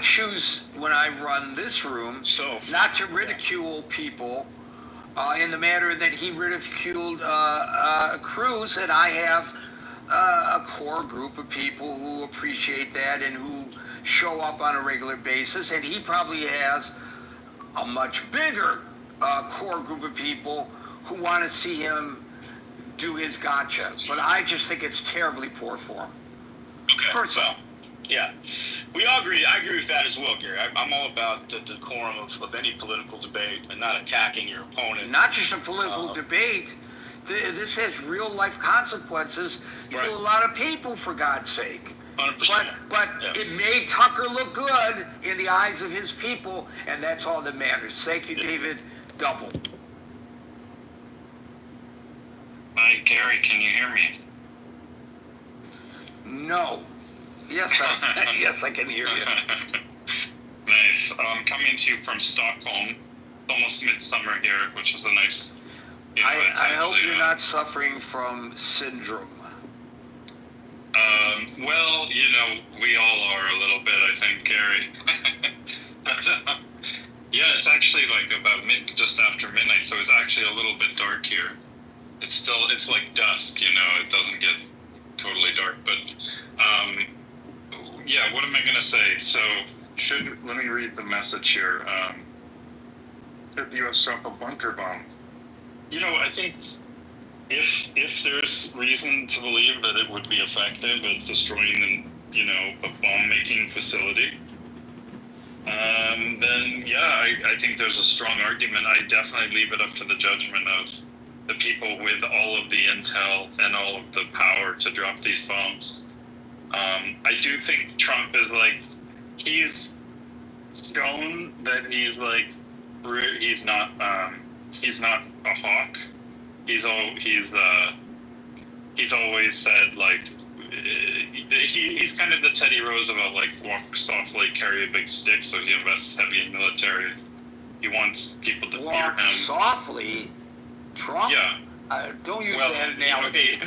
choose when I run this room not to ridicule people in the manner that he ridiculed Cruz, and I have a core group of people who appreciate that and who show up on a regular basis, and he probably has a much bigger core group of people who want to see him do his gotcha. But I just think it's terribly poor form. Okay. Well, yeah, we all agree. I agree with that as well, Gary. I'm all about the decorum of any political debate and not attacking your opponent. Not just a political debate. This has real life consequences to a lot of people, for God's sake. 100%. But it made Tucker look good in the eyes of his people, and that's all that matters. Thank you, David. Double. Hi, Gary, can you hear me? No. Yes, yes, I can hear you. Nice. I'm coming to you from Stockholm. It's almost midsummer here, which is a nice... I hope you're not suffering from syndrome. Well, we all are a little bit, I think, Gary. But, yeah, it's actually like about just after midnight, so it's actually a little bit dark here. It's like dusk, it doesn't get totally dark, but, yeah, what am I going to say? So, let me read the message here. Should the U.S. drop a bunker bomb? I think if there's reason to believe that it would be effective at destroying a bomb-making facility, then yeah, I think there's a strong argument. I definitely leave it up to the judgment of the people with all of the intel and all of the power to drop these bombs. I do think Trump is he's shown that he's not a hawk. He's always said he's kind of the Teddy Roosevelt, walk softly, carry a big stick, so he invests heavy in military. He wants people to fear him. Walk softly, Trump. Yeah. Don't use that analogy.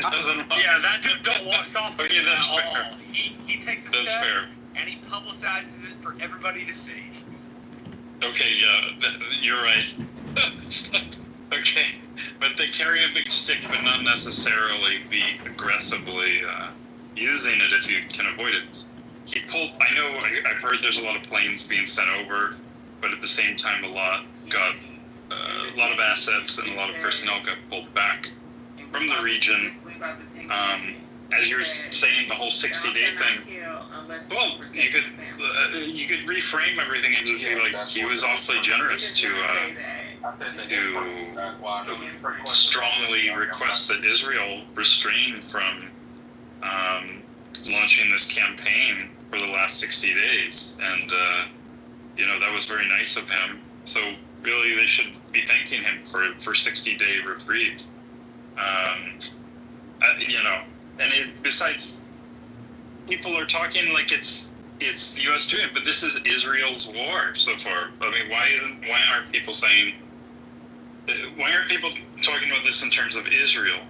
Don't walk softly. Okay, that's fair. He takes a That's step fair. and he publicizes it for everybody to see. Okay, yeah, you're right. Okay, but they carry a big stick, but not necessarily be aggressively using it if you can avoid it. I've heard there's a lot of planes being sent over, but at the same time, a lot of assets and a lot of personnel got pulled back from the region. As you're saying, the whole 60-day thing. Well, you could reframe everything and just be he was awfully generous to strongly request that Israel refrain from launching this campaign for the last 60 days, and that was very nice of him. So really, they should be thanking him for 60-day reprieve. And besides, people are talking like it's the U.S. doing it, but this is Israel's war so far. I mean, why aren't people saying? Why aren't people talking about this in terms of Israel?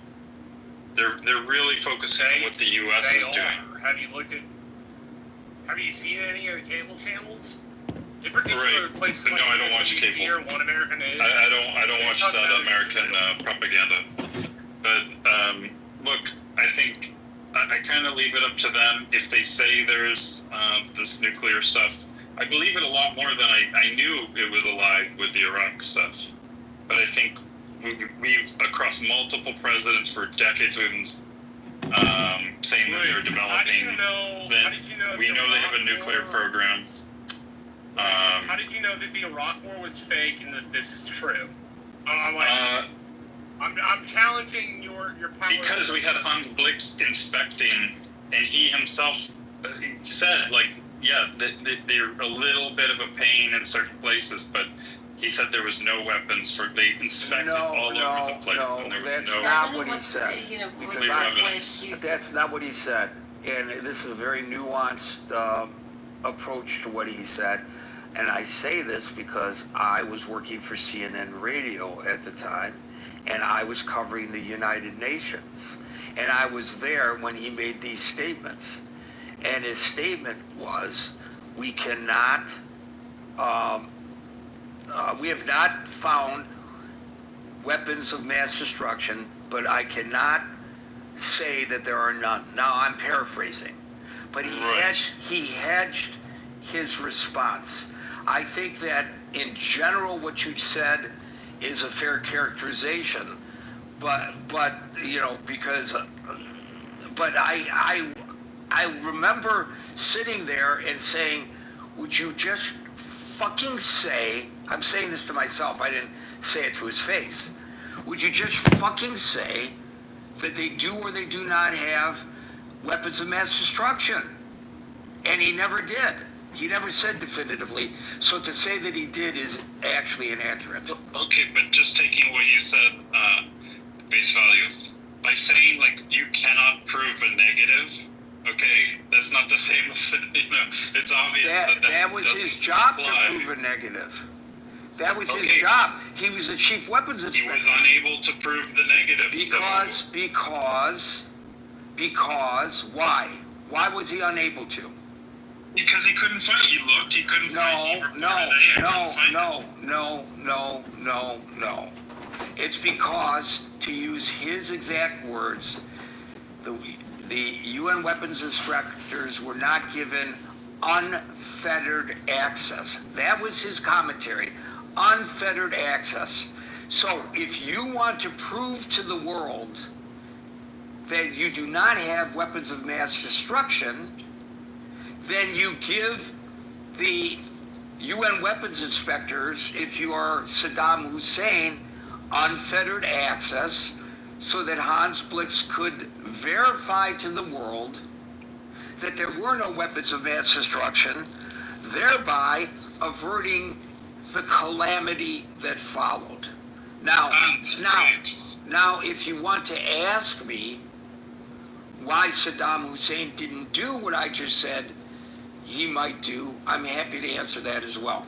They're really focusing on what the U.S. is doing. Have you seen any of the cable channels? In particular, places no, I don't watch cable. Or One American News. I don't watch that American propaganda. But look, I think I kind of leave it up to them. If they say there's this nuclear stuff, I believe it a lot more than I knew it was alive with the Iraq stuff. But I think we've across multiple presidents for decades, we've been saying that they're developing. We know they have a nuclear program. How did you know that the Iraq War was fake and that this is true? I'm challenging your power. Because we had Hans Blix inspecting, and he himself said, they're a little bit of a pain in certain places, but he said there was no weapons they inspected all over the place. No, and there that's was not what he said. Because that's not what he said. And this is a very nuanced approach to what he said. And I say this because I was working for CNN Radio at the time, and I was covering the United Nations. And I was there when he made these statements. And his statement was, We cannot, we have not found weapons of mass destruction, but I cannot say that there are none. Now, I'm paraphrasing, but he hedged his response. I think that in general what you said is a fair characterization, but you know, because but I remember sitting there and saying, would you just fucking say, I'm saying this to myself, I didn't say it to his face, would you just fucking say that they do or they do not have weapons of mass destruction? And he never did. He never said definitively. So to say that he did is actually inaccurate. Okay, but just taking what you said, face value, by saying like you cannot prove a negative, okay, that's not the same as, you know, it's obvious that was his job to prove a negative. That was his job. He was the chief weapons inspector. He was unable to prove the negative. Because why? Why was he unable to? Because he couldn't find it. He looked, he couldn't find it. No. It's because, to use his exact words, the UN weapons inspectors were not given unfettered access. That was his commentary, unfettered access. So if you want to prove to the world that you do not have weapons of mass destruction, then you give the UN weapons inspectors, if you are Saddam Hussein, unfettered access so that Hans Blix could verify to the world that there were no weapons of mass destruction, thereby averting the calamity that followed. Now, if you want to ask me why Saddam Hussein didn't do what I just said he might do, I'm happy to answer that as well.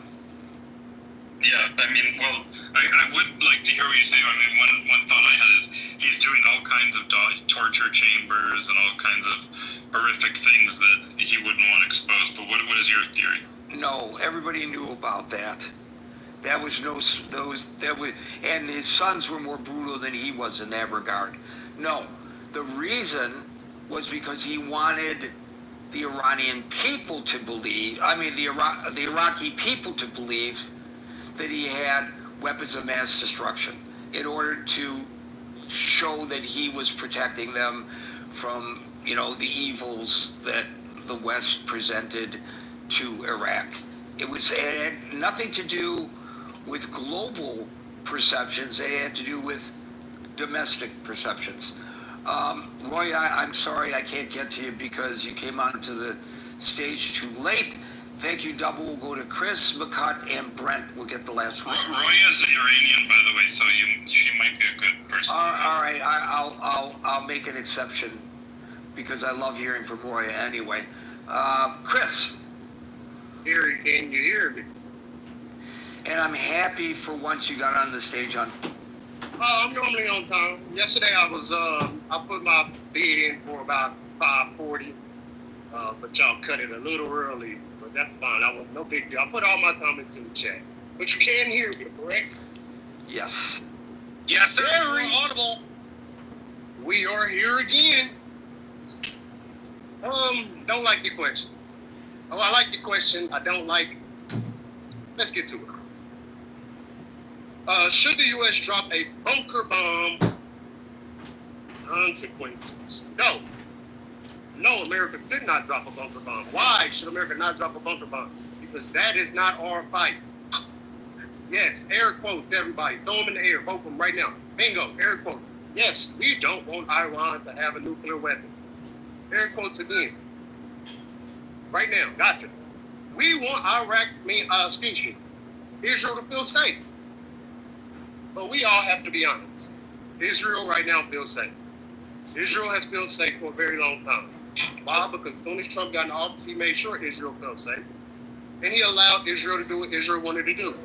Yeah, I mean, well, I would like to hear what you say. I mean, one thought I had is he's doing all kinds of torture chambers and all kinds of horrific things that he wouldn't want exposed. But what is your theory? No, everybody knew about that. That was and his sons were more brutal than he was in that regard. No, the reason was because he wanted the Iranian people to believe, the Iraqi people to believe that he had weapons of mass destruction in order to show that he was protecting them from, you know, the evils that the West presented to Iraq. It had nothing to do with global perceptions. It had to do with domestic perceptions. Roy, I'm sorry I can't get to you because you came onto the stage too late. Thank you, Double. We'll go to Chris, McCutt, and Brent. We'll get the last one. Roya is Iranian, by the way, so she might be a good person. All right, I'll make an exception because I love hearing from Roya anyway. Chris. Here, can you hear me? And I'm happy for once you got on the stage on. I'm normally on time. Yesterday I put my bid in for about 5:40, but y'all cut it a little early. But that's fine. No big deal. I put all my comments in the chat. But you can hear me, correct? Yes. Yes, sir. Very We're audible. We are here again. Don't like the question. Oh, I like the question. I don't like. Let's get to it. Should the U.S. drop a bunker bomb? Consequences. No, America should not drop a bunker bomb. Why should America not drop a bunker bomb? Because that is not our fight. Yes, air quotes, everybody. Throw them in the air. Vote them right now. Bingo, air quotes. Yes, we don't want Iran to have a nuclear weapon. Air quotes again. Right now, gotcha. We want Israel to feel safe. But we all have to be honest. Israel right now feels safe. Israel has felt safe for a very long time. Why? Because as soon as Trump got in office, he made sure Israel felt safe. And he allowed Israel to do what Israel wanted to do.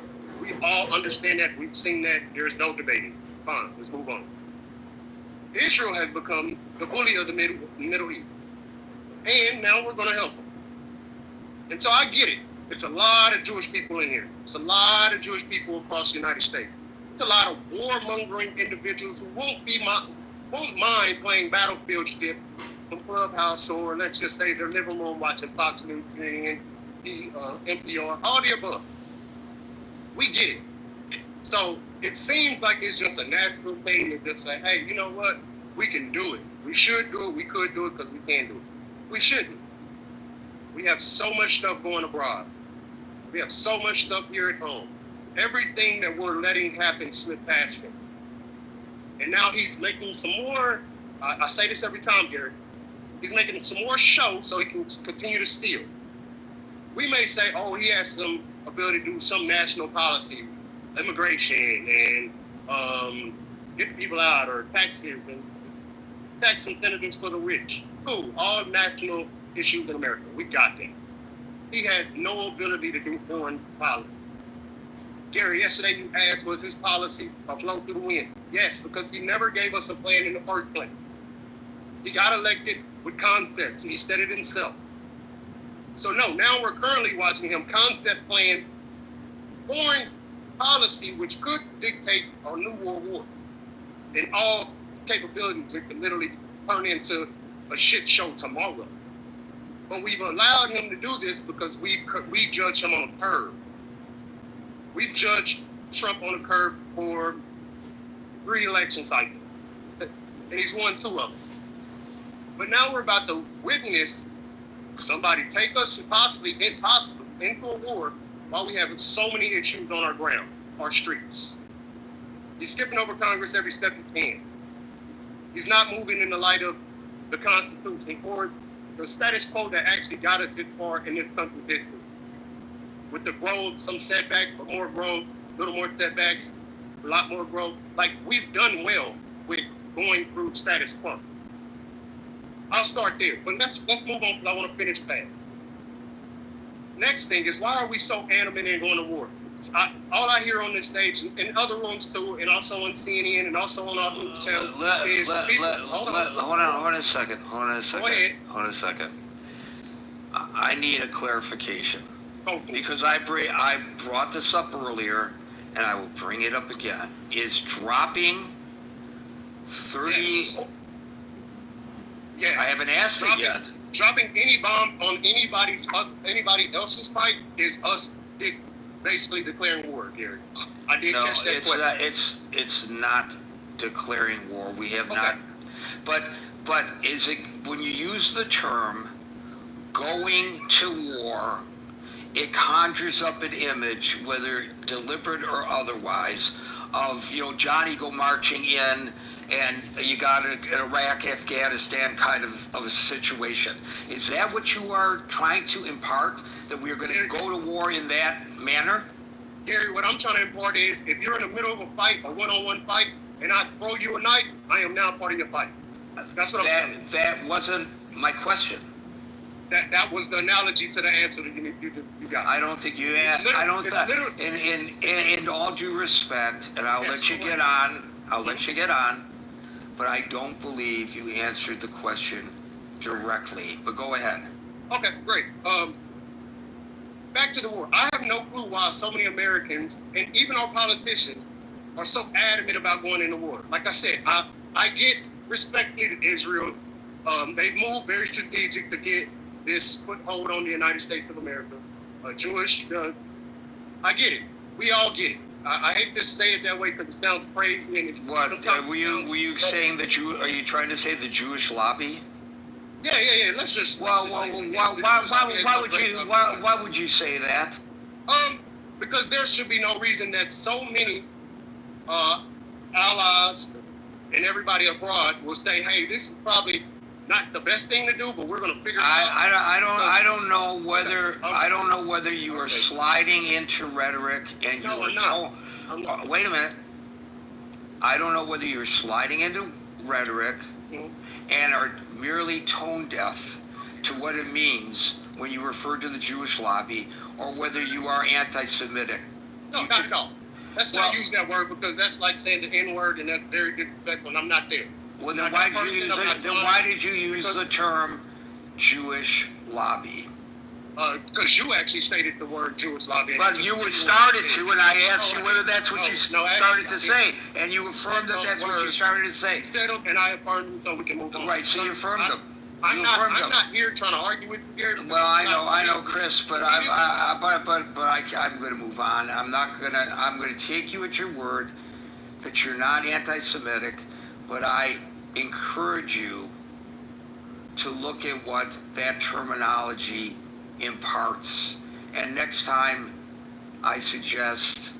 We all understand that. We've seen that. There's no debating. Fine, let's move on. Israel has become the bully of the Middle East. And now we're going to help them. And so I get it. It's a lot of Jewish people in here. It's a lot of Jewish people across the United States. It's a lot of warmongering individuals who won't mind playing battlefield ship from Clubhouse, or let's just say their living room watching Fox News and NPR, all the above. We get it. So it seems like it's just a natural thing to just say, hey, you know what? We can do it. We should do it. We could do it because we can do it. We shouldn't. We have so much stuff going abroad. We have so much stuff here at home. Everything that we're letting happen slip past him. And now he's making some more, I say this every time, Gary, he's making some more show so he can continue to steal. We may say, oh, he has some ability to do some national policy, immigration, and get people out, or taxes, and tax incentives for the rich. Cool, all national issues in America. We got that. He has no ability to do foreign policy. Gary, yesterday you asked, was his policy a flow through the wind? Yes, because he never gave us a plan in the first place. He got elected with concepts, and he said it himself. So no, now we're currently watching him concept plan foreign policy, which could dictate a new world war. And all capabilities, it could literally turn into a shit show tomorrow. But we've allowed him to do this because we judge him on a curve. We've judged Trump on a curve for 3 election cycles, and he's won 2 of them. But now we're about to witness somebody take us possibly into a war while we have so many issues on our ground, our streets. He's skipping over Congress every step he can. He's not moving in the light of the Constitution or the status quo that actually got us this far in this country's history. With the growth, some setbacks, but more growth, a little more setbacks, a lot more growth. Like, we've done well with going through status quo. I'll start there, but let's move on because I want to finish fast. Next thing is, why are we so animated in going to war? All I hear on this stage, and other rooms too, and also on CNN, and also on our news channel, is people. Hold on a second. Go ahead. Hold on a second. I need a clarification. Okay. Because I brought this up earlier, and I will bring it up again. Is dropping 30... Yes. I haven't asked it yet. Dropping any bomb on anybody else's fight is us basically declaring war, Gary. I did catch that question. It's not declaring war. We have not. But is it, when you use the term going to war, it conjures up an image, whether deliberate or otherwise, of, Johnny go marching in, and you got an Iraq, Afghanistan kind of a situation. Is that what you are trying to impart, that we are going to go to war in that manner? Gary, what I'm trying to impart is, if you're in the middle of a fight, a one-on-one fight, and I throw you a knife, I am now part of your fight. That's what I'm saying. That wasn't my question. That was the analogy to the answer that you got. I don't think you asked. I don't think. In all due respect, and I'll let you get on. Let you get on. But I don't believe you answered the question directly. But go ahead. Okay, great. Back to the war. I have no clue why so many Americans, and even our politicians, are so adamant about going into war. Like I said, I get respectfully to Israel. They've moved very strategic to get this foothold on the United States of America. Jewish, I get it. We all get it. I hate to say it that way because it sounds crazy. And what were you saying that are you trying to say the Jewish lobby? Yeah. Let's just. Why would you say that? Because there should be no reason that so many allies and everybody abroad will say, "Hey, this is probably not the best thing to do, but we're going to figure it out." I don't know whether you are sliding into rhetoric and you are wait a minute. I don't know whether you're sliding into rhetoric and are merely tone deaf to what it means when you refer to the Jewish lobby, or whether you are anti-Semitic. No, not at all. Let's not use that word, because that's like saying the N-word, and that's very disrespectful, and I'm not there. Well, then why did you use the term Jewish lobby? because you actually stated the word Jewish lobbying. But you started to, and I asked you whether that's what you started to say, and you affirmed that that's what you started to say. You said them, and I affirmed them, so we can move on. Right, so you affirmed them. I'm not here trying to argue with you here. Well, I know, Chris, but I'm going to move on. I'm going to take you at your word that you're not anti-Semitic, but I encourage you to look at what that terminology imparts. And next time, I suggest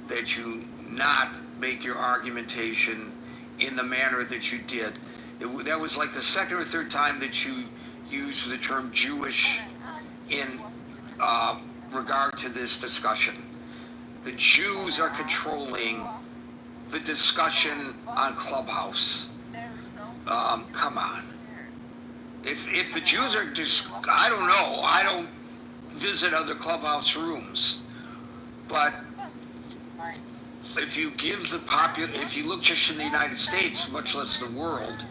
that you not make your argumentation in the manner that you did. That was like the second or third time that you used the term Jewish in regard to this discussion. The Jews are controlling the discussion on Clubhouse. Come on. If the Jews are just, I don't know, I don't visit other Clubhouse rooms, but if you give if you look just in the United States, much less the world,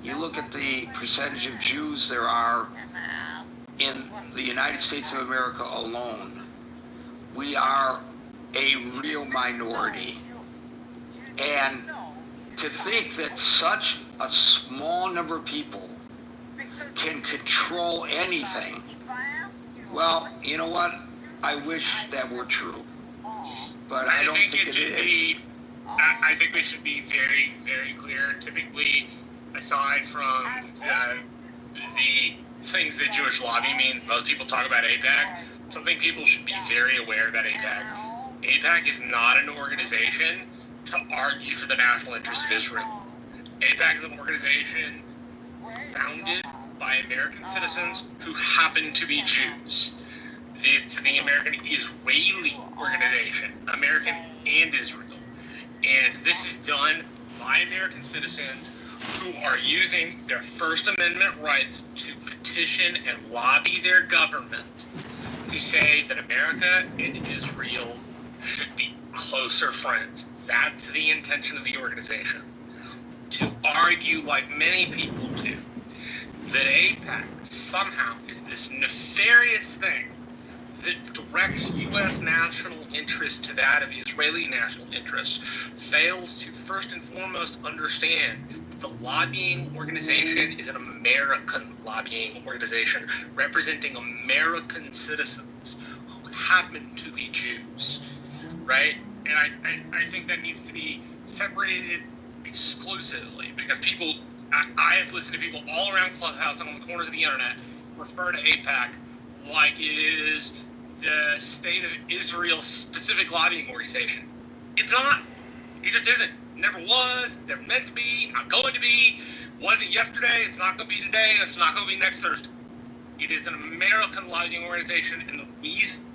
you look at the percentage of Jews there are in the United States of America alone, we are a real minority. And to think that such a small number of people can control anything, well, you know what? I wish that were true. But I don't think it is. I think we should be very, very clear. Typically, aside from the things that Jewish lobby means, most people talk about AIPAC. Something people should be very aware about AIPAC. AIPAC is not an organization to argue for the national interest of Israel. AIPAC is an organization founded by American citizens who happen to be Jews. It's the American Israeli organization, American and Israel. And this is done by American citizens who are using their First Amendment rights to petition and lobby their government to say that America and Israel should be closer friends. That's the intention of the organization. To argue, like many people do, that AIPAC somehow is this nefarious thing that directs U.S. national interest to that of Israeli national interest fails to first and foremost understand that the lobbying organization is an American lobbying organization representing American citizens who happen to be Jews, right? And I think that needs to be separated exclusively because people, I have listened to people all around Clubhouse and on the corners of the internet refer to AIPAC like it is the State of Israel specific lobbying organization. It's not. It just isn't. Never was. Never meant to be. Not going to be. Wasn't yesterday. It's not going to be today. It's not going to be next Thursday. It is an American lobbying organization, and the reason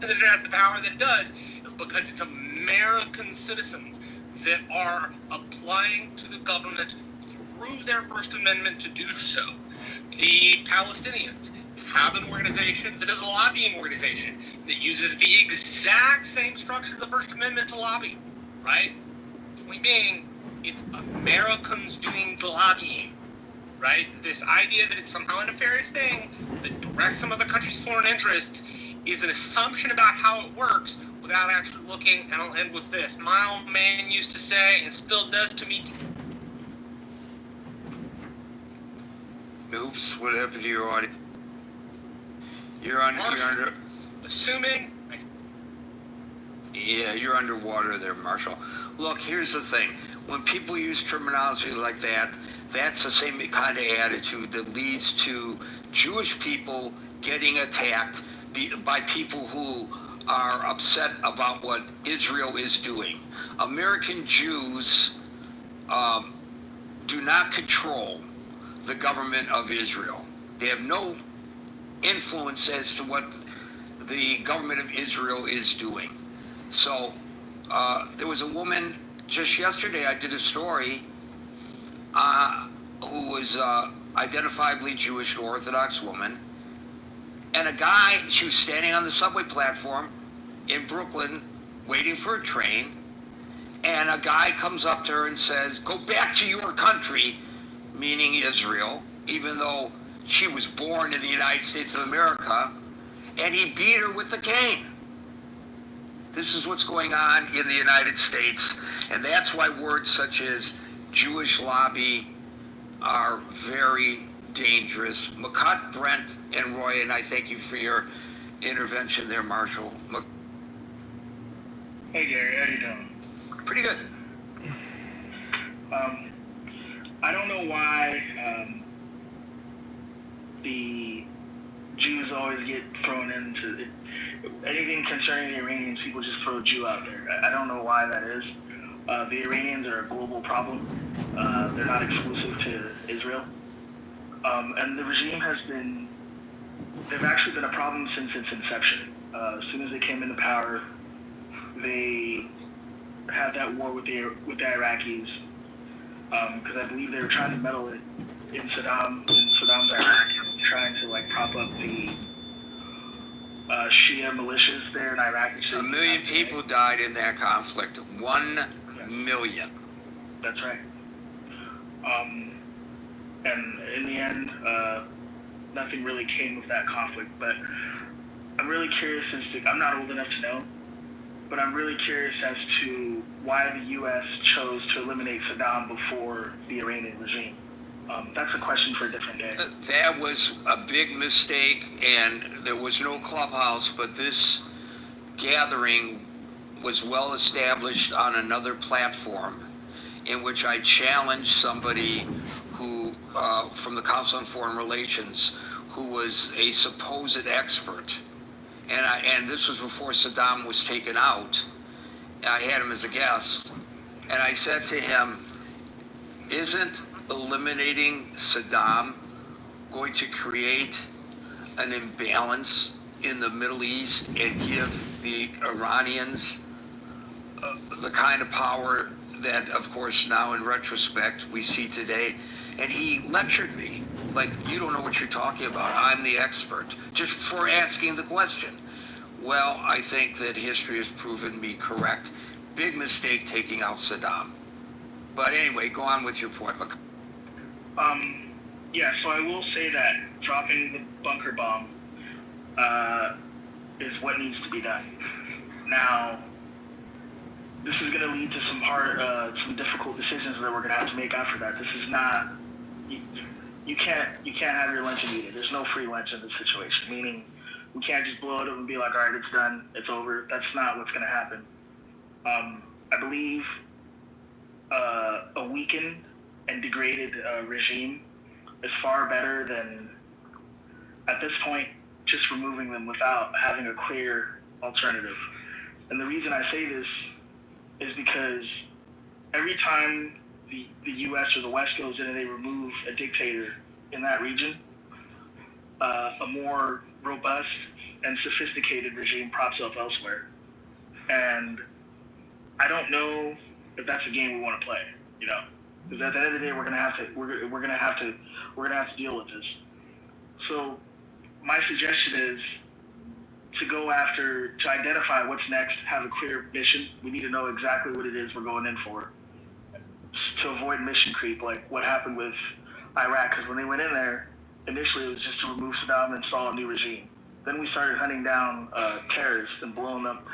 that it has the power that it does is because it's American citizens that are applying to the government through their First Amendment to do so. The Palestinians have an organization that is a lobbying organization that uses the exact same structure of the First Amendment to lobby, right? Point being, it's Americans doing the lobbying, right? This idea that it's somehow a nefarious thing that directs some other country's foreign interests is an assumption about how it works without actually looking, and I'll end with this. My old man used to say, and still does to me. Oops, what happened to your audio? You're under. Assuming. Yeah, you're underwater there, Marshall. Look, here's the thing. When people use terminology like that, that's the same kind of attitude that leads to Jewish people getting attacked by people who are upset about what Israel is doing. American Jews do not control the government of Israel. They have no influence as to what the government of Israel is doing. So there was a woman just yesterday, I did a story, who was identifiably Jewish, an Orthodox woman, and a guy, she was standing on the subway platform in Brooklyn waiting for a train, and a guy comes up to her and says, "Go back to your country," meaning Israel, even though She was born in the United States of America, and he beat her with the cane. This is what's going on in the United States, and that's why words such as Jewish lobby are very dangerous. McCut, Brent, and Roy, and I thank you for your intervention there, Marshall. Hey Gary, how you doing? Pretty good. I don't know why the Jews always get thrown into it. Anything concerning the Iranians, people just throw Jew out there. I don't know why that is. The Iranians are a global problem. They're not exclusive to Israel. And the regime they've actually been a problem since its inception. As soon as they came into power, they had that war with the Iraqis, because I believe they were trying to meddle it in Saddam's Iraq, trying to like prop up the Shia militias there in Iraq. 1 million people died in that conflict. 1 million. That's right. And in the end, nothing really came of that conflict. But I'm really curious I'm not old enough to know, but I'm really curious as to why the U.S. chose to eliminate Saddam before the Iranian regime. That's a question for a different day. That was a big mistake, and there was no clubhouse, but this gathering was well established on another platform in which I challenged somebody who, from the Council on Foreign Relations, who was a supposed expert. And this was before Saddam was taken out. I had him as a guest. And I said to him, isn't eliminating Saddam going to create an imbalance in the Middle East and give the Iranians the kind of power that, of course, now in retrospect, we see today? And he lectured me like, you don't know what you're talking about. I'm the expert, just for asking the question. Well, I think that history has proven me correct. Big mistake taking out Saddam. But anyway, go on with your point. Yeah, so I will say that dropping the bunker bomb is what needs to be done. Now, this is going to lead to some difficult decisions that we're going to have to make after that. This is not, you can't have your lunch and eat it. There's no free lunch in this situation, meaning we can't just blow it up and be like, all right, it's done, it's over. That's not what's going to happen. I believe a weakened and degraded regime is far better than, at this point, just removing them without having a clear alternative. And the reason I say this is because every time the U.S. or the West goes in and they remove a dictator in that region, a more robust and sophisticated regime props up elsewhere. And I don't know if that's a game we want to play, you know, because at the end of the day, we're gonna have to deal with this. So my suggestion is to identify what's next, have a clear mission. We need to know exactly what it is we're going in for, to avoid mission creep, like what happened with Iraq. Because when they went in there, initially it was just to remove Saddam and install a new regime. Then we started hunting down terrorists and blowing up.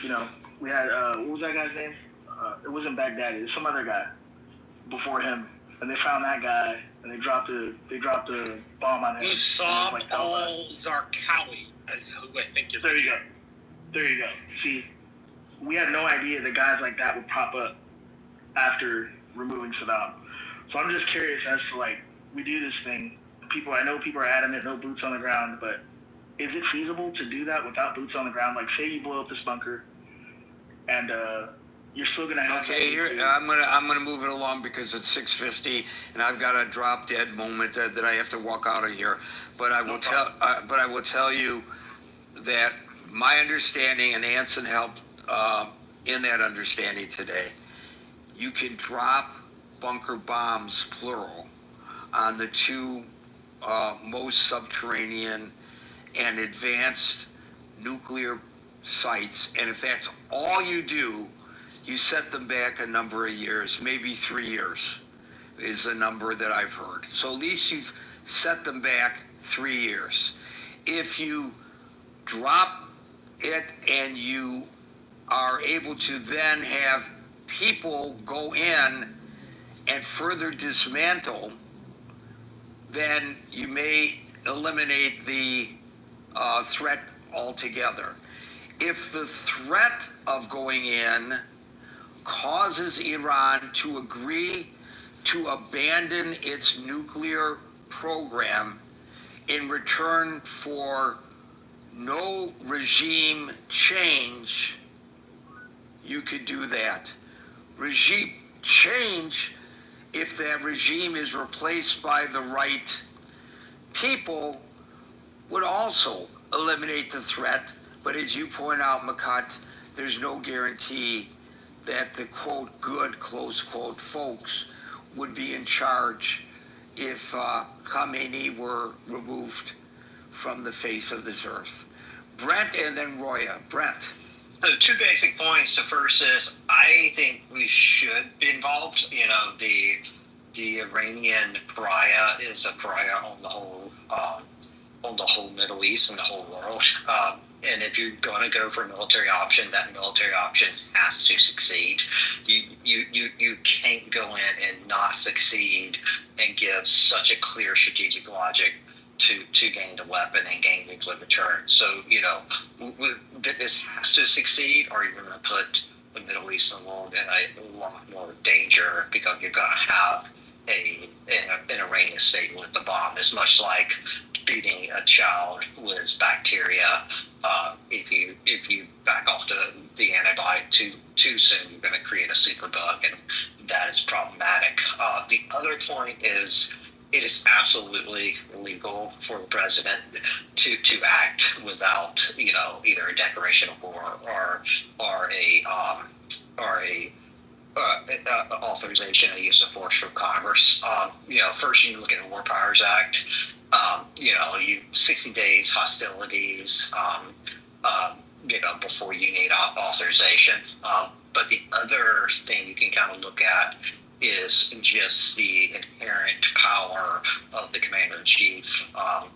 You know, we had what was that guy's name? It wasn't Baghdadi. It was some other guy before him, and they found that guy and they dropped a bomb on him. Musab al-Zarqawi is who I think you're. There you go. See, we had no idea that guys like that would pop up after removing Saddam. So I'm just curious as to, like, we do this thing. I know people are adamant, no boots on the ground, but is it feasible to do that without boots on the ground? Like, say you blow up this bunker, and you're still gonna have. Okay, I'm gonna move it along because it's 6:50, and I've got a drop dead moment that I have to walk out of here. But I will tell you that my understanding, and Anson helped in that understanding today. You can drop bunker bombs, plural, on the two most subterranean and advanced nuclear sites, and if that's all you do, you set them back a number of years, maybe 3 years is the number that I've heard. So at least you've set them back 3 years. If you drop it and you are able to then have people go in and further dismantle, then you may eliminate the threat altogether. If the threat of going in causes Iran to agree to abandon its nuclear program in return for no regime change, you could do that. Regime change, if that regime is replaced by the right people, would also eliminate the threat. But as you point out, Makat, there's no guarantee that the quote good, close quote, folks would be in charge if Khamenei were removed from the face of this earth. Brent and then Roya. Brent. So 2 basic points. The first is I think we should be involved. You know, the Iranian pariah is a pariah on the whole Middle East and the whole world. And if you're going to go for a military option, that military option has to succeed. You can't go in and not succeed and give such a clear strategic logic to gain the weapon and gain nuclear deterrence. So, you know, this has to succeed, or you're going to put the Middle Eastern world in a lot more danger, because you're going to have an Iranian state with the bomb. It's much like feeding a child with bacteria. If you back off the antibiotic too soon, you're going to create a superbug, and that is problematic. The other point is, it is absolutely illegal for the president to act without, you know, either a declaration of war or a authorization of use of force from Congress. You know, first you look at the War Powers Act. You know, 60 days hostilities. You know, before you need authorization. But the other thing you can kind of look at is just the inherent power of the commander-in-chief of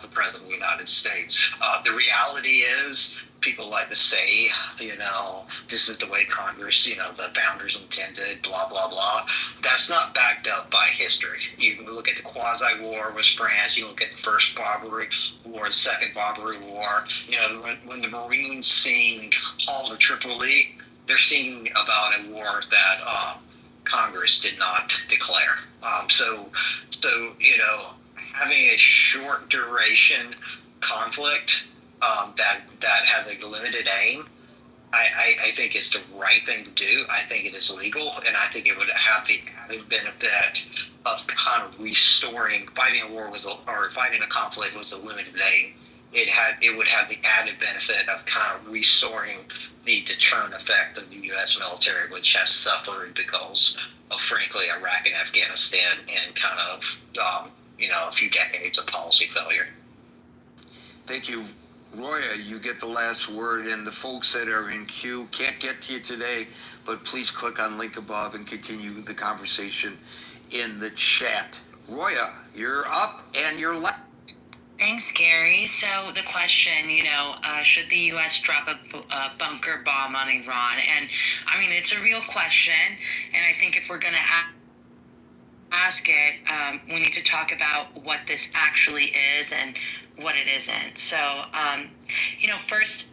the president of the United States. The reality is, people like to say, you know, this is the way Congress, you know, the founders intended, blah, blah, blah. That's not backed up by history. You look at the quasi-war with France, you look at the first Barbary War, the second Barbary War. You know, when the Marines sing Hall of Tripoli, they're singing about a war that Congress did not declare. So, you know, having a short duration conflict that has a limited aim, I think it's the right thing to do. I think it is legal, and I think it would have the added benefit of kind of restoring, fighting a conflict with a limited aim. It would have the added benefit of kind of restoring the deterrent effect of the U.S. military, which has suffered because of, frankly, Iraq and Afghanistan and kind of, you know, a few decades of policy failure. Thank you. Roya, you get the last word, and the folks that are in queue can't get to you today, but please click on link above and continue the conversation in the chat. Roya, you're up and you're left. Thanks, Gary. So the question, you know, should the U.S. drop a bunker bomb on Iran? And I mean, it's a real question. And I think if we're going to ask it, we need to talk about what this actually is and what it isn't. So, you know, first,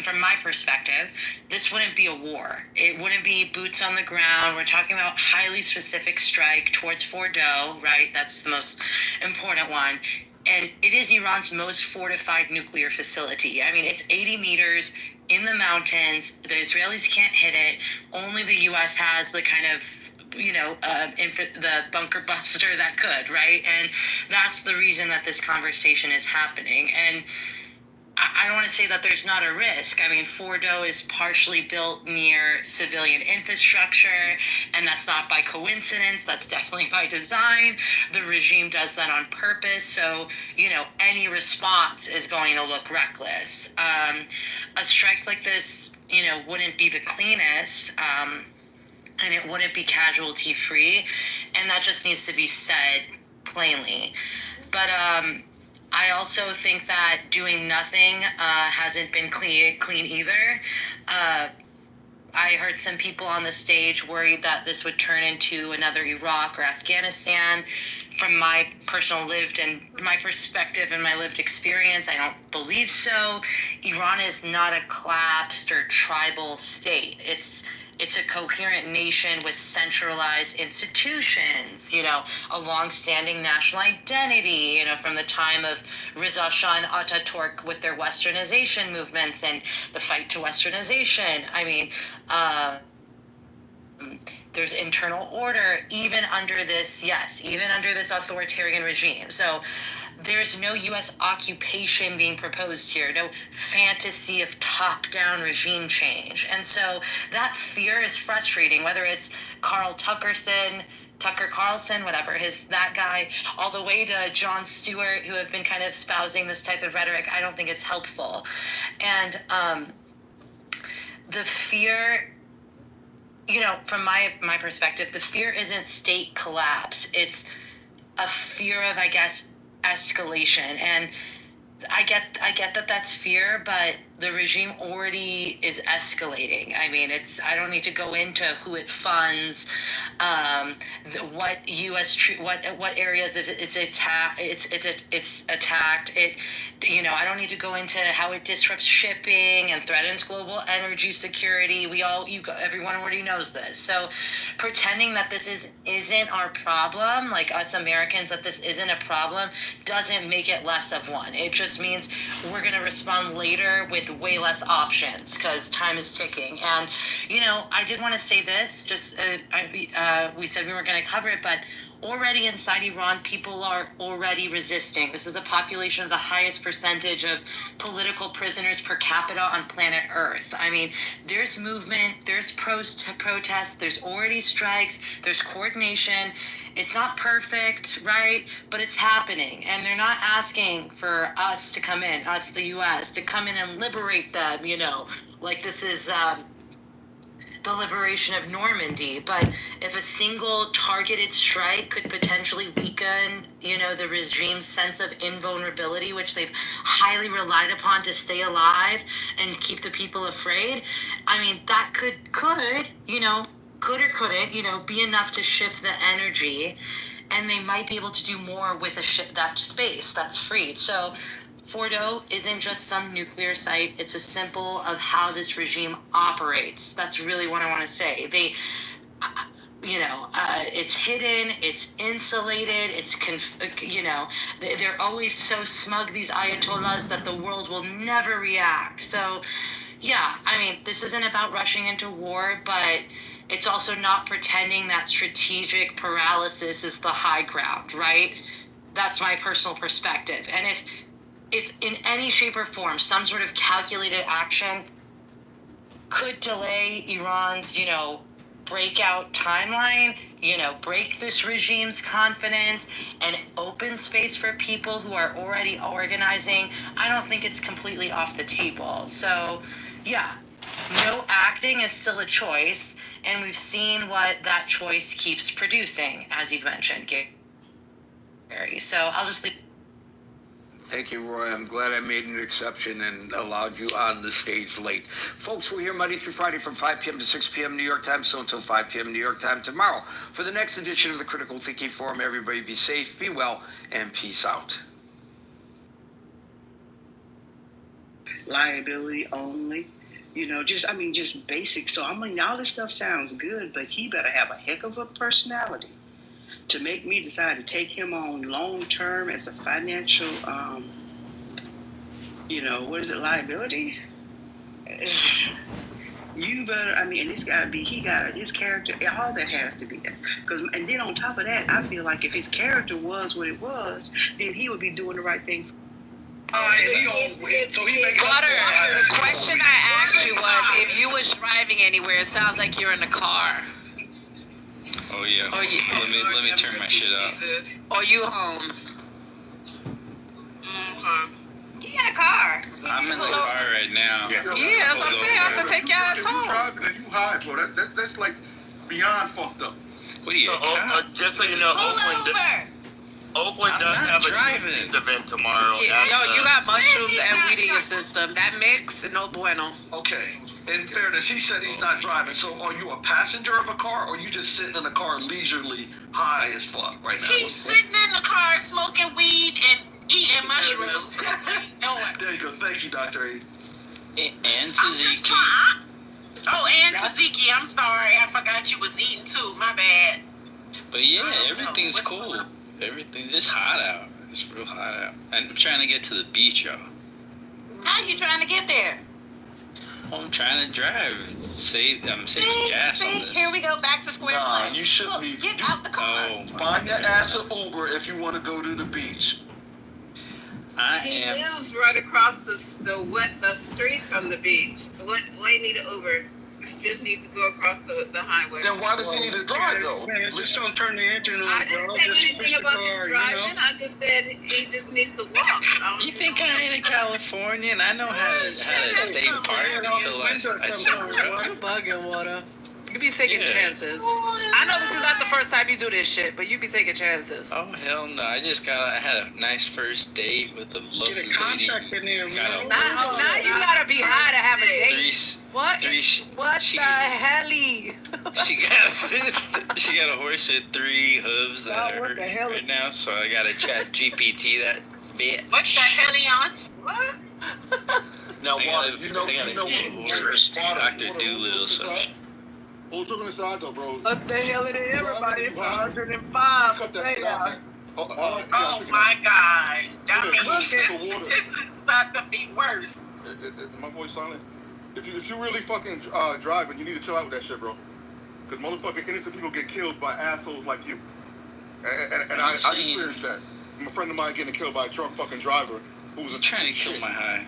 from my perspective, this wouldn't be a war. It wouldn't be boots on the ground. We're talking about highly specific strike towards Fordow, right? That's the most important one. And it is Iran's most fortified nuclear facility. I mean, it's 80 meters in the mountains. The Israelis can't hit it. Only the U.S. has the kind of, you know, the bunker buster that could, right? And that's the reason that this conversation is happening. And I don't want to say that there's not a risk. I mean, Fordow is partially built near civilian infrastructure, and that's not by coincidence. That's definitely by design. The regime does that on purpose. So, you know, any response is going to look reckless. A strike like this, you know, wouldn't be the cleanest, and it wouldn't be casualty-free. And that just needs to be said plainly. But I also think that doing nothing hasn't been clean either. I heard some people on the stage worried that this would turn into another Iraq or Afghanistan. From my personal lived and my perspective and my lived experience, I don't believe so. Iran is not a collapsed or tribal state. It's a coherent nation with centralized institutions, a long-standing national identity, from the time of Reza Shah and Ataturk with their westernization movements and the fight to westernization. I mean, there's internal order even under this authoritarian regime. So there's no U.S. occupation being proposed here, no fantasy of top-down regime change. And so that fear is frustrating, whether it's Tucker Carlson, whatever, that guy, all the way to Jon Stewart, who have been kind of espousing this type of rhetoric. I don't think it's helpful. And the fear, from my perspective, the fear isn't state collapse. It's a fear of, I guess, escalation. And I get that that's fear, but the regime already is escalating. I mean, I don't need to go into who it funds, what areas it's attacked. I don't need to go into how it disrupts shipping and threatens global energy security. Everyone already knows this. So pretending that this isn't our problem, like us Americans, that this isn't a problem, doesn't make it less of one. It just means we're going to respond later with way less options because time is ticking. And, I did want to say this, just we said we weren't going to cover it, but already inside Iran, people are already resisting. This is a population of the highest percentage of political prisoners per capita on planet Earth. I mean, there's movement, there's protests, there's already strikes, there's coordination. It's not perfect, right? But it's happening. And they're not asking for us to come in, us, the U.S., to come in and liberate them, like this is the liberation of Normandy. But if a single targeted strike could potentially weaken, the regime's sense of invulnerability, which they've highly relied upon to stay alive and keep the people afraid, I mean, that could or couldn't, be enough to shift the energy, and they might be able to do more with that space that's freed. So Fordo isn't just some nuclear site. It's a symbol of how this regime operates. That's really what I want to say. It's hidden, it's insulated, they're always so smug, these Ayatollahs, that the world will never react. So, yeah, I mean, this isn't about rushing into war, but it's also not pretending that strategic paralysis is the high ground, right? That's my personal perspective. And if in any shape or form, some sort of calculated action could delay Iran's, breakout timeline, break this regime's confidence and open space for people who are already organizing, I don't think it's completely off the table. So, yeah, no acting is still a choice, and we've seen what that choice keeps producing, as you've mentioned, Gary. So I'll just leave. Thank you, Roy. I'm glad I made an exception and allowed you on the stage late. Folks, we're here Monday through Friday from 5 p.m. to 6 p.m. New York time, so until 5 p.m. New York time tomorrow. For the next edition of the Critical Thinking Forum, everybody be safe, be well, and peace out. Liability only. Just basic. So, all this stuff sounds good, but he better have a heck of a personality to make me decide to take him on long term as a financial, liability. You better, and it's got to be, his character, all that has to be there. And then on top of that, I feel like if his character was what it was, then he would be doing the right thing. Butter, the question I asked you was if you was driving anywhere. It sounds like you're in a car. Oh yeah. Let me turn my shit up. Or you home? You got a car. I'm in the car right now. Yeah, that's what I'm saying. I have to take y'all If you home. driving and you high, bro, that's like beyond fucked up. What are you? Just so you know, Pull over. Oakland does not have driving. a youth event tomorrow. Yeah, That's, yo, you got mushrooms and weed in your system. That mix, no bueno. Okay. In fairness, he said he's not driving. So are you a passenger of a car, or you just sitting in the car leisurely, high as fuck right now? He's sitting in the car smoking weed and eating mushrooms. There you go. Thank you, Dr. A. And I'm just Tzatziki. trying. Oh, and tzatziki. I'm sorry. I forgot you was eating too. My bad. But yeah, everything's cool. Everything. It's hot out. It's real hot out. And I'm trying to get to the beach, y'all. How you trying to get there? I'm trying to drive. I'm saving gas on this. Here we go back to square Nah, one. you should Look, be. Get out the car. Oh, Find your ass an Uber if you want to go to the beach. He lives right across the street from the beach. Why need an Uber? He just needs to go across the highway. Then why does he need to drive though? Man, just don't turn the engine on, I bro. didn't say Just push anything the about car, him driving. I just said he just needs to walk. You think I ain't a Californian? I know how to stay parked until I sober up. You bugging, Water. You be taking Yeah. chances. I know this is not the first time you do this shit, but you be taking chances. Oh hell no! I had a nice first date with a lovely Get a contact lady. in there, man. Now you gotta be high to have a date. What the She helly? she got a horse with 3 hooves that Oh, are what the hell? right now, so I gotta chat GPT that bit. What the hell, What? Now, I Water, gotta- you know, I gotta you know, get Interesting. Dr. Doolittle, so Who's looking inside though, bro? What the hell it is? Everybody, it's 105. Cut that Say shit that. out, man. Oh my God. That Yeah, means drink the water. this is about to be worse. Is my voice silent? If you really fucking driving, you need to chill out with that shit, bro. Because motherfucking innocent people get killed by assholes like you. And I experienced that. A friend of mine getting killed by a drunk fucking driver who was trying to kill my high.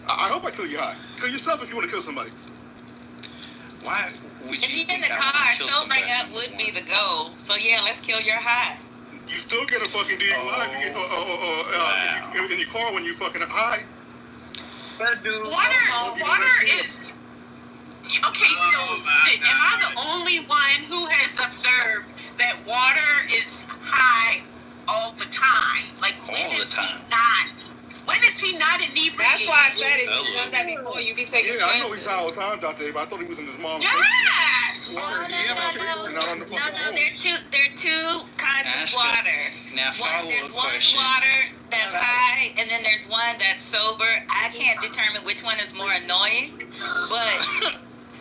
I hope I kill you high. Kill yourself if you want to kill somebody. Why would If you you're in think the I car, would kill sobering somebody? up would be the goal. So yeah, let's kill your high. You still get a fucking DUI if you get in your car when you fucking high. Water is okay. So am I the only one who has observed that water is high all the time? Like when All the is he time. not? When is he not inebriated? That's why I said if you done that before, you be taking Yeah, I know chances. he's high all the time, Dr. But I thought he was in his mom's Yes. No, There are two kinds of water. Now There's follow-up one question. water that's high, and then there's one that's sober. I can't determine which one is more annoying, but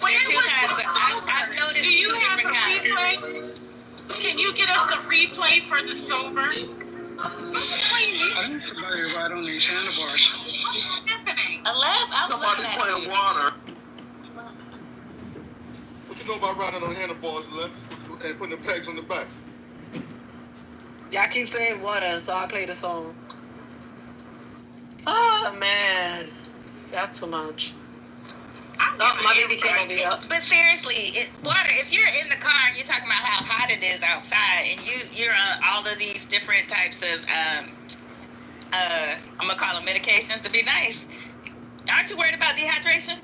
there are two kinds. I've noticed Do you two have different a kinds. replay? Can you get us a replay for the sober? I need somebody to ride on these handlebars. What's happening? I'm looking Somebody at playing you. water. What you know about riding on the handlebars and putting the pegs on the back? Y'all keep saying water, so I play the song. Oh man, that's too much. Oh, my baby came over here. But seriously, water. If you're in the car and you're talking about how hot it is outside, and you're on all of these different types of I'm gonna call them medications to be nice. Aren't you worried about dehydration?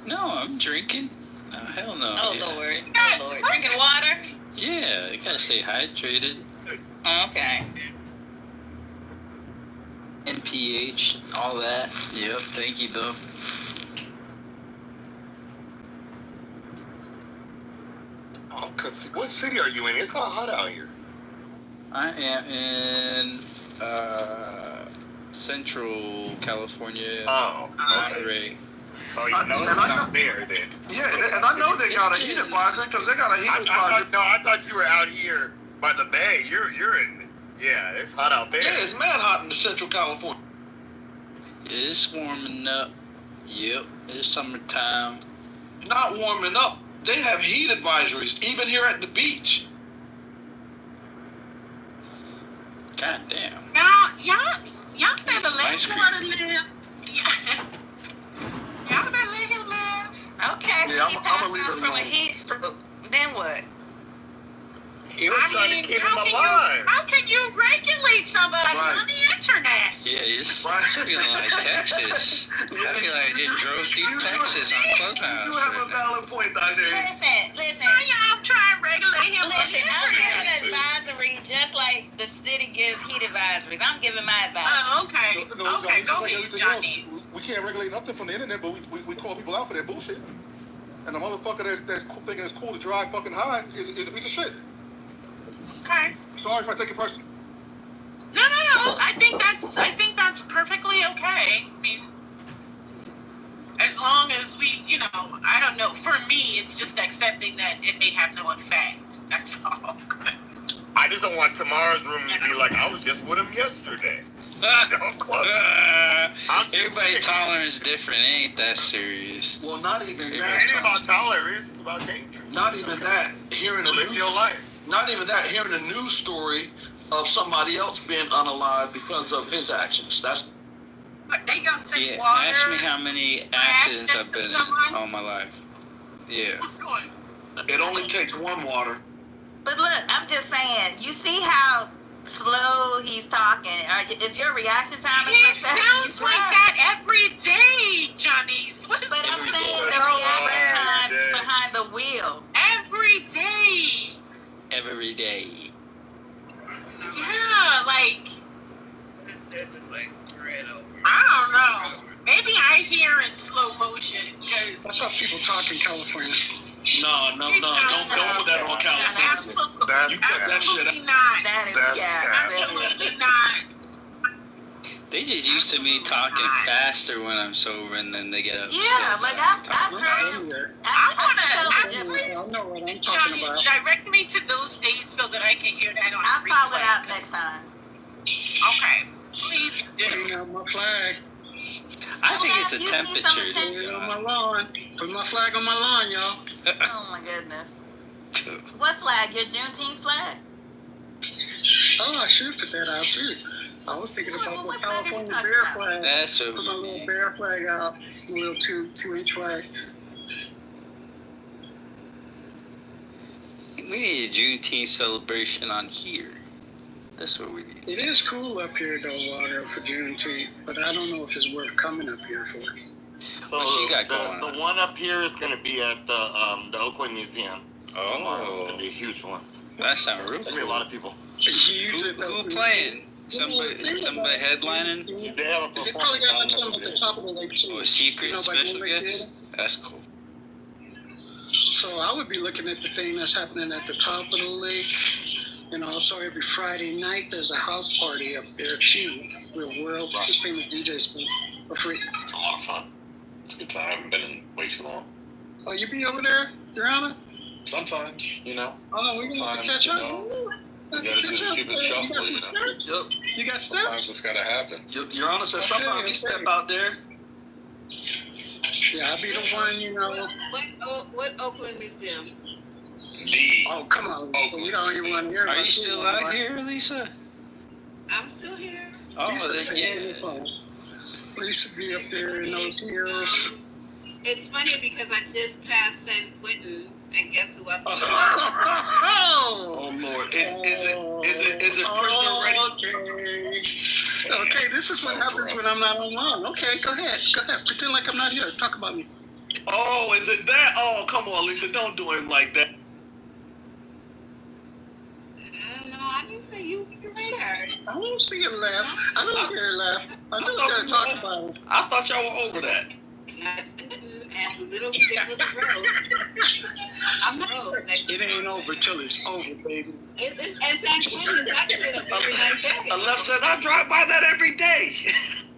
No, I'm drinking. No, hell no. Oh Yeah. Lord. Drinking water. Yeah, you gotta stay hydrated. Okay. NPH, all that. Yep, thank you though. I'm confused. What city are you in? It's not hot out here. I am in Central California, Monterey. Oh, you know it's not there then. Yeah, and I know they got a heat advisor because they got a heat advisor. I thought you were out here by the bay. You're in. Yeah, it's hot out there. Yeah, it's mad hot in Central California. It's warming up. Yep, it's summertime. Not warming up. They have heat advisories, even here at the beach. God damn. Y'all better let Ice cream. water live. Y'all better let him live. Okay. Yeah, he I'ma passed leave out it from a alone. heat stroke. Then what? He was trying to keep him alive. How can you regulate somebody on the internet? Yeah, it's feeling like Texas. I feel like I just drove through Texas on Clubhouse. You have a valid point, Dr. Listen. How y'all trying to regulate him Listen, on I'm the giving internet? advisory just like the city gives heat advisories. I'm giving my advice. Oh, okay. No, Okay, just go like ahead, everything Johnny. else, we can't regulate nothing from the internet, but we call people out for their bullshit. And the motherfucker that's thinking it's cool to drive fucking high is a piece of shit. Okay. Sorry if I take it personally. No. I think that's perfectly okay. I mean, as long as we, I don't know. For me, it's just accepting that it may have no effect. That's all. I just don't want tomorrow's room to be like, I was just with him yesterday. Everybody's tolerance is different. It ain't that serious. Well, not even It that. ain't about tolerance, it's about danger. Not even that. Hearing Live your life. Not even that. Hearing a news story of somebody else being unalive because of his actions. That's. But they gonna say Yeah, water. ask me how many accidents I've been in all my life. Yeah. It only takes one water. But look, I'm just saying, you see how slow he's talking. If your reaction time is like that, sounds like that every day, Johnny. But I'm saying the reaction time behind the wheel. Every day. Every day. Yeah, like. They're just like ran over. I don't know. Maybe I hear in slow motion because. That's how people talk in California. No, don't put that on California. Absolutely, You cut that shit out. not. That is, Absolutely not. They just used to me talking faster when I'm sober, and then they get upset. Yeah, like I've heard him. I know what I'm talking Johnny, about. direct me to those days so that I can hear that on I'll replay. call it out next time. Okay, please do. Putting out my flag. I think it's the temperature. Put it on my lawn. Put my flag on my lawn, y'all. Oh my goodness. What flag? Your Juneteenth flag? Oh, I should put that out too. I was thinking about the California bear flag. That's what Put my we little need. bear flag out. A little 2-inch flag. We need a Juneteenth celebration on here. That's what we need. It is cool up here though, Water, for Juneteenth, but I don't know if it's worth coming up here for. So What you got going the one up here is going to be at the Oakland Museum. Tomorrow. It's going to be a huge one. That sounds real There's going to be a lot of people. Who playing? Somebody headlining? They have a They probably got them some at the top of the lake too. Or a secret like special when they guest? That's cool. So I would be looking at the thing that's happening at the top of the lake. And also every Friday night there's a house party up there too. With world famous DJs for free. It's a lot of fun. It's a good time. I haven't been in way too long. Oh, you be over there, Your Honor? Sometimes, Oh, we're gonna have to Sometimes, catch you up. know, Have you to gotta catch do the up. Cupid You shuffle, got some you know. steps? You got Sometimes steps? it's gotta happen. Your Honor says sometimes you step out there. Yeah, I'll be the one, What Oakland Museum? Oh, come on. Oakland. You don't even want to hear Are about you still it. out here, Lisa? I'm still here. Oh, Lisa, then, yeah. Lisa be up there in those hills. It's funny because I just passed San Quentin, and guess who I thought? Oh Lord, is it prisoner ready? Okay, this is what happens when I'm not online. Okay, go ahead. Pretend like I'm not here. Talk about me. Oh, is it that? Oh, come on, Lisa, don't do him like that. No, I didn't say you were there. I don't see him laugh. I don't hear him laugh. I just gotta talk about him. I thought y'all were over that. And Little Stick was a road. I'm not road. It ain't over till it's over, baby. It's and San Quentin is actually a very nice area. Left said I drive by that every day.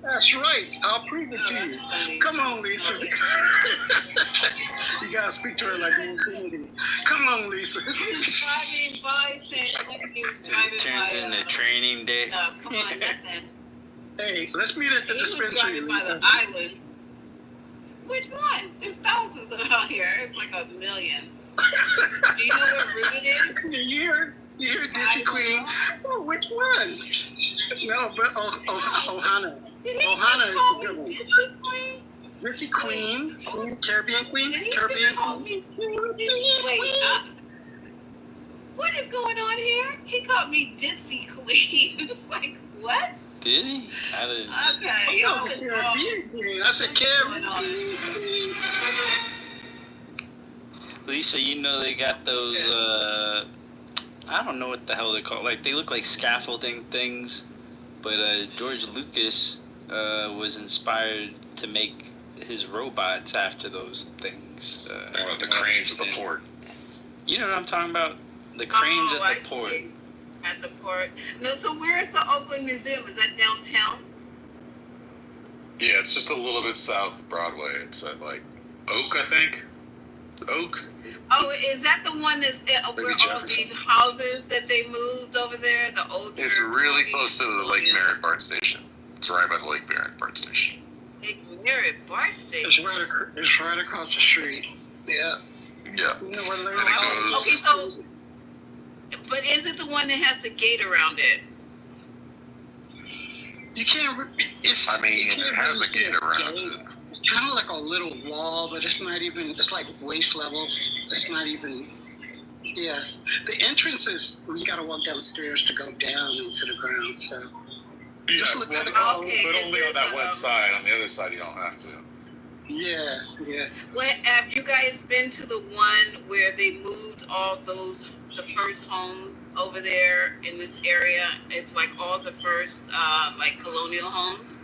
That's right. I'll prove it to you. Funny. Come on, Lisa. You gotta speak to her like an infinity. Come on, Lisa. Driving by San Quentin, he was driving Turns by. into training day. Come on, nothing. Hey, let's meet at the He was dispensary, driving by Lisa. the island. Which one? There's thousands out here. It's like a million. Do you know what route it is? You hear Dizzy Queen? Oh, which one? No, but Ohana. Ohana is the good one. Dizzy Queen, Caribbean Queen, Caribbean Queen. Wait, what is going on here? He called me Ditzy Queen. It's like, what? Did he? I didn't. Okay, yo, Oh, Caribbean Queen. I said Caribbean Queen. Lisa, you know they got those I don't know what the hell they're called. Like, they look like scaffolding things, but George Lucas was inspired to make his robots after those things. About the cranes at the port. You know what I'm talking about? The cranes at the port. See. At the port. No, so where is the Oakland Museum? Is that downtown? Yeah, it's just a little bit south of Broadway. It's at like Oak, I think. It's Oak. Oh, is that the one that's where all the houses that they moved over there? The old. It's really close to the Lake Merritt BART station. It's right by the Lake Merritt BART station. Lake Merritt BART station. It's right across the street. Yeah. Yeah. You know where they're Okay, so, but is it the one that has the gate around it? You can't. I mean, it has a gate around it. It's kind of like a little wall, but it's not even. It's like waist level. It's not even. Yeah, the entrance is. You got to walk downstairs to go down into the ground. So. Yeah, Just look at it. but only on that one side. On the other side, you don't have to. Yeah. Well, have you guys been to the one where they moved all the first homes over there in this area? It's like all the first, like colonial homes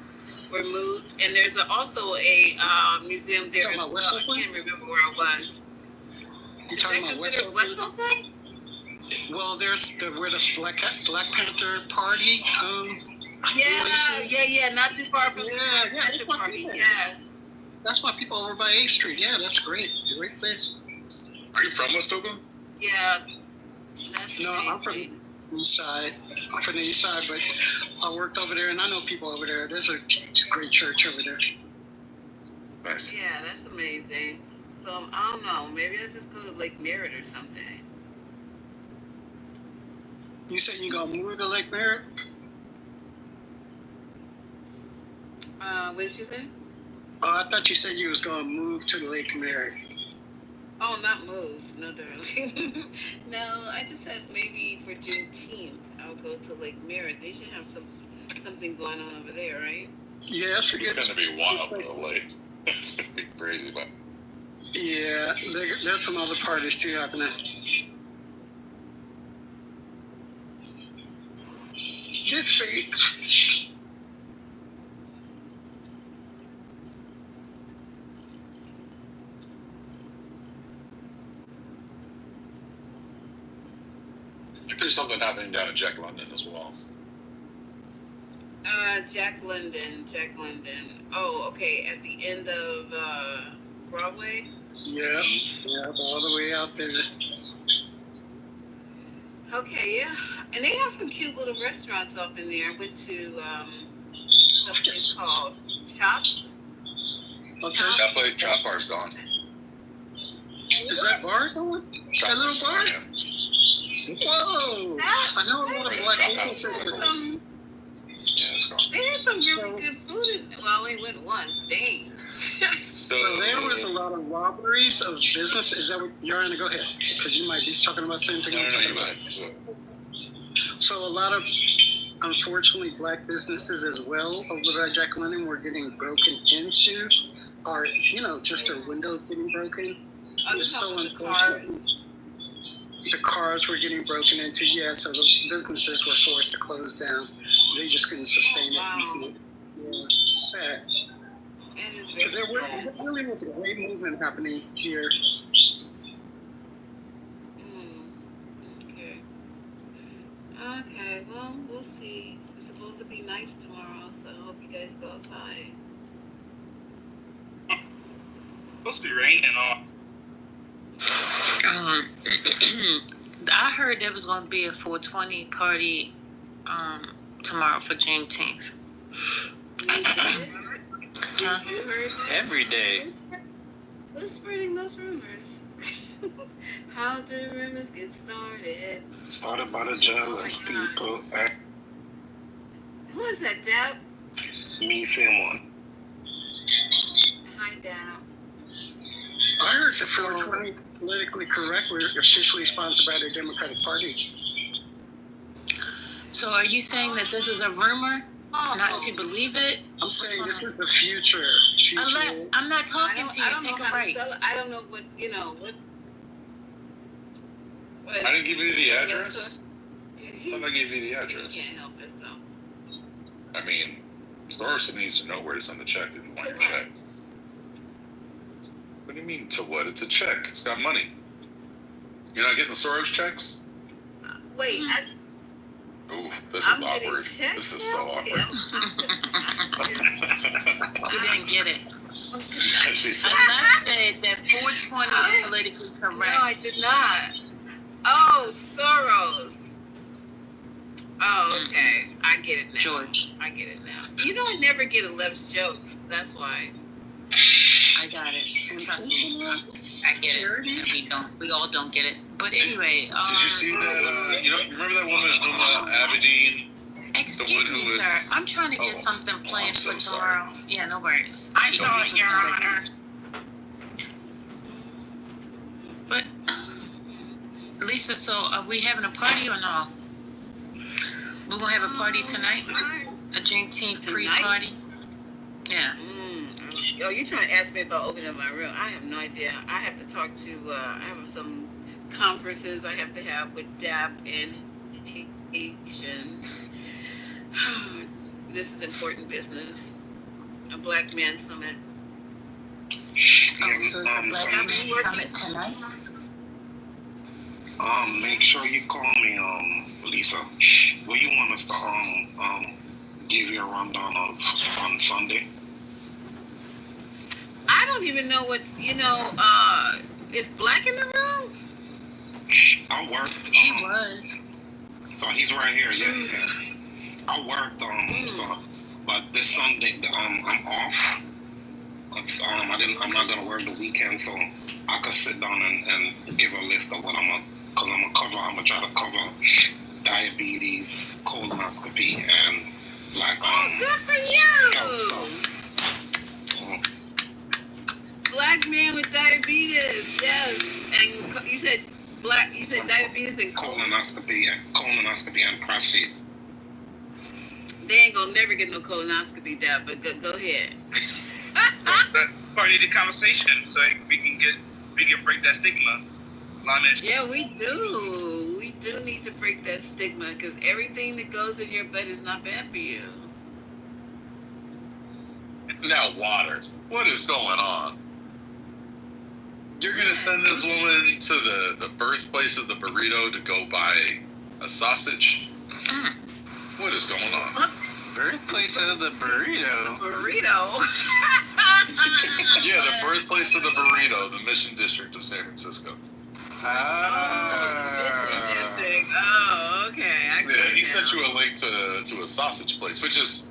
were moved. And there's also a museum there as well. I can't remember where it was. You talking about West Oakland? Well, there's where the Black Panther Party. Yeah. Not too far from the Panther Party. Yeah. That's my people over by 8th Street. Yeah, that's great. Great place. Are you from West Oakland? Yeah. No, I'm from the east side. I'm from the east side, but I worked over there, and I know people over there. There's a great church over there. Nice. Yeah, that's amazing. So, I don't know. Maybe I'll just go to Lake Merritt or something. You said you gonna move to Lake Merritt? What did you say? Oh, I thought you said you was gonna move to Lake Merritt. Oh, not move. No, darling. No, I just said maybe for Juneteenth I'll go to Lake Merritt. They should have something going on over there, right? Yeah, it's gonna be wild for the lake. It's gonna be crazy, but. Yeah, there's some other parties too happening. It's fate. There's something happening down at Jack London as well. Jack London. Oh, okay. At the end of Broadway? Yeah, all the way out there. Okay, yeah. And they have some cute little restaurants up in there. I went to something called Chops. Okay. That place, Chop Bar's gone. Is that bar going? That little bar? Yeah. Whoa! I know a lot of black people say that. Yeah, it's gone. They had some really good food well, we went once. Dang. So there was a lot of robberies of business. Is that what you're going to go ahead? Because you might be talking about the same thing I'm talking about. So a lot of, unfortunately, black businesses as well over at Jack London were getting broken into, or just their windows getting broken. It's so unfortunate. The cars were getting broken into. Yeah, so the businesses were forced to close down. They just couldn't sustain it. Yeah, sad. Because there really was a great movement happening here. Okay, well, we'll see. It's supposed to be nice tomorrow, so I hope you guys go outside. Supposed to be raining all. I heard there was going to be a 420 party tomorrow for Juneteenth. Every day. Who's spreading those rumors? How do rumors get started? Started by the jealous people. Who is that, Deb? Me, someone. Hi, Deb. I heard the 420 politically correct were officially sponsored by the Democratic Party. So are you saying that this is a rumor? Not to believe it? I'm saying this is the future. I'm not talking to you. Take a break. I don't know what, what. I didn't give you the address. I thought I gave you the address. Can't help it, so. I mean, Soros needs to know where to send the check if you want your check. What do you mean to what? It's a check. It's got money. You're not getting the Soros checks? Wait, Ooh, this is awkward. This is so awkward. She didn't get it. She said, I said that 420 is politically correct. No, I did not. Oh, Soros. Oh, okay. I get it now. George. I get it now. You know, I never get Alev's jokes. That's why. I got it. Trust me. I get it. We all don't get it. But anyway. did you see that? You remember that woman, Uma Abedin? Excuse me, sir. I'm trying to get something planned for tomorrow. Sorry. Yeah, no worries. I saw it, Your Honor. But, Lisa, so are we having a party or no? We're going to have a party tonight? A Juneteenth pre-party? Yeah. Oh, you're trying to ask me about opening my room. I have no idea. I have to talk to, I have some conferences I have to have with DAP and Haitian. This is important business. A Black Man Summit. Oh, so it's a Black Man Summit tonight? Make sure you call me, Lisa. Will you want us to give you a rundown on Sunday? I don't even know what, is Black in the room? I worked. He was. So he's right here. Yeah. I worked. But this Sunday, I'm off. I'm not gonna work the weekend, so I could sit down and give a list of what I'm gonna try to cover diabetes, colonoscopy, and good for health you. stuff. Black man with diabetes, yes. And you said diabetes and colonoscopy and prostate. They ain't gonna never get no colonoscopy, Dad. But go ahead. That's part of the conversation, so we can break that stigma. Yeah, we do. We do need to break that stigma because everything that goes in your butt is not bad for you. Now, Waters, what is going on? You're going to send this woman to the birthplace of the burrito to go buy a sausage? What is going on? Birthplace of the burrito? Burrito? Yeah, the birthplace of the burrito, the Mission District of San Francisco. Interesting. Oh, okay. Yeah, he sent you a link to a sausage place, which is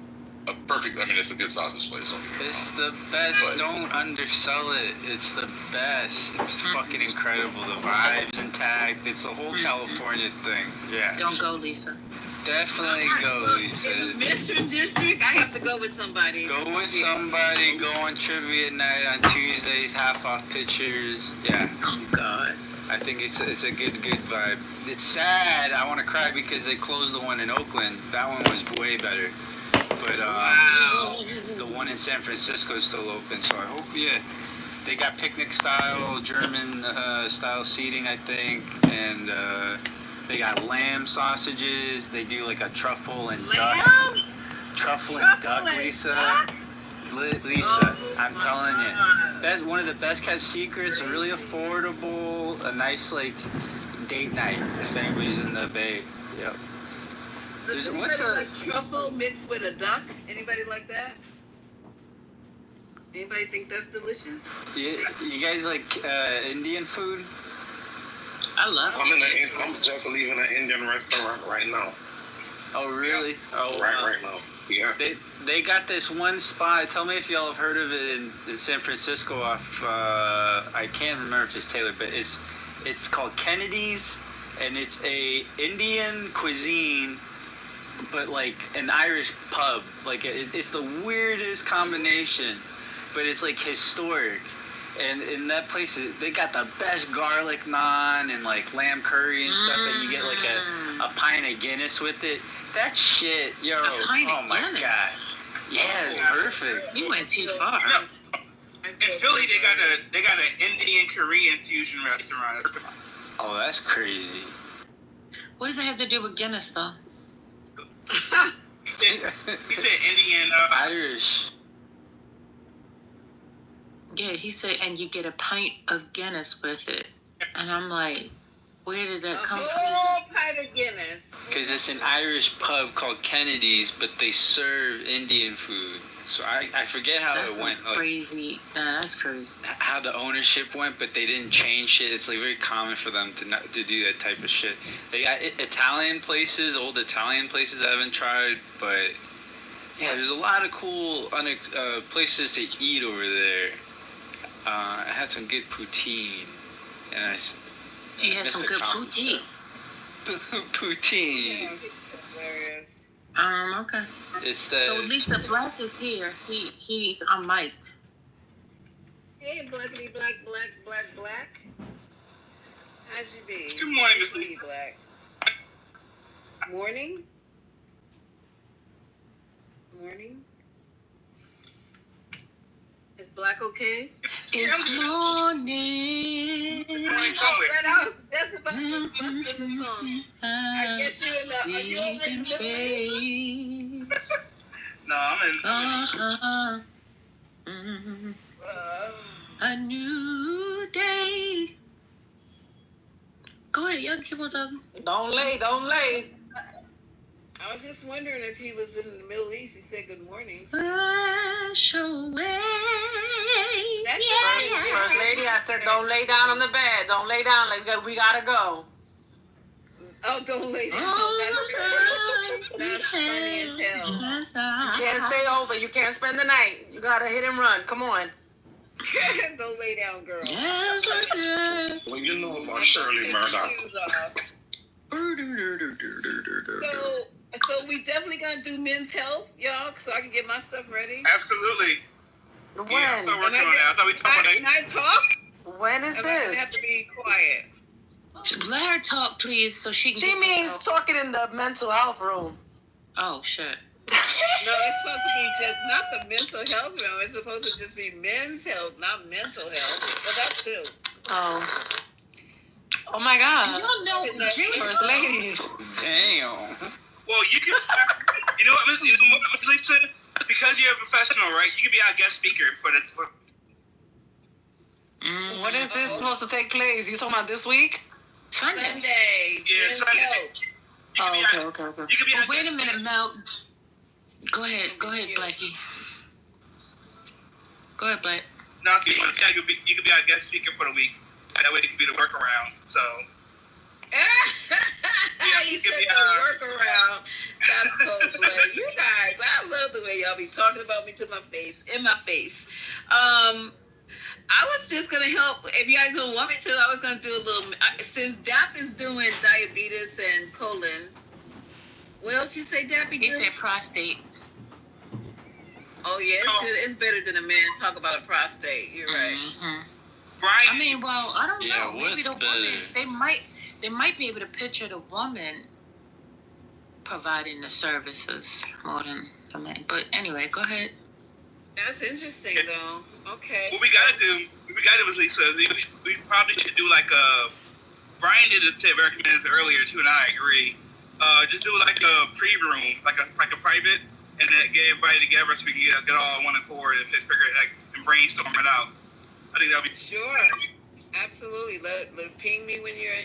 a perfect, it's a good sausage place. It's the best. Don't undersell it. It's the best. It's fucking incredible. The vibe's intact. It's a whole California thing. Yeah. Don't go, Lisa. Definitely go, Lisa. In the Mission District, I have to go with somebody. Go with somebody. Go on trivia night on Tuesdays. Half off pictures. Yeah. Oh God. I think it's a good vibe. It's sad. I want to cry because they closed the one in Oakland. That one was way better. But the one in San Francisco is still open. So I hope, they got picnic style, German style seating, I think, and they got lamb sausages. They do like a truffle and duck. Truffle and duck, Lisa. Lisa, I'm telling you, that's one of the best kept secrets. Really affordable, a nice date night if anybody's in the Bay. Yep. Does anybody like truffle mixed with a duck? Anybody like that? Anybody think that's delicious? You guys like Indian food? I love it. I'm just leaving an Indian restaurant right now. Oh, really? Oh, right now. Yeah. They got this one spot. Tell me if y'all have heard of it in San Francisco off, I can't remember if it's Taylor, but it's called Kennedy's, and it's a Indian cuisine, but like an Irish pub. Like it's the weirdest combination, but it's like historic. And in that place, they got the best garlic naan and like lamb curry and stuff, and you get like a pint of Guinness with it. That shit, yo, A pint of my Guinness? God. Yeah, it's perfect. You went too far. In Philly, they got an Indian Korean fusion restaurant. Oh, that's crazy. What does it have to do with Guinness, though? He said Indian. Irish. Yeah, he said, and you get a pint of Guinness with it. And I'm like, where did that come from? A whole pint of Guinness. Because it's an Irish pub called Kennedy's, but they serve Indian food. So I forget how That's it went. Crazy. Nah, that's crazy. How the ownership went, but they didn't change shit. It's like very common for them to do that type of shit. They got Italian places, old Italian places I haven't tried, but yeah, there's a lot of cool places to eat over there. I had some good poutine, and You had some good poutine. Poutine. Yeah, hilarious. Okay. It's the. So Lisa Black is here. He's unmiked. Hey, blackity black. How's you be? Good morning, Miss Lisa. Black. Morning. Is Black okay? It's morning. That's about to bust in the song. I guess you're in the. Are you over in the face. No, I'm in. A new day. Go ahead, y'all keep on talking. Don't lay. I was just wondering if he was in the Middle East. He said good morning. Wash away. First lady, I said, don't lay down on the bed. Don't lay down. Like we gotta go. Oh, don't lay down. That's funny as hell. You can't stay over. You can't spend the night. You gotta hit and run. Come on. Don't lay down, girl. Yes, Well, you know about Shirley Murdoch. So we definitely gonna do men's health, y'all, so I can get my stuff ready. Absolutely. When? Yeah, I'm still working on that. I thought we talked about Can I talk? When is Am I gonna this? have to be quiet? Let her talk, please, so she can. She means talking in the mental health room. Oh shit. No, it's supposed to be just not the mental health room. It's supposed to just be men's health, not mental health. But that's too. Oh my God. You know, First ladies. Damn. Well, you can. You know what, Miss Lisa? Because you're a professional, right? You can be our guest speaker for the. When is this supposed to take place? You talking about this week? Sunday. Yeah, men's Sunday. health. Okay. You can be. Well, wait a minute, Mel. Go ahead, Blackie. Go ahead, Black. No, so you can be our guest speaker for the week. That way, you can be the workaround. So. You said the workaround. That's so funny. You guys, I love the way y'all be talking about me in my face. I was just gonna help. If you guys don't want me to, I was gonna do a little. Since Dap is doing diabetes and colon. What else you say, Dappy? He said prostate. Oh yeah, it's better than a man talk about a prostate. You're right. Mm-hmm. Brian. I mean, well, I don't know. Maybe what's the better? woman. They might be able to picture the woman providing the services more than the man. But anyway, go ahead. That's interesting, though. Okay. What we gotta do is, Lisa, we probably should do like a. Brian did it recommended earlier too, and I agree. Just do like a pre-room, like a private, and then get everybody together so we can get all on one accord and figure it and brainstorm it out. I think that'll be sure. Absolutely. Let ping me when you're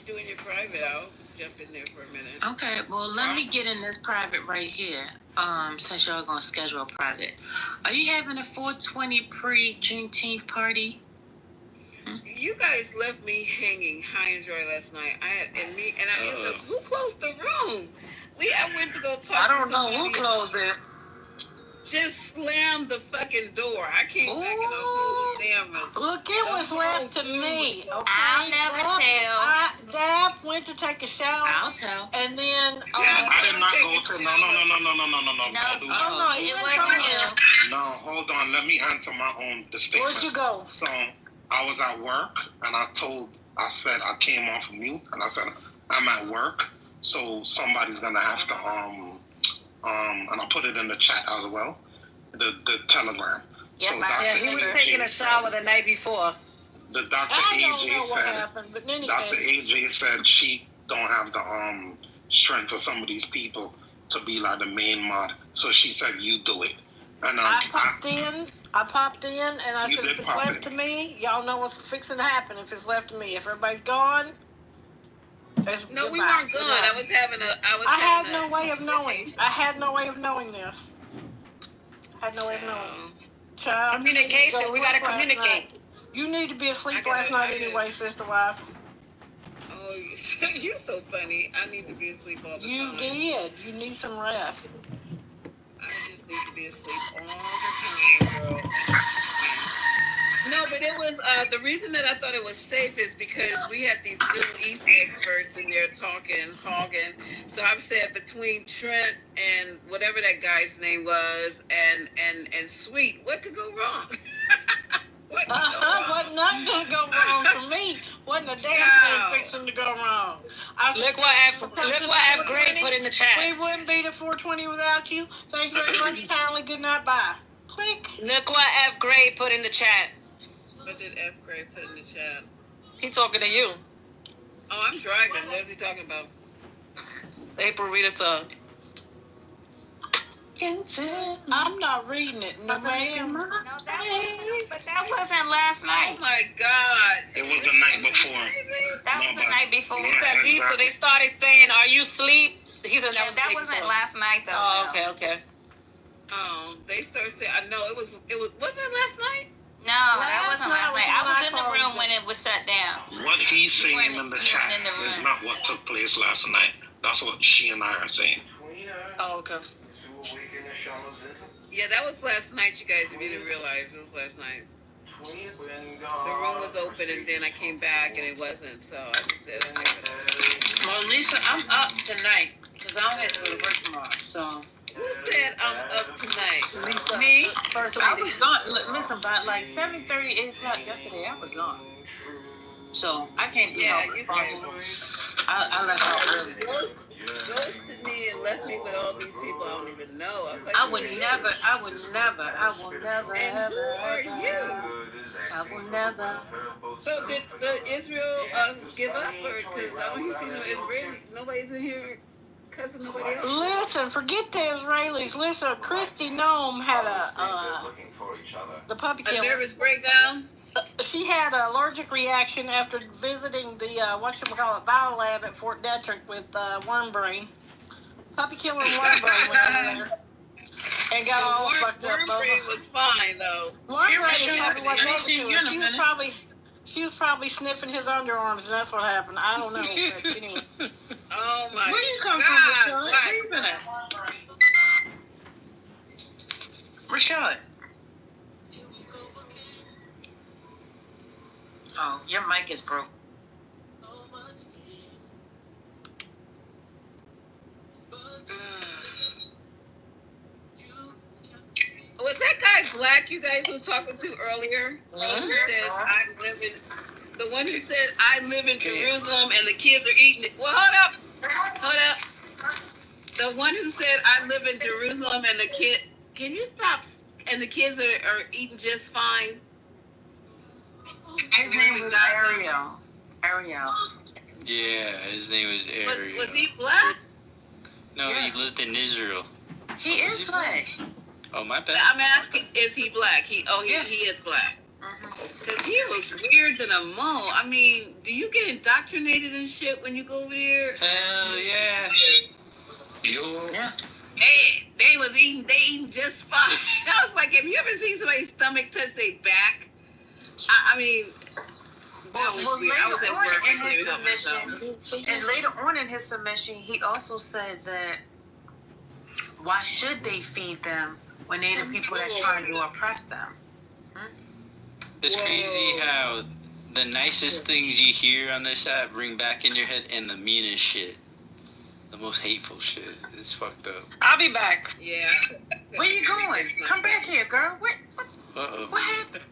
doing your private. I'll jump in there for a minute. Okay. Well, let me get in this private right here. Since y'all gonna schedule a private, are you having a 420 pre-Juneteenth party? You guys left me hanging high and dry last night. I ended up. Who closed the room? I went to go talk. I don't know who closed it. Just slammed the fucking door. I came back and I was damn room. Look, it was left to me. Okay? I'll never tell. Dab went to take a shower. I'll tell. And then I did not go to. No. No, it wasn't you. No, hold on. Let me answer my own statement. Where'd you go? So I was at work, and I said I came off mute, and I said I'm at work, so somebody's gonna have to and I put it in the chat as well, the telegram. Yeah, he was taking a shower the night before. The Dr. I don't AJ know what said. happened, but in any Dr. case, AJ said she don't have the strength for some of these people to be like the main mod. So she said you do it. And I popped in, and I You said, did if it's pop left in. to me, y'all know what's fixing to happen if it's left to me. If everybody's gone, it's No, we goodbye. weren't Good gone. night. I had no way of knowing. I had no way of knowing this. Had no way of knowing. Child, Communication. We gotta communicate. You need to be asleep last night anyway, sister wife. Oh, you're so funny. I need to be asleep all the time. You did. You need some rest. I just need to be asleep all the time, girl. No, but it was the reason that I thought it was safe is because we had these Middle East experts in there hogging. So I've said between Trent and whatever that guy's name was, and Sweet, what could go wrong? What could go wrong? Wasn't nothing gonna go wrong for me. Wasn't a damn thing fixing to go wrong. Look what F Gray put in the chat. We wouldn't be to 420 without you. Thank you very much, kindly. Good night, bye. Click. Look what F Gray put in the chat. What did F Gray put in the chat? He talking to you. Oh, I'm driving. What is he talking about? April, read it to. I'm not reading it, no ma'am. No, that wasn't last night. Oh my God! It was the night before. That was the night before. So they started saying, "Are you asleep?" He said, "That wasn't last night, though." Oh, okay. Oh, they started saying, "I know it was. Wasn't it last night?" No, that wasn't last night. I was in the room when it was shut down. What he's saying in the chat is not what took place last night. That's what she and I are saying. Oh, okay. Yeah, that was last night, you guys, if you didn't realize. It was last night. The room was open, and then I came back, and it wasn't, so I just said, Well, Lisa, I'm up tonight, because I don't have to go to work tomorrow, so. Who said I'm up tonight? Lisa. Me? I was gone. Listen, by like 7:30, 8 o'clock yesterday, I was gone. So, I can't be held responsible. I left out early. Ghosted me and left me with all these people I don't even know. I was like, I would never, and who are you? I will never. So did the Israel give up? Because I don't see no Israeli. Nobody's in here cussing nobody else. Listen, forget the Israelis. Listen, Christy Nome had the puppy A killer. nervous breakdown? She had an allergic reaction after visiting the biolab at Fort Detrick with worm brain. Puppy killer and worm brain went over there and got all fucked up. Worm brain was fine though. Worm brain probably wasn't over to her. She was probably sniffing his underarms, and that's what happened. I don't know. But anyway. Oh my God. Where you come from, Rashad? Where you been at? Rashad. Oh, your mic is broke. Was that guy black you guys was talking to earlier? Who says the one who said I live in Jerusalem and the kids are eating it. Well, hold up. The one who said I live in Jerusalem and the kid. Can you stop? And the kids are eating just fine. His name was Ariel. Yeah, his name was Ariel. Was he black? No, Yeah. he lived in Israel. He is black. Oh, my bad. I'm asking, is he black? He is black. Because he was weird than a mole. I mean, do you get indoctrinated and shit when you go over there? Hell yeah. Yeah. They eating just fine. I was like, have you ever seen somebody's stomach touch their back? I mean, that was weird. I was at work in his and submission, and later on in his submission, he also said that why should they feed them when they're the people that's trying to oppress them? It's crazy how the nicest things you hear on this app bring back in your head and the meanest shit. The most hateful shit. It's fucked up. I'll be back. Yeah. Where you going? Come back here, girl. What Uh-oh. What happened?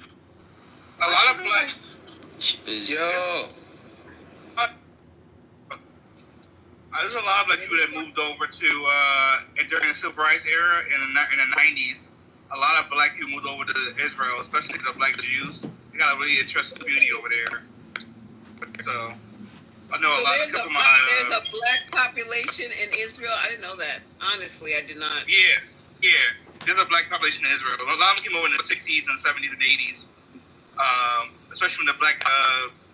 A lot of black. She busy. Yo. There's a lot of black people that moved over to during the civil rights era in the 90s. A lot of black people moved over to Israel, especially the black Jews, They got a really interesting community over there. So I know So a lot. there's there's a black population in Israel. I didn't know that. Honestly, I did not. Yeah. There's a black population in Israel. A lot of them came over in the 60s and 70s and 80s. Especially when the black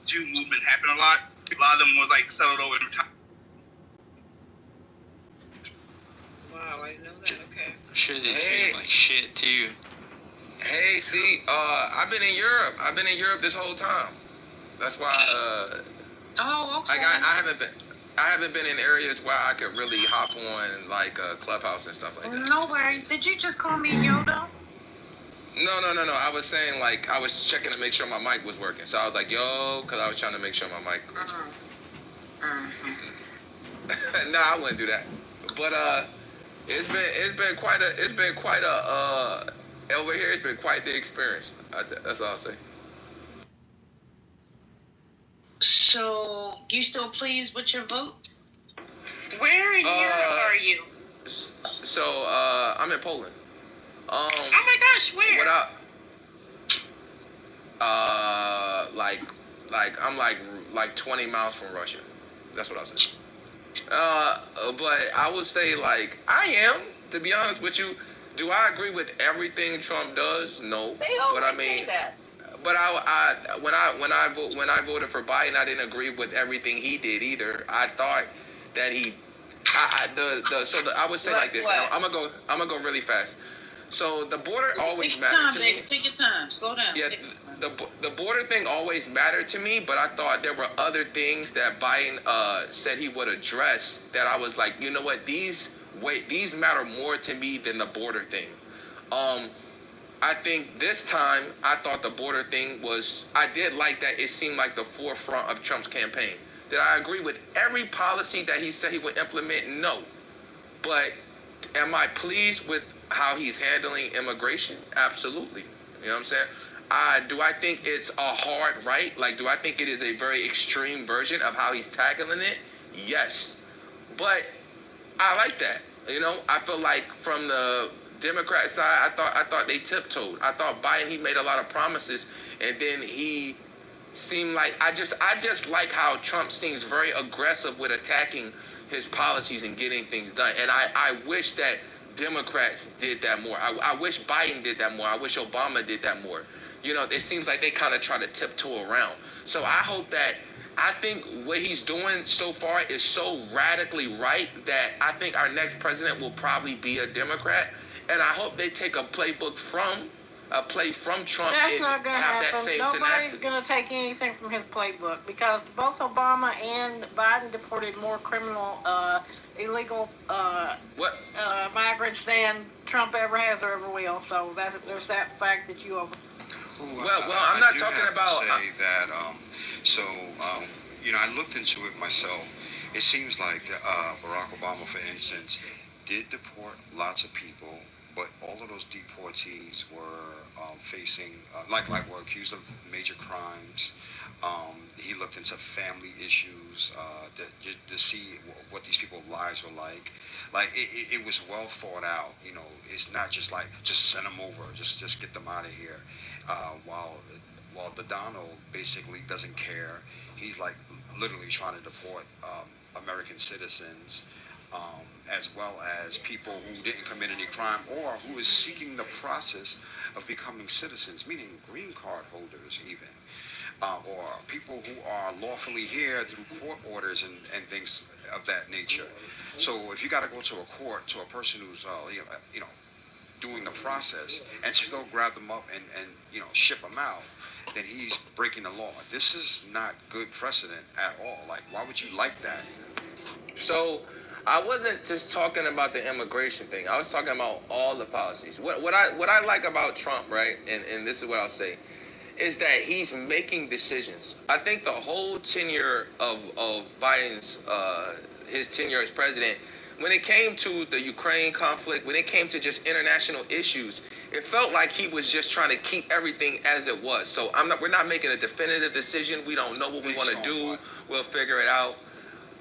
Jew movement happened a lot. A lot of them was like settled over in time. Wow, I didn't know that. Okay. I'm sure they treat like shit too. Hey, see, I've been in Europe. I've been in Europe this whole time. That's why. Oh, okay. Like I haven't been in areas where I could really hop on like Clubhouse and stuff like that. No worries. Did you just call me Yoda? No. I was saying like I was checking to make sure my mic was working. So I was like, yo, because I was trying to make sure my mic was. No, I wouldn't do that. But it's been quite a over here. It's been quite the experience. That's all I'll say. So, you still pleased with your vote? Where in Europe are you? So I'm in Poland. Oh my gosh, where? What I'm like 20 miles from Russia. That's what I was saying. But I would say like I am, to be honest with you. Do I agree with everything Trump does? No. They always but I mean, say that. But when I voted for Biden, I didn't agree with everything he did either. I thought that he, I would say like this. I'm gonna go really fast. So the border always mattered to me. Take your time. Slow down. Yeah, the border thing always mattered to me, but I thought there were other things that Biden said he would address that I was like, you know what, these matter more to me than the border thing. I think this time, I thought the border thing I did like that it seemed like the forefront of Trump's campaign. Did I agree with every policy that he said he would implement? No. But am I pleased with how he's handling immigration? Absolutely. You know what I'm saying? Do I think it's a hard right? Like, do I think it is a very extreme version of how he's tackling it? Yes. But I like that. You know, I feel like from the Democrat side, I thought they tiptoed. I thought Biden, he made a lot of promises, and then he seemed like I just like how Trump seems very aggressive with attacking his policies and getting things done. And I wish that Democrats did that more. I wish Biden did that more. I wish Obama did that more. You know, it seems like they kind of try to tiptoe around. So I think what he's doing so far is so radically right that I think our next president will probably be a Democrat. And I hope they take a playbook from Trump. That's and not going to have happen. that same Nobody's tenacity. going to take anything from his playbook because both Obama and Biden deported more illegal migrants than Trump ever has or ever will. So there's that fact that you over. Well, I'm not talking about. Say that. I looked into it myself. It seems like Barack Obama, for instance, did deport lots of people, but all of those deportees were facing, were accused of major crimes. He looked into family issues to see what these people's lives were like. Like it was well thought out. You know, it's not just like just send them over, just get them out of here. While the Donald basically doesn't care, he's like literally trying to deport American citizens. As well as people who didn't commit any crime or who is seeking the process of becoming citizens, meaning green card holders even, or people who are lawfully here through court orders and things of that nature. So if you got to go to a court, to a person who's, doing the process, and to go grab them up and ship them out, then he's breaking the law. This is not good precedent at all. Like, why would you like that? So I wasn't just talking about the immigration thing. I was talking about all the policies. What I like about Trump, right, and this is what I'll say, is that he's making decisions. I think the whole tenure of Biden's his tenure as president, when it came to the Ukraine conflict, when it came to just international issues, it felt like he was just trying to keep everything as it was. So we're not making a definitive decision. We don't know what we want to do. We'll figure it out.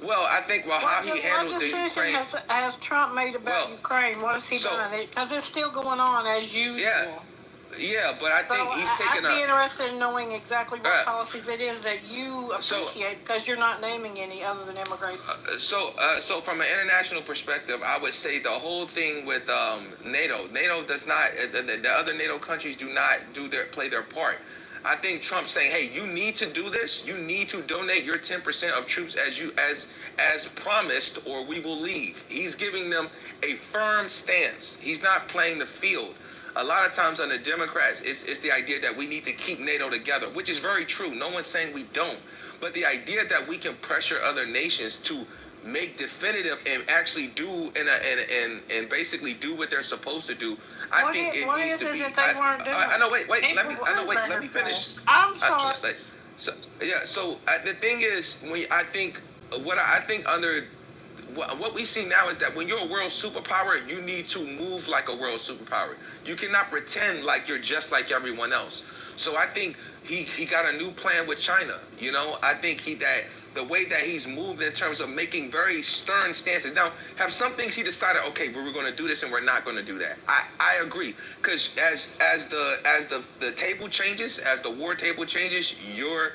Well, I think how he handled the Ukraine. What has Trump made about Ukraine? What has he done? Because it's still going on as usual. Yeah, but I think he's taking I'd be interested in knowing exactly what policies it is that you So- appreciate, because you're not naming any other than immigration. So from an international perspective, I would say the whole thing with NATO does not. The other NATO countries do not play their part. I think Trump's saying, "Hey, you need to do this. You need to donate your 10% of troops as promised, or we will leave." He's giving them a firm stance. He's not playing the field. A lot of times on the Democrats, it's the idea that we need to keep NATO together, which is very true. No one's saying we don't. But the idea that we can pressure other nations to make definitive and actually do and basically do what they're supposed to do, I think it needs to be. I know. Wait. Let me finish. I'm sorry. So the thing is, I think under what we see now is that when you're a world superpower, you need to move like a world superpower. You cannot pretend like you're just like everyone else. So I think he got a new plan with China. You know, I think that the way that he's moved in terms of making very stern stances. Now, have some things he decided, okay, we're going to do this and we're not going to do that. I agree, because as the table changes, as the war table changes, your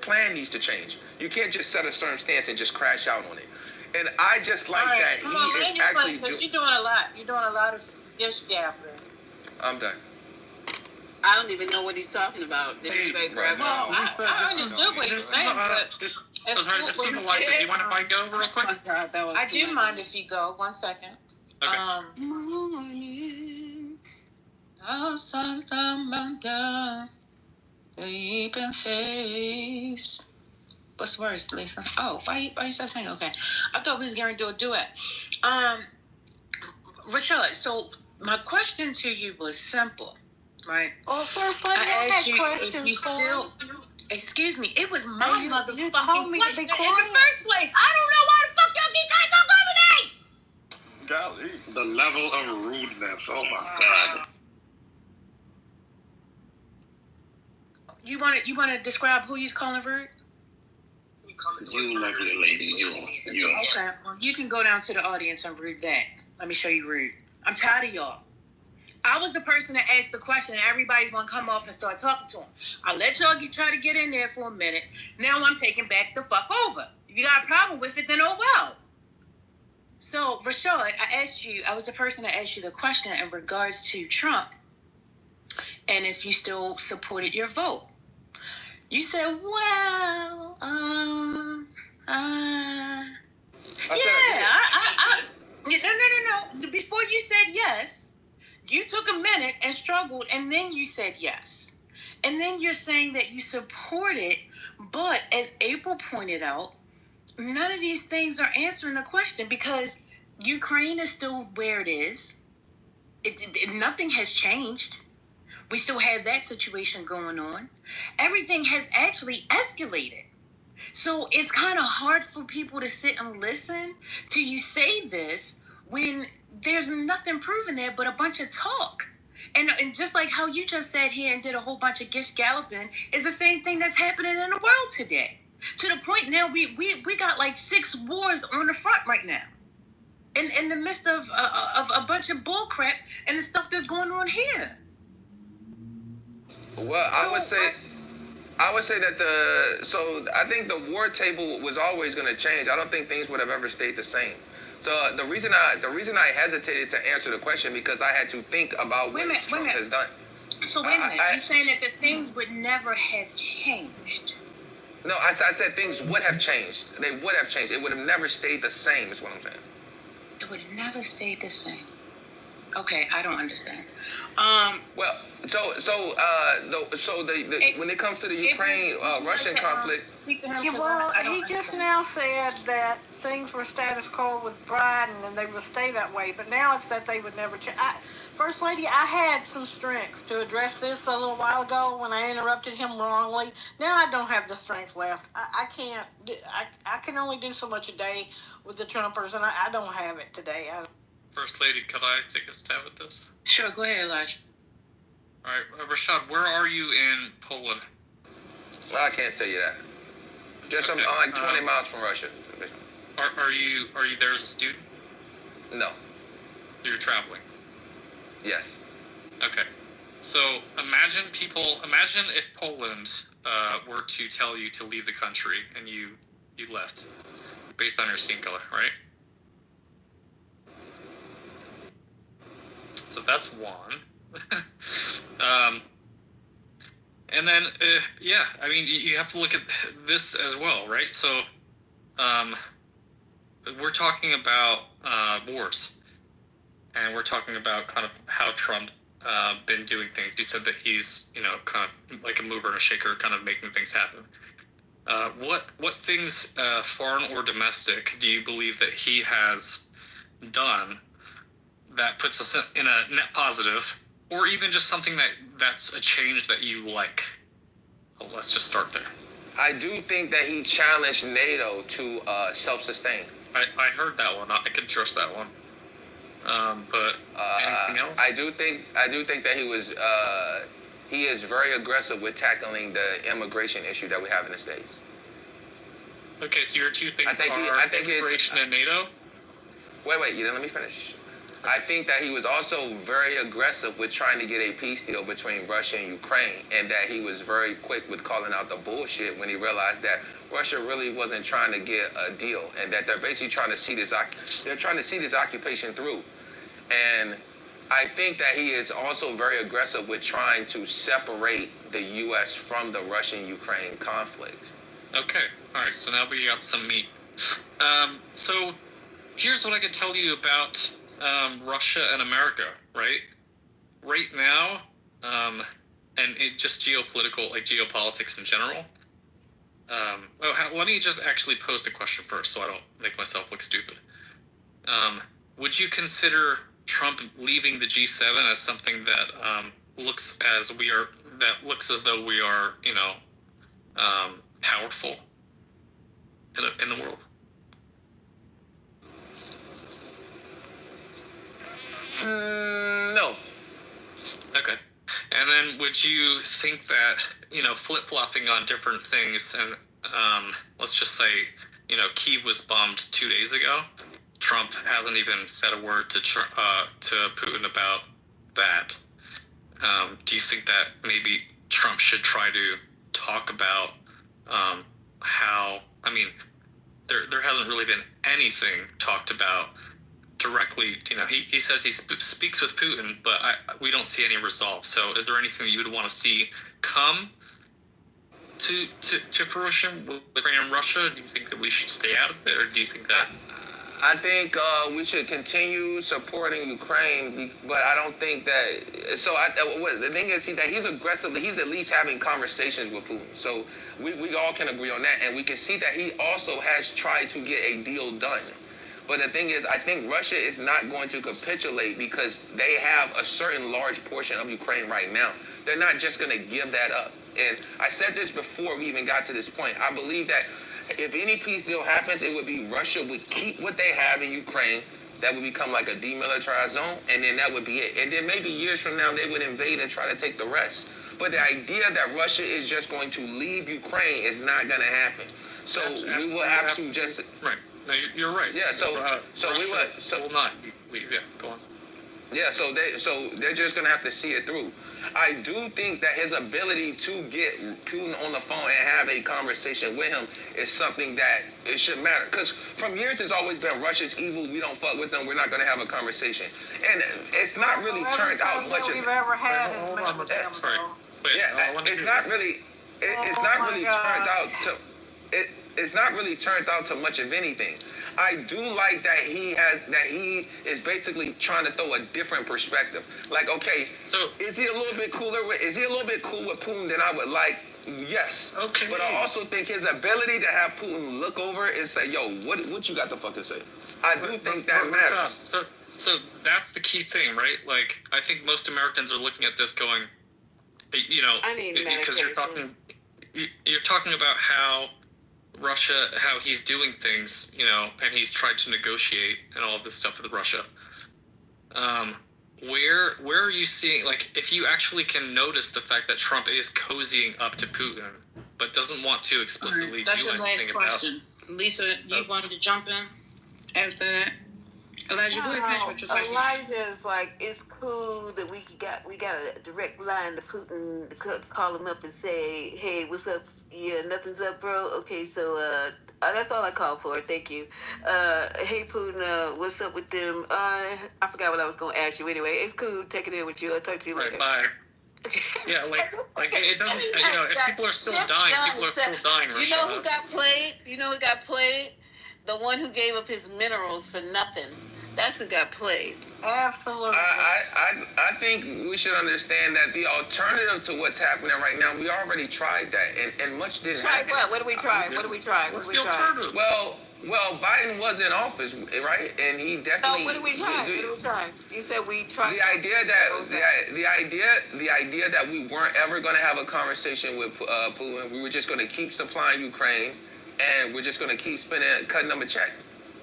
plan needs to change. You can't just set a certain stance and just crash out on it. And I just like that he is actually because you're doing a lot. You're doing a lot of just gapping. I'm done. I don't even know what he's talking about. Did anybody grab it? Well, I understood what he was saying, but as cool as do you want if I go real quick? I do mind if you go. 1 second. Okay. Sleeping face. What's the words, Lisa? Oh, why you stop saying? Okay, I thought we was going to do a duet. Rashad, so my question to you was simple, right? Well, first, let me ask you if you still. Excuse me, it was my motherfucking you told me to be question in quiet. the first place. I don't know why the fuck y'all keep trying to talk over me. Golly. The level of rudeness. Oh my God. You want to describe who you's calling rude? You lovely lady, you. Okay, well, you can go down to the audience and rude that. Let me show you rude. I'm tired of y'all. I was the person that asked the question and everybody want to come off and start talking to him. I let y'all try to get in there for a minute. Now I'm taking back the fuck over. If you got a problem with it, then oh well. So, Rashad, I was the person that asked you the question in regards to Trump and if you still supported your vote. You said, well, No. Before you said yes, you took a minute and struggled, and then you said yes. And then you're saying that you support it, but as April pointed out, none of these things are answering the question because Ukraine is still where it is. Nothing has changed. We still have that situation going on. Everything has actually escalated. So it's kind of hard for people to sit and listen to you say this when there's nothing proven there but a bunch of talk. And just like how you just sat here and did a whole bunch of gish galloping is the same thing that's happening in the world today. To the point now we got like 6 wars on the front right now. In the midst of a bunch of bull crap and the stuff that's going on here. Well, I would say that I think the war table was always going to change. I don't think things would have ever stayed the same. So the reason I hesitated to answer the question because I had to think about what Trump has done. So wait a minute, you're saying that the things would never have changed? No, I said things would have changed. They would have changed. It would have never stayed the same. Is what I'm saying. It would have never stayed the same. Okay, I don't understand. Well, when it comes to the Ukraine Russian conflict, speak to him. He just now said that things were status quo with Biden and they would stay that way, but now it's that they would never change. First Lady, I had some strength to address this a little while ago when I interrupted him wrongly. Now I don't have the strength left. I can't. I can only do so much a day with the Trumpers, and I don't have it today. First Lady, could I take a stab at this? Sure, go ahead, Elijah. All right, Rashad, where are you in Poland? Well, I can't tell you that. Just okay. I'm like 20 miles from Russia. Are you there as a student? No. You're traveling. Yes. Okay. So imagine if Poland were to tell you to leave the country and you left based on your skin color, right? So that's one. And then, yeah, I mean, you have to look at this as well, right? So we're talking about wars, and we're talking about kind of how Trump been doing things. You said that he's, kind of like a mover and a shaker, kind of making things happen. What things, foreign or domestic, do you believe that he has done that puts us in a net positive, or even just something that's a change that you like? Well, let's just start there. I do think that he challenged NATO to self-sustain. I heard that one. I could trust that one. But anything else? I do think that he is very aggressive with tackling the immigration issue that we have in the States. Okay, so your two things are immigration and NATO? Wait, you didn't let me finish. I think that he was also very aggressive with trying to get a peace deal between Russia and Ukraine, and that he was very quick with calling out the bullshit when he realized that Russia really wasn't trying to get a deal, and that they're basically trying to see this occupation through. And I think that he is also very aggressive with trying to separate the U.S. from the Russian-Ukraine conflict. Okay, all right, so now we got some meat. So here's what I can tell you about Russia and America, right? Right now, and it just geopolitics in general. Why don't you just actually pose the question first so I don't make myself look stupid? Would you consider Trump leaving the G7 as something that looks as though we are, powerful in the world? No. Okay. And then would you think that, flip-flopping on different things, and let's just say, Kyiv was bombed 2 days ago. Trump hasn't even said a word to Putin about that. Do you think that maybe Trump should try to talk about how, there hasn't really been anything talked about directly, he says he speaks with Putin, but we don't see any resolve. So is there anything that you would want to see come to fruition with Ukraine and Russia? Do you think that we should stay out of it, or do you think that... I think we should continue supporting Ukraine, but I don't think that... So the thing is that he's at least having conversations with Putin. So we all can agree on that, and we can see that he also has tried to get a deal done. But the thing is, I think Russia is not going to capitulate because they have a certain large portion of Ukraine right now. They're not just going to give that up. And I said this before we even got to this point. I believe that if any peace deal happens, it would be Russia would keep what they have in Ukraine. That would become like a demilitarized zone, and then that would be it. And then maybe years from now, they would invade and try to take the rest. But the idea that Russia is just going to leave Ukraine is not going to happen. So we will have to just... Right. No, you're right. Yeah, so we will not leave. Yeah, go on. Yeah, so they're just gonna have to see it through. I do think that his ability to get Putin on the phone and have a conversation with him is something that it should matter. Because from years it's always been Russia's evil. We don't fuck with them. We're not gonna have a conversation. And it's not really turned out much. We've ever had is met with them, it's not really. It's not really turned out to. It's not really turned out to much of anything. I do like that he is basically trying to throw a different perspective. Like, okay, so is he a little bit cool with Putin than I would like? Yes. Okay. But I also think his ability to have Putin look over and say, yo, what you got to fucking say? I do think that matters. So that's the key thing, right? Like, I think most Americans are looking at this going, because you're talking about how Russia, how he's doing things, and he's tried to negotiate and all of this stuff with Russia. Where are you seeing, like, if you actually can notice the fact that Trump is cozying up to Putin, but doesn't want to explicitly That's do your anything last question. Lisa, you wanted to jump in after that? Elijah, go ahead, finish with your question. Elijah is like, it's cool that we got a direct line to Putin to call him up and say, hey, what's up? Yeah, nothing's up, bro. Okay, so that's all I called for. Thank you. Hey Putin, what's up with them? I forgot what I was gonna ask you. Anyway, it's cool taking it with you. I'll talk to you later. Bye. Yeah, like it doesn't. If people are still dying, people are still dying. You know who got played? The one who gave up his minerals for nothing. That's who got played. Absolutely. I think we should understand that the alternative to what's happening right now, we already tried that, and much didn't happen. Tried what? What did we try? What's the alternative? Well, Biden was in office, right? And he definitely. So what did we try? You said we tried. The idea that we weren't ever going to have a conversation with Putin. We were just going to keep supplying Ukraine, and we're just going to keep cutting them a check.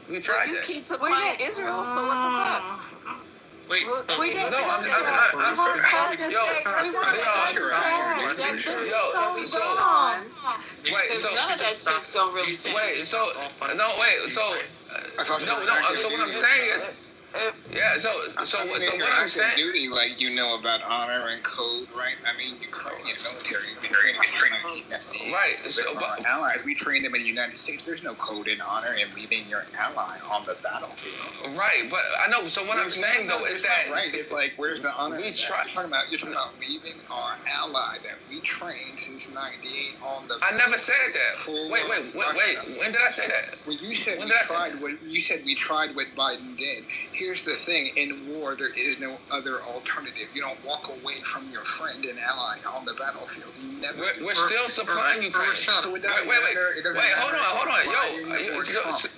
We tried that. You keep supplying Israel, so what the fuck? Wait, we didn't. So none of that shit's gonna really change. So what I'm saying is, what I'm saying. Duty, like you know about honor and code, right? I mean, Ukrainian military, we train to keep that. Right. So, our allies, we train them in the United States. There's no code in honor in leaving your ally on the battlefield. Right, but I know. So what I'm saying though is that right. It's like where's the honor? We try. You're talking about leaving our ally that we trained since '98 on the. I never said that. Wait. When did I say that? When you said we tried what Biden did. Here's the thing: in war, there is no other alternative. You don't walk away from your friend and ally on the battlefield. You never. We're still supplying Ukraine. So it doesn't matter. It doesn't matter. Hold on.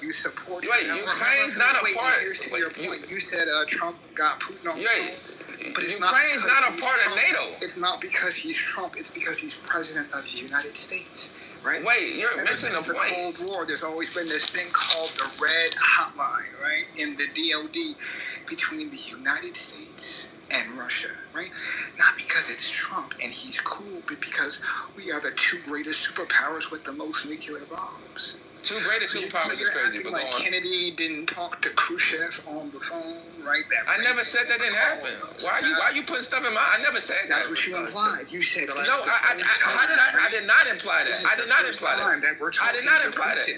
You support. Ukraine's not a part. Here's to your point. You said Trump got Putin on. But Ukraine's not a part of NATO. It's not because he's Trump. It's because he's president of the United States. Right? Wait, you're missing the point. Cold War, there's always been this thing called the Red Hotline, right? In the DOD between the United States and Russia, right? Not because it's Trump and he's cool, but because we are the two greatest superpowers with the most nuclear bombs. Two greatest superpowers is crazy, but like go on. Kennedy didn't talk to Khrushchev on the phone, right? I never said that didn't happen. Why are you putting stuff in my? I never said that. That's what you implied. You said no. I did not imply that. I did not imply that. I did not imply that.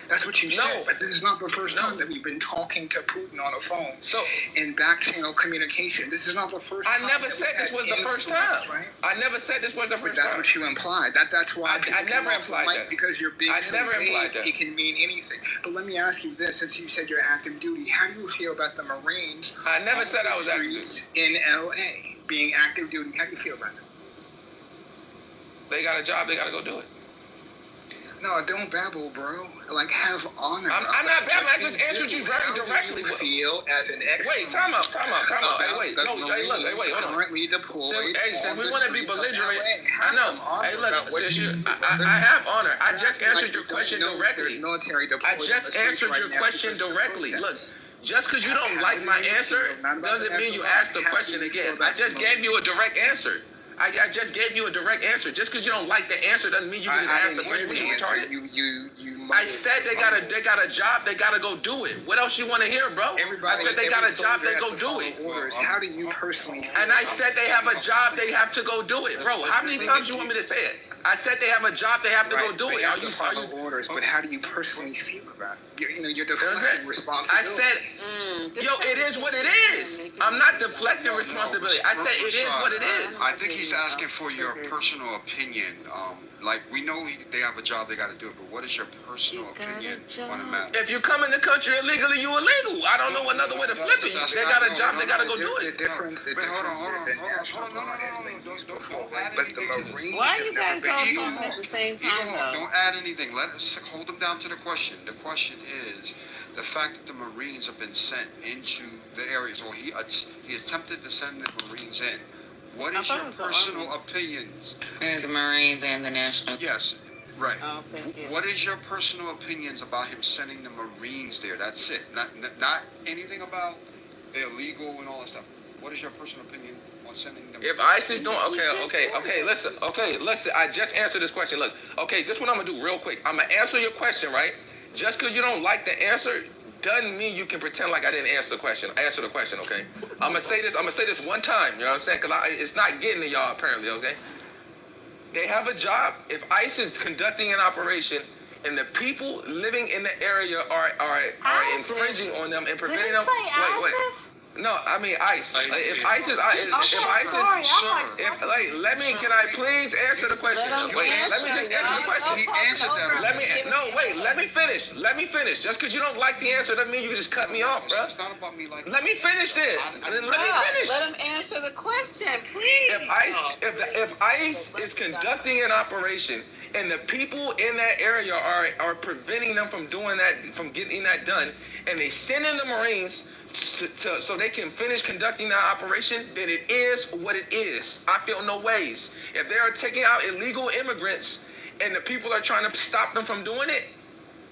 That's what you said, but this is not the first time that we've been talking to Putin on a phone. So in back channel communication, this is not the first time. I never said this was the first time. Right? I never said this was the first time. That's what you implied. That's why I never implied that. Because you're big. I never implied that. It can mean anything. But let me ask you this: since you said you're active duty, how do you feel about the Marines? I never said I was active duty. In LA, being active duty, how do you feel about them? They got a job. They got to go do it. No, don't babble, bro. Like, have honor. I'm not babbling. I just answered you very directly. Feel as an expert. Wait, time out. Hey, wait. No, hey, look. Hey, wait, hold on. Currently deployed. Since we want to be belligerent, I know. Hey, look, I have honor. I just answered your question directly. I just answered your question directly. Look. Just because you don't like my answer doesn't mean you ask the question again. I just gave you a direct answer. I just gave you a direct answer. Just because you don't like the answer doesn't mean you can just ask the question. You retarded. I said they got a job. They got to go do it. What else you want to hear, bro? I said they got a job. They go do it. How do you personally feel? And I said they have a job. They have to go do it, bro. How many times you want me to say it? I said they have a job. They have to go do it. Are you follow orders? But how do you personally feel about it? You're deflecting responsibility. I said, it is what it is. I'm not deflecting responsibility. I said it is what it is. I think he's asking for your personal opinion. Like, we know they have a job, they got to do it, but what is your personal opinion on the matter? If you come in the country illegally, you illegal. I don't know another way to flip it. They got a job, they got to go do it. Hold on. Why are you guys all talking at the same time, though? Don't add anything. Let us hold them down to the question. The question is the fact that the Marines have been sent into the areas, or he attempted to send the Marines in. What is your personal opinions? There's the Marines and the National. Yes, right. Oh, thank you. What is your personal opinions about him sending the Marines there? That's it. Not anything about the illegal and all that stuff. What is your personal opinion on sending them? If ISIS don't, listen. I just answered this question. Look, this is what I'm gonna do real quick. I'm gonna answer your question, right? Just because you don't like the answer doesn't mean you can pretend like I didn't answer the question. Answer the question, okay? I'm gonna say this one time. You know what I'm saying? Because it's not getting to y'all apparently, okay? They have a job. If ICE is conducting an operation and the people living in the area are infringing on them and preventing them. Wait. No, I mean ICE. If ICE is, can I please answer the question? Wait, let me just answer the question. He answered that. Let me finish. Let me finish. Just because you don't like the answer doesn't mean you can just cut me off, bro. It's not about me like. Let me finish this. Let me finish. Let him answer the question, please. If ICE is conducting an operation and the people in that area are preventing them from doing that, from getting that done, and they send in the Marines so they can finish conducting that operation, then it is what it is. I feel no ways. If they are taking out illegal immigrants and the people are trying to stop them from doing it,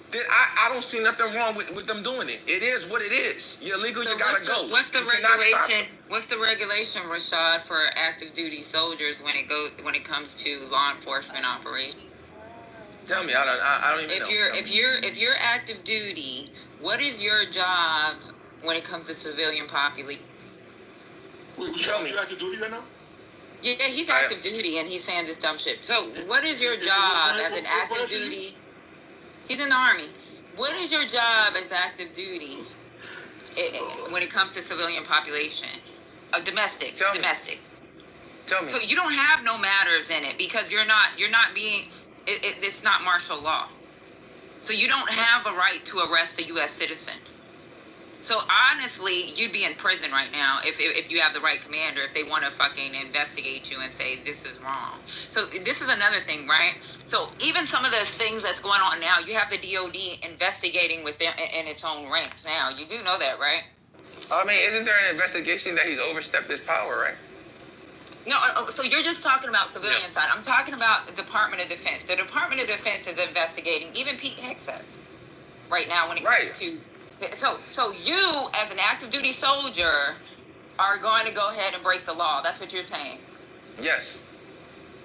then I don't see nothing wrong with them doing it. It is what it is. You're illegal, so you gotta go. What's the regulation? What's the regulation, Rashad, for active duty soldiers when it comes to law enforcement operations? Tell me, I don't even know. If you're active duty, what is your job when it comes to civilian population? Wait, tell me, you active duty right now? Yeah, he's active duty and he's saying this dumb shit. So, what is your job as an active duty? He's in the Army. What is your job as active duty when it comes to civilian population? Domestic. Tell me. So you don't have no matters in it because you're not being. It's not martial law. So you don't have a right to arrest a U.S. citizen. So honestly, you'd be in prison right now if you have the right commander, if they want to fucking investigate you and say this is wrong. So this is another thing, right? So even some of the things that's going on now, you have the DOD investigating within in its own ranks now. You do know that, right? I mean, isn't there an investigation that he's overstepped his power, right? No, so you're just talking about civilian side. I'm talking about the Department of Defense. The Department of Defense is investigating even Pete Hegseth right now when it comes to. So you, as an active duty soldier, are going to go ahead and break the law. That's what you're saying. Yes.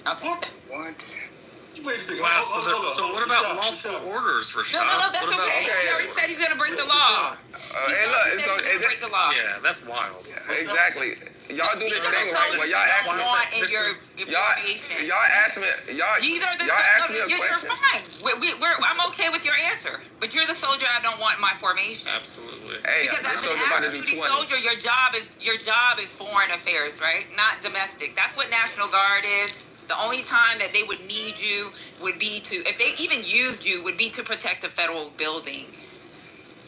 Okay. What? Wow. So what about lawful orders, Rashad? No, that's okay. He already said he's going to break the law. He's going to break the law. Yeah, that's wild. Exactly. Y'all do this thing right where y'all ask me. Y'all ask me a question. You're fine. I'm okay with your answer, but you're the soldier I don't want in my formation. Absolutely. Hey, because as an active duty soldier, your job is foreign affairs, right? Not domestic. That's what National Guard is. The only time that they would need you would be to, if they even used you, would be to protect a federal building.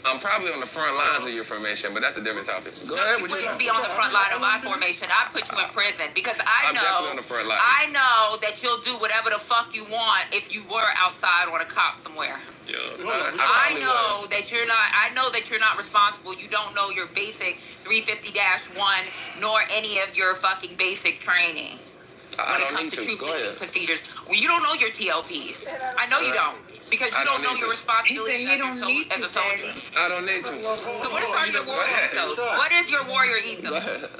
I'm probably on the front lines of your formation, but that's a different topic. Go ahead. You wouldn't be on the front line of my formation. I'd put you in prison because I'm definitely on the front line. I know that you'll do whatever the fuck you want if you were outside on a cop somewhere. Yeah. I know that you're not. I know that you're not responsible. You don't know your basic 350-1 nor any of your fucking basic training when it comes to troop procedures. Well, you don't know your TLPs. I know you don't. Because you don't know your responsibility as a soldier. I don't need to. So what is your warrior ethos? What is your warrior ethos? Go ahead.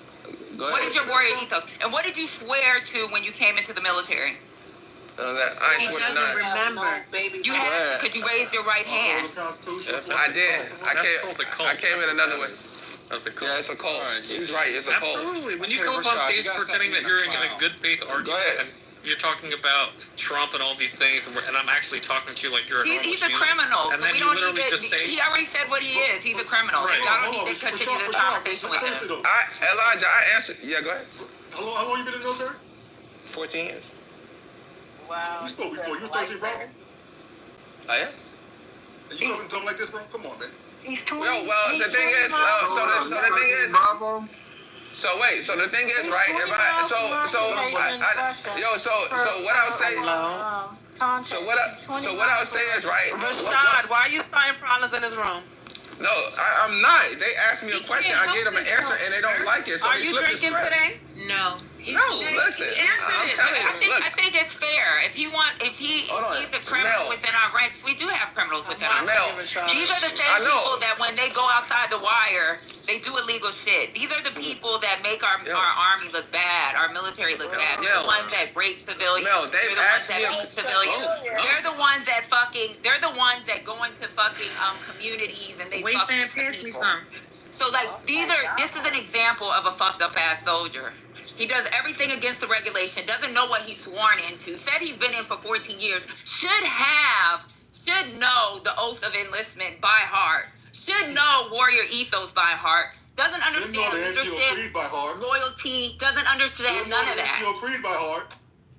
What is your warrior ethos? And what did you swear to when you came into the military? I He doesn't remember. You had, could you raise your right hand? I did. I came in another way. That's a cult. Yeah, it's a cult. He's right. It's a cult. Absolutely. When you come up on stage pretending that you're in a good faith argument, and you're talking about Trump and all these things, and I'm actually talking to you like you're a normal He's a criminal. And so then we don't need to. He already said what he is. He's a criminal. Right. Y'all don't need to continue this conversation with him. Elijah, I answered. Yeah, go ahead. How long you been in the military? 14 years. Wow. You spoke before. You 13, bro? I am. And you talking something like this, bro? Come on, man. He's 20. Yo, well, the thing is, so wait, so the thing is, right? So what I was saying. So what I was saying is, right? Rashad, why are you starting problems in his room? No, I'm not. They asked me a question, I gave them an answer, and they don't like it. So are you drinking today? No. Listen. I'm telling you, I think it's fair. If he's a criminal within our ranks, we do have criminals. criminals within our country. These are the same people that when they go outside the wire, they do illegal shit. These are the people that make our army look bad, our military look bad. They're the ones that rape civilians. They're the ones that beat civilians. They're the ones that they're the ones that go into fucking communities and they fuck with the people. So like this is an example of a fucked up ass soldier. He does everything against the regulation, doesn't know what he's sworn into, said he's been in for 14 years, should know the oath of enlistment by heart, should know warrior ethos by heart, doesn't understand leadership, loyalty, doesn't understand none of that. Creed by heart.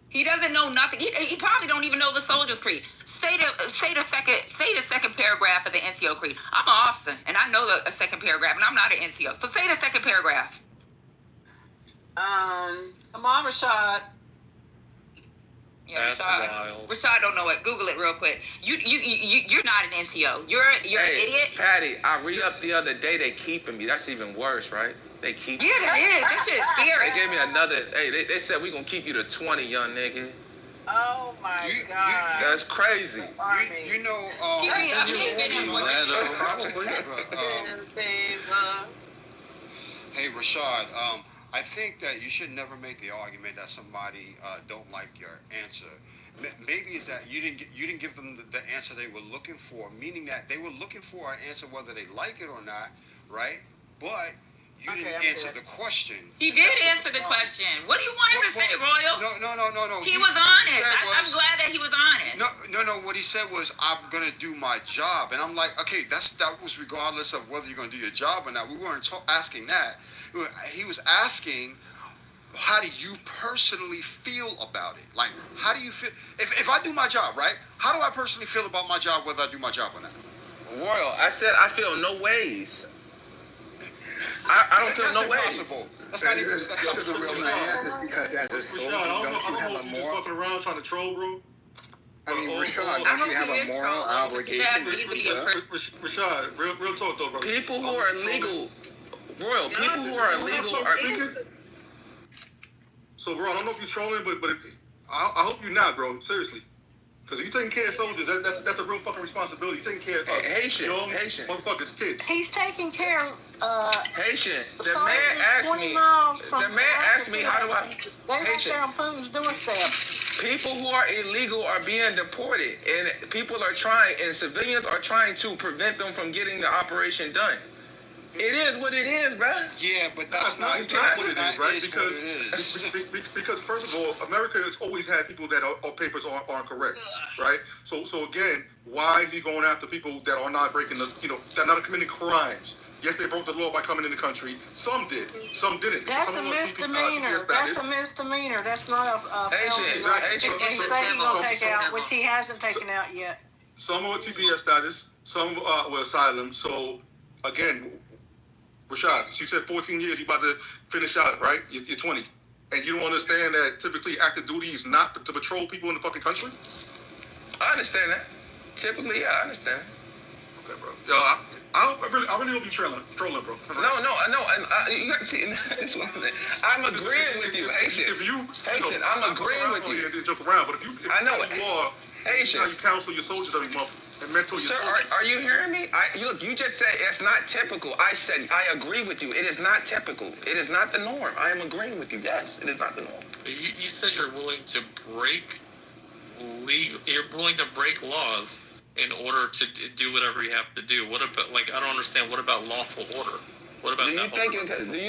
He doesn't know nothing. He probably don't even know the soldier's creed. Say the second paragraph of the NCO creed. I'm an officer and I know the second paragraph and I'm not an NCO. So say the second paragraph. Come on, Rashad. Yeah, Rashad don't know it. Google it real quick. You're not an NCO. You're an idiot. Patty, I re-upped the other day. They keeping me. That's even worse, right? They keep. Yeah, that is. That shit is scary. They gave me another. Hey, they said we gonna keep you to 20, young nigga. Oh my God. That's crazy. You know. Probably. Hey, Rashad. I think that you should never make the argument that somebody don't like your answer. Maybe it's that you didn't give them the answer they were looking for, meaning that they were looking for an answer whether they like it or not, right? But you didn't answer the question. He did answer the question. What do you want him to say, Royal? No. He was honest. I'm glad that he was honest. No. What he said was, I'm gonna do my job, and I'm like, okay, that was regardless of whether you're gonna do your job or not. We weren't asking that. He was asking, how do you personally feel about it? Like, how do you feel? If I do my job, right? How do I personally feel about my job, whether I do my job or not? Royal, I said I feel no ways. I don't feel no ways. Impossible. That's not even. That's the real answer because as a soldier, don't you have a moral? Fucking around trying to troll, bro. I mean, Rashad, don't you have a moral obligation to speak up? Rashad, real talk though, bro. People who are illegal, Royal, people who are illegal are. So, bro, I don't know if you're trolling, but I hope you're not, bro. Seriously. Because if you're taking care of soldiers, that's a real fucking responsibility. You're taking care of Haitian motherfuckers, kids. He's taking care of Haitian. The man asked me, how do I? They right there on Putin's doorstep. People who are illegal are being deported, and people are trying, and civilians are trying to prevent them from getting the operation done. It is what it is, bro. Yeah, but that's not what it is, right? Because first of all, America has always had people that are papers aren't correct, right? So again, why is he going after people that are not breaking the, that are not committing crimes? Yes, they broke the law by coming in the country. Some did. Some didn't. That's a misdemeanor. That's a misdemeanor. That's not a felony. Exactly. And he said he's going to take out, which he hasn't taken out yet. Some were TPS status. Some were asylum. So, again, Rashad, you said 14 years, you about to finish out, right? You're 20. And you don't understand that typically active duty is not to patrol people in the fucking country? I understand that. Typically, yeah, I understand. Okay, bro. Yo, I really don't be trolling, bro. No. You got to see. That's what I'm saying. I'm agreeing with you, Haitian. Haitian, I'm agreeing with you. They joke around, but if you are Haitian, you counsel your soldiers every month. Sir, are you hearing me? Look, you just said it's not typical. I said I agree with you. It is not typical. It is not the norm. I am agreeing with you. Yes, it is not the norm. You said you're willing to break laws in order to do whatever you have to do. What about, I don't understand. What about lawful order? What about do you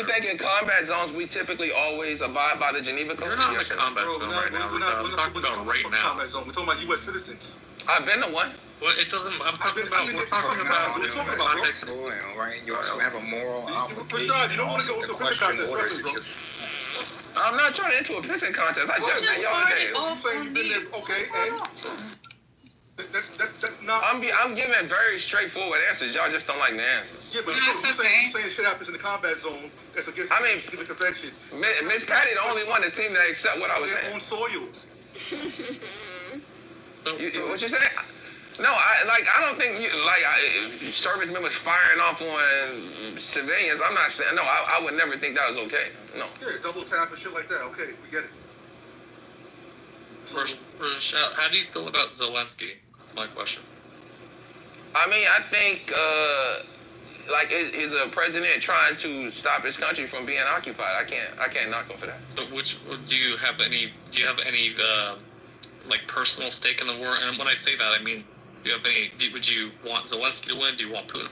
think in combat zones we typically always abide by the Geneva Code? You're not in a combat zone right now. We're talking about right now. We're talking about U.S. citizens. I've been to one. Well, it doesn't. We're talking about. Right? You also have a moral obligation. You don't want to go into a pissing contest, bro. I'm not trying to enter a pissing contest. I just met y'all today. You saying you've been there? Okay, and that's not. I'm giving very straightforward answers. Y'all just don't like the answers. Yeah, but you're saying shit happens in the combat zone. That's against the convention. Miss Patty, the only one that seemed to accept what I was saying. On soil. What you saying? No, I don't think service members firing off on civilians. I'm not saying, no, I would never think that was okay. No. Yeah, double tap and shit like that. Okay, we get it. Rashad, how do you feel about Zelensky? That's my question. I mean, I think like is a president trying to stop his country from being occupied. I can't knock him for that. So, do you have any like personal stake in the war? And when I say that, I mean, would you want Zelensky to win? Do you want Putin?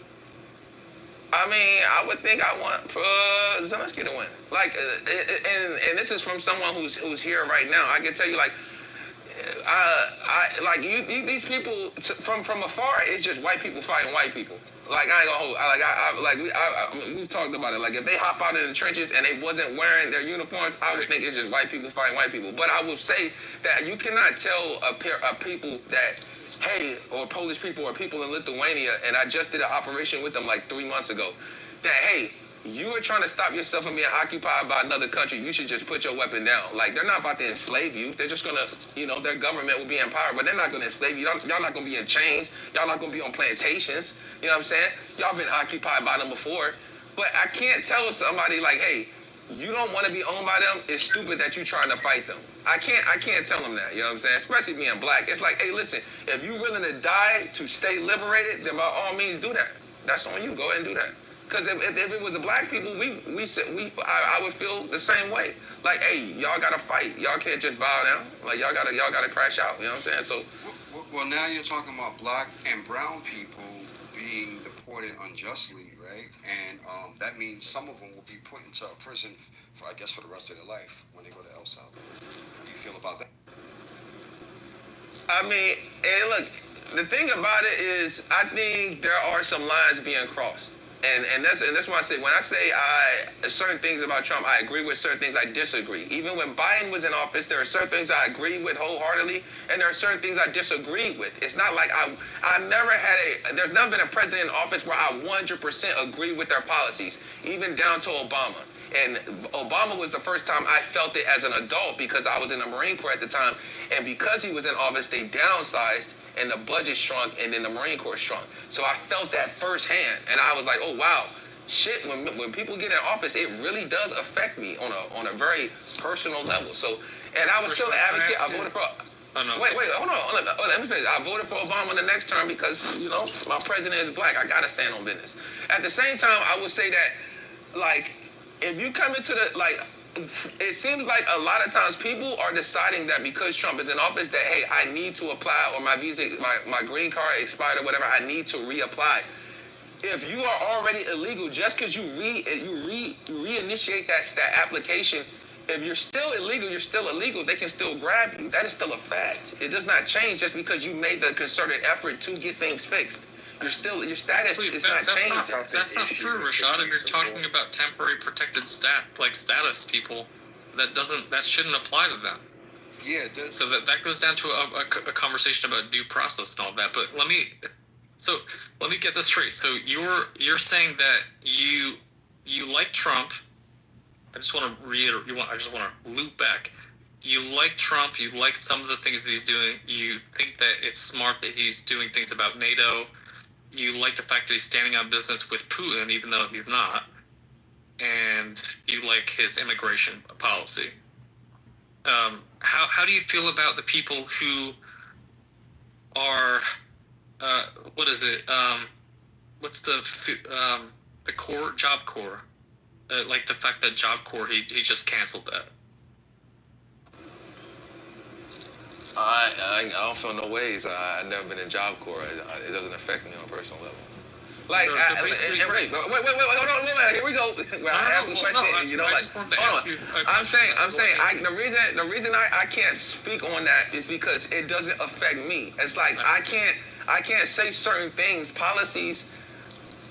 I mean, I would think I want Zelensky to win. Like, and this is from someone who's here right now. I can tell you, like, I like these people from afar. It's just white people fighting white people. Like I ain't gonna hold. We've talked about it. Like if they hop out in the trenches and they wasn't wearing their uniforms, I would think it's just white people fighting white people. But I will say that you cannot tell a people that, hey, or Polish people or people in Lithuania, and I just did an operation with them like 3 months ago, that hey, you are trying to stop yourself from being occupied by another country. You should just put your weapon down. Like they're not about to enslave you. They're just gonna, their government will be in power, but they're not gonna enslave you. Y'all not gonna be in chains. Y'all not gonna be on plantations. You know what I'm saying? Y'all been occupied by them before. But I can't tell somebody like, hey, you don't want to be owned by them. It's stupid that you trying to fight them. I can't tell them that. You know what I'm saying? Especially being black. It's like, hey, listen, if you willing to die to stay liberated, then by all means do that. That's on you. Go ahead and do that. Because if it was the black people, I would feel the same way. Like, hey, y'all gotta fight. Y'all can't just bow down. Like y'all gotta crash out. You know what I'm saying? So, well, now you're talking about black and brown people being deported unjustly, right? And that means some of them will be put into a prison for the rest of their life when they go to El Salvador. How do you feel about that? I mean, hey, look, the thing about it is, I think there are some lines being crossed. And that's why I say, when I say certain things about Trump, I agree with certain things I disagree. Even when Biden was in office, there are certain things I agree with wholeheartedly, and there are certain things I disagree with. It's not like there's never been a president in office where I 100% agree with their policies, even down to Obama. And Obama was the first time I felt it as an adult because I was in the Marine Corps at the time. And because he was in office, they downsized and the budget shrunk and then the Marine Corps shrunk. So I felt that firsthand. And I was like, oh, wow, shit, when people get in office, it really does affect me on a very personal level. So, and I was still an advocate. I voted for... Wait, hold on. Let me finish. I voted for Obama in the next term because, my president is black. I got to stand on business. At the same time, I would say that, like, if you come into it seems like a lot of times people are deciding that because Trump is in office that, hey, I need to apply, or my visa, my green card expired or whatever, I need to reapply. If you are already illegal, just because you reinitiate that application, if you're still illegal, you're still illegal. They can still grab you. That is still a fact. It does not change just because you made the concerted effort to get things fixed. Your status is not changing. That's not true, Rashad. If you're talking about temporary protected status people, that shouldn't apply to them. Yeah. So that goes down to a conversation about due process and all that. But let me get this straight. So you're saying that you like Trump. I just want to I just want to loop back. You like Trump. You like some of the things that he's doing. You think that it's smart that he's doing things about NATO. You like the fact that he's standing on business with Putin, even though he's not. And you like his immigration policy. How do you feel about the people who are, what is it? What's the Corps, Job Corps? Like the fact that Job Corps, he just canceled that. I don't feel no ways. I've never been in Job Corps. It doesn't affect me on a personal level. Like, wait, hold on, here we go. I asked a question, I'm saying, the reason I can't speak on that is because it doesn't affect me. It's like, I can't say certain things, policies.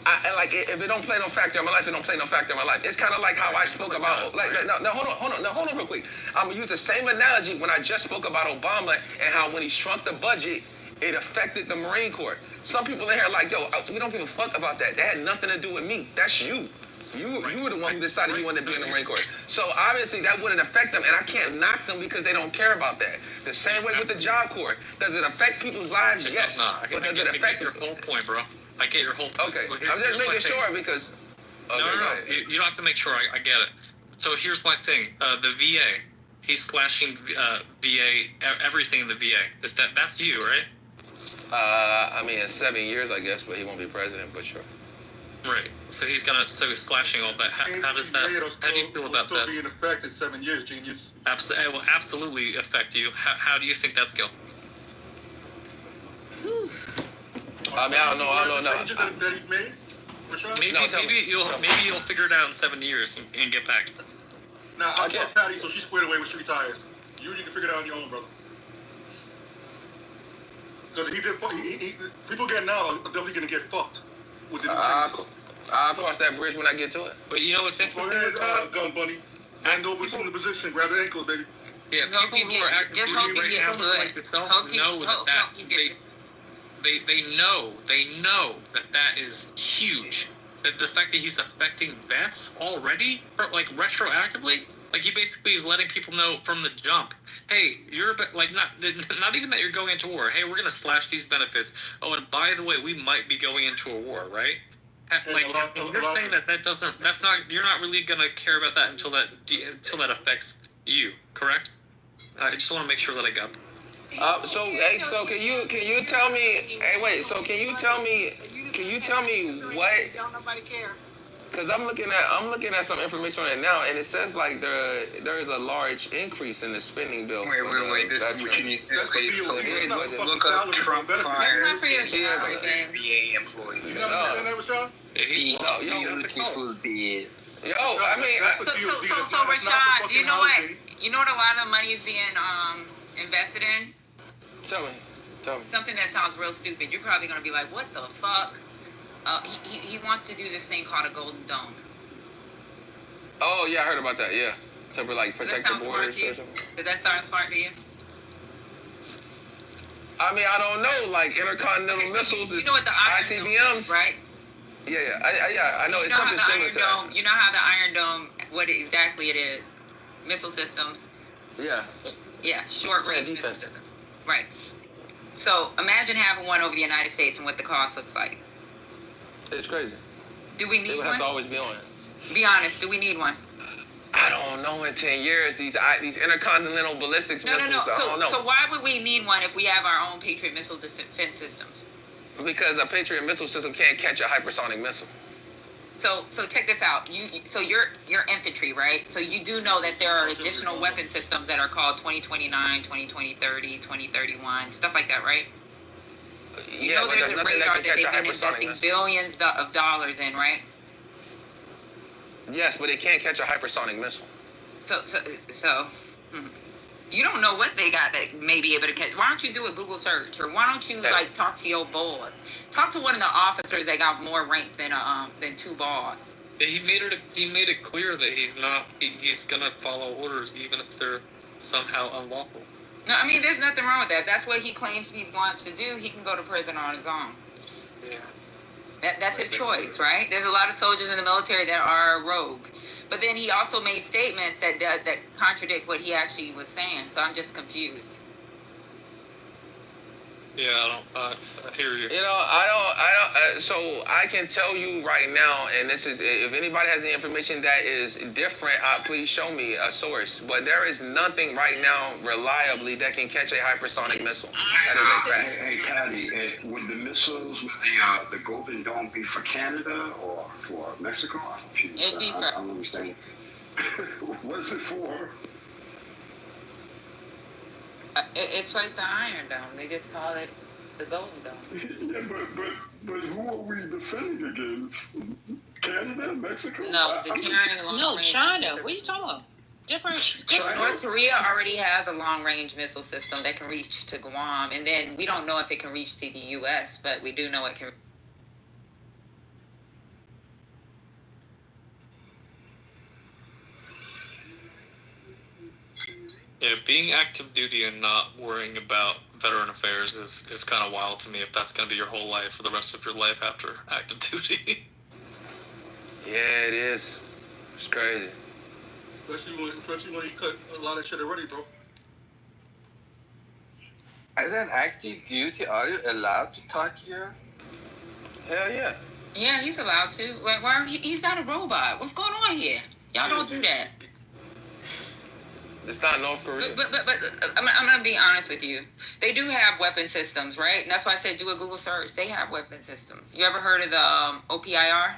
If it don't play no factor in my life, it don't play no factor in my life. It's kind of like how I spoke about, hold on real quick. I'm going to use the same analogy when I just spoke about Obama and how when he shrunk the budget, it affected the Marine Corps. Some people in here are like, yo, we don't give a fuck about that. That had nothing to do with me. That's you. You were the one who decided you wanted to be in the Marine Corps. So obviously that wouldn't affect them, and I can't knock them because they don't care about that. The same way with the Job Corps. Does it affect people's lives? Yes. But does it affect your whole point, bro? I get your whole point. Okay, I'm just making sure because... No. You don't have to make sure. I get it. So here's my thing. The VA. He's slashing VA, everything in the VA. That's you, right? I mean, in 7 years, I guess, but he won't be president. But sure. Right. So he's slashing all that. How does that? How do you feel about that? It'll still be in effect in 7 years, genius. It will absolutely affect you. How do you think that's going? I mean, I don't know. Changes that he made. Maybe you'll figure it out in 7 years and get back. Now, I told Patty, so she squared away when she retires. You can figure it out on your own, brother. Because people getting out are definitely going to get fucked with the new changes. I'll cross that bridge when I get to it. But you know what's interesting? Go ahead, Gun Bunny. Hand over from the position, grab the ankles, baby. Yeah, people who are active duty right now, like yourself, know they know that is huge. That the fact that he's affecting vets already, like retroactively, like he basically is letting people know from the jump. Hey, you're like not even that you're going into war. Hey, we're gonna slash these benefits. Oh, and by the way, we might be going into a war, right? Like you're saying that's not. You're not really gonna care about that until that affects you, correct? I just want to make sure that I got. So can you tell me? Hey, wait. So can you tell me what? Don't nobody care. Because I'm looking at some information on it now, and it says like there is a large increase in the spending bill. Wait. This is what you need to look up Trump fires VA employees. You know what Beautiful bid. Yo, I mean, so Rashad, do you know what? You know what a lot of money is being invested in? Tell me. Something that sounds real stupid. You're probably gonna be like, "What the fuck?" He wants to do this thing called a golden dome. Oh yeah, I heard about that. Yeah, to like protect the borders. Does that sound smart to you? I mean, I don't know. Like intercontinental missiles you know what the Iron ICBMs, Dome is, right? Yeah. I know it's something similar to that. You know how the Iron Dome, what exactly it is? Missile systems. Yeah. Yeah, short range missile systems. Right. So imagine having one over the United States and what the cost looks like. It's crazy. Do we need one? It would have to always be on. Be honest. Do we need one? I don't know. In 10 years, these intercontinental ballistics missiles. No. I don't know. So why would we need one if we have our own Patriot missile defense systems? Because a Patriot missile system can't catch a hypersonic missile. So check this out. You're infantry, right? So you do know that there are additional weapon systems that are called 2029, 2030, 2031, stuff like that, right? You know there's a radar that they've been investing billions of dollars in, right? Yes, but it can't catch a hypersonic missile. So you don't know what they got that may be able to catch. Why don't you do a Google search, or why don't you talk to your boss? Talk to one of the officers that got more rank than two boss. He made it clear that he's gonna follow orders even if they're somehow unlawful. No, I mean there's nothing wrong with that. That's what he claims he wants to do. He can go to prison on his own. Yeah. That's his choice, right? There's a lot of soldiers in the military that are rogue. But then he also made statements that contradict what he actually was saying. So I'm just confused. Yeah, I hear you. You know, I don't. So I can tell you right now, and this is, if anybody has any information that is different, please show me a source. But there is nothing right now reliably that can catch a hypersonic missile. That is a fact. Hey, Patty, would the missiles with the Golden Dome be for Canada or for Mexico? I'm confused. It'd be for. I don't understand. What's it for? It's like the Iron Dome. They just call it the Golden Dome. Yeah, but who are we defending against? Canada, Mexico? No, deterring long range. China. What are you talking about? Different. North Korea already has a long range missile system that can reach to Guam, and then we don't know if it can reach to the U.S., but we do know it can. Yeah, being active duty and not worrying about veteran affairs is kind of wild to me if that's going to be your whole life for the rest of your life after active duty. Yeah, it is. It's crazy. Especially when you cut a lot of shit already, bro. As an active duty, are you allowed to talk here? Hell yeah. Yeah, he's allowed to. Like, why? He's not a robot. What's going on here? Y'all don't do that. It's not North Korea. But I'm gonna be honest with you. They do have weapon systems, right? And that's why I said do a Google search. They have weapon systems. You ever heard of the OPIR?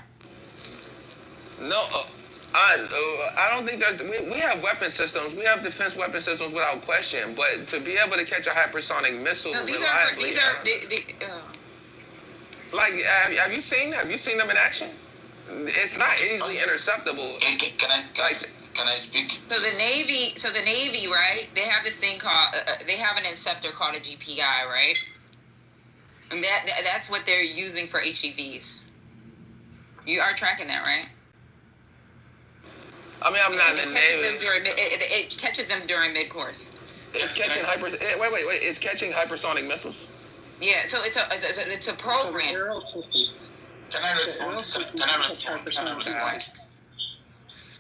No, I don't think that we have weapon systems. We have defense weapon systems without question. But to be able to catch a hypersonic missile reliably, like have you seen them in action? It's not easily interceptable. Can I speak? So the Navy, right? They have this thing called they have an interceptor called a GPI, right? And that's what they're using for HEVs. You are tracking that, right? I mean, I'm not in the Navy. It catches them during mid-course. It's catching wait. It's catching hypersonic missiles. Yeah, so it's a program. Can I respond?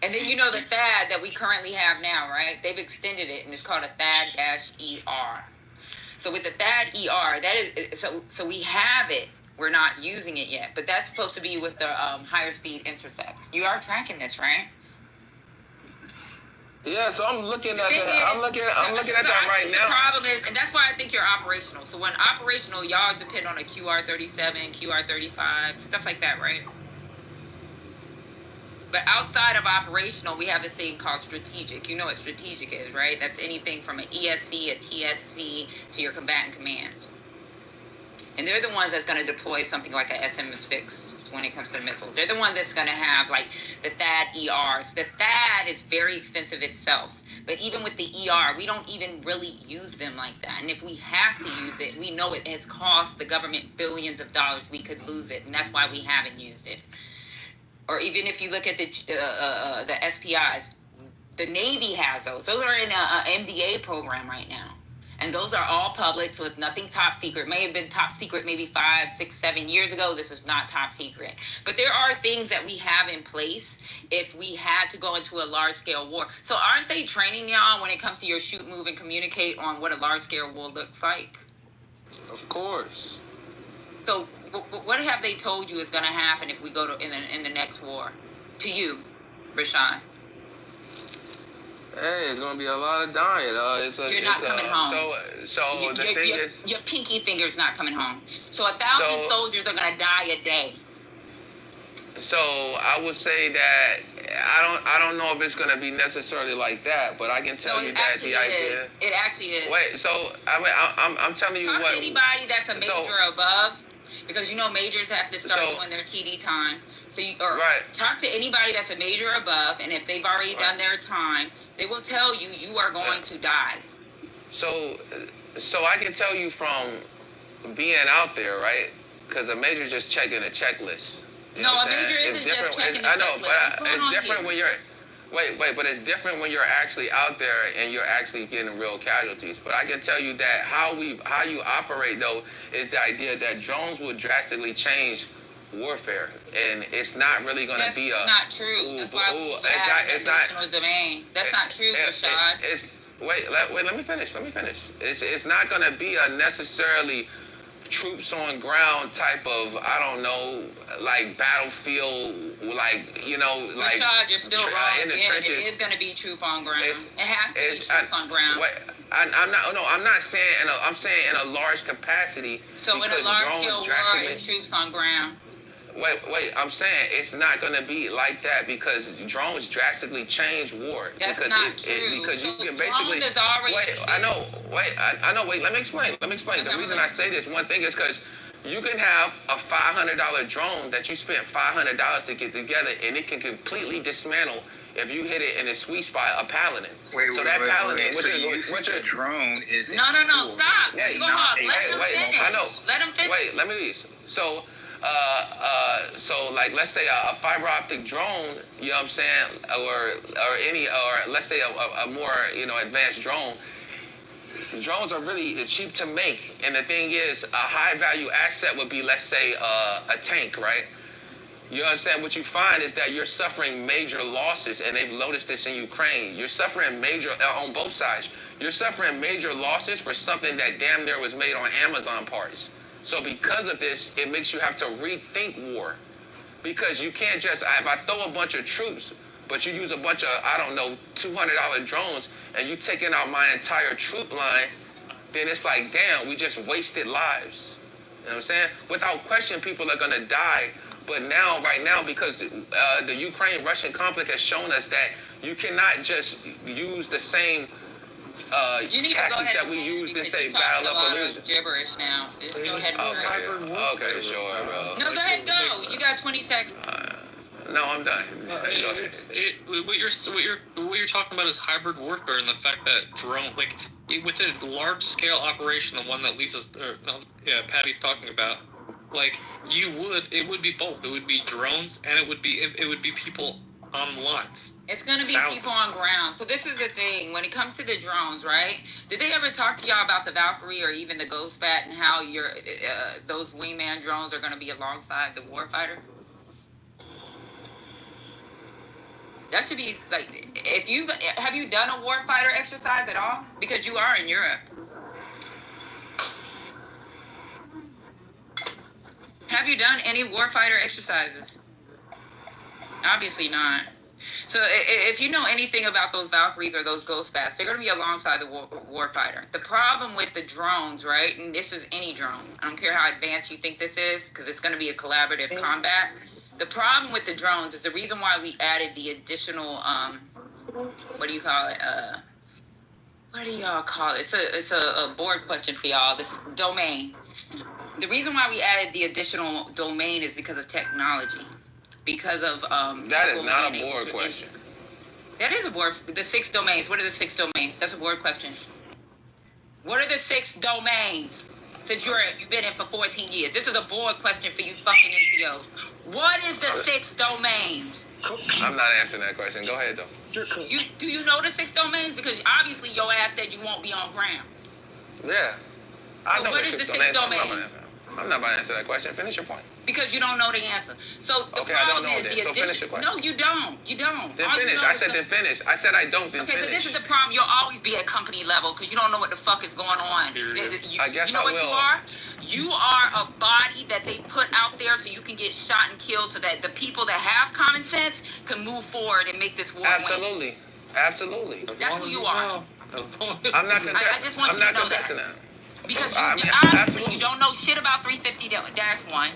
And then you know the THAAD that we currently have now, right? They've extended it, and it's called a THAAD-ER. So with the THAAD-ER, that is so we have it. We're not using it yet, but that's supposed to be with the higher speed intercepts. You are tracking this, right? Yeah, so I'm looking at that. I'm looking at that right now. The problem is, and that's why I think you're operational. So when operational, y'all depend on a QR-37, QR-35, stuff like that, right? But outside of operational, we have this thing called strategic. You know what strategic is, right? That's anything from an ESC, a TSC, to your combatant commands. And they're the ones that's going to deploy something like a SM-6 when it comes to missiles. They're the one that's going to have, like, the THAAD-ERs. The THAAD is very expensive itself. But even with the ER, we don't even really use them like that. And if we have to use it, we know it has cost the government billions of dollars. We could lose it, and that's why we haven't used it. Or even if you look at the SPIs, the Navy has those. Those are in an MDA program right now. And those are all public, so it's nothing top secret. May have been top secret maybe 5, 6, 7 years ago. This is not top secret. But there are things that we have in place if we had to go into a large-scale war. So aren't they training y'all when it comes to your shoot, move, and communicate on what a large-scale war looks like? Of course. So what have they told you is going to happen if we go to in the next war? To you, Rashad. Hey, it's gonna be a lot of dying. You're not coming home. So the thing is, your pinky finger's not coming home. So 1,000 soldiers are gonna die a day. So I would say that I don't know if it's gonna be necessarily like that, but I can tell you that the idea. It actually is. Wait, so I'm telling you Talk what. To anybody that's a major or above, because you know majors have to start doing their TD time. So talk to anybody that's a major or above, and if they've already done their time, they will tell you you are going to die. So I can tell you from being out there, right? Because a major is just checking a checklist. No, a major isn't just checking a checklist. I know, but it's different when you're. Wait, but it's different when you're actually out there and you're actually getting real casualties. But I can tell you that how you operate though is the idea that drones will drastically change warfare, and it's not really going to be a. That's not true. That's why it's not domain. That's not true, Rashad. Wait. Let me finish. It's not going to be a necessarily troops on ground type of, I don't know, like battlefield, like, you know, like Rashad, you're still wrong. In the trenches. It is going to be troops on ground. It has to be troops on ground. I'm not saying I'm saying in a large capacity. So in a large scale war, it's troops on ground. Wait, I'm saying it's not going to be like that because drones drastically change war. That's because not true. Because you can basically. I know. Wait, let me explain. The reason I say this one thing is because you can have a $500 drone that you spent $500 to get together, and it can completely dismantle if you hit it in a sweet spot, a paladin. Wait. So the drone is No, stop. Let them finish. Wait, let me read. So like let's say a fiber optic drone, you know what I'm saying, or let's say a more, you know, advanced drone. Drones are really cheap to make, and the thing is, a high value asset would be, let's say, a tank, right? You understand? What you find is that you're suffering major losses, and they've noticed this in Ukraine. You're suffering major on both sides. You're suffering major losses for something that damn near was made on Amazon parts. So because of this, it makes you have to rethink war. Because you can't just, if I throw a bunch of troops but you use a bunch of, I don't know, $200 drones, and you taking out my entire troop line, then it's like, damn, we just wasted lives. You know what I'm saying? Without question, people are gonna die. But now, right now, because the Ukraine-Russian conflict has shown us that you cannot just use the same You need to go tactics ahead that we and use to because say you're talking battle a up lot or of gibberish now. So just go ahead and Okay, sure, bro. No, go ahead and go. You got 20 seconds. No, I'm done. What you're talking about is hybrid warfare, and the fact that with a large scale operation, the one that Patty's talking about, it would be both. It would be drones, and it would be people on the lines. It's going to be Thousands. people on ground. So this is the thing. When it comes to the drones, right? Did they ever talk to y'all about the Valkyrie or even the Ghost Bat and how those wingman drones are going to be alongside the warfighter? That should be like, have you done a warfighter exercise at all? Because you are in Europe. Have you done any warfighter exercises? Obviously not. So if you know anything about those Valkyries or those Ghost Bats, they're going to be alongside the warfighter. The problem with the drones, right, and this is any drone, I don't care how advanced you think this is, because it's going to be a collaborative combat. The problem with the drones is the reason why we added the additional, what do you call it? What do y'all call it? It's a board question for y'all, this domain. The reason why we added the additional domain is because of technology. Because of that is not a board question. That is a board. The 6 domains. What are the 6 domains? That's a board question. What are the 6 domains? Since you've been in for 14 years, this is a board question for you fucking NCOs. What is the 6 domains? I'm not answering that question. Go ahead though. Do you know the 6 domains? Because obviously your ass said you won't be on ground. Yeah. I know what is the 6 domains? I'm not about to answer that question. Finish your point. Because you don't know the answer. So the problem is the addition. Finish your question. No, you don't. You don't. Then finish. I said then finish. I said I don't. Then okay, finish. so this is the problem. You'll always be at company level because you don't know what the fuck is going on. I guess you know I what will. you are? You are a body that they put out there so you can get shot and killed so that the people that have common sense can move forward and make this war Absolutely. win. Absolutely. That's who you are. I'm not contesting. I just want you to know that. Because obviously you don't know shit about 350-1.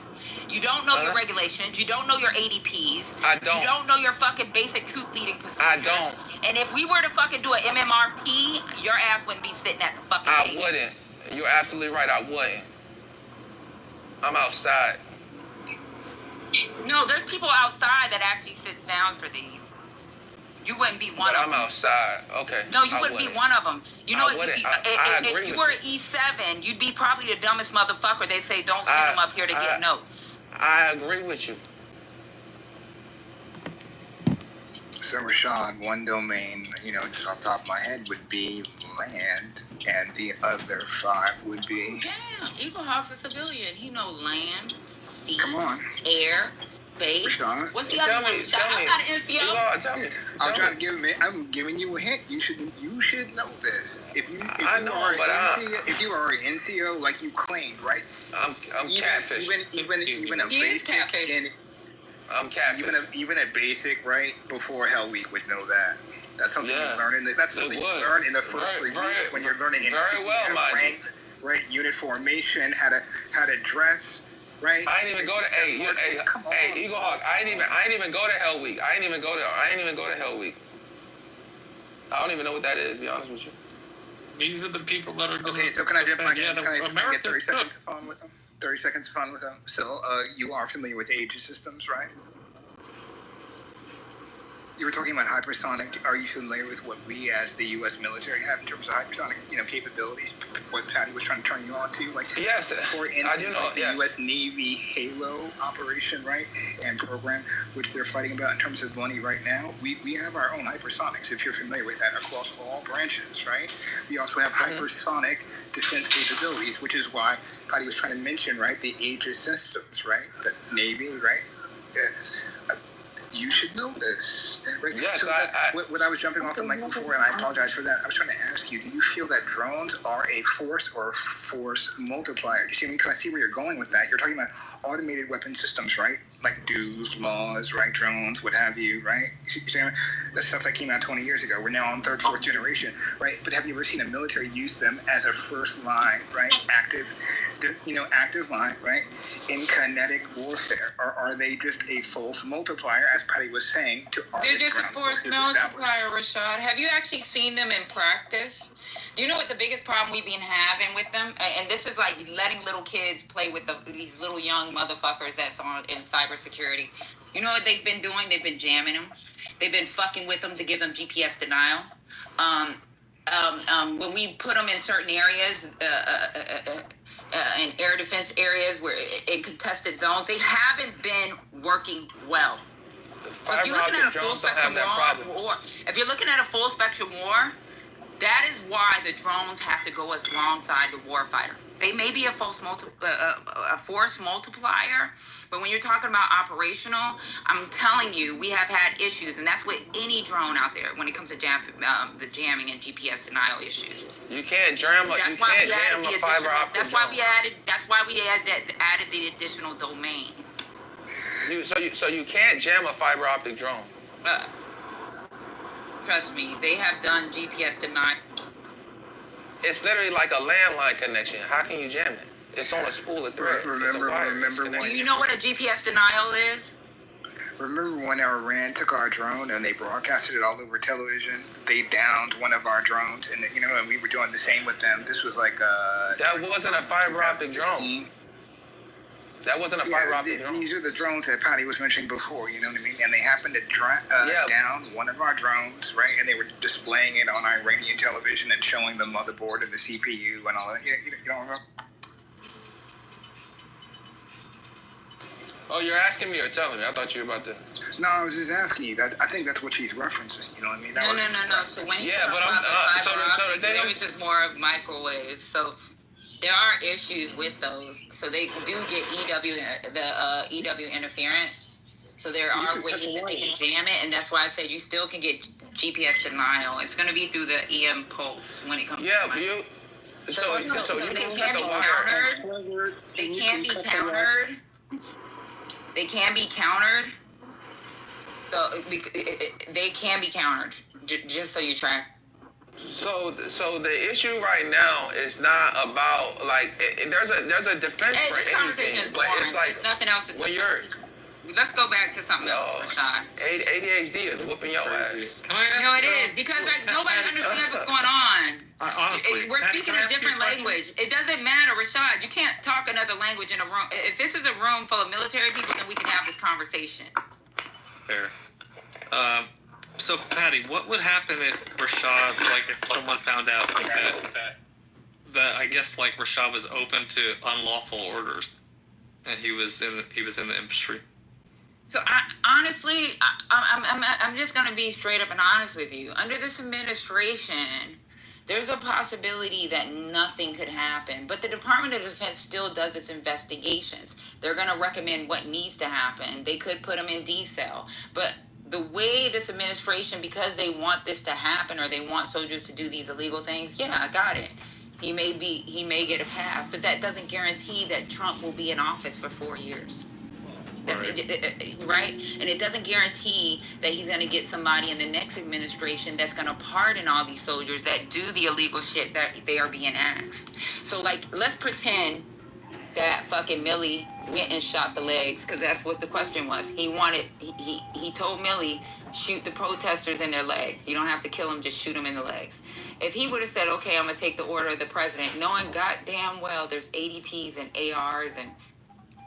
You don't know your regulations. You don't know your ADPs. I don't. You don't know your fucking basic troop leading procedures. I don't. And if we were to fucking do an MMRP, your ass wouldn't be sitting at the fucking table. I wouldn't. You're absolutely right. I wouldn't. I'm outside. No, there's people outside that actually sits down for these. You wouldn't be one of them. I'm outside. Okay. No, you wouldn't be one of them. You know, if you were an E7, you'd be probably the dumbest motherfucker. They'd say, don't send them up here to get notes. I agree with you. So, Rashad, one domain, just off the top of my head would be land, and the other 5 would be... Yeah, Eagle Hawk's a civilian. He know land, sea, Come on. air, space. Rashad. What's the other one? I'm not an NCO. I'm giving you a hint. You should know this. If you are an NCO like you claimed, right? I'm catfish. Even a basic. I'm catfish. Even a basic, right? Before Hell Week would know that. That's something you learn in the first 3 weeks when you're learning rank, right? Unit formation, how to dress. Right. I ain't even go to Eagle Hawk. I ain't even go to Hell Week. I ain't even go to Hell Week. I don't even know what that is, to be honest with you. These are the people that are okay, so can I get 30 seconds of fun with them? 30 seconds of fun with them. So you are familiar with Aegis systems, right? You were talking about hypersonic. Are you familiar with what we as the U.S. military have in terms of hypersonic, capabilities? What Patty was trying to turn you on to, yes, for instance, I do know. The U.S. Navy Halo operation, right, and program, which they're fighting about in terms of money right now. We have our own hypersonics, if you're familiar with that, across all branches, right? We also have hypersonic defense capabilities, which is why Patty was trying to mention, right, the Aegis systems, right, the Navy, right. You should know this. Right? Yes, So what I was jumping off the mic before, and I apologize for that, I was trying to ask you, do you feel that drones are a force or a force multiplier? Do you see me? Because I see where you're going with that. You're talking about automated weapon systems, right? Like dues, laws, right? Drones, what have you, right? You see me? That's stuff that came out 20 years ago. We're now on third, fourth generation, right? But have you ever seen a military use them as a first line, right? Active line, right? In kinetic warfare? Or are they just a false multiplier, as Patty was saying, to They're just a force multiplier, Rashad. Have you actually seen them in practice? Do you know what the biggest problem we've been having with them? And this is like letting little kids play with these little young motherfuckers that's on in cybersecurity. You know what they've been doing? They've been jamming them. They've been fucking with them to give them GPS denial. When we put them in certain areas, in air defense areas, where in contested zones, they haven't been working well. So if you're looking at a full spectrum war, if you're looking at a full spectrum war, that is why the drones have to go alongside the warfighter. They may be a force multiplier, but when you're talking about operational, I'm telling you, we have had issues, and that's with any drone out there when it comes to the jamming and GPS denial issues. You can't jam a fiber optic. That's why we added the additional domain. So you can't jam a fiber optic drone. Trust me, they have done GPS denial. It's literally like a landline connection. How can you jam it? It's on a spool of thread. Remember when? Do you know what a GPS denial is? Remember when Iran took our drone and they broadcasted it all over television? They downed one of our drones, and and we were doing the same with them. This was like that wasn't a fiber optic drone. That wasn't a fiber optic drone. These are the drones that Patty was mentioning before, you know what I mean? And they happened to down one of our drones, right? And they were displaying it on Iranian television and showing the motherboard and the CPU and all that. You don't remember? Oh, you're asking me or telling me? I thought you were about to. No, I was just asking you. I think that's what she's referencing. You know what I mean? No. So when you talk about the fiber optic, this is more of microwave. So there are issues with those. So they do get EW interference. So there are ways that they can jam it, and that's why I said you still can get GPS denial. It's going to be through the EM pulse when it comes to microwaves. So they can be countered. They can be countered. They can be countered. So they can be countered. Just so you track. So the issue right now is not about there's a defense for anything, but it's like it's nothing else to when let's go back to something else, Rashad. ADHD is whooping your ass. No, it is because nobody understands what's going on. Honestly, we're speaking a different language. It doesn't matter, Rashad. You can't talk another language in a room. If this is a room full of military people, then we can have this conversation. Fair. So, Patty, what would happen if Rashad, if someone found out that I guess Rashad was open to unlawful orders, and he was in the infantry? So honestly, I'm just gonna be straight up and honest with you. Under this administration, there's a possibility that nothing could happen, but the Department of Defense still does its investigations. They're gonna recommend what needs to happen. They could put them in D-cell, but the way this administration, because they want this to happen or they want soldiers to do these illegal things, yeah, I got it. He may get a pass, but that doesn't guarantee that Trump will be in office for 4 years. Right? And it doesn't guarantee that he's going to get somebody in the next administration that's going to pardon all these soldiers that do the illegal shit that they are being asked. So, let's pretend that fucking Millie went and shot the legs, because that's what the question was. He told Millie, shoot the protesters in their legs. You don't have to kill them, just shoot them in the legs. If he would have said, okay, I'm going to take the order of the president, knowing goddamn well there's ADPs and ARs and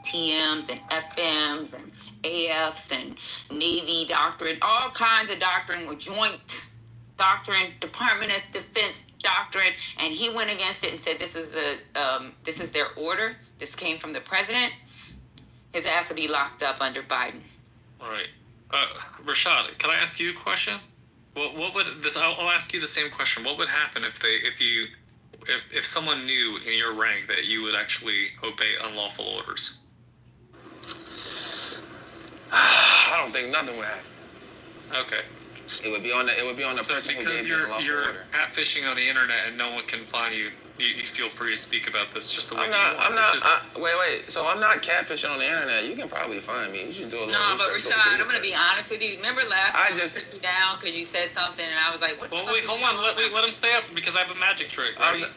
TMs and FMs and AFs and Navy doctrine, all kinds of doctrine with joint doctrine, Department of Defense doctrine, and he went against it and said this is their order. This came from the president. His ass would be locked up under Biden. All right, Rashad, can I ask you a question? What would this? I'll ask you the same question. What would happen if someone knew in your rank that you would actually obey unlawful orders? I don't think nothing would happen. Okay. It would be on the So person who because gave you the lawful you're order. catfishing on the internet and no one can find you, you feel free to speak about this just the way I'm you not. want. I'm not. It's just- Wait. So I'm not catfishing on the internet. You can probably find me. You should do a little No, but research. Rashad, I'm gonna be honest with you. Remember last time I put you down because you said something, and I was like, "What?" Well, wait, hold on. Let him stay up because I have a magic trick. Ready? Is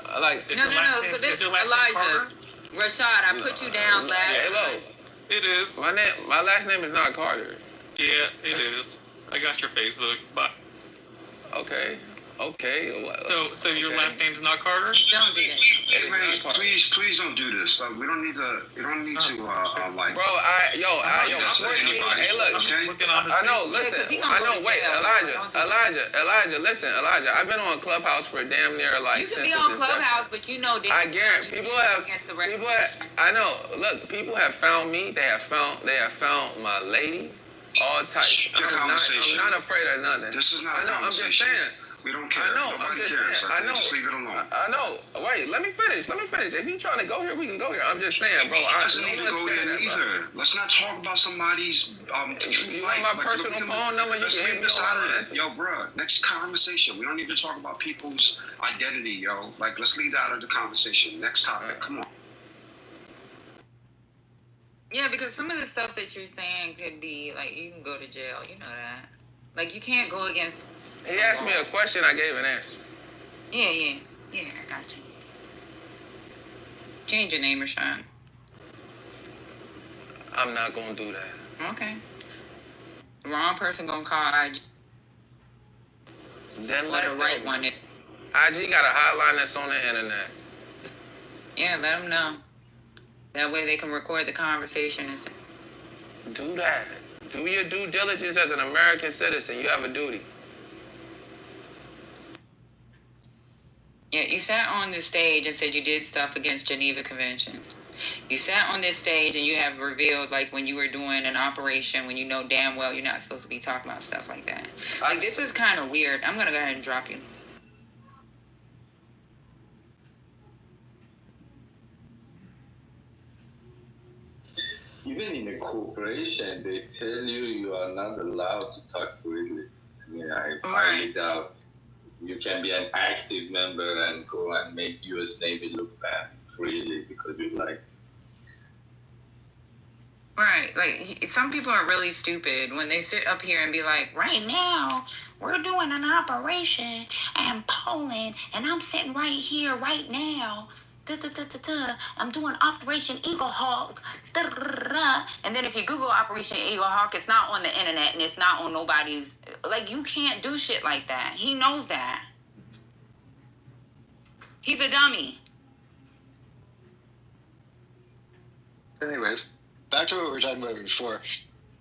No. your last name- So this is your last name Carter? Elijah, Rashad, I put you down last. Hello. It is. My last name is not Carter. Yeah, it is. I got your Facebook, but okay. So your last name's not Carter? Don't do that. Hey, Ray, please don't do this. We don't need to. You don't need to like. Bro, hey, look. I know. Listen. I know. Wait, Elijah. Listen, Elijah. I've been on Clubhouse for damn near like. You can be on Clubhouse, but you know. I guarantee people have. I know. Look, people have found me. They have found my lady. All types. I'm not afraid of nothing. This is not a conversation. I'm just saying. We don't care. I know. Nobody I'm just cares. saying. Okay? Just leave it alone. I know. Wait, let me finish. If you're trying to go here, we can go here. I'm just saying, bro. I doesn't need to go there either. Let's not talk about somebody's you want my personal phone number? Let's leave this out of it. Yo, bro. Next conversation. We don't need to talk about people's identity, yo. Like, let's leave that out of the conversation. Next topic. Come on. Yeah, because some of the stuff that you're saying could be like you can go to jail. You know that. Like you can't go against. He asked me a question. I gave an answer. Yeah. I got you. Change your name, Rashawn. I'm not gonna do that. Okay. The wrong person gonna call IG. Then let the right one. IG got a hotline that's on the internet. Yeah, let them know. That way they can record the conversation and do that. Do your due diligence as an American citizen. You have a duty. Yeah, you sat on this stage and said you did stuff against Geneva Conventions. You sat on this stage and you have revealed, like, when you were doing an operation, when you know damn well you're not supposed to be talking about stuff like that. Like, this is kind of weird. I'm going to go ahead and drop you. Even in a corporation, they tell you are not allowed to talk freely. I mean, I highly doubt you can be an active member and go and make U.S. Navy look bad freely because you like. Right. Like, some people are really stupid when they sit up here and be like, right now, we're doing an operation in Poland, and I'm sitting right here right now. I'm doing Operation Eagle Hawk. And then if you Google Operation Eagle Hawk, it's not on the internet and it's not on nobody's. Like, you can't do shit like that. He knows that. He's a dummy. Anyways, back to what we were talking about before.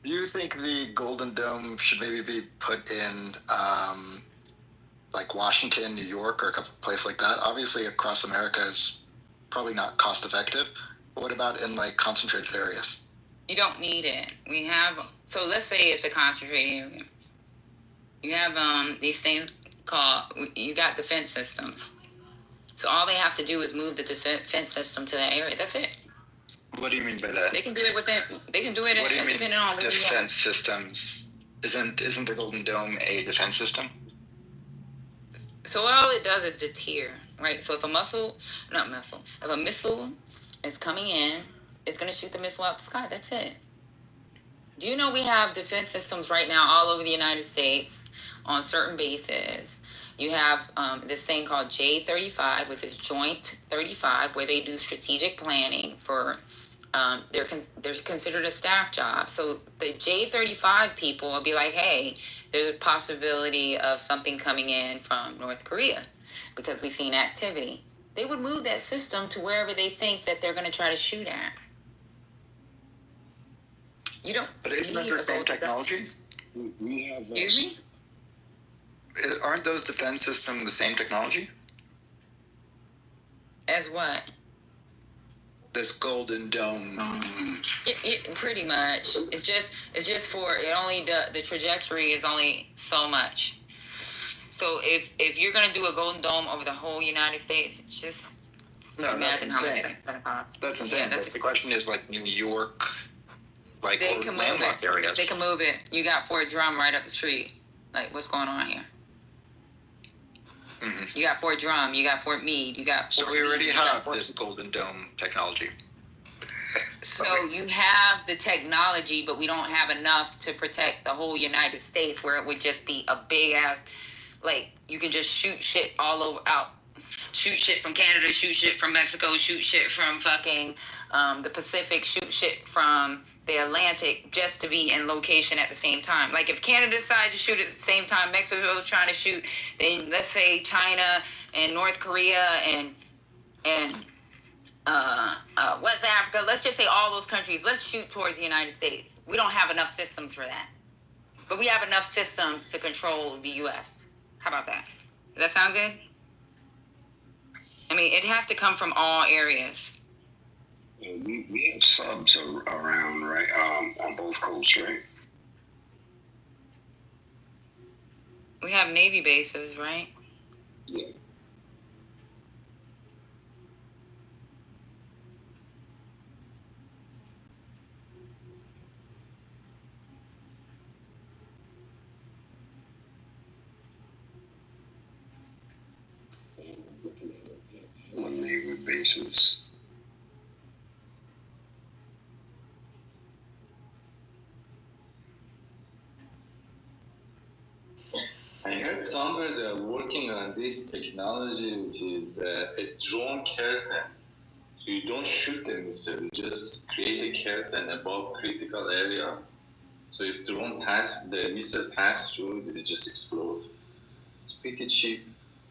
Do you think the Golden Dome should maybe be put in like Washington, New York, or a place like that? Obviously, across America is probably not cost effective. But what about in like concentrated areas? You don't need it. We have, so let's say it's a concentrated area. You have these things called, you got defense systems. So all they have to do is move the defense system to that area. That's it. What do you mean by that? They can do it within. They can do it what do you depending mean on where defense systems. Isn't the Golden Dome a defense system? So all it does is deter, right? So if a if a missile is coming in, it's going to shoot the missile out the sky. That's it. Do you know we have defense systems right now all over the United States on certain bases? You have this thing called J35, which is Joint 35, where they do strategic planning for, they're considered a staff job. So the J35 people will be like, hey, there's a possibility of something coming in from North Korea because we've seen activity. They would move that system to wherever they think that they're going to try to shoot at. You don't. But isn't that the same technology? We have. Excuse me? Aren't those defense systems the same technology? As what? This Golden Dome. It pretty much. It's just for it only the trajectory is only so much. So if you're gonna do a Golden Dome over the whole United States, just imagine how much that's gonna cost. That's insane. Yeah, the question is like New York, like they can move it. areas. They can move it. You got Fort Drum right up the street. Like, what's going on here? Mm-hmm. You got Fort Drum, you got Fort Meade, you got Fort So we already Meade, have this Golden Dome technology. So you have the technology, but we don't have enough to protect the whole United States, where it would just be a big ass, like, you can just shoot shit all over out. Shoot shit from Canada, shoot shit from Mexico, shoot shit from fucking the Pacific, shoot shit from the Atlantic, just to be in location at the same time. Like, if Canada decided to shoot at the same time Mexico was trying to shoot, then let's say China and North Korea and West Africa, let's just say all those countries, let's shoot towards the United States. We don't have enough systems for that. But we have enough systems to control the U.S. How about that? Does that sound good? I mean, it'd have to come from all areas. We have subs around, right? On both coasts, right? We have Navy bases, right? Yeah. On Navy bases. I heard somewhere they're working on this technology, which is a drone curtain. So you don't shoot the missile, you just create a curtain above critical area. So if the missile pass through, it just explode. It's pretty cheap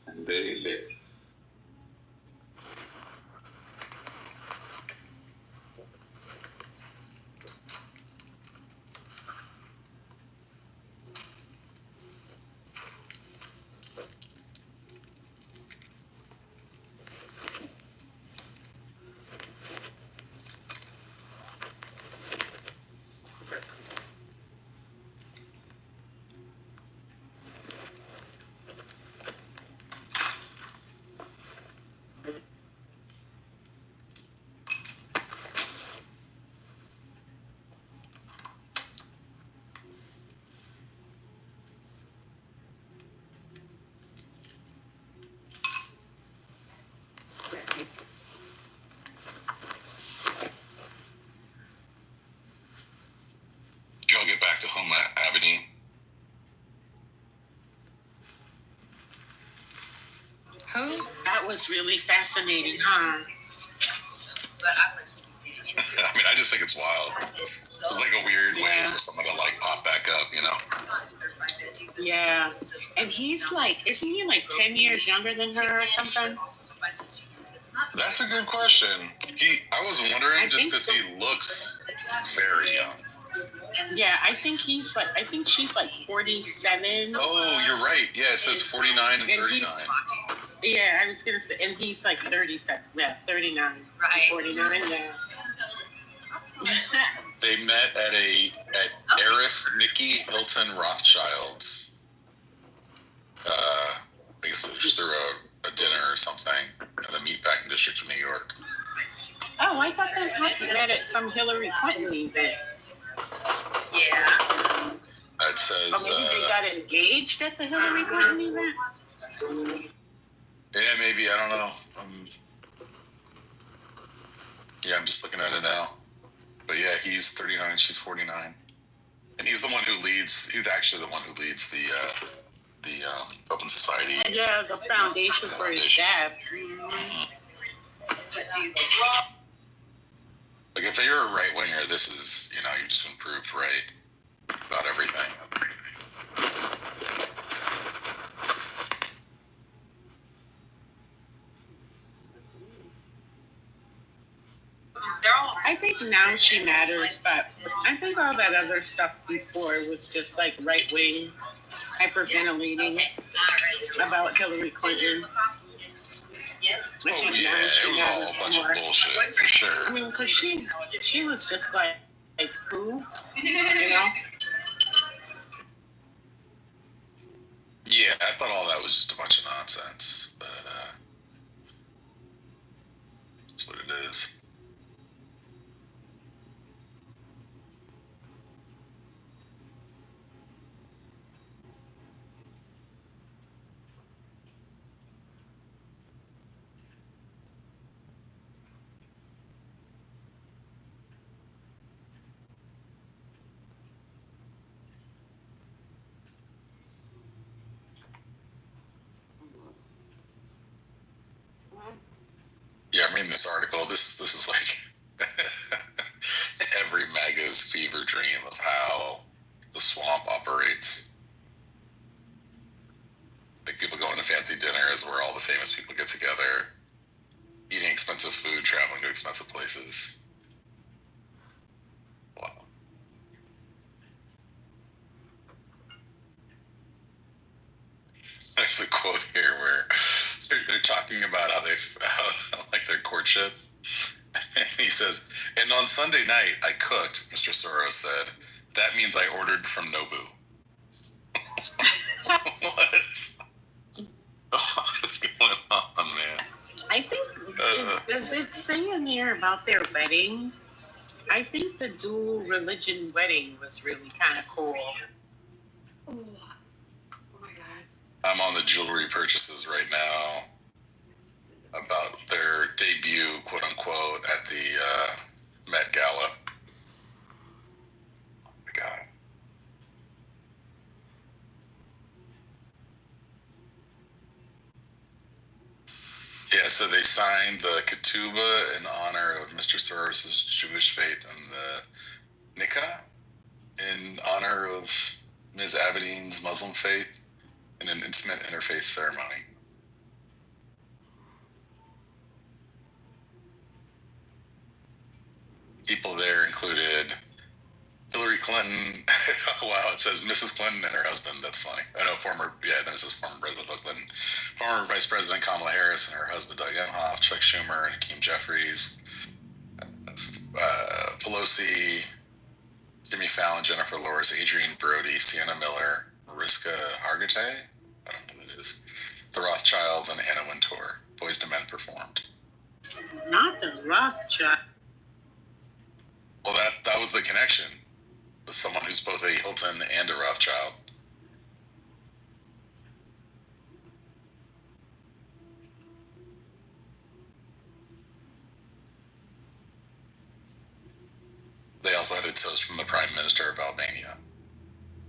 and very effective. Y'all get back to home at Aberdeen. Who? That was really fascinating, huh? I mean, I just think it's wild. It's just like a weird way for someone to like pop back up, you know? Yeah. And he's like, isn't he like 10 years younger than her or something? That's a good question. I was wondering just because he looks very young. Yeah, I think she's like 47. Oh, you're right. Yeah, it says 49 and 39. Yeah, I was gonna say, and he's like 37. Yeah, 39. Right. 49. Yeah. They met at heiress Nikki Hilton Rothschild's. I guess it was through a dinner or something in the Meatpacking District of New York. Oh, I thought they met at some Hillary Clinton event. Yeah. It says. Or maybe they got engaged at the Hillary Clinton event. Yeah, maybe. I don't know. Yeah, I'm just looking at it now. But yeah, he's 39, she's 49, and he's the one who leads. He's actually the one who leads the Open Society. Yeah, the foundation for his dad. Mm-hmm. Like, if you're a right winger, this is, you've just been proved right about everything. I think now she matters, but I think all that other stuff before was just like right wing hyperventilating about Hillary Clinton. Oh yeah, it was all a bunch of bullshit for sure. I mean, because she was just like who, you know? Yeah, I thought all that was just a bunch of nonsense, but that's what it is. article. This is like every MAGA's fever dream of how the swamp operates. Like people going to fancy dinners where all the famous people get together, eating expensive food, traveling to expensive places. Wow. There's a quote here where they're talking about how like their courtship. And he says, and on Sunday night, I cooked, Mr. Soros said. That means I ordered from Nobu. What? What's going on, man? I think, does it say in there about their wedding? I think the dual religion wedding was really kind of cool. Oh my God. I'm on the jewelry purchases right now about their debut, quote unquote, at the Met Gala. Oh my God. Yeah, so they signed the Kitover in honor of Mr. Soros' Jewish faith and the Nikah in honor of Ms. Abedin's Muslim faith in an intimate interfaith ceremony. People there included Hillary Clinton. Wow, it says Mrs. Clinton and her husband. That's funny. I know then it says former President Bill Clinton. Former Vice President Kamala Harris and her husband Doug Emhoff, Chuck Schumer and Hakeem Jeffries, Pelosi, Jimmy Fallon, Jennifer Lawrence, Adrian Brody, Sienna Miller, Mariska Hargitay, I don't know who it is, the Rothschilds, and Anna Wintour. Boys to Men performed. Not the Rothschild. Well, that was the connection. With someone who's both a Hilton and a Rothschild. They also had a toast from the Prime Minister of Albania.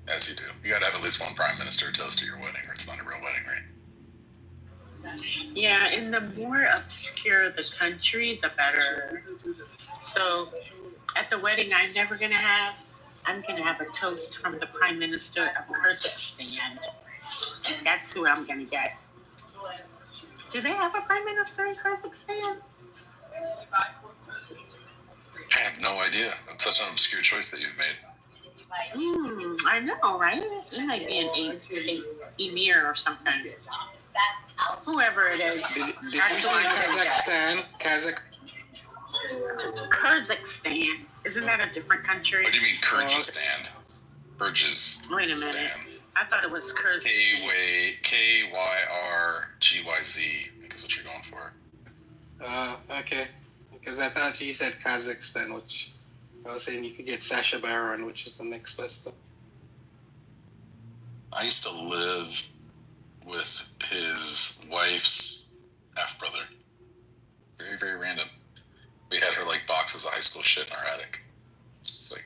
As you do. You gotta have at least one Prime Minister toast to your wedding, or it's not a real wedding, right? Yeah, and the more obscure the country, the better. So, at the wedding I'm going to have a toast from the Prime Minister of Kyrgyzstan. That's who I'm going to get. Do they have a Prime Minister in Kyrgyzstan? I have no idea. It's such an obscure choice that you've made. I know, right? It might be an emir or something. Whoever it is. Did you say Kazakhstan? Kyrgyzstan. Isn't that a different country? What do you mean Kyrgyzstan? Kyrgyzstan. Wait a minute. I thought it was Kyrgyzstan. Kyrgyz, I think is what you're going for. Okay. Because I thought you said Kazakhstan, which I was saying you could get Sacha Baron, which is the next best thing. I used to live with his wife's half-brother. Very, very random. We had her, like, boxes of high school shit in our attic. It's just like,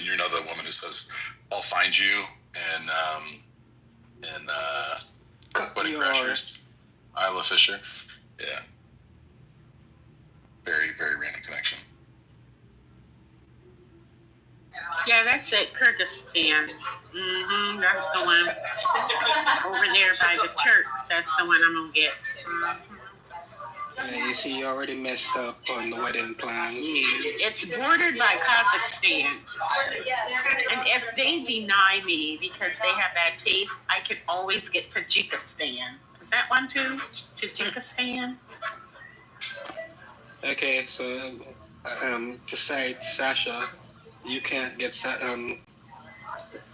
you know the woman who says, I'll find you in Wedding Crashers? Isla Fisher. Yeah. Very, very random connection. Yeah, that's it. Kyrgyzstan. That's the one. Over there by the Turks. That's the one I'm going to get. Yeah, you see, you already messed up on the wedding plans. It's bordered by Kazakhstan. And if they deny me because they have bad taste, I can always get Tajikistan. Is that one too? Tajikistan? Okay, so to cite Sasha, you can't get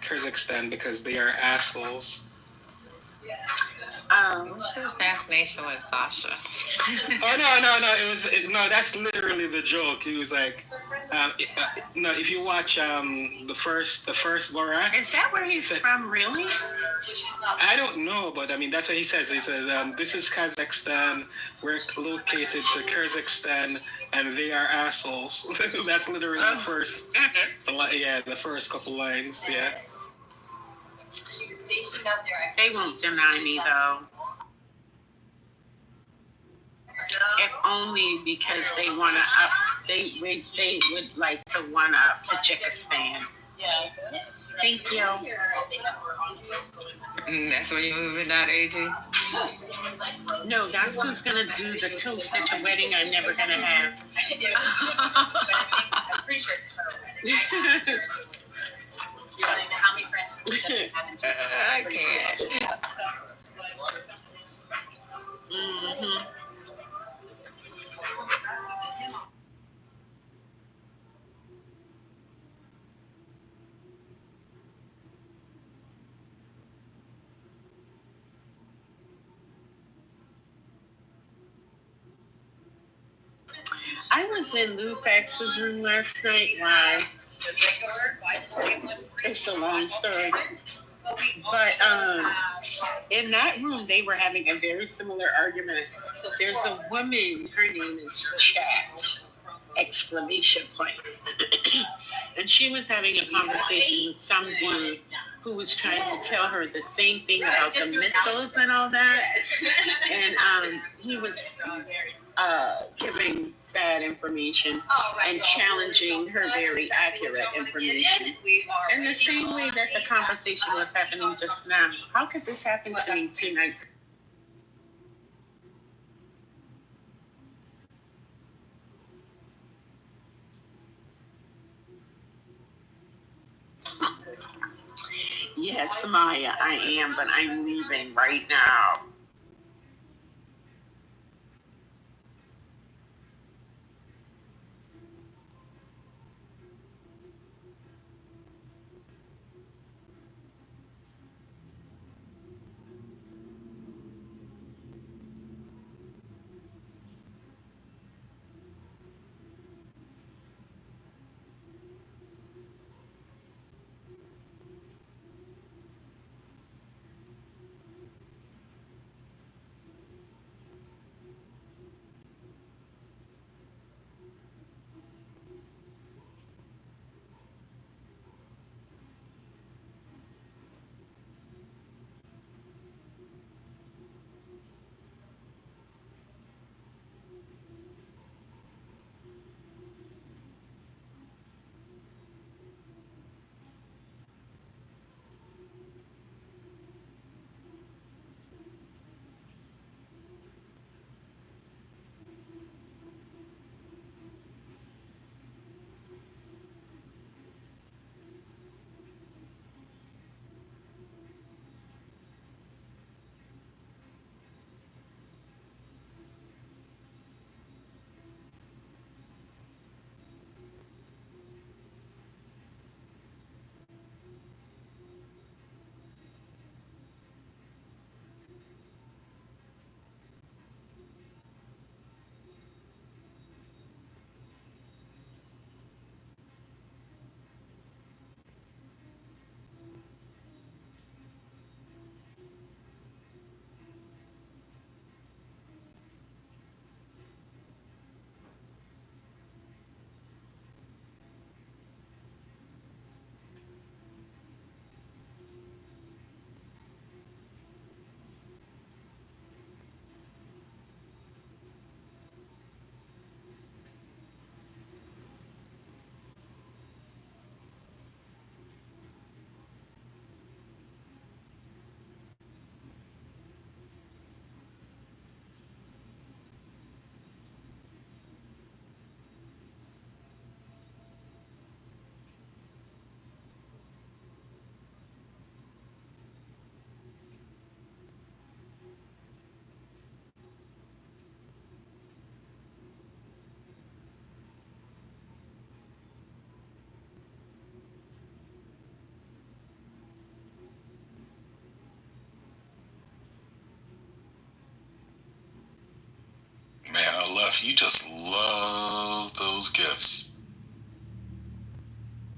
Kyrgyzstan because they are assholes. What's your fascination with Sasha? Oh no! That's literally the joke. He was like, if you watch the first Borat. Is that where he's from? Really? I don't know, but I mean that's what he says. He says this is Kazakhstan. We're located to Kyrgyzstan, and they are assholes. That's literally the first. The first couple lines. Yeah. She was stationed out there. They won't deny me, though. if only because they want to up. They would like to one up Tajikistan. Thank you. That's where you're moving out, AJ? No, that's who's gonna do the toast at the wedding I'm never gonna have. I'm pretty sure it's her wedding. You don't even know how many friends she doesn't have in Japan. I can't. Mm-hmm. I was in Lou Fax's room last night. Why? It's a long story. But in that room, they were having a very similar argument. There's a woman, her name is Chat, exclamation point. And she was having a conversation with someone who was trying to tell her the same thing about the missiles and all that. And he was giving bad information and challenging her very accurate information. In the same way that the conversation was happening just now. How could this happen to me 2 nights? Yes, Maya, I am, but I'm leaving right now. Man, Aleph, you just love those gifts.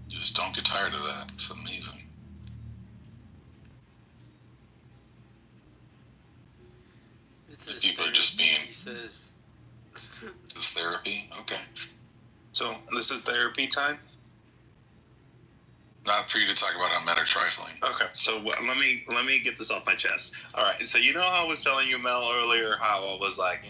You just don't get tired of that. It's amazing. The people are just being. This is therapy? Okay. So, this is therapy time? Not for you to talk about how men are trifling. Okay, so let me get this off my chest. All right, so you know how I was telling you, Mel, earlier, how I was like,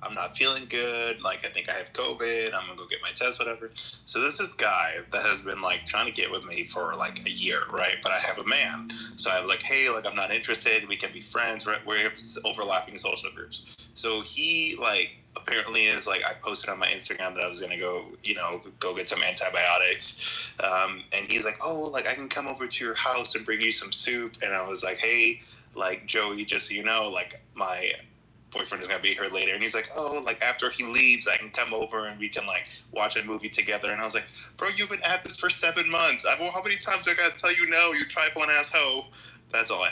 I'm not feeling good. Like, I think I have COVID. I'm going to go get my test, whatever. So there's this guy that has been, like, trying to get with me for, like, a year, right? But I have a man. So I was like, hey, like, I'm not interested. We can be friends, right? We have overlapping social groups. So he, like, apparently is, like, I posted on my Instagram that I was going to go, you know, go get some antibiotics. And he's like, oh, like, I can come over to your house and bring you some soup. And I was like, hey, like, Joey, just so you know, like, my boyfriend is going to be here later. And he's like, oh, like, after he leaves, I can come over and we can, like, watch a movie together. And I was like, bro, you've been at this for 7 months. How many times do I got to tell you no, you trifling asshole? That's all I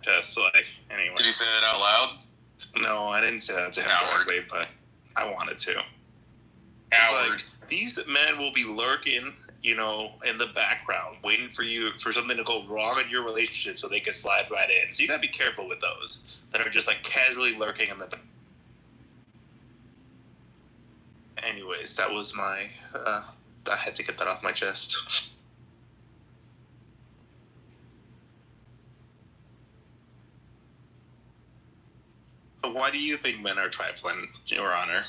just, like, anyway. Did you say that out loud? No, I didn't say that to him directly, but I wanted to. Howard. Like, these men will be lurking, you know, in the background, waiting for you, for something to go wrong in your relationship so they can slide right in. So you gotta be careful with those that are just, like, casually lurking in the back. Anyways, that was my, I had to get that off my chest. So why do you think men are trifling, Your Honor?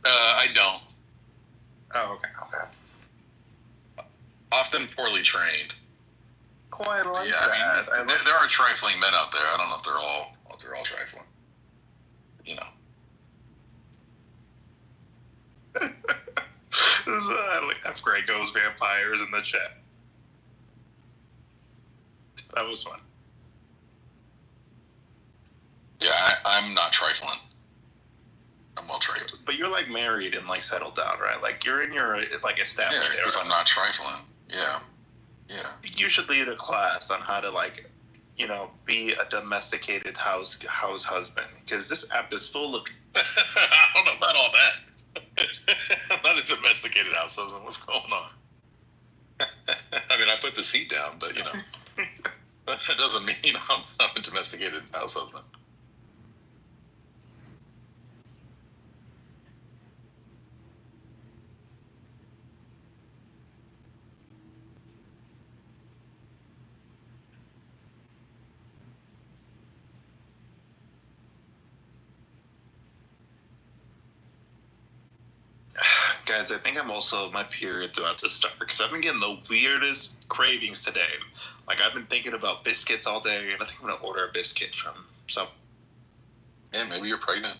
I don't. Oh, okay. Often poorly trained. Oh, I like yeah, that. I mean, there are trifling men out there. I don't know if they're all trifling. You know. There's like F. Grey Goes Vampires in the chat. That was fun. Yeah, I'm not trifling. I'm well trained. But you're, like, married and, like, settled down, right? Like, you're in your, like, established because era. I'm not trifling. Yeah. You should lead a class on how to, like, you know, be a domesticated house husband. Because this app is full of... I don't know about all that. I'm not a domesticated house husband. What's going on? I mean, I put the seat down, but, you know. That doesn't mean I'm a domesticated house husband. Guys, I think I'm also my period's about to start because I've been getting the weirdest cravings today. Like, I've been thinking about biscuits all day, and I think I'm gonna order a biscuit from some. Yeah, maybe you're pregnant.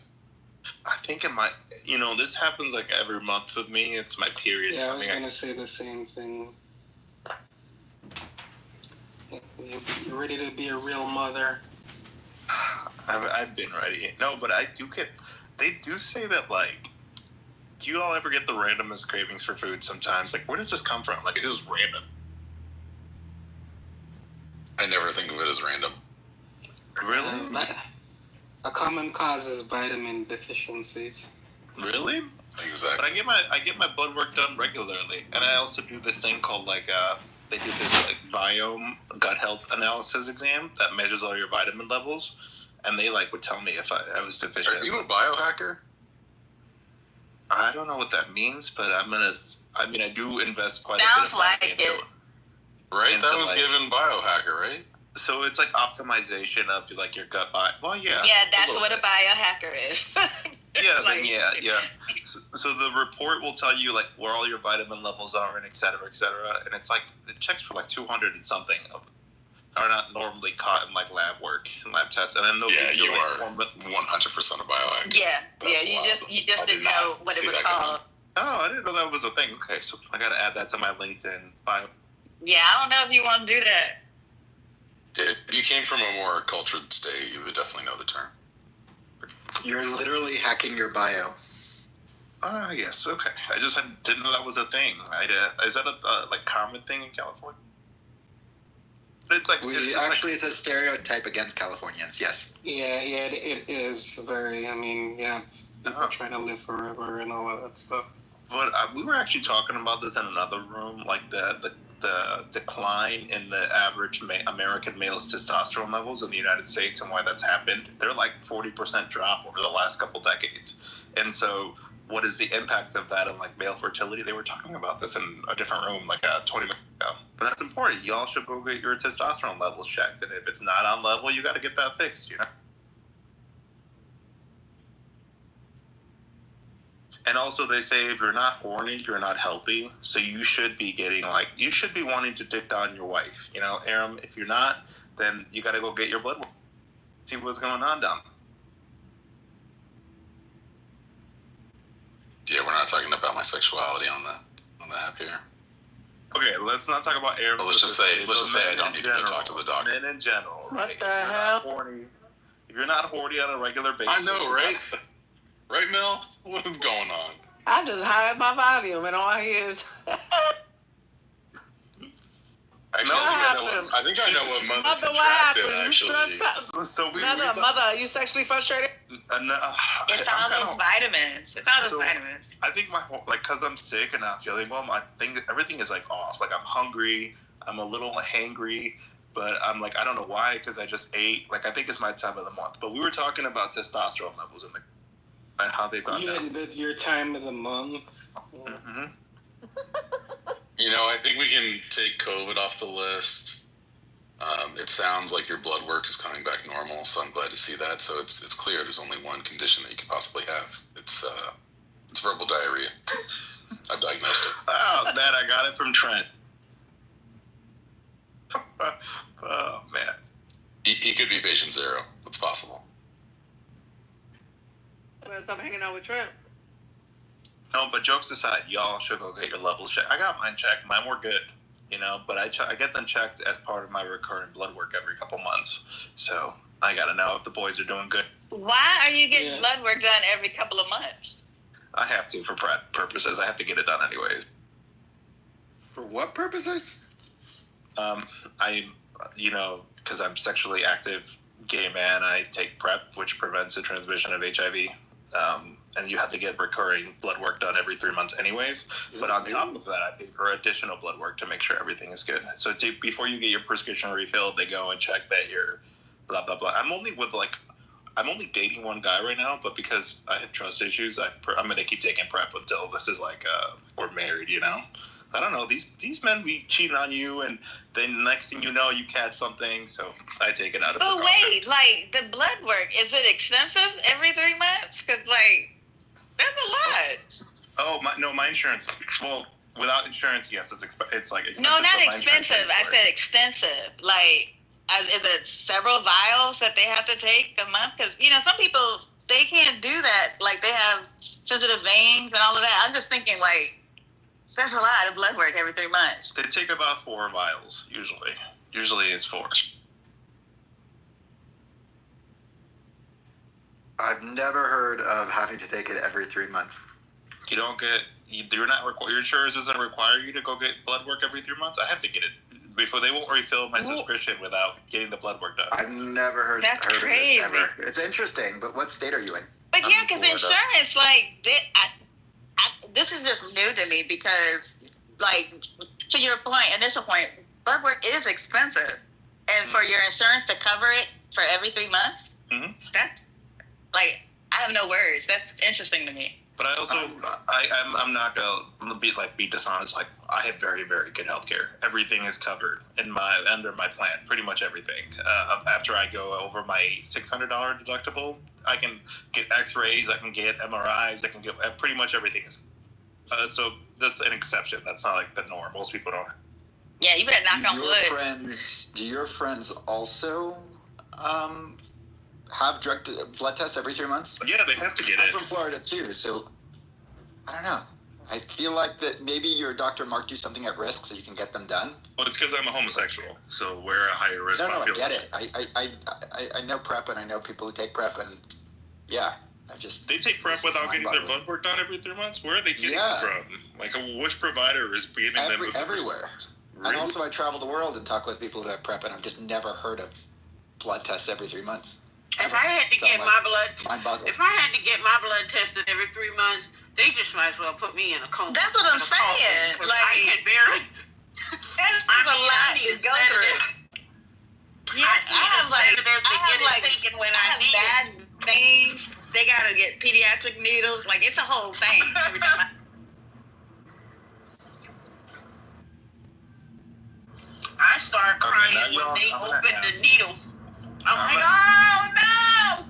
I think it might. You know, this happens like every month with me. It's my period. Yeah, I was gonna say the same thing. You're ready to be a real mother. I've been ready. No, but I do get. They do say that, like. Do you all ever get the randomest cravings for food sometimes? Like, where does this come from? Like, it's just random. I never think of it as random. Really? A common cause is vitamin deficiencies. Really? Exactly. But I get my blood work done regularly, and I also do this thing called, like, they do this, like, biome gut health analysis exam that measures all your vitamin levels, and they, like, would tell me if I was deficient. Are you a biohacker? I don't know what that means, but I do invest quite Sounds a bit of money into it. Right? That was given biohacker, right? So it's like optimization of, like, your gut biome. Well, yeah. Yeah, that's what a biohacker is. Yeah, yeah. So the report will tell you, like, where all your vitamin levels are and et cetera, and it's like, it checks for like 200 and something are not normally caught in, like, lab work and lab tests, and then they'll give you, like, are 100% a biohacker. Yeah, you just didn't know what it was called. Oh, I didn't know that was a thing. Okay, so I gotta add that to my LinkedIn bio. Yeah, I don't know if you want to do that. If you came from a more cultured state, you would definitely know the term. You're literally hacking your bio. Yes, okay. I just didn't know that was a thing. Is that a like common thing in California? It's like it's a stereotype against Californians. Yes. Yeah, it is very. I mean, yeah, people trying to live forever and all of that stuff. But we were actually talking about this in another room, like the decline in the average American male's testosterone levels in the United States and why that's happened. They're like 40% drop over the last couple decades. And so what is the impact of that on, like, male fertility? They were talking about this in a different room, like 20 minutes ago. But that's important. Y'all should go get your testosterone levels checked. And if it's not on level, you got to get that fixed, you know? And also, they say if you're not horny, you're not healthy. So you should be wanting to dick down your wife. You know, Aram, if you're not, then you got to go get your blood work. See what's going on down. Yeah, we're not talking about my sexuality on the app here. Okay, let's not talk about Aram. But let's just say I don't need to go talk to the doctor. Men in general, right? What the hell? If you're not horny on a regular basis. I know, right? Right, Mel? What is going on? I just hired my volume and all I hear is. I think I know what mother Mother, what contracted, happened? actually. Mother, are you sexually frustrated? It's all those vitamins. It's all those vitamins. I think because I'm sick and not feeling well, I think everything is like off. Like I'm hungry, I'm a little hangry, but I'm like, I don't know why, because I just ate. Like I think it's my time of the month. But we were talking about testosterone levels and how they've gone down. That's your time of the month. Mm-hmm. You know, I think we can take COVID off the list. It sounds like your blood work is coming back normal, so I'm glad to see that. So it's clear there's only one condition that you could possibly have. It's verbal diarrhea. I've diagnosed it. Oh, that I got it from Trent. Oh man, he could be patient zero. It's possible. Well, stop hanging out with Trent. No, but jokes aside, y'all should go get your levels checked. I got mine checked. Mine were good, you know, but I get them checked as part of my recurring blood work every couple months. So I got to know if the boys are doing good. Why are you getting blood work done every couple of months? I have to for prep purposes. I have to get it done anyways. For what purposes? Because I'm sexually active gay man, I take PrEP, which prevents the transmission of HIV. And you have to get recurring blood work done every 3 months anyways. But on top of that, I pay for additional blood work to make sure everything is good. So before you get your prescription refilled, they go and check that you're blah, blah, blah. I'm only dating one guy right now, but because I have trust issues, I'm going to keep taking PrEP until this is we're married, you know? I don't know. These men be cheating on you, and then next thing you know, you catch something. So I take it out of. But wait, the blood work, is it expensive every 3 months? Because that's a lot. Oh my insurance. Well, without insurance, yes, it's expensive. No, not expensive. I said extensive. Is it several vials that they have to take a month? Because some people they can't do that. They have sensitive veins and all of that. I'm just thinking that's a lot of blood work every 3 months. They take about 4 vials usually. Usually it's 4. I've never heard of having to take it every 3 months. You don't get. You're not required. Your insurance doesn't require you to go get blood work every 3 months. I have to get it before they won't refill my subscription without getting the blood work done. I've never heard of this ever. It's interesting, but what state are you in? But because insurance, this is just new to me because, to your initial point, blood work is expensive, and for your insurance to cover it for every 3 months, that's I have no words. That's interesting to me. But I also, I'm not gonna be dishonest. I have very, very good healthcare. Everything is covered under my plan. Pretty much everything. After I go over my $600 deductible, I can get X-rays. I can get MRIs. I can get pretty much everything. So that's an exception. That's not the norm. Most people don't. Yeah, you better knock on wood. Do your friends also have blood tests every 3 months? Yeah, they have to get it. I'm from Florida too, so I don't know. I feel like that maybe your doctor marked you something at risk, so you can get them done. Well, it's because I'm a homosexual, so we're a higher risk population. I get it. I know PrEP, and I know people who take PrEP, and yeah, they take PrEP without getting their blood work done every 3 months. Where are they getting it from? Which provider is giving them everywhere? Really? And also, I travel the world and talk with people who have PrEP, and I've just never heard of blood tests every 3 months. If I had to get my blood tested every 3 months, they just might as well put me in a coma. That's what I'm saying. I can barely. That's a lot to go through. Yeah, I have bad veins. They gotta get pediatric needles. It's a whole thing every time. I start crying when they open the needle. I'm like, oh no!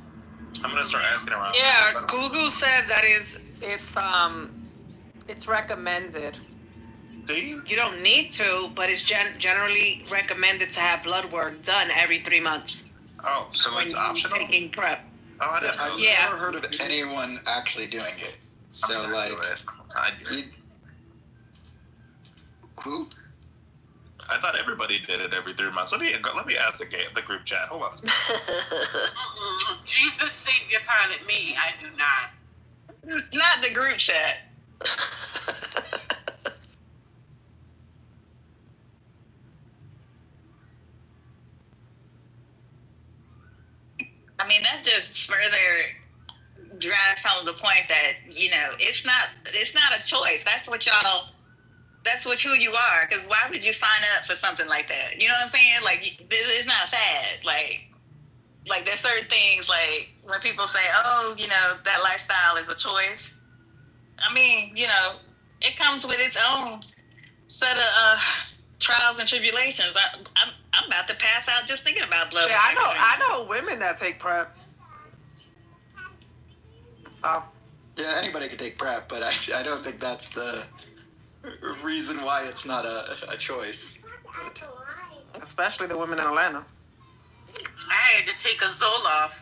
I'm gonna start asking around. Yeah, Google says that is It's recommended. See? You don't need to, but it's generally recommended to have blood work done every 3 months. Oh, so when it's you're optional? taking prep. Oh, I didn't know. I've Yeah. never heard of anyone actually doing it. So, I'm like, gonna do it. I do it. Who? I thought everybody did it every 3 months. Let me ask the group chat. Hold on. Jesus Savior pilot me. I do not. Not the group chat. I mean, that just further drives home the point that, you know, it's not a choice. That's who you are. Because why would you sign up for something like that? You know what I'm saying? Like, it's not a fad. Like there's certain things, like when people say, oh, you know, that lifestyle is a choice. I mean, you know, it comes with its own set of trials and tribulations. I'm about to pass out just thinking about blood. Yeah, I know women that take prep. So. Yeah, anybody can take prep, but I don't think that's the reason why it's not a choice. Especially the women in Atlanta. I had to take a Zoloft.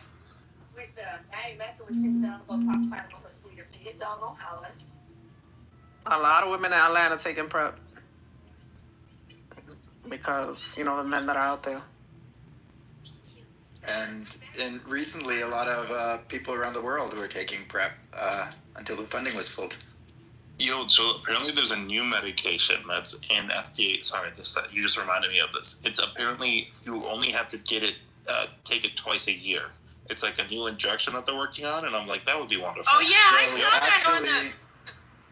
A lot of women in Atlanta taking prep. Because, you know, the men that are out there. And recently, a lot of people around the world were taking prep until the funding was pulled. Yo, so apparently there's a new medication that's in FDA. Sorry, you just reminded me of this. It's apparently you only have to get it, take it twice a year. It's like a new injection that they're working on, and I'm like, that would be wonderful. Oh yeah, I saw that on the.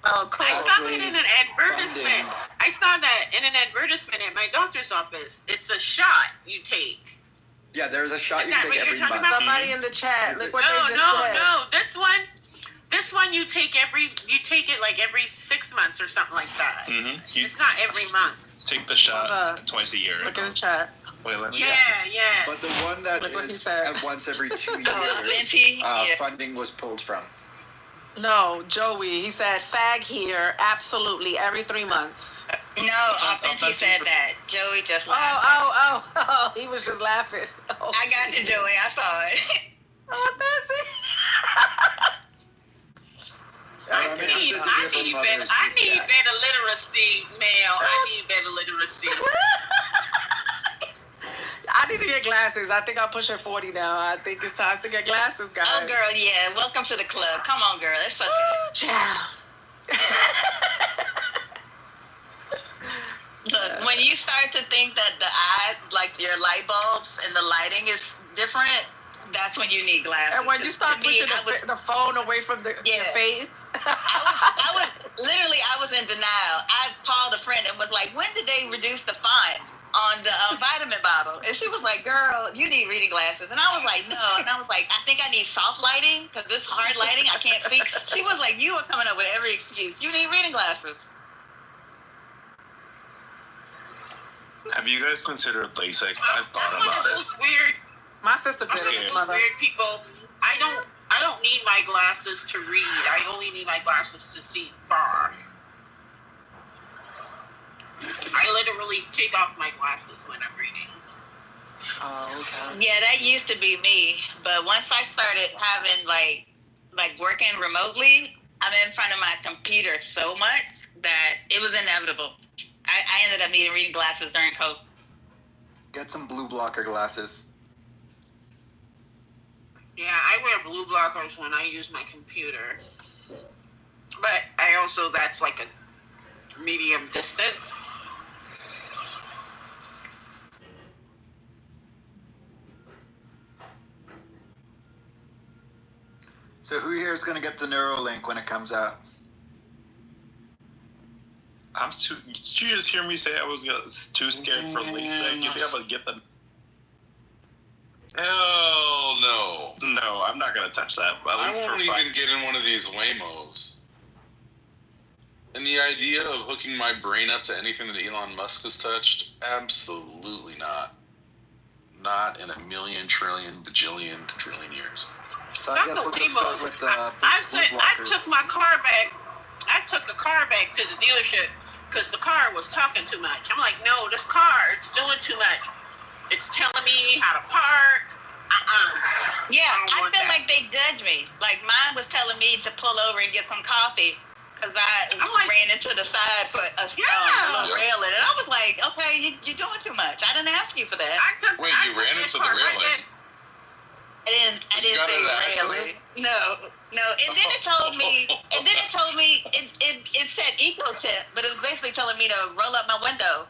Oh, cool. I saw it in an advertisement. I saw that in an advertisement at my doctor's office. It's a shot you take. Yeah, there's a shot Is you that can what take you're every talking month. about? Somebody in the chat, look what they just said. No. This one you take it like every 6 months or something like that. Mm-hmm. It's not every month. Take the shot twice a year. Look in the chat. Wait, let me. Yeah. But the one that is at once every 2 years, funding was pulled from. No, Joey, he said fag here, absolutely, every 3 months. No, Authentic said that. Joey just laughed. Oh, he was just laughing. Oh. I got you, Joey. I saw it. Authentic. I need better literacy, Mel. I need better literacy. I need to get glasses. I think I'm pushing 40 now. I think it's time to get glasses, guys. Oh, girl, yeah. Welcome to the club. Come on, girl. It's okay. Ciao. Look, when you start to think that the eye, like your light bulbs and the lighting is different, that's when you need glasses. And when you start pushing the phone away from your face. I was in denial. I called a friend and was like, when did they reduce the font on the vitamin bottle? And she was like, girl, you need reading glasses. And I was like, no. And I was like, I think I need soft lighting because this hard lighting, I can't see. She was like, you are coming up with every excuse. You need reading glasses. Have you guys considered LASIK? I've thought about it. Those weird. My sister did it. Those weird people. I don't need my glasses to read. I only need my glasses to see far. I literally take off my glasses when I'm reading. Oh, okay. Yeah, that used to be me. But once I started having like working remotely, I'm in front of my computer so much that it was inevitable. I ended up needing reading glasses during COVID. Get some blue blocker glasses. Yeah, I wear blue blockers when I use my computer. But I also, that's like a medium distance. So who here is going to get the Neuralink when it comes out? Did you just hear me say I was too scared for LASIK? You think I'm going to get the... Hell no. No, I'm not going to touch that. I won't even get in one of these Waymos. And the idea of hooking my brain up to anything that Elon Musk has touched? Absolutely not. Not in a million, trillion, bajillion, quadrillion years. So I guess we'll just start with the I took my car back. I took the car back to the dealership because the car was talking too much. I'm like, no, this car, it's doing too much. It's telling me how to park. Yeah, I feel like they judge me. Like mine was telling me to pull over and get some coffee because I ran into the side for a little railing, and I was like, okay, you're doing too much. I didn't ask you for that. Wait, you ran into the railing? I didn't say railing. No. And then it told me, it said eco tip, but it was basically telling me to roll up my window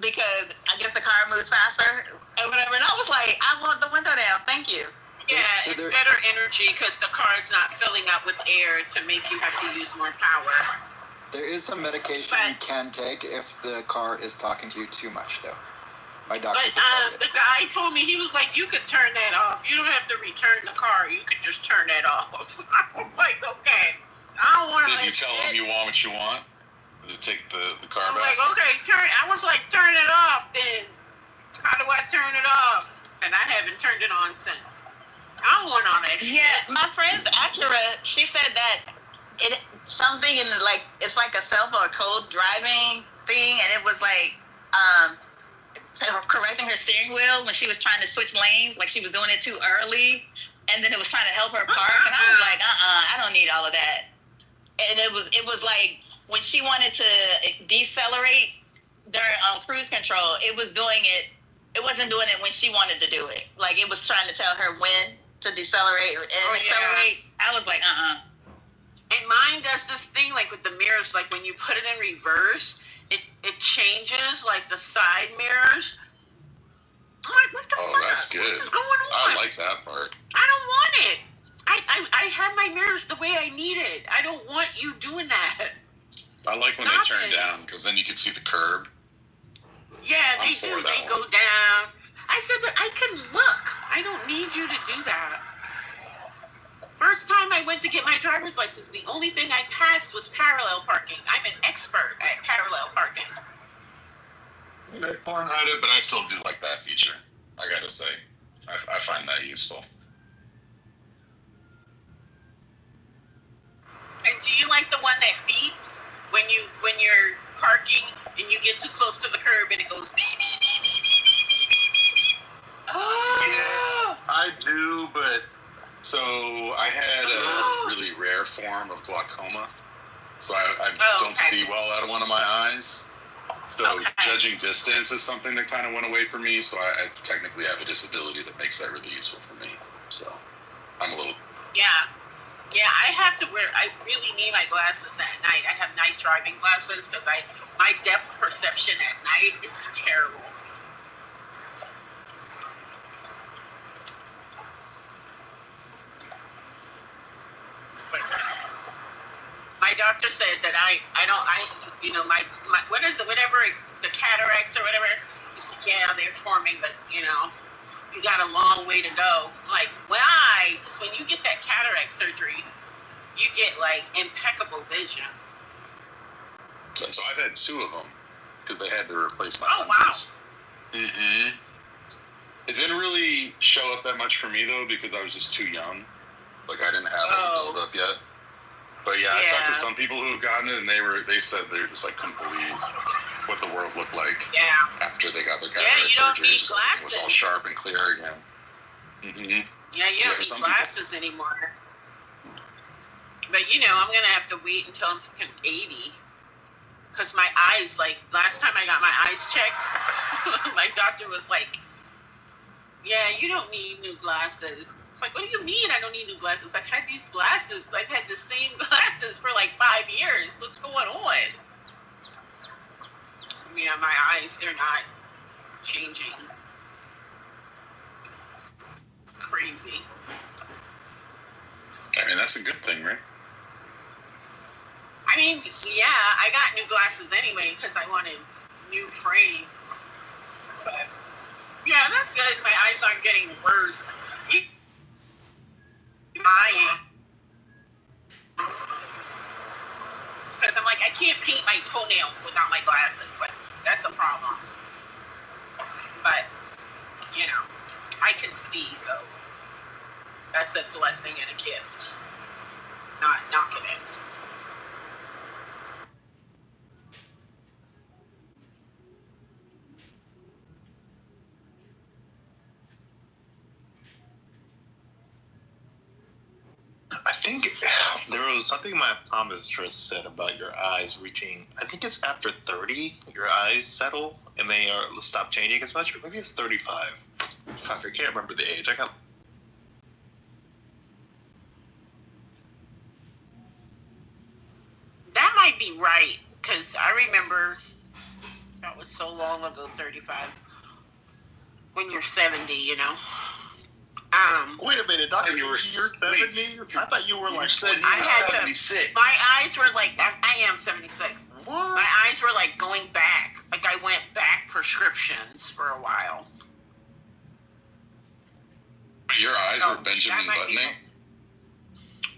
because I guess the car moves faster or whatever. And I was like, I want the window down. Thank you. Yeah, it's better energy because the car is not filling up with air to make you have to use more power. There is some medication you can take if the car is talking to you too much, though. My doctor. But the guy told me, he was like, you could turn that off. You don't have to return the car. You could just turn that off. I'm like, okay. I don't want to. Did you tell him you want what you want? To take the car I'm back? like, okay, I was like, turn it off then. How do I turn it off? And I haven't turned it on since. I don't want all that shit. Yeah, my friend's Acura, she said that something in like, it's like a self or code driving thing, and it was like, correcting her steering wheel when she was trying to switch lanes, like she was doing it too early, and then it was trying to help her park, and I was like, I don't need all of that. And it was like when she wanted to decelerate during cruise control, it wasn't doing it when she wanted to do it. Like it was trying to tell her when to decelerate and accelerate. I was like, And mine does this thing like with the mirrors, like when you put it in reverse, it changes like the side mirrors. I'm like, what the fuck? That's good. What is going on? I like that part. I don't want it. I have my mirrors the way I need it. I don't want you doing that. I like when they turn down because then you can see the curb. Yeah, they do. They go down. I said, but I can look. I don't need you to do that. First time I went to get my driver's license, the only thing I passed was parallel parking. I'm an expert at parallel parking. I had it, but I still do like that feature. I gotta say, I find that useful. And do you like the one that beeps when you're parking and you get too close to the curb and it goes beep beep beep beep beep beep beep beep beep beep? Oh. Yeah, I do, but so I had a really rare form of glaucoma, so I don't see well out of one of my eyes. So judging distance is something that kind of went away from me. So I technically have a disability that makes that really useful for me. So I'm a little. Yeah, I have to wear. I really need my glasses at night. I have night driving glasses because my depth perception at night it's terrible. My doctor said that my what is it, whatever, the cataracts or whatever, he said, yeah, they're forming, but, you got a long way to go. I'm like, why? Because when you get that cataract surgery, you get, like, impeccable vision. So I've had two of them, because they had to replace my lenses. Wow. Mm-hmm. It didn't really show up that much for me, though, because I was just too young. Like, I didn't have the build-up yet. But yeah, I talked to some people who have gotten it, and they said they just like couldn't believe what the world looked like after they got their cataract surgeries. It was all sharp and clear again. Mm-hmm. Yeah, you don't need glasses anymore. But I'm gonna have to wait until I'm fucking 80, because my eyes, like last time I got my eyes checked, my doctor was like, "Yeah, you don't need new glasses." Like, what do you mean I don't need new glasses? I've had these glasses. I've had the same glasses for like 5 years. What's going on? Yeah, my eyes, they're not changing. It's crazy. I mean, that's a good thing, right? I mean, yeah, I got new glasses anyway because I wanted new frames. But, yeah, that's good. My eyes aren't getting worse. Because I'm like, I can't paint my toenails without my glasses. Like, that's a problem. But, I can see, so. That's a blessing and a gift. Not knocking it. I think there was something my optometrist said about your eyes reaching. I think it's after 30, your eyes settle and they stop changing as much. Or maybe it's 35. Fuck, I can't remember the age. That might be right, because I remember that was so long ago, 35. When you're 70, you know. Wait a minute, Doctor, you're 70? I thought you were like 76. My eyes were like, I am 76. What? My eyes were like going back. Like I went back prescriptions for a while. Your eyes were Benjamin Buttoning?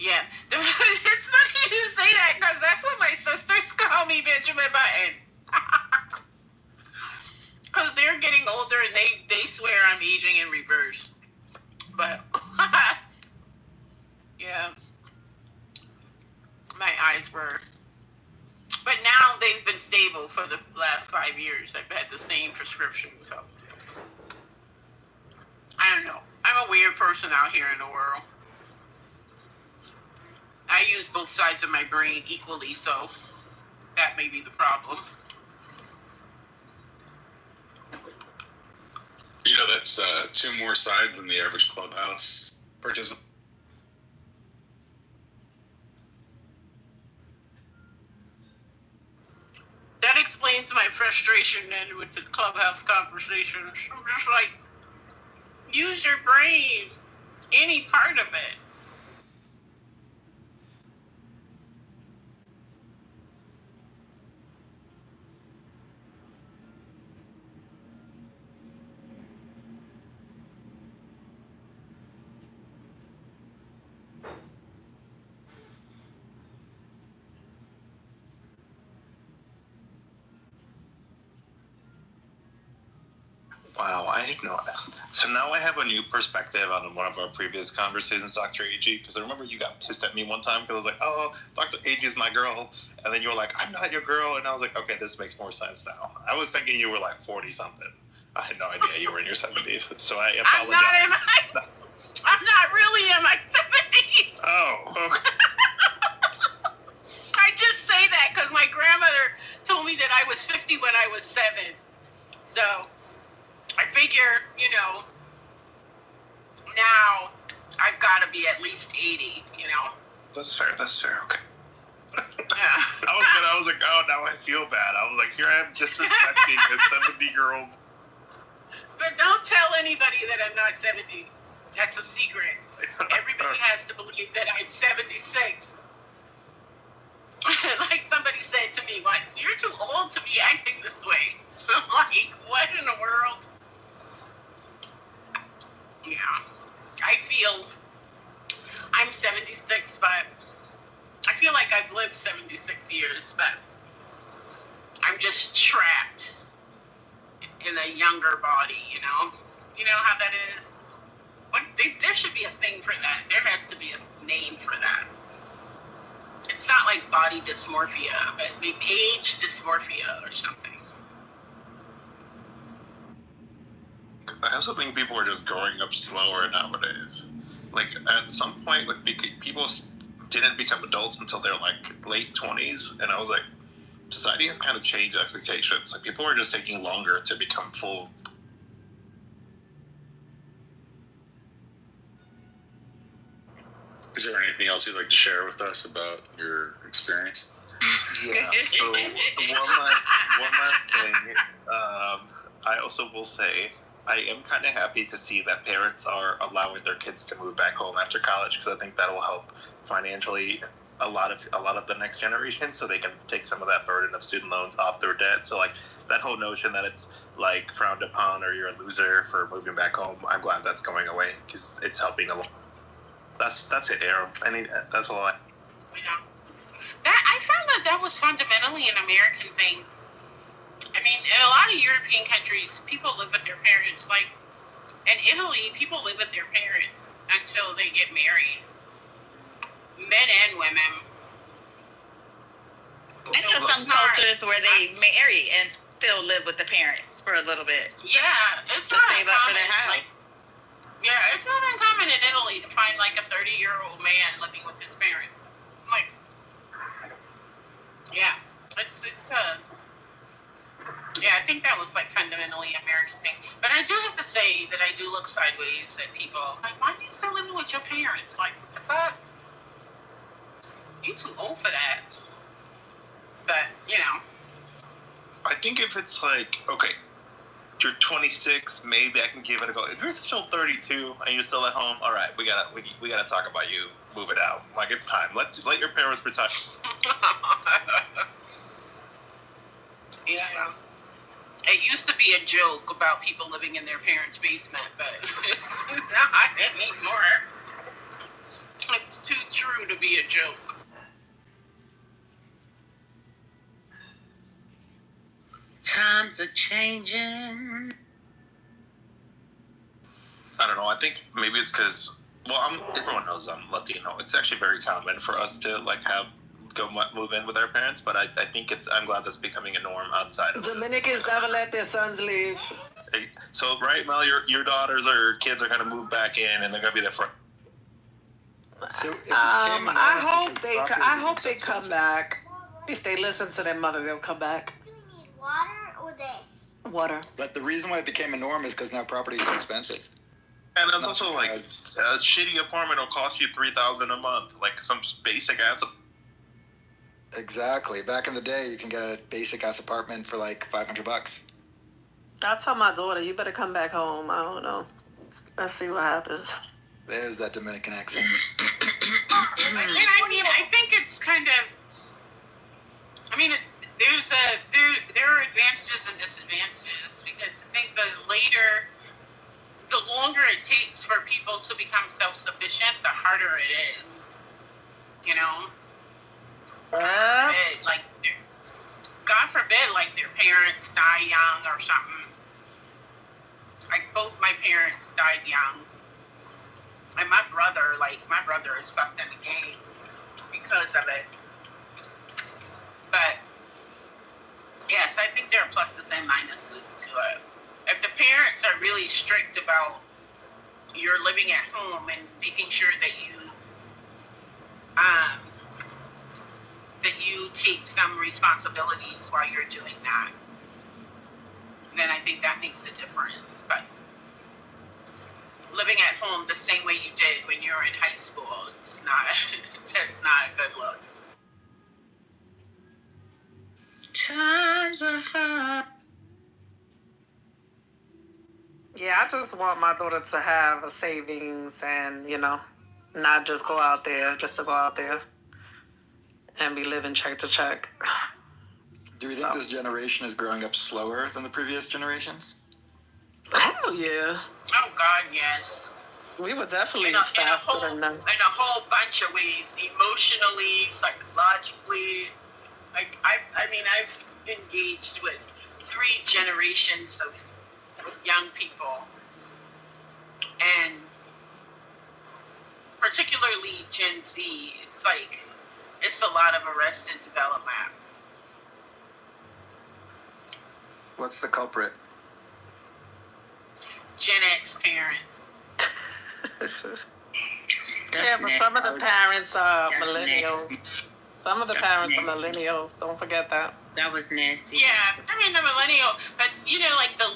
Yeah. It's funny you say that, because that's what my sisters call me, Benjamin Button. Because they're getting older and they swear I'm aging in reverse. But, yeah. My eyes were. But now they've been stable for the last 5 years. I've had the same prescription, so. I don't know. I'm a weird person out here in the world. I use both sides of my brain equally, so that may be the problem. You know, that's 2 more sides than the average Clubhouse participant. That explains my frustration then with the Clubhouse conversations. I'm just like, use your brain, any part of it. Wow, I didn't know. So now I have a new perspective on one of our previous conversations, Dr. AG, because I remember you got pissed at me one time because I was like, oh, Dr. AG is my girl. And then you were like, I'm not your girl. And I was like, okay, this makes more sense now. I was thinking you were like 40-something. I had no idea you were in your 70s. So I apologize. I'm not really in my 70s. Oh, okay. I just say that because my grandmother told me that I was 50 when I was 7. So I figure, you know, now I've got to be at least 80, you know? That's fair, okay. Yeah. I was like, oh, now I feel bad. I was like, here I am disrespecting a 70-year-old. But don't tell anybody that I'm not 70. That's a secret. Everybody has to believe that I'm 76. Like somebody said to me once, you're too old to be acting this way. I'm like, what in the world? Yeah. I feel I'm 76, but I feel like I've lived 76 years, but I'm just trapped in a younger body, you know? You know how that is? There should be a thing for that. There has to be a name for that. It's not like body dysmorphia, but maybe age dysmorphia or something. I also think people are just growing up slower nowadays. Like, at some point, like, people didn't become adults until they're, like, late 20s, and I was like, society has kind of changed expectations. Like, people are just taking longer to become full. Is there anything else you'd like to share with us about your experience? Yeah, so one last thing. I also will say, I am kind of happy to see that parents are allowing their kids to move back home after college, because I think that will help financially a lot of the next generation, so they can take some of that burden of student loans off their debt. So like that whole notion that it's like frowned upon or you're a loser for moving back home, I'm glad that's going away because it's helping a lot. That's it, Aaron. That's all I. I found that was fundamentally an American thing. I mean, in a lot of European countries, people live with their parents. Like, In Italy, people live with their parents until they get married. Men and women. I know some cultures where they marry and still live with the parents for a little bit. Yeah, it's to not save up for uncommon. their house. Like, yeah, it's not uncommon in Italy to find like a 30-year-old man living with his parents. Like, yeah, it's yeah, I think that was like fundamentally American thing. But I do have to say that I do look sideways at people. Like, why are you still living with your parents? Like, what the fuck? You too old for that. But, you know. I think if it's like, okay, if you're 26, maybe I can give it a go. If you're still 32 and you're still at home, all right, we gotta talk about you moving out. Like, it's time. Let your parents retire. Yeah. It used to be a joke about people living in their parents' basement, but it's not anymore. It's too true to be a joke. Times are changing. I don't know. I think maybe it's because, well, everyone knows I'm Latino. It's actually very common for us to like move in with our parents, but I think I'm glad that's becoming a norm outside. Dominicans never let their sons leave. So right now, your daughters or kids are gonna move back in, and they're gonna be there for. So I hope they come back. If they listen to their mother, they'll come back. Water or this? Water. But the reason why it became a norm is because now property is expensive. And it's also like a shitty apartment will cost you $3,000 a month, like some basic ass. Exactly. Back in the day, you can get a basic ass apartment for like $500. I tell my daughter, you better come back home. I don't know. Let's see what happens. There's that Dominican accent. And I mean, I think it's kind of. I mean, there are advantages and disadvantages because I think the longer it takes for people to become self-sufficient, the harder it is. You know. God forbid, like their parents die young or something. Like both my parents died young, and my brother is fucked in the game because of it. But yes, I think there are pluses and minuses to it. If the parents are really strict about you're living at home and making sure that you take some responsibilities while you're doing that, then I think that makes a difference. But living at home the same way you did when you were in high school, that's not a good look. Times are hard. Yeah, I just want my daughter to have a savings and, not just go out there, just to go out there and be living check to check. Do you think this generation is growing up slower than the previous generations? Hell yeah. Oh, God, yes. We were definitely faster than them. In a whole bunch of ways, emotionally, psychologically. Like, I've engaged with 3 generations of young people, and particularly Gen Z. It's a lot of arrested development. What's the culprit? Gen X parents. Yeah, but some of the parents are millennials. Some of the parents are millennials. Don't forget that. That was nasty. Yeah, I mean the millennial, but like the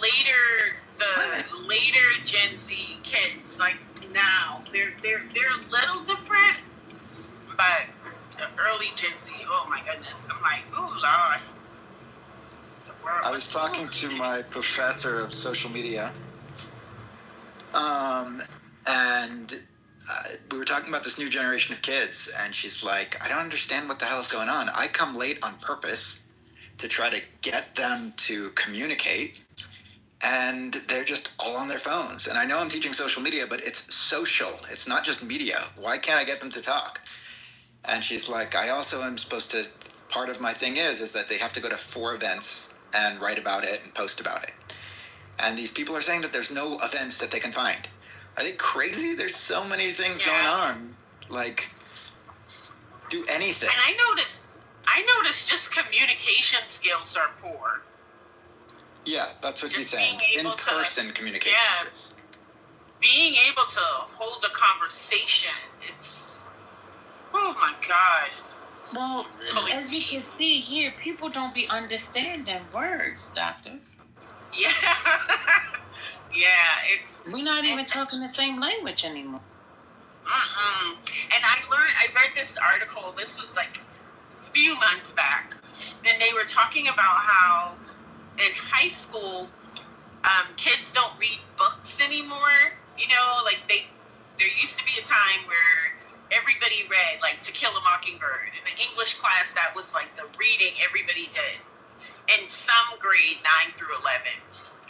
later Gen Z kids, like now they're a little different, but the early Gen Z, oh my goodness, I'm like, oh Lord. I was talking to my professor of social media, and we were talking about this new generation of kids, and she's like, I don't understand what the hell is going on. I come late on purpose to try to get them to communicate, and they're just all on their phones. And I know I'm teaching social media, but it's social. It's not just media. Why can't I get them to talk? And she's like, I also am supposed to, part of my thing is that they have to go to 4 events and write about it and post about it. And these people are saying that there's no events that they can find. Are they crazy? There's so many things going on. Like, do anything. And I noticed just communication skills are poor. Yeah, that's what she's saying. In-person communication skills. Being able to hold a conversation, it's, oh my God. Well, as you can see here, people don't be understanding words, doctor. Yeah. Yeah, it's... We're not even talking the same language anymore. And I read this article, this was like a few months back, and they were talking about how in high school, kids don't read books anymore. You know, like there used to be a time where everybody read, like, To Kill a Mockingbird. In an English class, that was like the reading everybody did. In some grade, 9 through 11,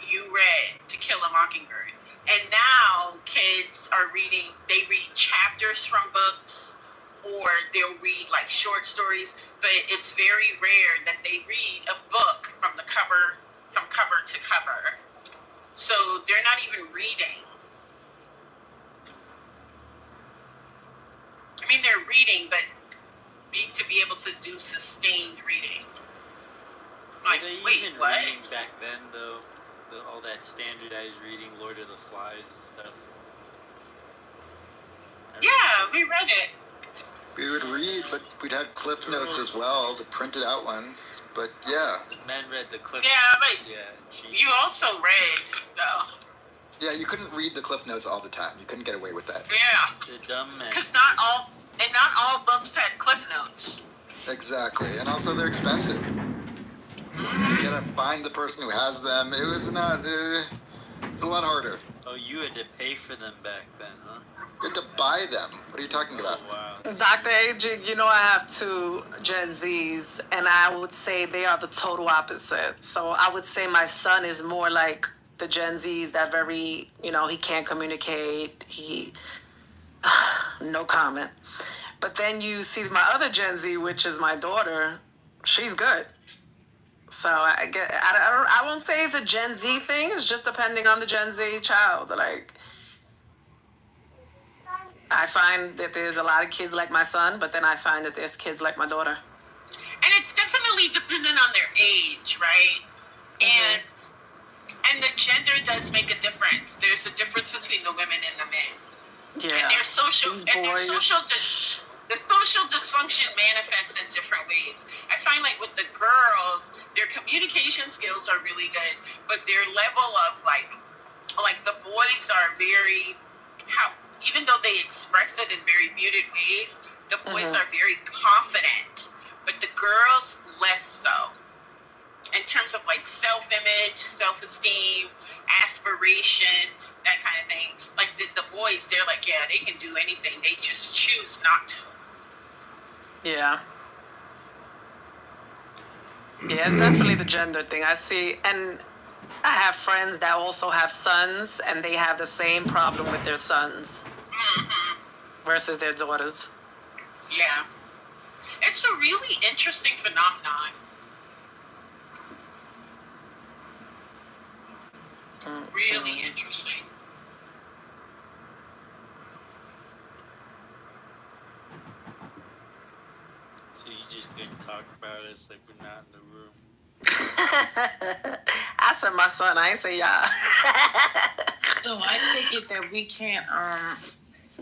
you read To Kill a Mockingbird. And now kids are they read chapters from books, or they'll read like short stories, but it's very rare that they read a book from cover to cover. So they're not even reading. I mean, they're reading, but to be able to do sustained reading. Like, were they wait, even what? reading back then, though? All that standardized reading, Lord of the Flies and stuff. Yeah, we read it. We would read, but we'd have Cliff Notes as well, the printed out ones. But yeah. The men read the Cliff Notes. Yeah, but you also read, though. Yeah, you couldn't read the Cliff Notes all the time. You couldn't get away with that. Yeah. The dumb men. Because not all books had Cliff Notes. Exactly, and also they're expensive. You gotta find the person who has them. It was not. It's a lot harder. Oh, you had to pay for them back then, huh? You had to buy them. What are you talking about? Wow. Dr. Aging, you know I have 2 Gen Zs, and I would say they are the total opposite. So I would say my son is more like the Gen Zs that very, he can't communicate. No comment. But then you see my other Gen Z, which is my daughter. She's good. So I won't say it's a Gen Z thing. It's just depending on the Gen Z child. Like, I find that there's a lot of kids like my son, but then I find that there's kids like my daughter. And it's definitely dependent on their age, right? Mm-hmm. And the gender does make a difference. There's a difference between the women and the men. Yeah. And the social dysfunction manifests in different ways. I find like with the girls, their communication skills are really good, but their level of like the boys are even though they express it in very muted ways, the boys are very confident, but the girls less so. In terms of like self-image, self-esteem, aspiration, that kind of thing. Like the boys, they're like, yeah, they can do anything. They just choose not to. Yeah. Yeah, it's definitely the gender thing. I see, and I have friends that also have sons, and they have the same problem with their sons versus their daughters. Yeah. It's a really interesting phenomenon. Really interesting. So you just couldn't talk about it, it's like we're not in the room. I said my son, I ain't say y'all. So I take it that we can't,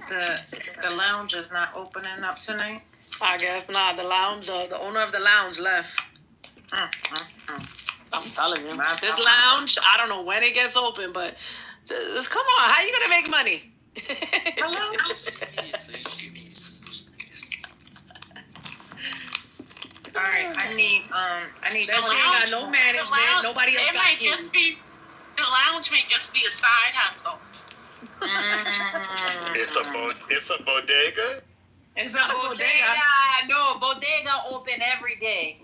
the lounge is not opening up tonight? I guess not. The lounge, the owner of the lounge left. I'm telling you. This lounge, I don't know when it gets open, but just come on. How you going to make money? Hello? All right, I need that she ain't got no management. Nobody else got keys. The lounge may just be a side hustle. It's a bodega? It's a bodega. No, bodega open every day.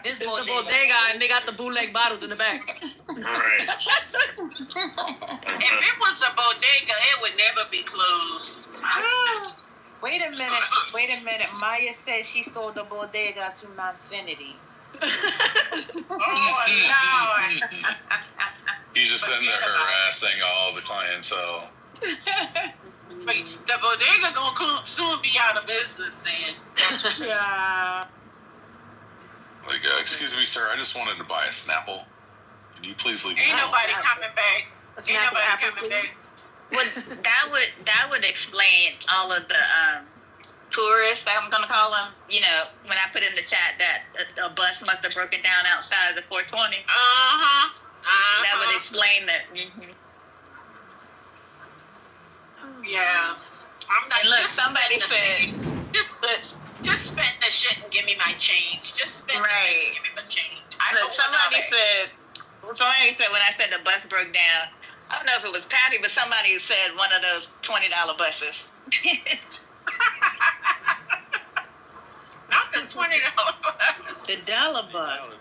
This is the bodega, and they got the bootleg bottles in the back. Right. If it was a bodega, it would never be closed. Wait a minute. Maya said she sold the bodega to Manfinity. Oh, Lord. He's a just in there harassing all the clientele. The bodega gonna soon be out of business, then. Yeah. Like, excuse me, sir, I just wanted to buy a Snapple. Can you please leave me Ain't alone? nobody coming back. Ain't nobody coming back. Well, that would explain all of the tourists, I'm gonna call them. You know, when I put in the chat that a bus must have broken down outside the 420. That would explain that. Yeah. I'm not. And look, just somebody said, just spend the shit and give me my change. Just spend it and give me my change. Somebody said when I said the bus broke down, I don't know if it was Patty, but somebody said one of those $20 buses. Not the $20 bus. The dollar bus.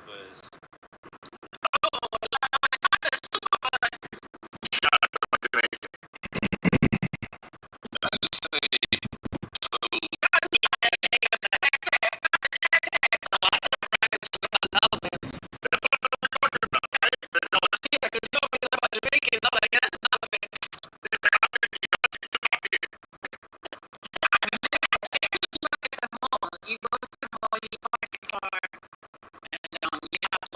You go to the mall, you park your car, and you have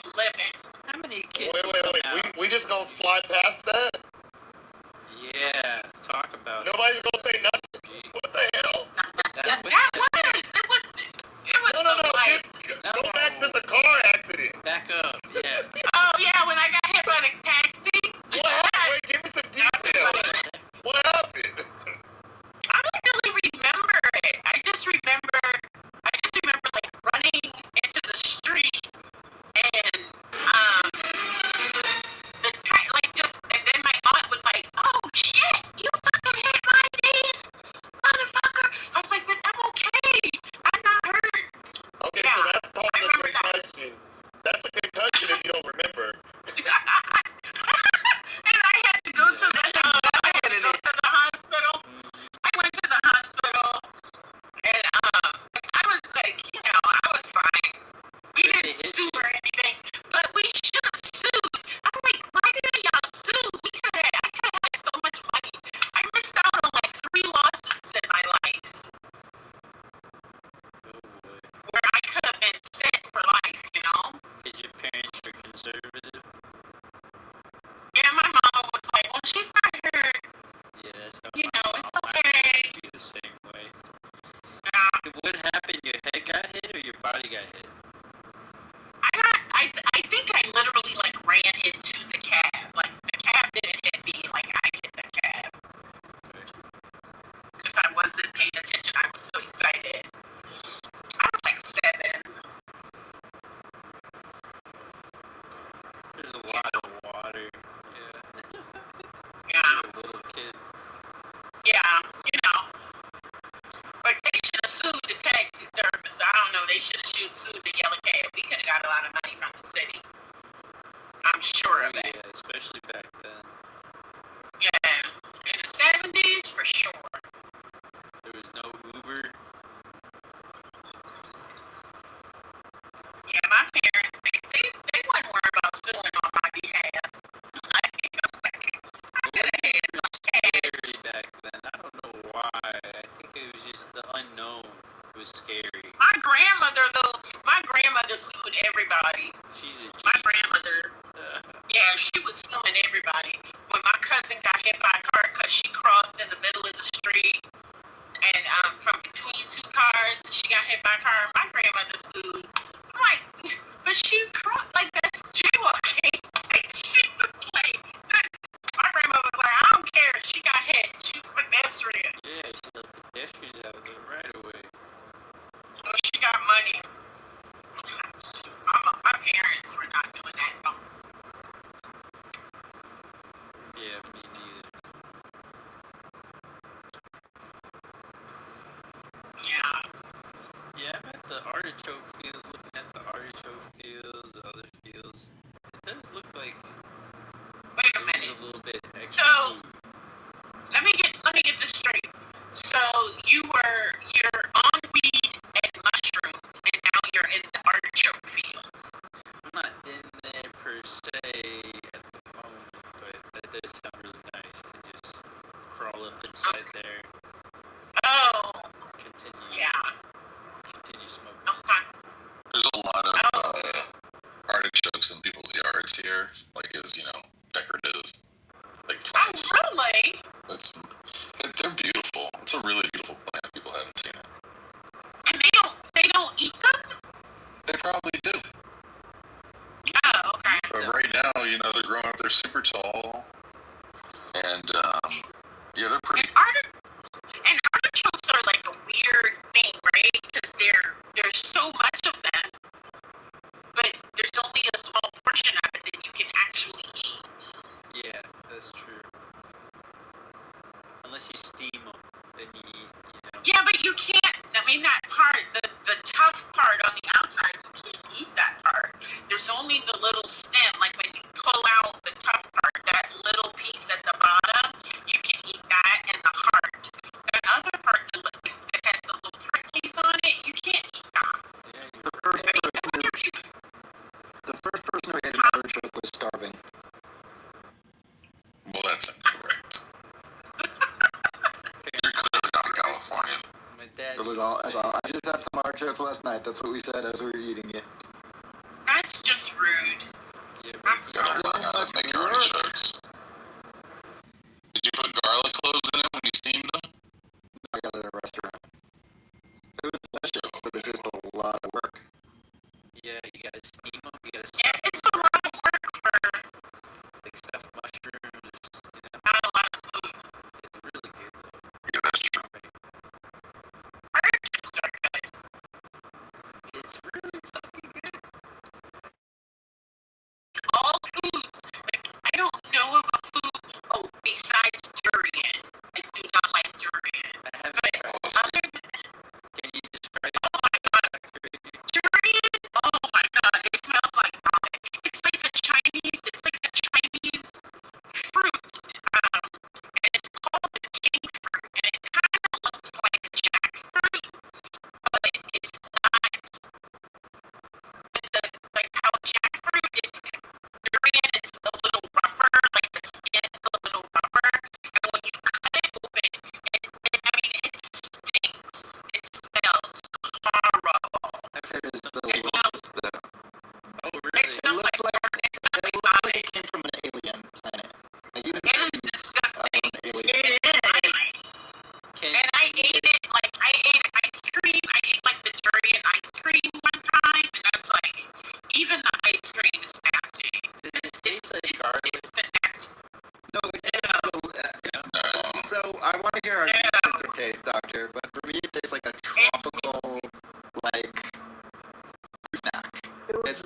living. How many kids? Wait. We just gonna fly past that? Yeah, talk about Nobody's gonna say nothing. What the hell? It was No. like, Go back to the car accident. Back up. Yeah. oh yeah, when I got hit by the taxi. What happened? Wait, give me some details. What happened? I don't really remember it. I just remember like running into the street and and then my aunt was like, "Oh shit, you fucking hit my face, motherfucker!" I was like, "But I'm okay. I'm not hurt." Okay, Yeah, so that's part I of the remember that. concussion. That's a concussion if you don't remember. And I had to go to the hospital. I went to the hospital, and I was like, I was fine. We didn't sue or anything, but we should have sued. I'm like, why didn't y'all sue? I could have had so much money. I missed out on like 3 lawsuits in my life where I could have been set for life, Did your parents were conservative? Yeah, my mom was like, well, she's not hurt. Yeah, that's It's okay. be the same way. Yeah. What happened? Your head got hit or your body got hit? I think I literally like ran into the cab. Like the cab didn't hit me, like I hit the cab. Because I wasn't paying attention. I was so excited. I was like 7. There's a lot of water. Yeah. Yeah. You're a little kid. Yeah, But they should have sued the taxi service. I don't know. They should have sued the yellow cab. We could have got a lot of money from the city. I'm sure of it. Yeah, especially back then. Yeah. In the 70s, for sure. There was no Uber. Yeah, my parents, they wasn't worried about suing on my behalf. I could have had some cash. Scary back then. I don't know why. I think it was just the unknown. It was scary. My grandmother sued everybody. She's a My grandmother, yeah, she was suing everybody. When my cousin got hit by a car because she crossed in the middle of the street and from between 2 cars, she got hit by a car. My grandmother sued. I'm like, but she crossed, like, that's jaywalking. She was like, my grandmother was like, I don't care. She got hit. She's a pedestrian. Yeah, she helped pedestrians out of the right away. So she got money. My parents were not doing that. No. Yeah, me neither. Yeah. Yeah, I'm at the artichoke fields, looking at the artichoke fields, the other fields. It does look like Wait a there's minute. a little bit extra So food. let me get this straight. So you're on weed and mushrooms, and now you're in the artichoke fields. I'm not in there per se at the moment, but that does sound really nice to just crawl up inside there. Oh. Continue smoking. Okay. There's a lot of artichokes in people's yards here, like as decorative, like plants. Oh, really? They're beautiful. It's a really beautiful plant. People haven't seen it. And they don't eat them? They probably do. Oh, okay. But right now, they're growing up. They're super tall, and yeah, they're pretty. And artichokes are like a weird thing, right? Because there's so much of them, but there's only a small portion of it that you can actually eat. Yeah, that's true. Unless you steam them, then you eat. Yeah, but you can't. I mean, that part, the tough part on the outside, you can't eat that part. There's only the little stem. Like when you pull out the tough part, that little piece at the bottom, you can eat that and the heart. That other part that has the little pricklies on it, you can't eat that. The first person who ate an artichoke was starving. Well, that's incorrect. You're clearly not Californian. My dad. It was all. I just had some artichokes last night. That's what we said as we were eating it. That's just rude. So Macaroni shakes. Did you put garlic cloves in it when you steamed them? I got it at a restaurant. It was delicious, but it's just a lot of work. Yeah, you gotta steam them. You gotta yeah, it's a lot of work for like stuff mushrooms. You know, not a lot of food. it's really good. Yeah, that's true. Burger chips are good. It's really fucking good. All foods. Like I don't know of a food. Oh, besides durian, I do not like durian. I haven't But tried. other than Can you describe oh my god, durian! Oh my god, it smells like vomit. It's like the Chinese. It's like a Chinese fruit. And it's called the king fruit, and it kind of looks like a jackfruit, but it's not. Like how jackfruit is durian is a little rougher, like the skin is a little rougher, and when you cut it open, I mean it stinks. It smells horrible. It is It delicious, smells. though. Oh, It really? smells like it smells like It looks like vomit. it came from an alien planet. Like even It is disgusting. an alien. It is. And I ate it, like, I ate ice cream. I ate, like, the durian ice cream one time, and I was like, even the ice cream is nasty. It's the nasty. No, so I want to hear how you think it tastes, doctor. But for me, it tastes like a tropical, like snack. It's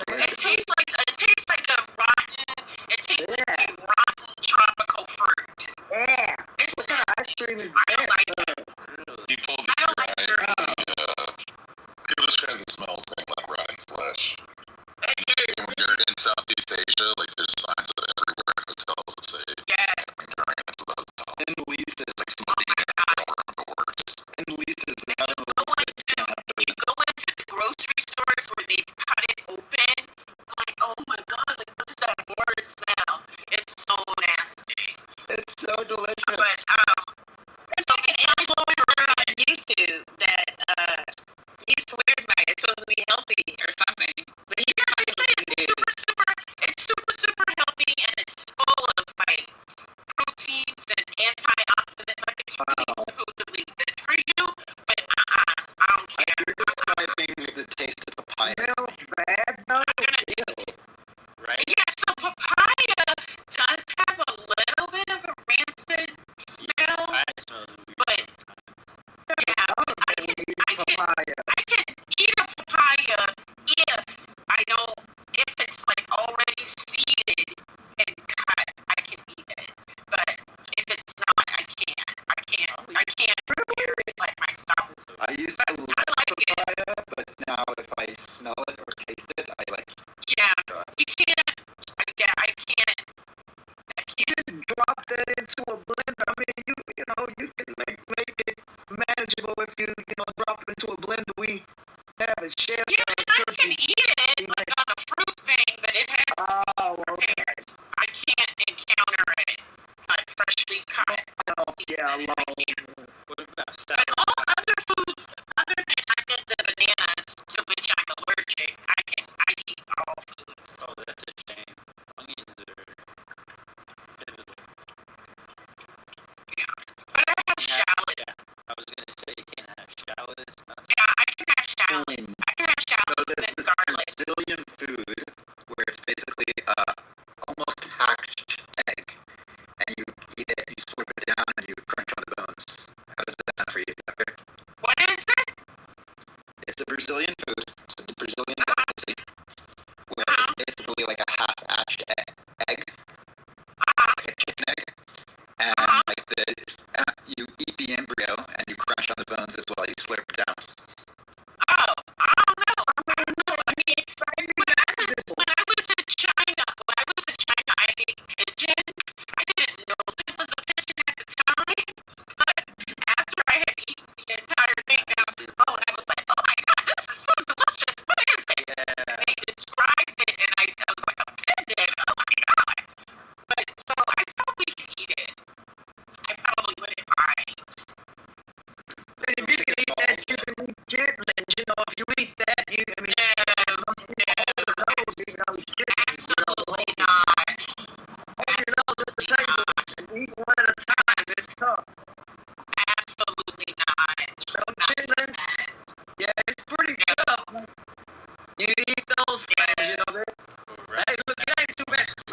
It tastes like a rotten. It tastes like a rotten tropical fruit. Yeah. It's nasty. Ice cream is I don't like it. He pulled I don't like durian. People describe the smells being like rotting flesh. It is. And when you're in Southeast Asia, like there's signs of it everywhere in hotels that say Yes. durian into the hotel. in Lisa's. It's like smoking in the hotel room, the worst. In Lisa's. When you go into the grocery stores where they've cut it open, I'm like, oh my god, like what is that horrid smell? It's so nasty. It's so delicious. But There's like an influencer on YouTube that he swears by it. It's supposed to be healthy or something. But he they say it's super healthy, and it's full of like proteins and antioxidants. Like it's really supposedly good for you, but I don't care. You're describing the taste of papaya. Smells bad though. I'm gonna do it. Right? Yeah, so papaya does have a little bit of a rancid smell, I smell weird. but yeah, I can Papaya. eat a papaya if it's like already seeded and cut, I can eat it. But if it's not, I can't prepare it like myself. I used to love like it. papaya, but now if I smell it or taste it, I like it. Yeah, you can't. Yeah, I can't. Drop that into a blender. I mean, you know, you can make it manageable if you drop it into a blender. We have a share. Yeah, and I can eat it like on a fruit thing, but it has to be prepared. I can't encounter it like freshly cut. Yeah, I can't. What about But sour? all other foods, other than onions and bananas, to which I'm allergic, I eat all foods. Oh, that's a shame. Onions are pivotal. Yeah. But I have shallots. I was gonna say you can't have shallots. Yeah, I can have shallots. I can have So shallots there's and this garlic. Brazilian food where it's basically almost hatched egg, and you eat it, you slurp it down, and you crunch on the bones.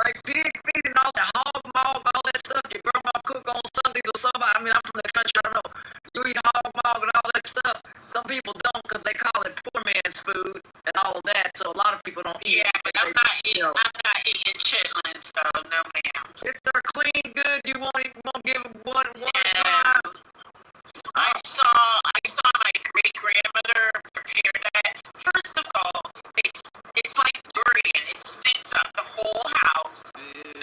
like pig feet and all that hog mog, all that stuff your grandma cook on Sundays or somebody. I mean, I'm from the country, I don't know. You eat hog mog and all that stuff. Some people don't because they call it poor man's food and all of that. So a lot of people don't eat it. Yeah, but I'm not eating chitlins, so no ma'am. If they're clean, good, you won't give them one Yeah. try. I saw my great grandmother prepare that. First of all, it's like durian. It stinks up the whole house. It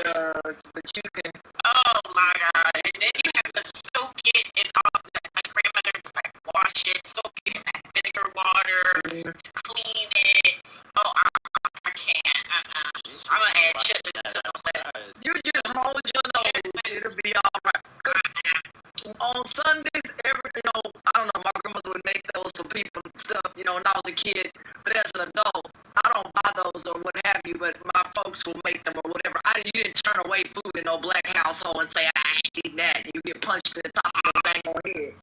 does, but you can. Oh my god! And then you have to soak it in all that. My grandmother would like wash it, soak it in that vinegar water, to clean it. Oh, I can't. I'm gonna add chitlins to the list. You just hold your nose. It'll be all right. On Sundays, I don't know, my grandmother would make those for people and stuff, when I was a kid. But as an adult, I don't buy those or what have you, but my folks will make them or whatever. You didn't turn away food in no black household and say, I ain't eating that. And you get punched in the top of your dang on head.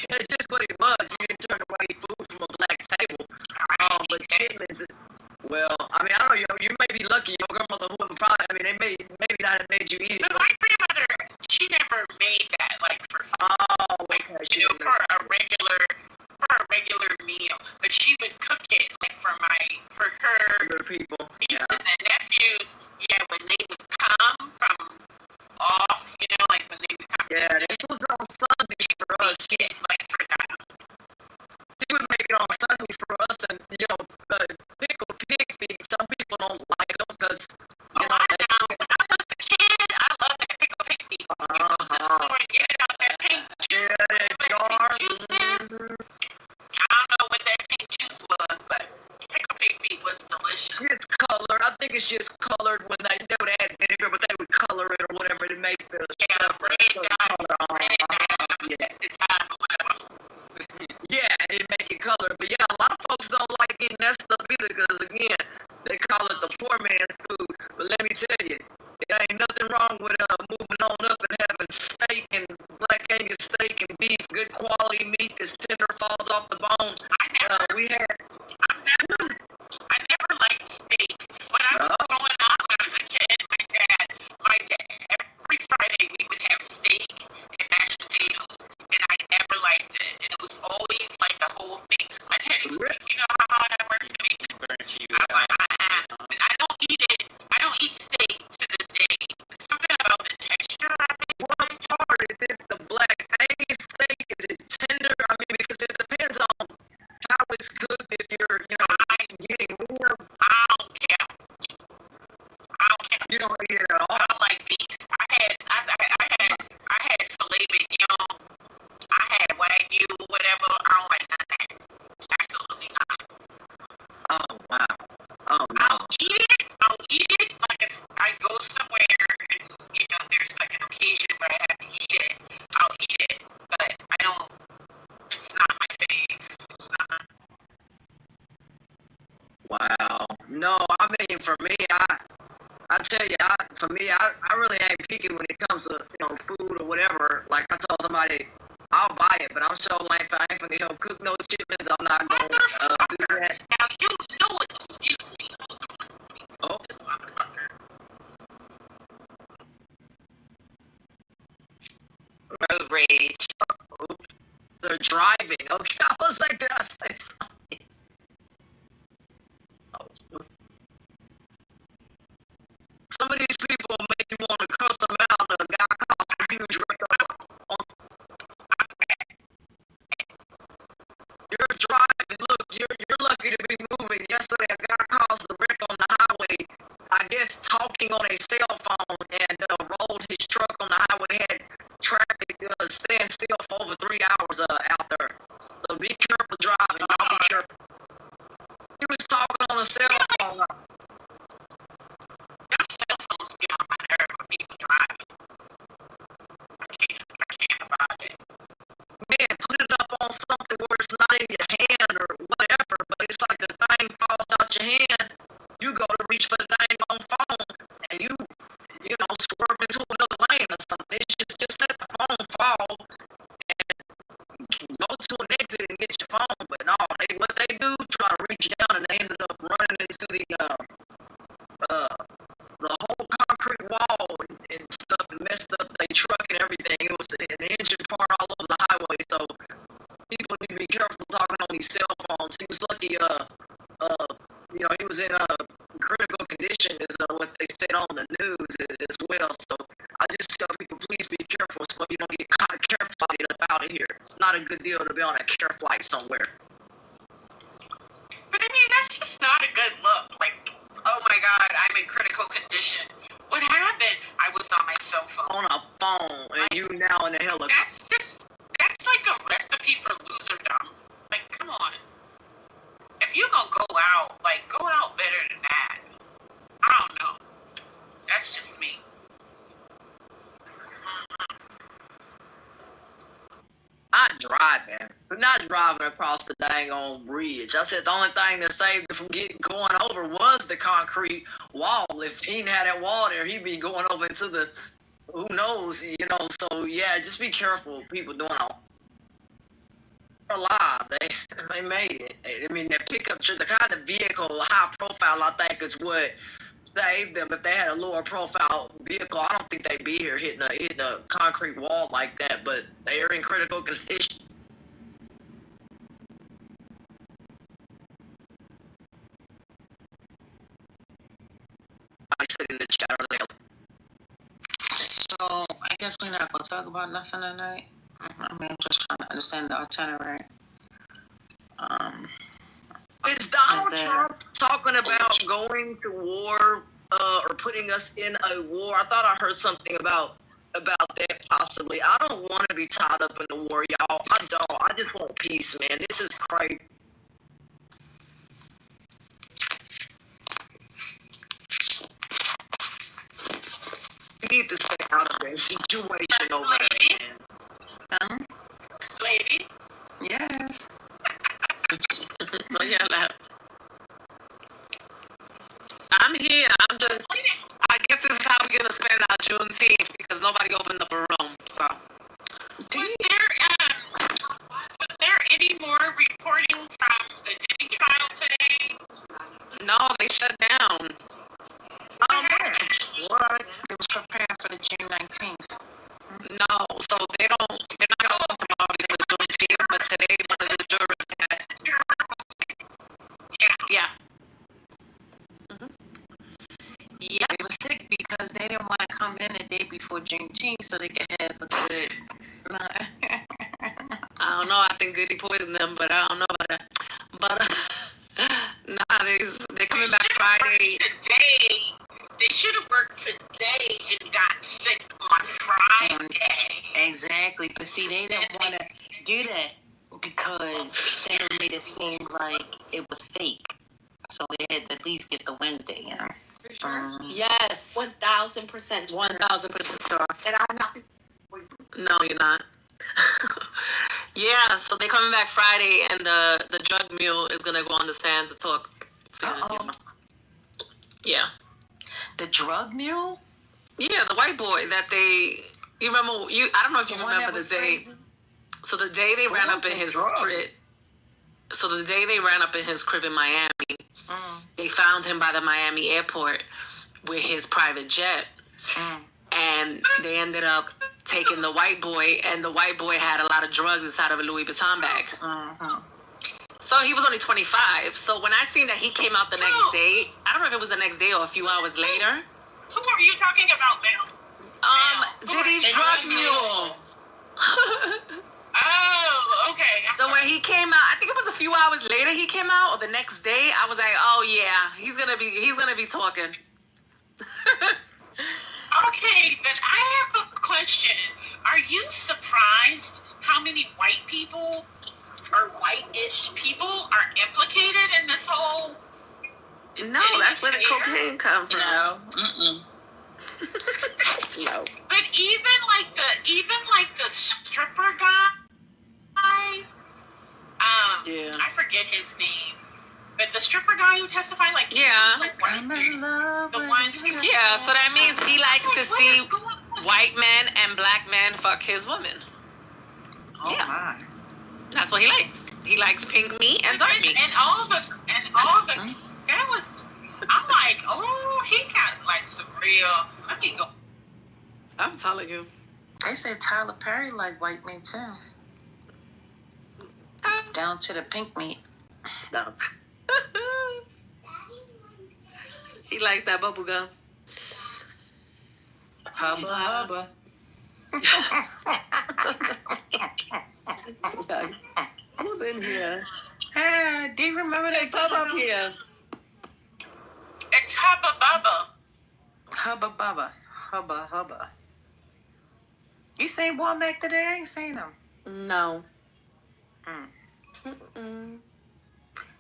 It's just what it was. You didn't turn away food from a black table. But chitlins, well, I mean, I don't know, you may be lucky. Your grandmother wouldn't probably, they maybe not have made you eat it. But my grandmother, she never made that like for for a regular meal. But she would cook it like for her people, nieces and nephews. Yeah, when they would come from off, like when they would come. Yeah, this was on Sundays for us. She would make it on Sundays for us, and pickled pig feet. Some people don't like them because I know. When I was a kid, I loved that pickled pig feet. You go to the store and get it out that pink juice. I don't know what that pink juice was, but pickled pig feet was delicious. It's colored. I think it's just colored when they would add vinegar, but they would color it or whatever to make the stuff. Red dye, or whatever. Yeah, it make it color. But yeah, a lot of folks don't like eating that stuff either because, again, they call it the poor man's food. But let me tell you, there ain't nothing wrong with moving on up and having steak and black Angus steak and beef, good quality meat that's tender, falls off the bone. I never liked steak. When I was growing up, when I was a kid, my dad, every Friday we would have steak and mashed potatoes, and I never liked it. And it was always like the whole thing, because my dad was like, you know how hard I worked to make this? I was like, but I don't eat it. I don't eat steak to this day. It's something about the texture of it. What part is it? The black Angus steak? Is it tender? I mean, because it depends on how it's cooked. If you're, getting rib. I don't care. You don't eat it at all. I don't like beef. I had filet mignon. I had wagyu, whatever. I don't like none of that. Absolutely not. Oh wow. Oh no. I'll eat it. Like if I go somewhere and there's like an occasion where I have to eat it, I'll eat it. But I don't. It's not my fave. It's not. Wow. No, I mean, for me, I tell you, for me, I really ain't picky when it comes to, food or whatever. Like I told somebody, I'll buy it, but I'm so like, I ain't gonna, cook no chitlins. I'm not gonna do that. Now, you know it. Excuse me. Hold on. Oh. This motherfucker. Road rage. Oops. They're driving. Okay, I was like, did I say something? Some of these people make you want to cuss them out. A guy calls a huge record. You're driving. Look, you're lucky to be moving. Yesterday, a guy caused a wreck on the highway. I guess talking on a cell phone and rolled his truck on the highway. Had traffic stand still for over 3 hours out there. So be careful driving. Y'all be careful. He was talking on a cell phone. Them cell phones get on my nerve when people driving. I can't about it. Man, put it up on something where it's not in your hand or whatever, but it's like the thing falls out your hand. You go to reach for the dang on phone, and you swerve into another lane or something. It's just let the phone fall and go to an exit and get your phone. But no, what they do, try to reach down, and they ended up running into the messed up their truck and everything. It was an engine part all over the highway. So people need to be careful talking on these cell phones. He was lucky, he was in a critical condition, is what they said on the news as well. So I just tell people, please be careful so you don't get caught care flight up out of here. It's not a good deal to be on a care flight somewhere. But I mean, that's just not a good look. Like, oh my God, I'm in critical condition. What happened? I was on my cell phone. On a phone, and you now in the helicopter. That's like a recipe for loserdom. Like, come on. If you gonna go out, like, go out better than that. I don't know. That's just me. Not driving, but not driving across the dang on bridge. I said the only thing that saved it from going over was the concrete wall. If he didn't have that wall there, he'd be going over into the, who knows, So yeah, just be careful, people doing all. They're alive. They made it. I mean, the pickup truck, the kind of vehicle, high profile, I think is what saved them. If they had a lower profile vehicle, I don't think they'd be here hitting a concrete wall like that. But they are in critical condition. I said in the chat earlier. So I guess we're not gonna talk about nothing tonight. I mean, I'm just trying to understand the itinerary. Is Donald Trump talking about going to war or putting us in a war? I thought I heard something about that possibly. I don't want to be tied up in the war, y'all. I don't. I just want peace, man. This is crazy. We need to stay out of that situation over there, man. Lady? Yes. I'm here. I guess this is how we're going to spend our Juneteenth because nobody opened up a room. So. Was there any more reporting from the Diddy trial today? No, they shut down. What? They was preparing for the June 19th. No, so they're not going to open tomorrow because of the Juneteenth, but today one of the jurors had. Yeah. Yeah, they were sick because they didn't want to come in the day before Juneteenth so they could have a good. I don't know. I think Diddy poisoned them, but I don't know about that. But they're coming back Friday. Today, they should have worked today and got sick on Friday. Exactly, but see, they didn't want to do that because they made it seem like it was fake. So they had to at least get the Wednesday, For sure. Yes. 1,000%. 1,000% sure. And I'm not. No, you're not. Yeah, so they're coming back Friday, and the drug mule is gonna go on the stand to talk. Yeah. The drug mule? Yeah, the white boy that you remember, I don't know if you remember the day. Crazy? So the day they ran up in his crib. So the day they ran up in his crib in Miami, they found him by the Miami airport with his private jet. And they ended up taking the white boy, and the white boy had a lot of drugs inside of a Louis Vuitton bag. So he was only 25. So when I seen that he came out the next day, I don't know if it was the next day or a few hours later. Who are you talking about now? Diddy's drug mule. Oh, okay. So when he came out, I think it was a few hours later he came out, or the next day. I was like, oh yeah, he's gonna be talking. Okay, but I have a question. Are you surprised how many white people or white-ish people are implicated in this whole? No, that's where the cocaine comes from. No. No. But even like the stripper guy, I forget his name. But the stripper guy who testified, like, yeah, like white, the ones who, yeah. So that means he likes to see white men and black men fuck his women. Oh yeah. My. That's what he likes. He likes pink meat and dark meat. And all the that was. I'm like, oh, he got like some real. Let me go. I'm telling you. They say Tyler Perry like white meat too. Down to the pink meat. No. He likes that bubble gum. Hubba hubba. Who's in here? Do you remember that? Come up here. It's Hubba Bubba. Hubba bubba. Hubba hubba. You seen Womack today? I ain't seen him. No.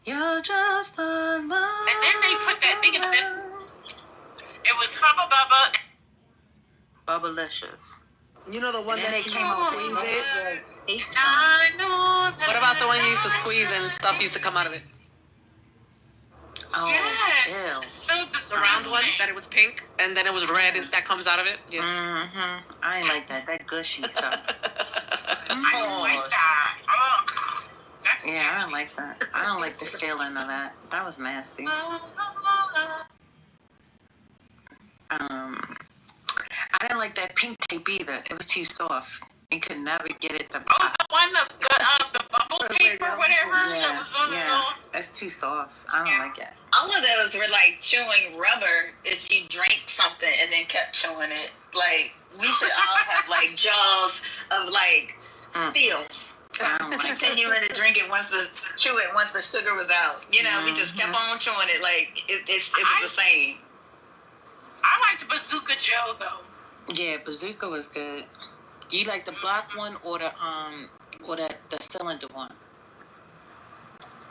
You're just a love. And then they put that thing in the middle. It was Hubba Bubba. Bubblicious. You know the one that they you came used to out squeeze with it? I know that. What about the one you used to squeeze and stuff used to come out of it? Oh, Yes. ew. It's so The round one disgusting. that it was pink and then it was red that comes out of it? Yeah. Mm-hmm. I ain't like that. That gushy stuff. I don't like that. Ugh. That's Yeah, I don't like that. I don't like the feeling of that. That was nasty. I didn't like that pink tape either. It was too soft. You could never get it to pop. Oh, the one, the bubble tape or whatever that was on the little. That's too soft. I don't like it. All of those were like chewing rubber if you drank something and then kept chewing it. Like, we should all have like jaws of like steel. I don't like it. Continuing to drink it once the sugar was out. You know, we just kept on chewing it like it was the same. I liked Bazooka Joe though. Yeah, Bazooka was good. Do you like the black one or the cylinder one?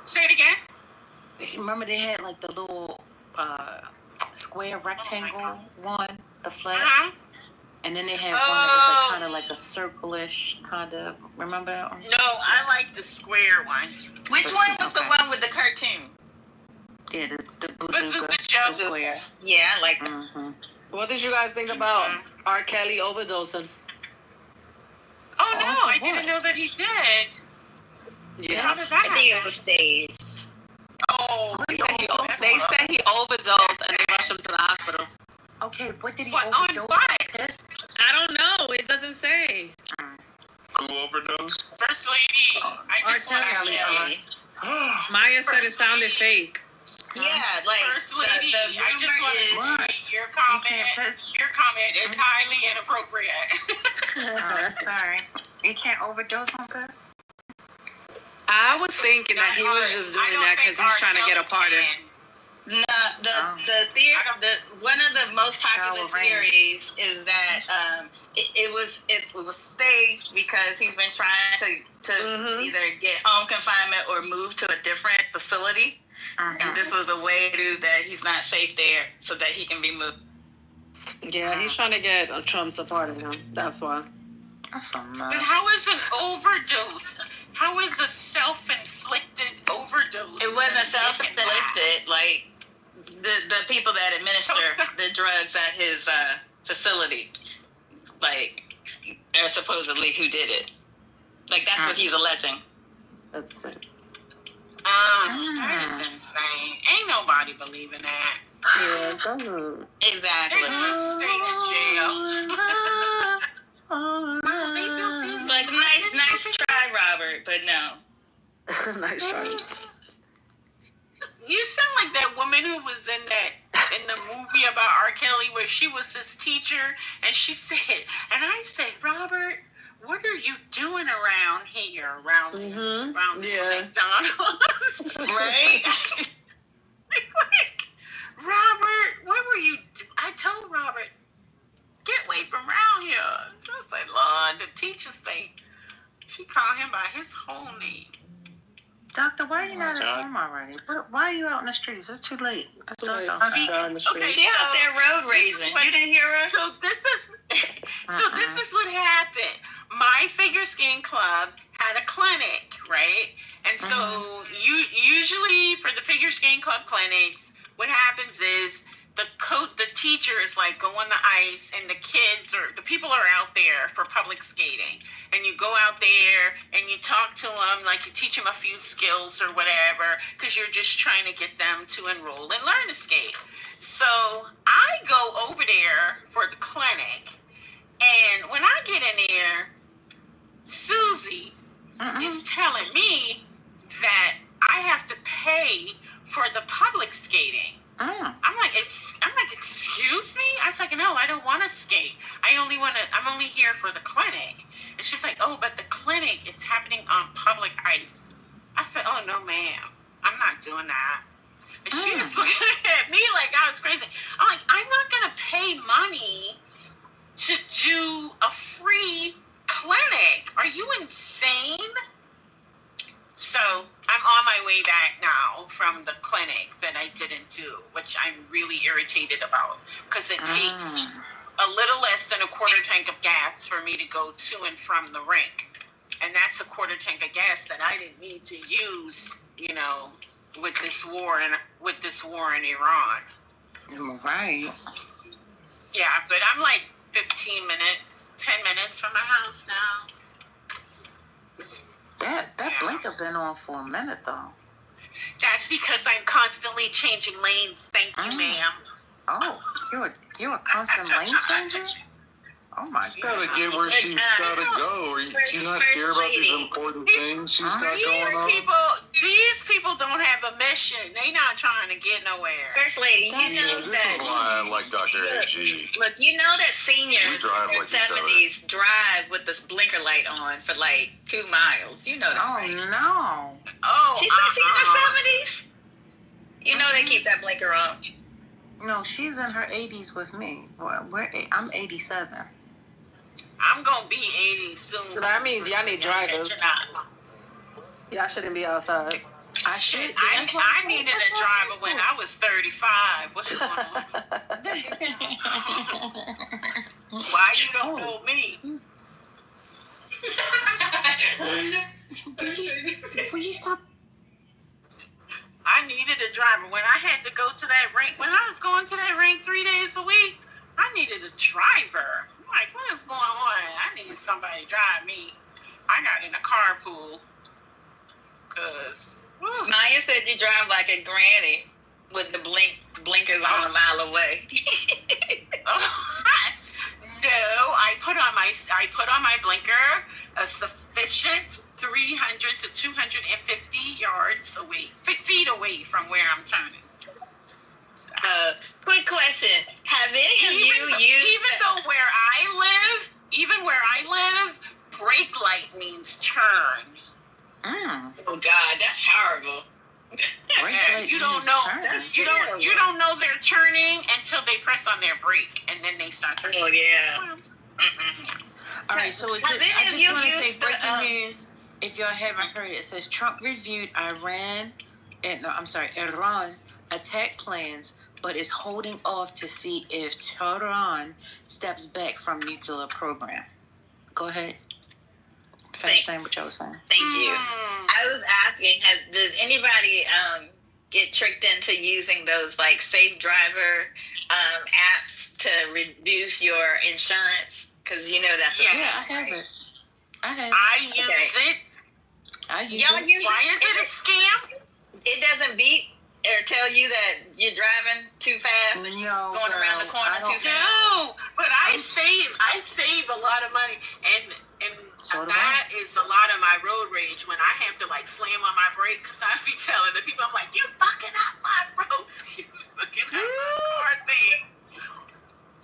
Say it again. Remember they had like the little square rectangle one, the flat, and then they had one that was like kind of like a circle-ish kind of. Remember that one? No, I like the square one. Which one was the one with the cartoon? Yeah, the Bazooka Joe. the square. Yeah, I like that. Mm-hmm. What did you guys think about R. Kelly overdosing? Oh no, I didn't know that he did. Yes. How did I that think it happen? was staged. Oh, They said he overdosed and they rushed him to the hospital. Okay, what did he What, on overdose what? on? Piss? I don't know. It doesn't say. Who overdosed? First lady, I just want to say. Maya said it sounded fake. Yeah, like First lady, the I just want to say your comment is highly inappropriate. Oh, sorry. You can't overdose on piss? I was thinking that he was just doing that because he's trying to get a partner. No, the theory, one of the most popular theories is that it was staged because he's been trying to either get home confinement or move to a different facility, and this was a way to that he's not safe there, so that he can be moved. Yeah, he's trying to get Trump to pardon him. That's why. That's a mess. But how is an overdose? How is a self-inflicted overdose? It wasn't self-inflicted. Like the people that administer the drugs at his facility, like, are supposedly who did it. Like that's what he's alleging. That's it. That is insane. Ain't nobody believing that. Yeah, it doesn't. Exactly. They're gonna stay in jail. Like nice try, Robert, but no. Nice try. You sound like that woman who was in the movie about R. Kelly where she was his teacher and she said, and I said, Robert, what are you doing around here? Around McDonald's? Right? It's like, Robert, what were you I told Robert, get away from around here. So I said, Lord, the teacher say, he called him by his whole name. Doctor, why are you not at home already? Why are you out in the streets? It's too late. It's dark Okay, outside. They're out there road racing. You didn't hear her? So this is what happened. My figure skating club had a clinic, right? And so usually for the figure skating club clinics, what happens is the teacher is like go on the ice and the kids or the people are out there for public skating, and you go out there and you talk to them, like you teach them a few skills or whatever, because you're just trying to get them to enroll and learn to skate. So I go over there for the clinic, in there, Susie is telling me that I have to pay for the public skating. I'm like, excuse me? I was like, no, I don't want to skate. I'm only here for the clinic. And she's like, oh, but the clinic, it's happening on public ice. I said, oh, no, ma'am. I'm not doing that. And she was looking at me like I was crazy. I'm like, I'm not going to pay money to do a free clinic. Are you insane? So I'm on my way back now from the clinic that I didn't do, which I'm really irritated about because it takes a little less than a quarter tank of gas for me to go to and from the rink. And that's a quarter tank of gas that I didn't need to use, you know, with this war in Iran. Right. Yeah, but I'm like 10 minutes from my house now. That blinker been on for a minute though. That's because I'm constantly changing lanes. Thank you, ma'am. Oh, you're a constant lane changer? Oh my God. Gotta get where she's gotta go. Or do you not care about these important things she's got going on? These people don't have a mission. They not trying to get nowhere. First lady, you know This is why I like Dr. AG. Look, you know that seniors in drive their like each other. 70s drive with this blinker light on for like 2 miles. You know that. Oh, right? no. Oh, She's in her 70s. You know they keep that blinker on. No, she's in her 80s with me. Well, I'm 87. I'm gonna be 80 soon. So that means y'all need drivers. Y'all shouldn't be outside. I needed a driver when I was 35. What's going on? Why you don't know me? Will you stop? I needed a driver when I had to go to that rink. When I was going to that rink 3 days a week, I needed a driver. I'm like, what is going on? I need somebody to drive me. I got in a carpool. Maya said you drive like a granny with the blinkers on a mile away. No, I put on my blinker a sufficient 300 to 250 yards away, feet away from where I'm turning. Quick question: have any of you used? Even where I live, brake light means turn. Oh God, that's horrible. You don't know they're turning until they press on their brake and then they start turning. Oh yeah. All right, so I just want to say breaking news. If y'all haven't heard it, it says Trump reviewed Iran attack plans, but is holding off to see if Tehran steps back from nuclear program. Go ahead. Finish saying what y'all was saying. Thank you. I was asking, does anybody get tricked into using those like safe driver apps to reduce your insurance? Because you know that's I have it. I use it. Y'all use it? Why is it a scam? It doesn't beep or tell you that you're driving too fast and you're going around the corner too fast. No, but I save a lot of money, and that is a lot of my road rage when I have to like slam on my brake because I be telling the people, I'm like, you're fucking up my road. You're fucking up my car thing.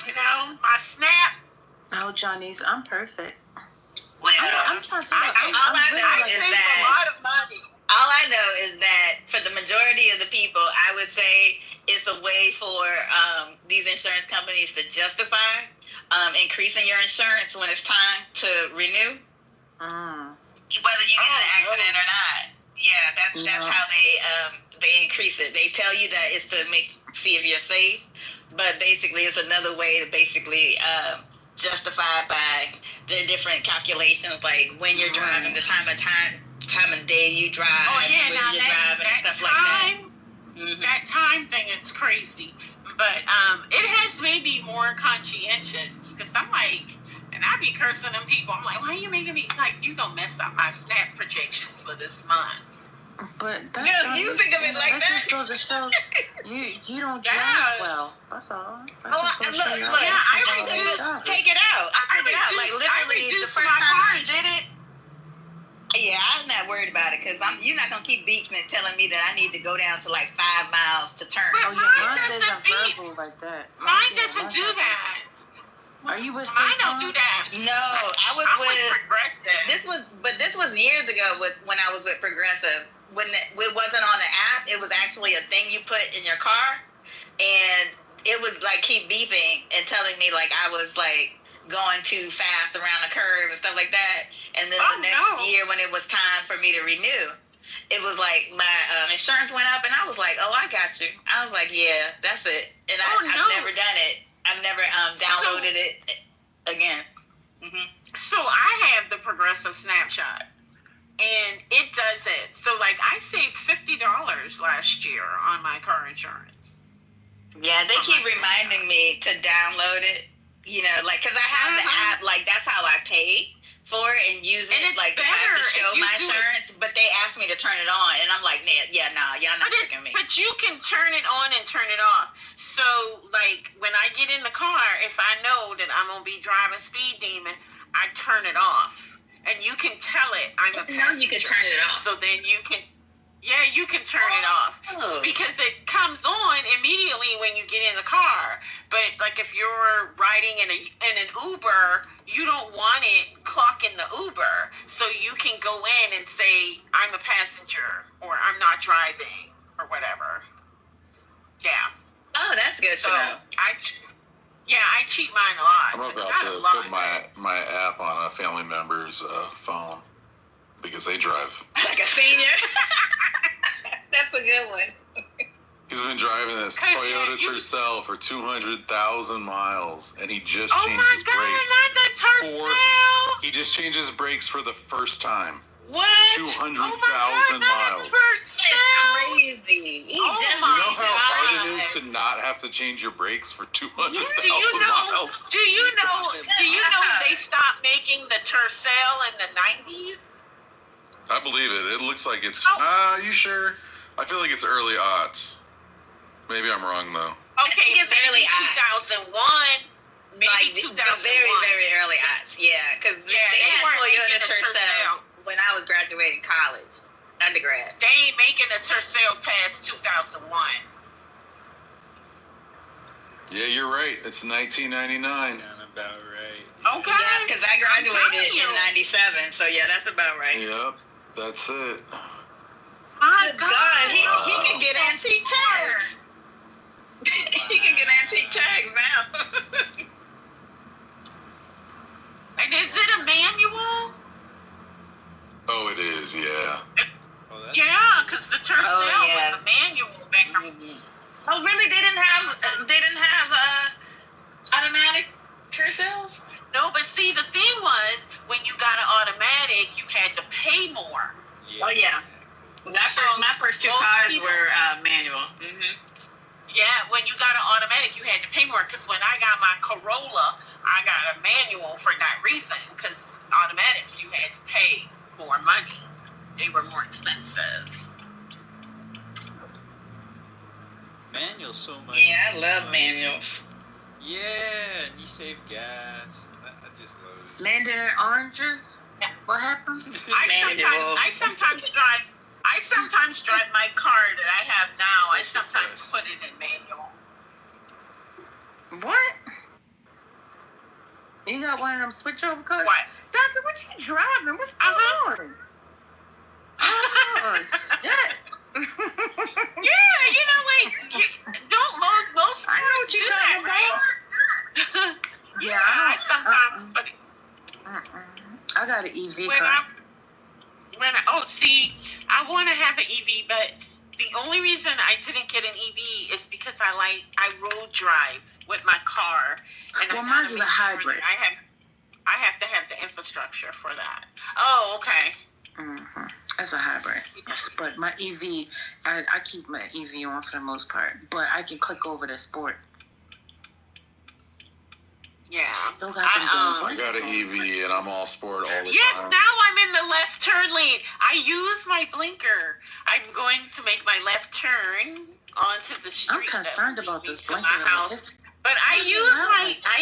You know, my snap. Oh, Johnny's, I'm perfect. Well, I'm trying to I save a lot of money. All I know is that for the majority of the people, I would say it's a way for these insurance companies to justify increasing your insurance when it's time to renew. Whether you get in an accident or not. Yeah, that's how they increase it. They tell you that it's to see if you're safe, but basically it's another way to basically justify by the different calculations, like when you're driving, the time of day you drive, when you're driving, and stuff like that. That time thing is crazy, but it has made me more conscientious because I'm like, and I be cursing them people. I'm like, why are you making me like you gonna mess up my SNAP projections for this month? But that You think of it like that? just goes to show you don't drive well. That's all. I like to take it out. I took it out. Like literally, the first time I did it. Yeah, I'm not worried about it because you're not gonna keep beeping and telling me that I need to go down to like 5 miles to turn. But mine doesn't beep like that. Mine doesn't do that. Are you with Mine don't do that. No, I was with Progressive. This was years ago when I was with Progressive. When it wasn't on the app, it was actually a thing you put in your car, and it would like keep beeping and telling me like I was like going too fast around the curve and stuff like that. And then the next year when it was time for me to renew, it was like my insurance went up, and I was like, "Oh, I got you." I was like, "Yeah, that's it." And I've never done it. I've never downloaded it again. Mm-hmm. So I have the Progressive Snapshot, and it does it. So like I saved $50 last year on my car insurance. Yeah, they keep reminding me to download it. You know, like because I have the app. Like that's how I pay for it and use it. And like to have to show my insurance, but they asked me to turn it on, and I'm like, nah, y'all not tricking me. But you can turn it on and turn it off. So, like, when I get in the car, if I know that I'm gonna be driving speed demon, I turn it off, and you can tell it I'm a passenger. You can turn it off. So then you can turn it off because it comes on immediately when you get in the car. But like if you're riding in an Uber, you don't want it clocking the Uber, so you can go in and say I'm a passenger or I'm not driving or whatever. Yeah. Oh, that's good to know. I cheat mine a lot. I'm about to put my app on a family member's phone because they drive. Like a senior. That's a good one. He's been driving this Toyota Tercel for 200,000 miles, and he just changed his brakes. Not the Tercel. He just changed his brakes for the first time. What? 200,000 miles. That's crazy. You know how hard it is to not have to change your brakes for 200,000 miles? Do you know they stopped making the Tercel in the 90s? I believe it. It looks like it's. You sure? I feel like it's early aughts. Maybe I'm wrong though. Okay, it's early 2001. Maybe 2001. Very, very early aughts. Yeah, because they had Toyota Tercel when I was graduating college, undergrad. They ain't making a Tercel past 2001. Yeah, you're right. It's 1999. Sound about right. Okay. Yeah, because I graduated in 97, so yeah, that's about right. Yep, that's it. My God, he can get antique tags. He can get antique tags now. And is it a manual? Oh, it is, yeah. Yeah, because the Tercel was a manual back then. Oh, really? They didn't have automatic Tercels? No, but see, the thing was, when you got an automatic, you had to pay more. Yeah. Oh, yeah. My first two cars were manual. Mm-hmm. Yeah, when you got an automatic, you had to pay more. Because when I got my Corolla, I got a manual for that reason. Because automatics, you had to pay more money. They were more expensive. Manual so much. Yeah, I love manuals. Yeah, and you save gas. I just love it. Landed in oranges? Yeah. What happened? I sometimes drive my car that I have now. I sometimes put it in manual. What? You got one of them switch over cars? What? Doctor, what you driving? What's going on? Oh, shit. Yeah, don't most I know what you're talking about, right? Yeah, I sometimes put it. I got an EV car. I want to have an EV, but the only reason I didn't get an EV is because I road drive with my car, and mine's is a hybrid. I have to have the infrastructure for that. Oh, okay. Mm-hmm. It's a hybrid, but my EV, I keep my EV on for the most part, but I can click over to sport. Yeah. Still got I got an EV and I'm all sport all the time. Yes, now I'm in the left turn lane. I use my blinker. I'm going to make my left turn onto the street. I'm concerned about this blinker. My house. But I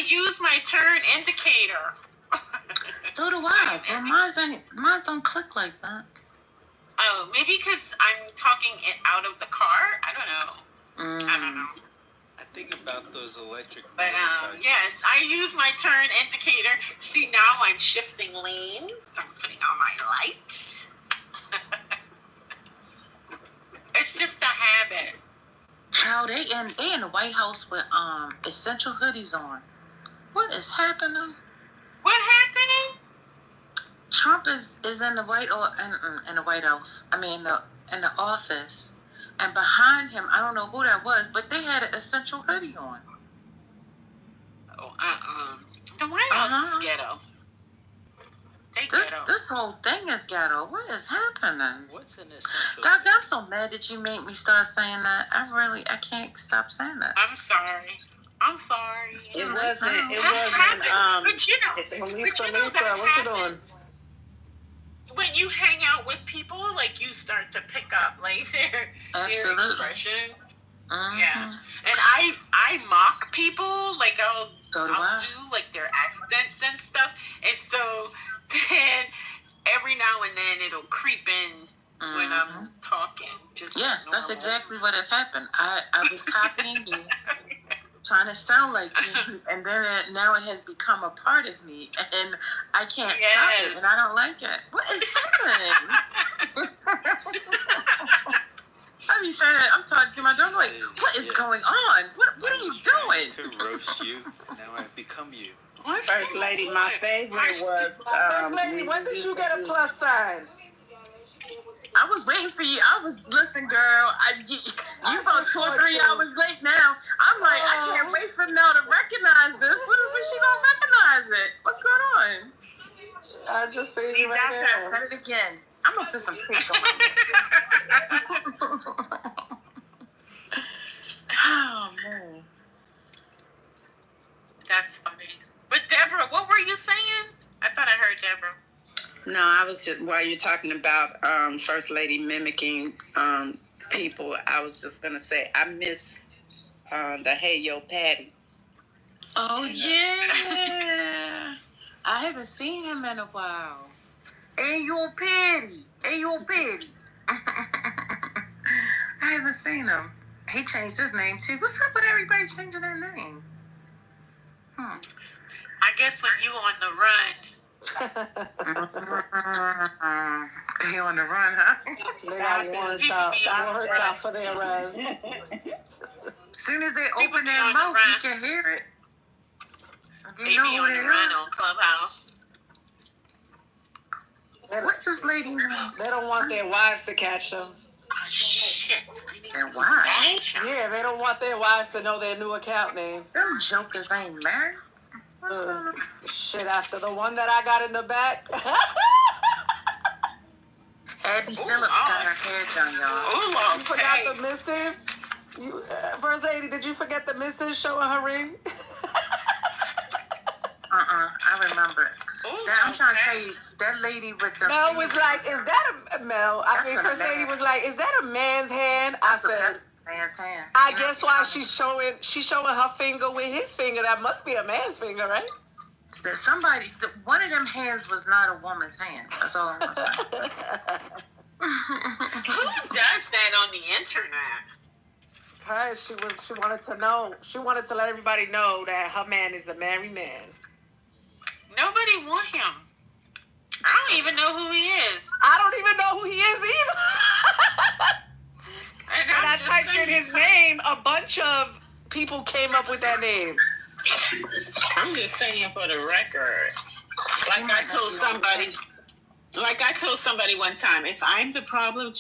use my turn indicator. So do I. But mine don't click like that. Oh, maybe because I'm talking it out of the car. I don't know. I don't know. I think about those electric But motorcycles. yes, I use my turn indicator. See, now I'm shifting lanes. I'm putting on my light. It's just a habit. Child, they in the White House with essential hoodies on. What is happening? What happening? Trump is in the White House. I mean, in the office, and behind him, I don't know who that was, but they had an essential hoodie on. Oh, the White House is ghetto. This whole thing is ghetto. What is happening? What's an essential? Doctor, I'm so mad that you made me start saying that. I can't stop saying that. I'm sorry. It wasn't. But you know, Lisa, what you doing? When you hang out with people, like you start to pick up like their expressions. Yeah, and I mock people, like I'll do like their accents and stuff, and so then every now and then it'll creep in when I'm talking. Yes, that's exactly what has happened. I was copying you, trying to sound like you, and then now it has become a part of me, and I can't stop it, and I don't like it. What is happening? I be saying that. I'm talking to my daughter like, what is going on? What are you doing? To roast you, now I've become you. First lady, my favorite was. First lady, when did you get a plus sign? I was waiting for you. Listen, girl. You about 2 or 3 hours late now. I'm like, I can't wait for Mel to recognize this. When is she gonna recognize it? What's going on? I just say you right Doctor, I said it again. I'm gonna put some tape on my lips. Oh man. That's funny. But Deborah, what were you saying? I thought I heard Deborah. No, I was just, while you're talking about First Lady mimicking people, I was just going to say, I miss the Hey Yo Patty. Oh, yeah. I haven't seen him in a while. Hey Yo Patty. Hey Yo Patty. I haven't seen him. He changed his name, too. What's up with everybody changing their name? I guess when you on the run. They on the run, huh? They got warrants out for their arrest. As soon as they open their mouth, you can hear it. They be on the run on Clubhouse. What's this lady name? They don't want their wives to catch them. Oh, shit. Their wives? Yeah, they don't want their wives to know their new account name. Them jokers ain't married. Shit, after the one that I got in the back. Abby Phillips got her hair done, y'all. You forgot the missus? First lady, did you forget the missus showing her ring? I remember. I'm trying to tell you, that lady with the... Mel was like, is that a... Mel, First lady was like, is that a man's hand? I said... man's hand. I guess why she's showing her finger with his finger. That must be a man's finger, right? One of them hands was not a woman's hand. That's all I'm gonna say. Who does that on the internet? Hey, she wanted to know. She wanted to let everybody know that her man is a married man. Nobody want him. I don't even know who he is. I don't even know who he is either. When I typed in his name, a bunch of people came up with that name. I'm just saying for the record, like I told somebody one time, if I'm the problem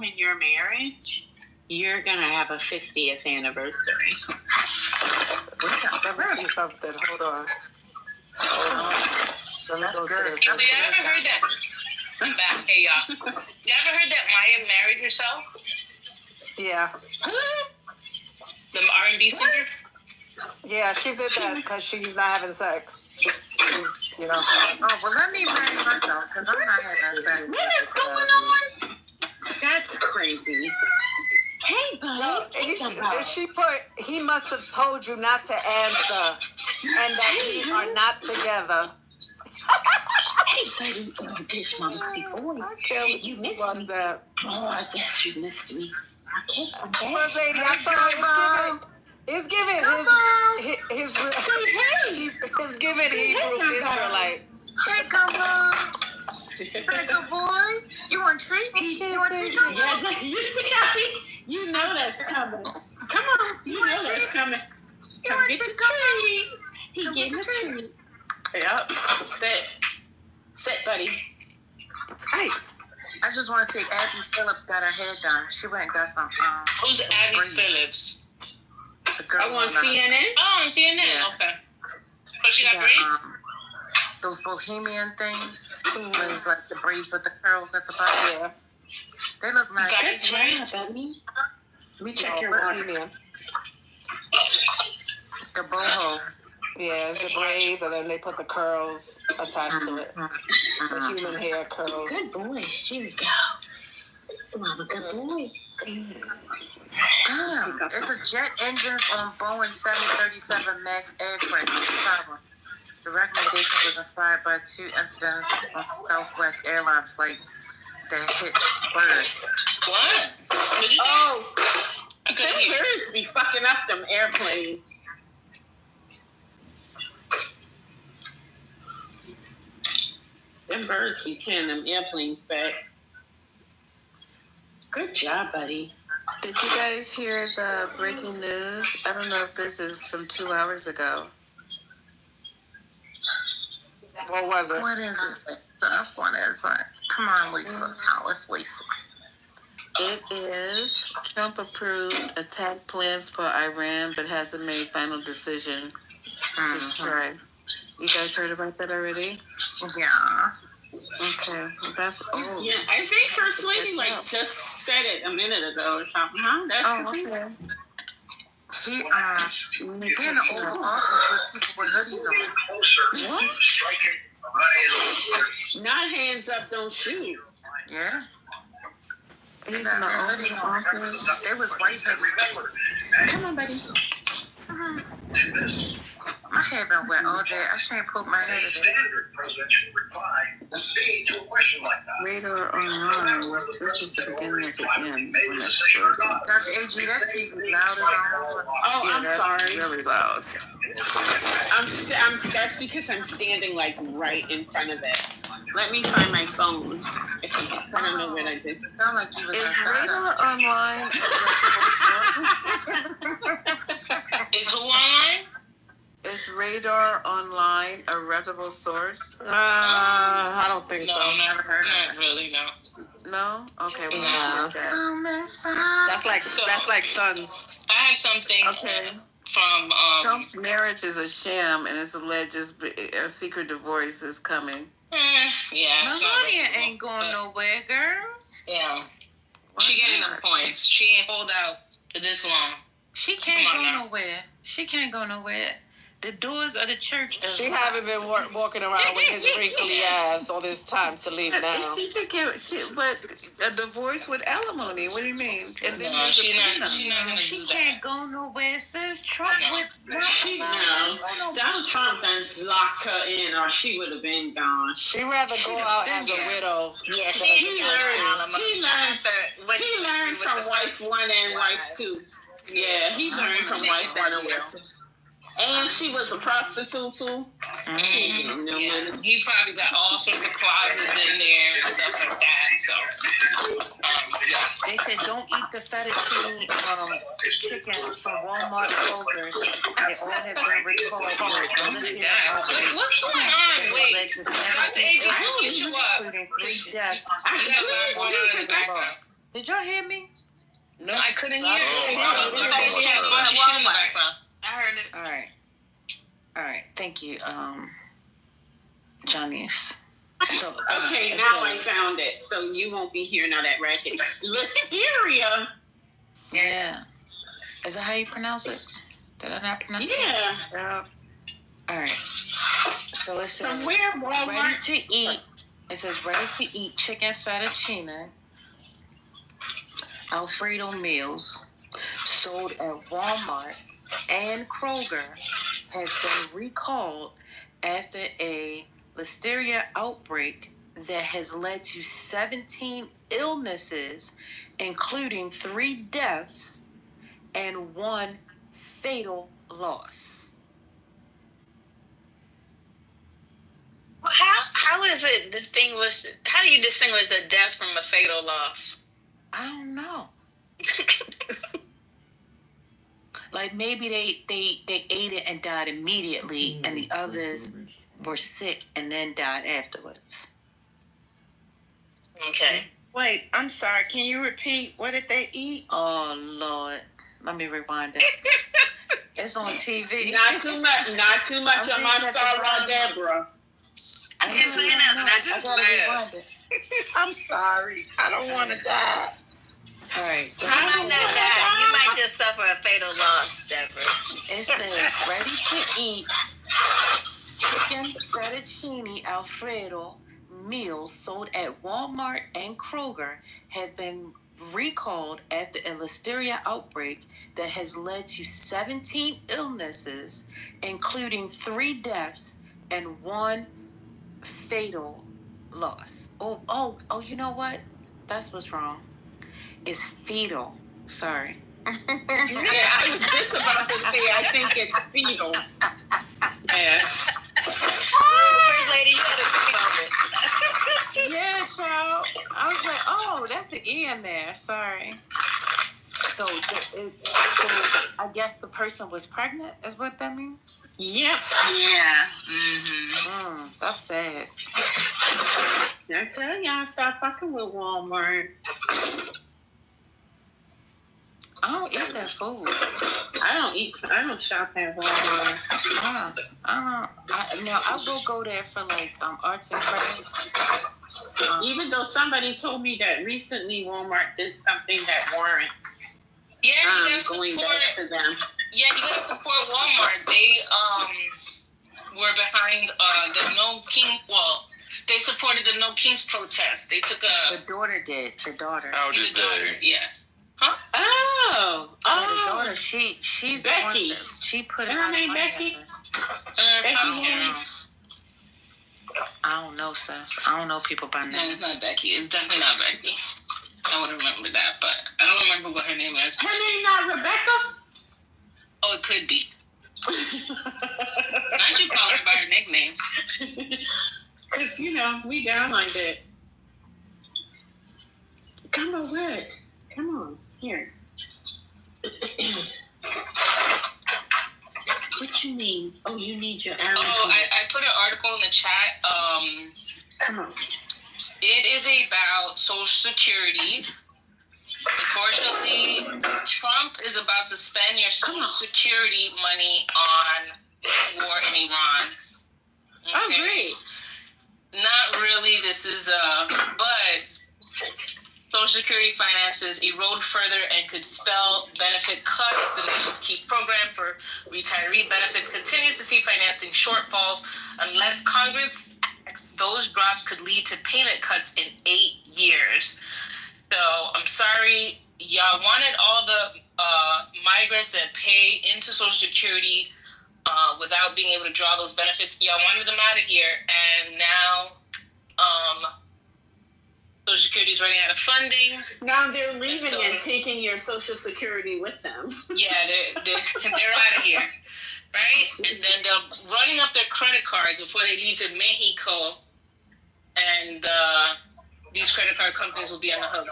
in your marriage, you're gonna have a 50th anniversary. Let me see something. Hold on. Have you ever heard that? Hey y'all. You ever heard that Maya married herself? Yeah. The R&B singer? Yeah, she did that because she's not having sex. You know. Oh, well, let me marry myself because I'm not having sex. What is going on? That's crazy. Hey, buddy. No, he must have told you not to answer and that we are not together. Hey, buddy. Oh, this musty boy. You missed me. That. Oh, I guess you missed me. Okay. First lady, I told it's giving his Hebrew Israelites. Hey, come on. Hey, good boy. You want a treat? You want a treat? Yes, you see how you know that's coming. Come on, you know that's coming. Come get your treat. He gave me a treat. Yep. Sit, buddy. Hey, I just want to say Abby Phillips got her hair done. She went and got some. Who's Abby Phillips? The girl on CNN? Oh, on CNN. Yeah. Okay. But she got braids? Those bohemian things. It was like the braids with the curls at the bottom. Yeah. They look nice. That's right, buddy. Let me check your bohemian. The boho. Yeah, it's the braids, and then they put the curls attached to it. The human hair curls. Good boy. Here we go. So I'm a good boy. Damn, it's a jet engines on Boeing 737 MAX aircraft problem. The recommendation was inspired by 2 incidents on Southwest airline flights that hit birds. What? Did you say? Oh, I couldn't hear. birds be fucking up them airplanes. Them birds be tearing them airplanes back. Good job, buddy. Did you guys hear the breaking news? I don't know if this is from 2 hours ago. What was it? What is it? What is it? Come on, Lisa. Tell us, Lisa. It is Trump approved attack plans for Iran, but hasn't made final decision to strike. You guys heard about that already? Yeah. Okay. That's old. Yeah, I think First Lady just said it a minute ago or something, huh? That's okay. He being in the Oval Office with people with hoodies on. What? Not hands up, don't shoot. Yeah. He's in the Oval Office. There was white hoodies. Come on, buddy. My hair been wet all day. I shampooed my head today. Radar online. This is the beginning of the end. Dr. AG, that TV loud as all. Oh, I'm sorry. Really loud. I'm that's because I'm standing like right in front of it. Let me find my phone. I don't know what I did. Sound like you was Is Radar online? Is who online? Is Radar online a reputable source? I don't think so. No, never heard of it. Not really, no. No? Okay, well, No. that's like Sons. I have something from Trump's marriage is a sham, and it's alleged a secret divorce is coming. Yeah. Melania ain't going nowhere, girl. Yeah. She getting them points. She ain't hold out for this long. She can't go nowhere. She can't go nowhere. The doors of the church. She haven't been walking around with his wrinkly ass all this time to leave now. She could get, but a divorce with alimony. What do you mean? And then No, she's not gonna do that. She can't go nowhere. It says Trump with. Donald Trump done locked her in, or she would have been gone. She'd rather go out as a widow. Yeah, he learned from wife 1 and wife 2. Yeah, he learned from wife 1 and wife 2. And she was a prostitute too. He probably got all sorts of closets in there and stuff like that. So, They said don't eat the fettuccine chicken from Walmart Kroger's. They all have been recalled. what's going on? Wait, Dr. AG, who hit you up? Including 3 deaths. Did y'all hear me? No, I couldn't hear it. I heard it. All right. Thank you, Johnny's. So, okay, now I found it. So you won't be hearing all that racket. Listeria. Yeah. Is that how you pronounce it? Did I not pronounce it? Yeah. All right. So it says From where? Walmart? ready to eat. It says ready to eat chicken fettuccine Alfredo meals sold at Walmart and Kroger has been recalled after a listeria outbreak that has led to 17 illnesses, including 3 deaths and 1 fatal loss. How is it distinguished? How do you distinguish a death from a fatal loss? I don't know. Like maybe they ate it and died immediately, and the others were sick and then died afterwards. Okay. Wait, I'm sorry. Can you repeat? What did they eat? Oh Lord, let me rewind it. It's on TV. Not too much. Not too much on my Sarah Deborah. I can't say nothing. I just laughed. I'm sorry. I don't want to die. All right. You might not die. You might just suffer a fatal loss, Deborah. It says ready to eat chicken fettuccine Alfredo meals sold at Walmart and Kroger have been recalled after a listeria outbreak that has led to 17 illnesses, including 3 deaths and 1 fatal loss. Oh, you know what? That's what's wrong. It's fetal. Sorry. Yeah, I was just about to say, I think it's fetal. Yeah. First lady, you had a quick moment. Yeah, child. I was like, oh, that's an E in there. Sorry. So I guess the person was pregnant, is what that means? Yep. Yeah. That's sad. I tell y'all, stop fucking with Walmart. I don't eat that food. I don't shop at Walmart. I will go there for like arts and crafts. Even though somebody told me that recently Walmart did something that warrants you gotta going support, back to them. Yeah, you gotta support Walmart. They were behind the No King. Well, they supported the No Kings protest. They took The daughter did. The daughter. How did the daughter. they? Yeah. Huh? Oh. The daughter. She's Becky. the one that she put it Her on name money. Becky? Becky. I don't know, sis. I don't know people by name. No, it's not Becky. It's definitely not Becky. I would remember that, but I don't remember what her name is. Her name not Rebecca? Oh, it could be. Why don't you call her by her nickname? Because, we down like that. Come on, what? Come on, here. What you need? Oh, you need your arrow. Oh, I put an article in the chat. Come on. It is about Social Security. Unfortunately, Trump is about to spend your Social Security money on war in Iran. Okay? Oh, great. Not really. This is but Social Security finances erode further and could spell benefit cuts. The nation's key program for retiree benefits continues to see financing shortfalls. Unless Congress acts, those drops could lead to payment cuts in 8 years. So I'm sorry, y'all wanted all the migrants that pay into Social Security without being able to draw those benefits. Y'all wanted them out of here, and now Social Security is running out of funding. Now they're leaving and taking your Social Security with them. Yeah, they're out of here, right? And then they're running up their credit cards before they leave to Mexico, and these credit card companies will be on the hook.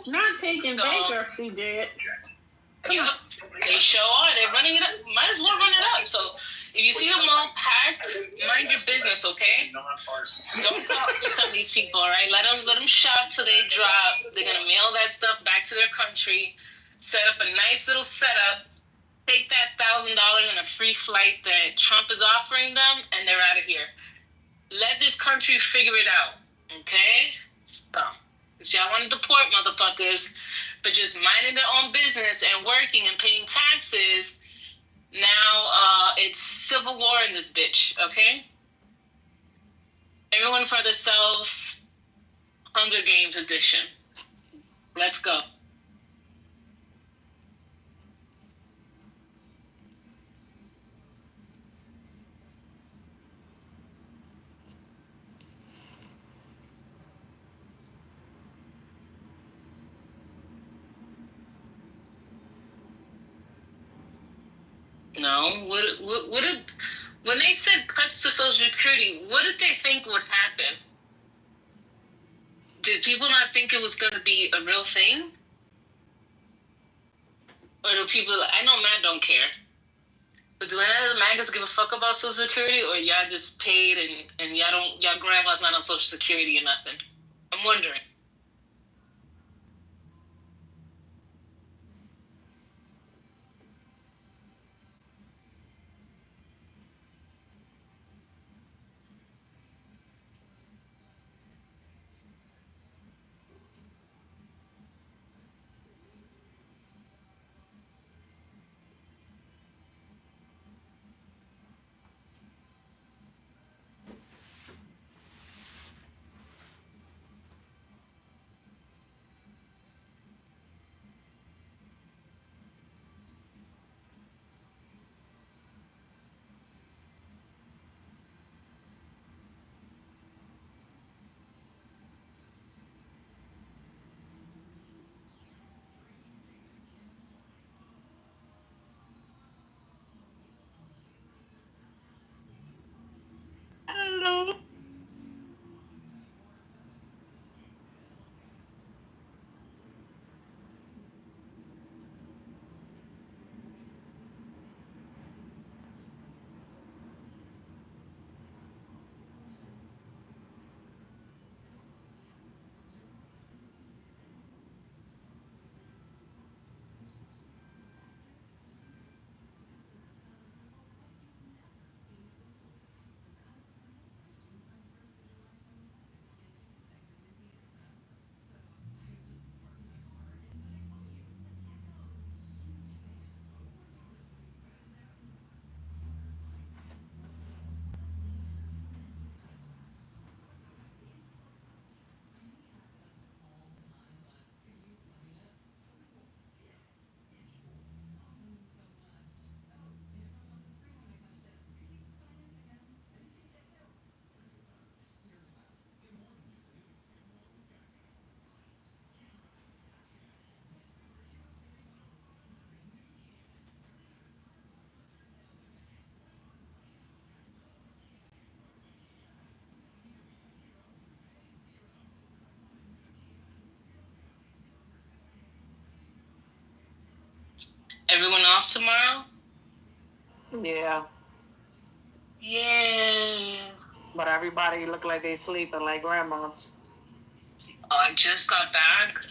Not taking bankruptcy debt. Yep, they sure are. They're running it up. Might as well run it up. So if you see them all packed, mind your business, okay? Don't talk to some of these people, all right? Let them shop till they drop. They're gonna mail that stuff back to their country. Set up a nice little setup. Take that $1,000 and a free flight that Trump is offering them, and they're out of here. Let this country figure it out, okay? So y'all want to deport motherfuckers, but just minding their own business and working and paying taxes. Now it's civil war in this bitch, okay? Everyone for themselves. Hunger Games edition. Let's go. No, when they said cuts to Social Security, what did they think would happen? Did people not think it was going to be a real thing? Or do people, I know Matt don't care, but do any of the mangas give a fuck about Social Security, or y'all just paid and y'all grandma's not on Social Security or nothing? I'm wondering. Everyone off tomorrow? Yeah. Yeah. But everybody look like they sleeping like grandmas. Oh, I just got back.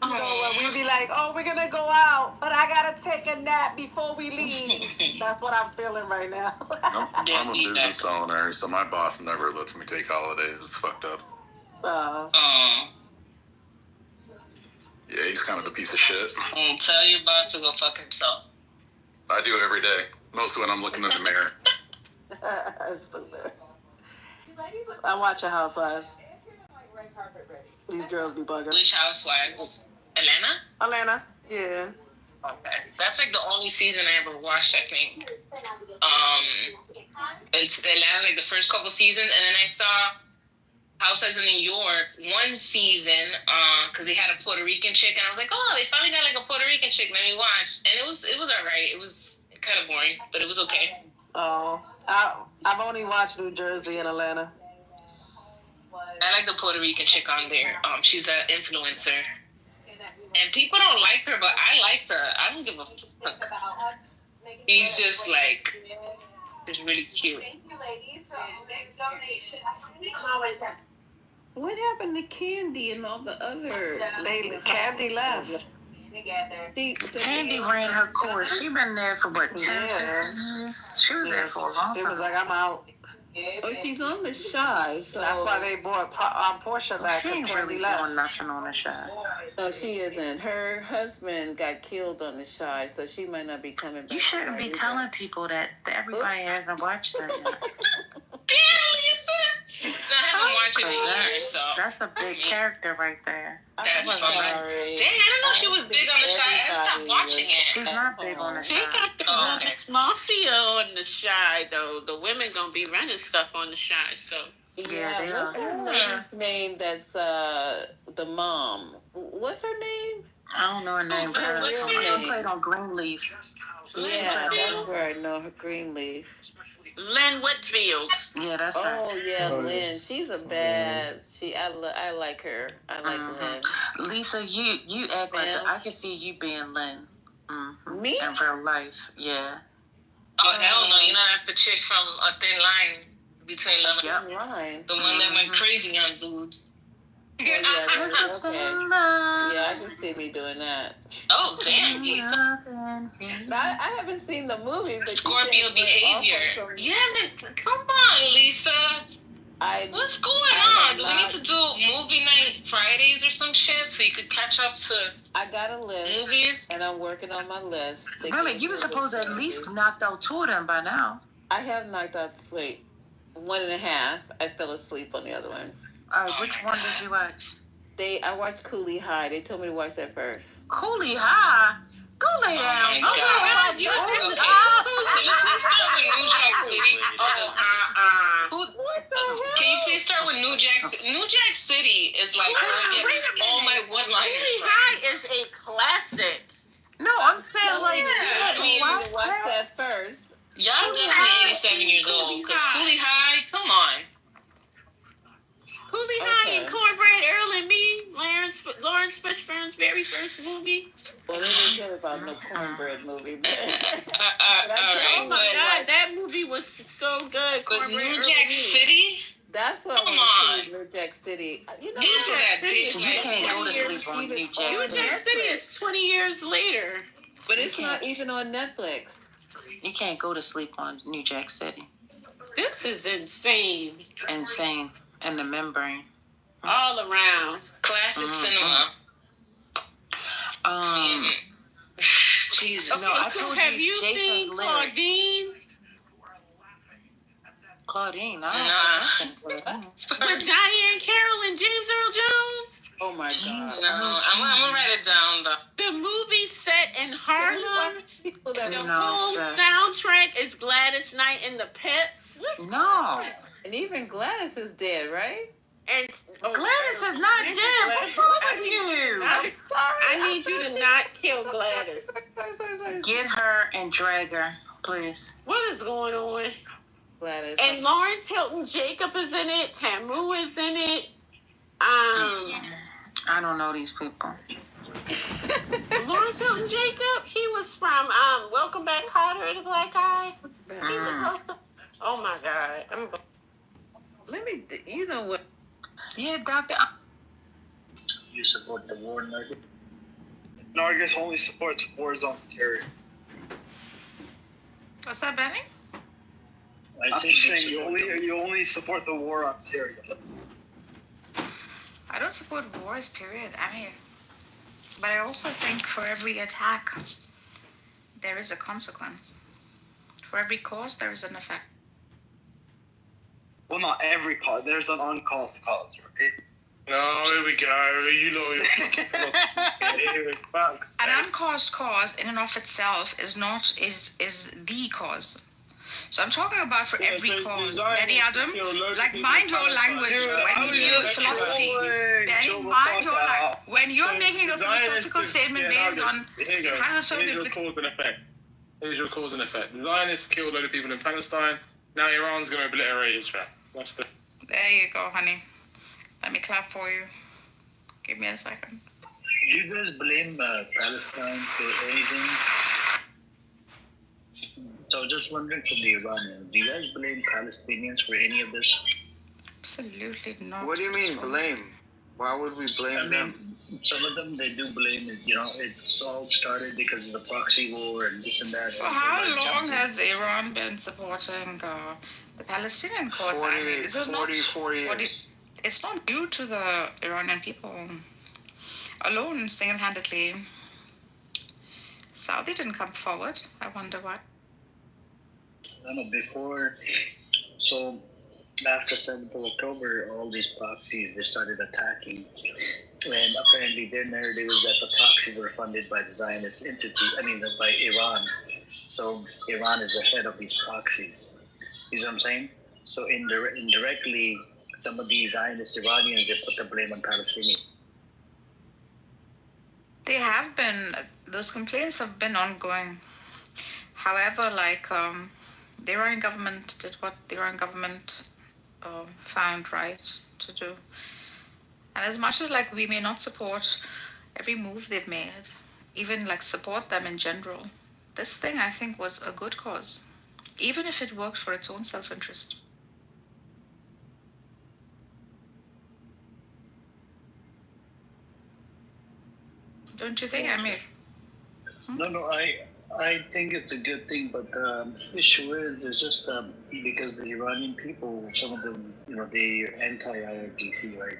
You know when we be like, oh, we're gonna go out, but I gotta take a nap before we leave. That's what I'm feeling right now. I'm a business owner, so my boss never lets me take holidays. It's fucked up. Yeah, he's kind of a piece of shit. Tell your boss to go fuck himself. I do it every day, mostly when I'm looking in the mirror. Stupid. I'm watching Housewives. These girls be bugging. Which Housewives? Atlanta? Yeah. Okay. That's like the only season I ever watched, I think. It's Atlanta, like the first couple seasons, and then I saw Housewives of New York one season, because they had a Puerto Rican chick, and I was like, oh, they finally got like a Puerto Rican chick. Let me watch, and it was alright. It was kind of boring, but it was okay. Oh, I've only watched New Jersey and Atlanta. I like the Puerto Rican chick on there. She's an influencer, and people don't like her, but I like her. I don't give a fuck. She's just like, just really cute. What happened to Candy and all the other? Candy left. Candy ran her course. She been there for what, 10, 15 years? She was there for a long time. She was like, I'm out. Oh, she's on the Shy, so that's why they brought Portia back. She ain't really doing nothing on the Shy. So she isn't. Her husband got killed on the Shy, so she might not be coming back. You shouldn't be telling people that everybody hasn't watched that yet. Damn, watch it in years, so That's a big character right there. that's That was funny. nice. Dang, I didn't know she was big on the Shy. I stopped watching it. She's not big on the They Shy. got the Oh, okay. mafia on the Shy though. The women gonna be running stuff on the Shy. So Yeah, they what's are. the lady's name that's the mom? What's her name? I don't know her name, but Her real she name. played on Greenleaf. Yeah, that's where I know her. Greenleaf. Lynn Whitfield. Yeah, that's her. Oh yeah, Lynn. She's a bad. I like her. I like Lynn. Lisa, you act like I can see you being Lynn. Me? In real life, yeah. Oh hell no! You know that's the chick from A Thin Line between Love and Line. the one that went crazy on dude. Oh, yeah, that's okay. Yeah, I can see me doing that. Oh damn, Lisa. I haven't seen the movie, but Scorpio behavior. You haven't. Come on, Lisa. What's going on? Do we need to do movie night Fridays or some shit so you could catch up to? I got a list. Movies. And I'm working on my list. Remember, you were supposed to at least knocked out 2 of them by now. I have knocked out 1.5. I fell asleep on the other one. All right, which one did you watch? I watched Cooley High. They told me to watch that first. Cooley High? Go lay down. Oh my God. Can you please start with New Jack City? What the hell? Can you please start with New Jack City? New Jack City is like all my one-liners. Cooley High is a classic. No, I'm saying like I need to watch that first. Y'all definitely 87 years old because Cooley High, come on. Cooley High and Cornbread Earl and Me, Lawrence Fishburne's very first movie. Well, they didn't tell about no Cornbread movie. But oh my God, that movie was so good. But New Jack City? That's what Come I want to see, New Jack City. You know, Get into that bitch. You can't go to sleep on New Jack City. New Jack City is 20 years later. But it's not even on Netflix. You can't go to sleep on New Jack City. This is insane. Insane. And the membrane. All around. Classic cinema. Jesus. Okay, No, I so told have you you Jason's seen lyrics. Claudine? Nah. With Diane Carroll and James Earl Jones? Oh my God. No, I'm gonna write it down though. The movie set in Harlem. The No, whole sis. soundtrack is Gladys Knight and the Pets. No. And even Gladys is dead, right? And Gladys is not dead. What's wrong with you? I need you to not kill Gladys. Get her and drag her, please. What is going on? Gladys. And Lawrence Hilton Jacob is in it. Tamu is in it. I don't know these people. Lawrence Hilton Jacob, he was from Welcome Back, Kotter, the black guy. He was also. Oh my God! Let me. You know what? Yeah, Doctor. You support the war, Nargis? Nargis only supports wars on terror. What's that, Benny? I'm just saying you only support the war on Syria. I don't support wars, period. I mean, but I also think for every attack, there is a consequence. For every cause, there is an effect. Well, not every cause. There's an uncaused cause, right? Oh, here we go. You know you're fucking fuck. An uncaused cause in and of itself is the cause. So I'm talking about for every cause. Benny Adam, like mind your language when you deal with philosophy. Benny, mind your language. When you're making a philosophical statement based on has a certain Here's your cause and effect. Here's your cause and effect. The Zionists killed a load of people in Palestine. Now Iran's going to obliterate Israel. That's the. There you go, honey. Let me clap for you. Give me a second. Do you guys blame Palestine for anything? So just wondering from the Iranians, do you guys blame Palestinians for any of this? Absolutely not. What do you mean blame? Why would we blame them? Some of them, they do blame it. You know, it's all started because of the proxy war and this and that. For how long has Iran been supporting the Palestinian cause? 40 years. It's not due to the Iranian people alone, single-handedly. Saudi didn't come forward. I wonder why. I don't know, before, so Last the 7th of October, all these proxies, they started attacking. And apparently their narrative is that the proxies were funded by the Zionist entity, by Iran. So Iran is the head of these proxies. You see what I'm saying? So indirectly, some of these Zionist Iranians, they put the blame on Palestinians. They have been, those complaints have been ongoing. However, the Iranian government did what the Iranian government found right to do. And as much as we may not support every move they've made, even support them in general, this thing I think was a good cause, even if it worked for its own self-interest. Don't you think, Amir? No, I think it's a good thing, but the issue is just because the Iranian people, some of them, they're anti-IRGC, right?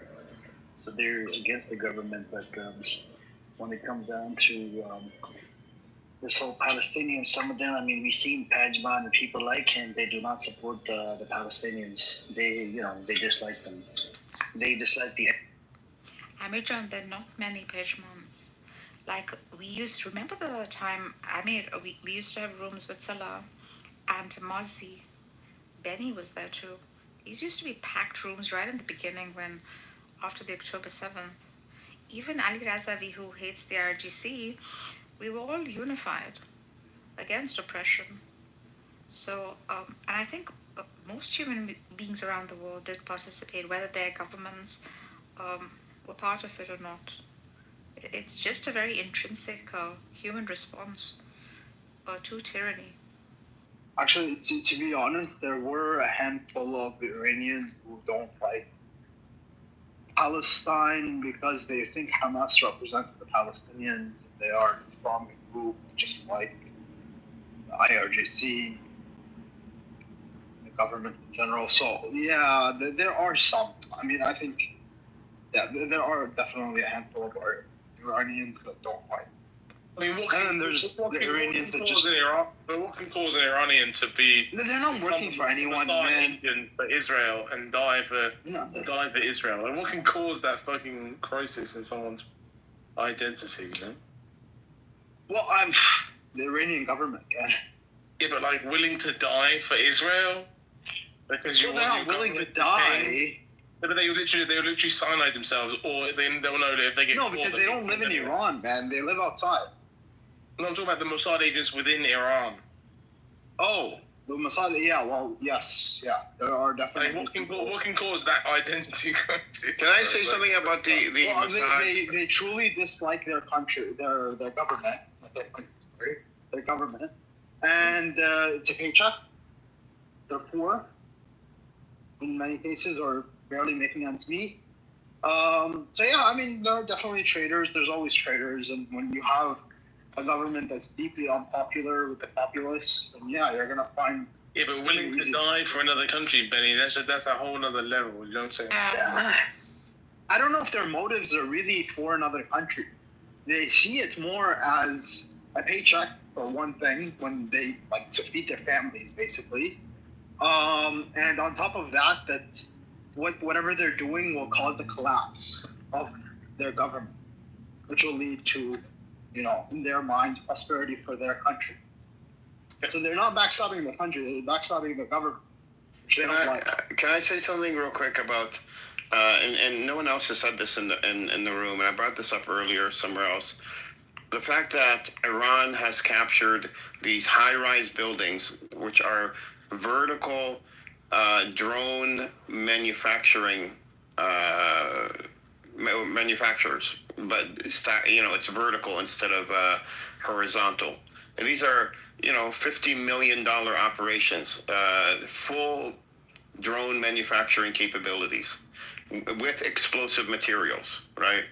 So they're against the government, but when it comes down to this whole Palestinian, some of them, we've seen Pajman and people like him, they do not support the Palestinians. They dislike them. They dislike the... Amir John, there are not many Pejmans. We used, remember the time, Amir, we used to have rooms with Salah and Mazi. Benny was there too. These used to be packed rooms right in the beginning after the October 7th. Even Ali Razavi, who hates the RGC, we were all unified against oppression. So, and I think most human beings around the world did participate, whether their governments were part of it or not. It's just a very intrinsic human response to tyranny. Actually, to be honest, there were a handful of Iranians who don't like Palestine because they think Hamas represents the Palestinians. They are an Islamic group, just like the IRGC, the government in general. So, yeah, there are some. I think, there are definitely a handful of Iranians that don't like. What can cause an Iranian to be? They're not working for anyone, man. For Israel and die for Israel, and what can cause that fucking crisis in someone's identity? Well, the Iranian government can. Yeah, but willing to die for Israel because they're not willing to die. Yeah, but they literally cyanide themselves, or they'll know that if they get no, because they don't live in Iran, man. They live outside. No, I'm talking about the Mossad agents within Iran. Oh, the Mossad. Yeah, well, yes, yeah. There are definitely. What can cause that identity crisis? Can I say something about the Mossad? They truly dislike their country, their government, their government, and it's a paycheck. They're poor in many cases, or barely making ends meet. So yeah, there are definitely traitors. There's always traitors, and when you have a government that's deeply unpopular with the populace, then yeah, you're gonna find. Yeah, but willing to die for another country, Benny, that's a whole other level. You don't say. I don't know if their motives are really for another country. They see it more as a paycheck for one thing, when they to feed their families, basically. And on top of that, whatever they're doing will cause the collapse of their government, which will lead to, in their minds, prosperity for their country. So they're not backstabbing the country; they're backstabbing the government. Can I say something real quick about? And no one else has said this in the room, and I brought this up earlier somewhere else. The fact that Iran has captured these high-rise buildings, which are vertical drone manufacturers, but it's vertical instead of horizontal. And these are $50 million operations, full drone manufacturing capabilities with explosive materials, right?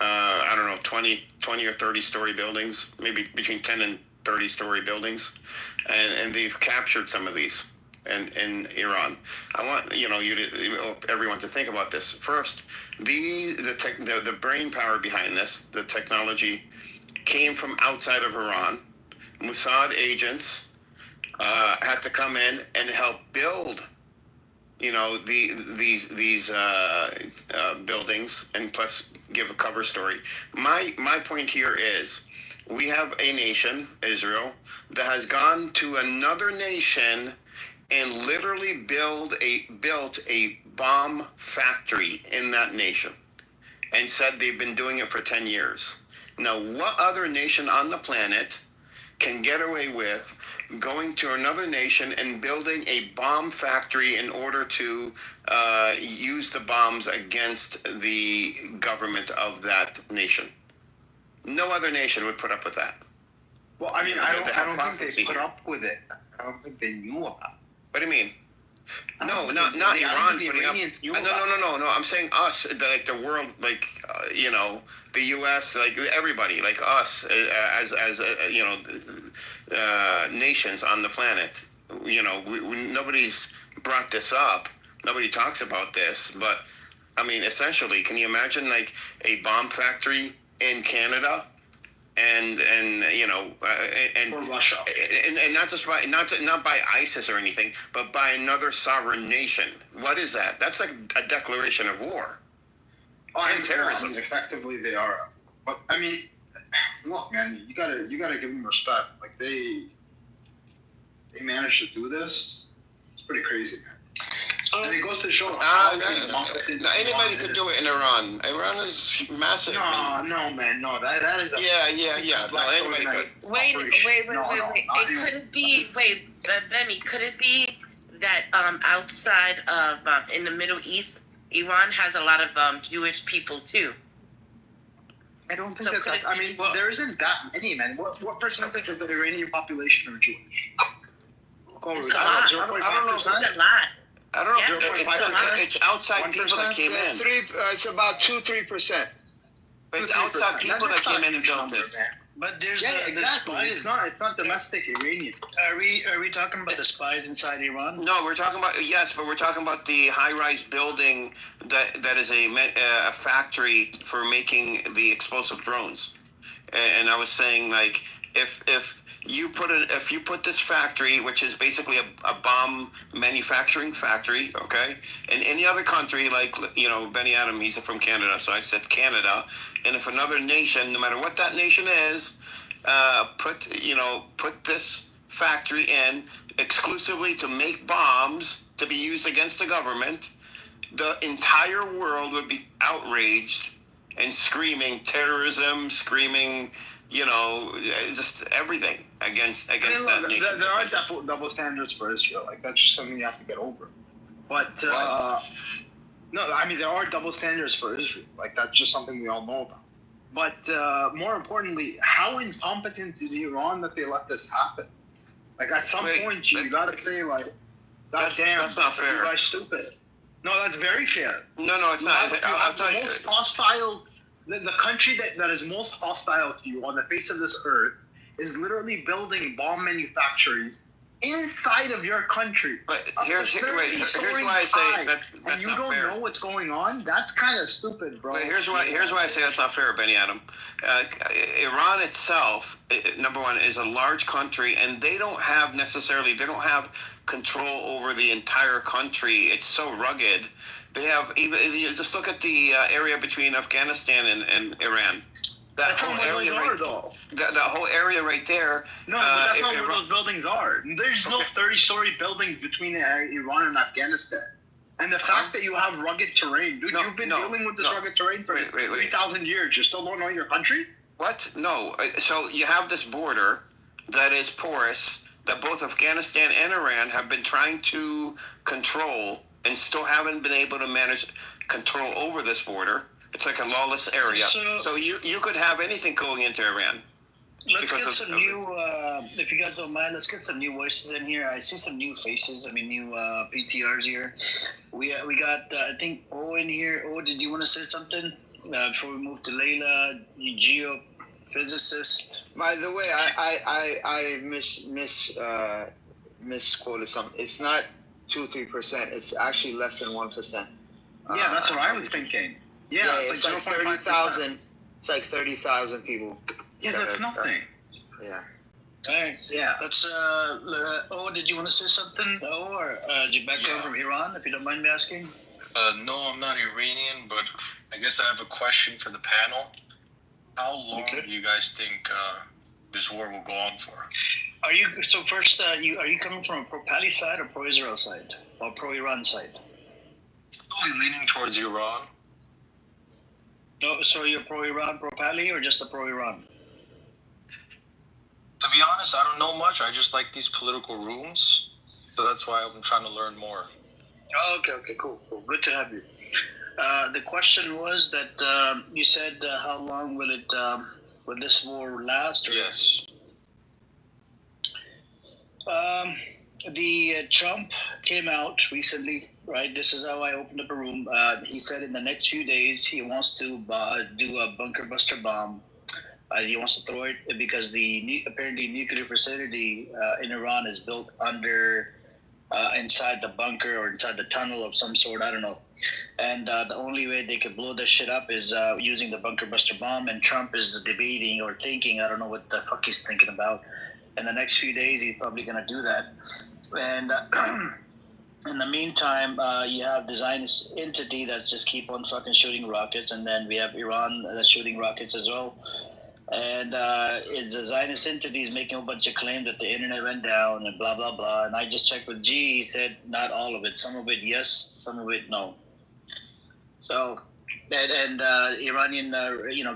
I don't know, 20 or 30 story buildings, maybe between 10 and 30 story buildings, and they've captured some of these in Iran. I want everyone to think about this. First, the brain power behind this, the technology, came from outside of Iran. Mossad agents had to come in and help build these buildings, and plus give a cover story. My point here is, we have a nation, Israel, that has gone to another nation and literally built a bomb factory in that nation, and said they've been doing it for 10 years. Now, what other nation on the planet can get away with going to another nation and building a bomb factory in order to use the bombs against the government of that nation? No other nation would put up with that. Well, I mean, I don't think they put up with it. I don't think they knew about it. What do you mean? No, not Iran putting up. No. I'm saying us, like the world, like the U.S., like everybody, like us, as nations on the planet. Nobody's brought this up. Nobody talks about this, but I mean, essentially, can you imagine like a bomb factory in Canada? And for Russia, and not just by not by ISIS or anything, but by another sovereign nation. What is that? That's like a declaration of war. And terrorism. Effectively, they are. But I mean, look, man, you gotta give them respect. Like they managed to do this. It's pretty crazy, man. And it goes to show anybody could do it in Iran. Iran is massive. No, man, no. That is a yeah. No, anybody could. Wait. Could it be? Benny, could it be that outside of in the Middle East, Iran has a lot of Jewish people too? I don't think that's. I mean, there isn't that many, man. What percentage of the Iranian population are Jewish? I don't know. It's a lot. I don't know. It's outside people that came in. It's about 2-3%. But it's outside people that came in and built this. But there's the spies. It's not domestic Iranian. Are we talking about the spies inside Iran? No, we're talking about but we're talking about the high-rise building that is a factory for making the explosive drones. And I was saying, like, if you put this factory, which is basically a bomb manufacturing factory, okay, in any other country, like, Benny Adam, he's from Canada, so I said Canada, and if another nation, no matter what that nation is, put this factory in exclusively to make bombs to be used against the government, the entire world would be outraged and screaming terrorism, screaming, just everything against that nation. There are double standards for Israel. Like, that's just something you have to get over. But no, I mean, there are double standards for Israel. Like, that's just something we all know about. But more importantly, how incompetent is Iran that they let this happen? Like, at some point, you gotta say, like, that's not fair. You guys stupid. No, that's very fair. No, it's not. I'll tell you. Most hostile. The country that is most hostile to you on the face of this earth is literally building bomb manufactories inside of your country. But here's why I say that's and not fair. You don't know what's going on? That's kind of stupid, bro. But here's why I say that's not fair, Benny Adam. Iran itself, number one, is a large country, and they don't have control over the entire country. It's so rugged. They have just look at the area between Afghanistan and Iran. That whole area, that whole area right there. No, but that's not where those buildings are. There's no 30-story buildings between Iran and Afghanistan. And the fact that you have rugged terrain, dude, you've been dealing with this rugged terrain for 3,000 years. You still don't know your country? What? No. So you have this border that is porous that both Afghanistan and Iran have been trying to control and still haven't been able to manage control over this border. It's like a lawless area. So you could have anything going into Iran. Let's get some new, if you guys don't mind, let's get some new voices in here. I see some new faces. I mean, new PTRs here. We got, I think, Owen here. Owen, did you want to say something before we move to Layla, geophysicist? By the way, I misquoted something. It's not 2-3%. It's actually less than 1%. Yeah, that's what I was thinking. Yeah, it's like 30,000. It's like 30,000 people. Yeah, that's nothing. Yeah. All right, yeah. Let's. Did you want to say something? Or did you back home from Iran? If you don't mind me asking. No, I'm not Iranian, but I guess I have a question for the panel. How long do you guys think this war will go on for? Are you first? Are you coming from a pro-Pali side or pro-Israel side or pro-Iran side? Still leaning towards Iran. No, so you're pro-Iran, pro-Pali, or just a pro-Iran? To be honest, I don't know much. I just like these political rooms, so that's why I'm trying to learn more. Oh, okay, cool. Good to have you. The question was that you said how long will this war last? Or? Yes. The Trump came out recently, right? This is how I opened up a room. He said in the next few days he wants to do a bunker buster bomb. He wants to throw it because the apparently nuclear facility in Iran is built under inside the bunker or inside the tunnel of some sort. I don't know. And the only way they could blow this shit up is using the bunker buster bomb. And Trump is debating or thinking, I don't know what the fuck he's thinking about. In the next few days, he's probably going to do that. And in the meantime, you have the Zionist entity that's just keep on fucking shooting rockets. And then we have Iran that's shooting rockets as well. And it's a Zionist entity is making a bunch of claims that the internet went down and blah, blah, blah. And I just checked with G. He said not all of it. Some of it, yes. Some of it, no. So, and Iranian,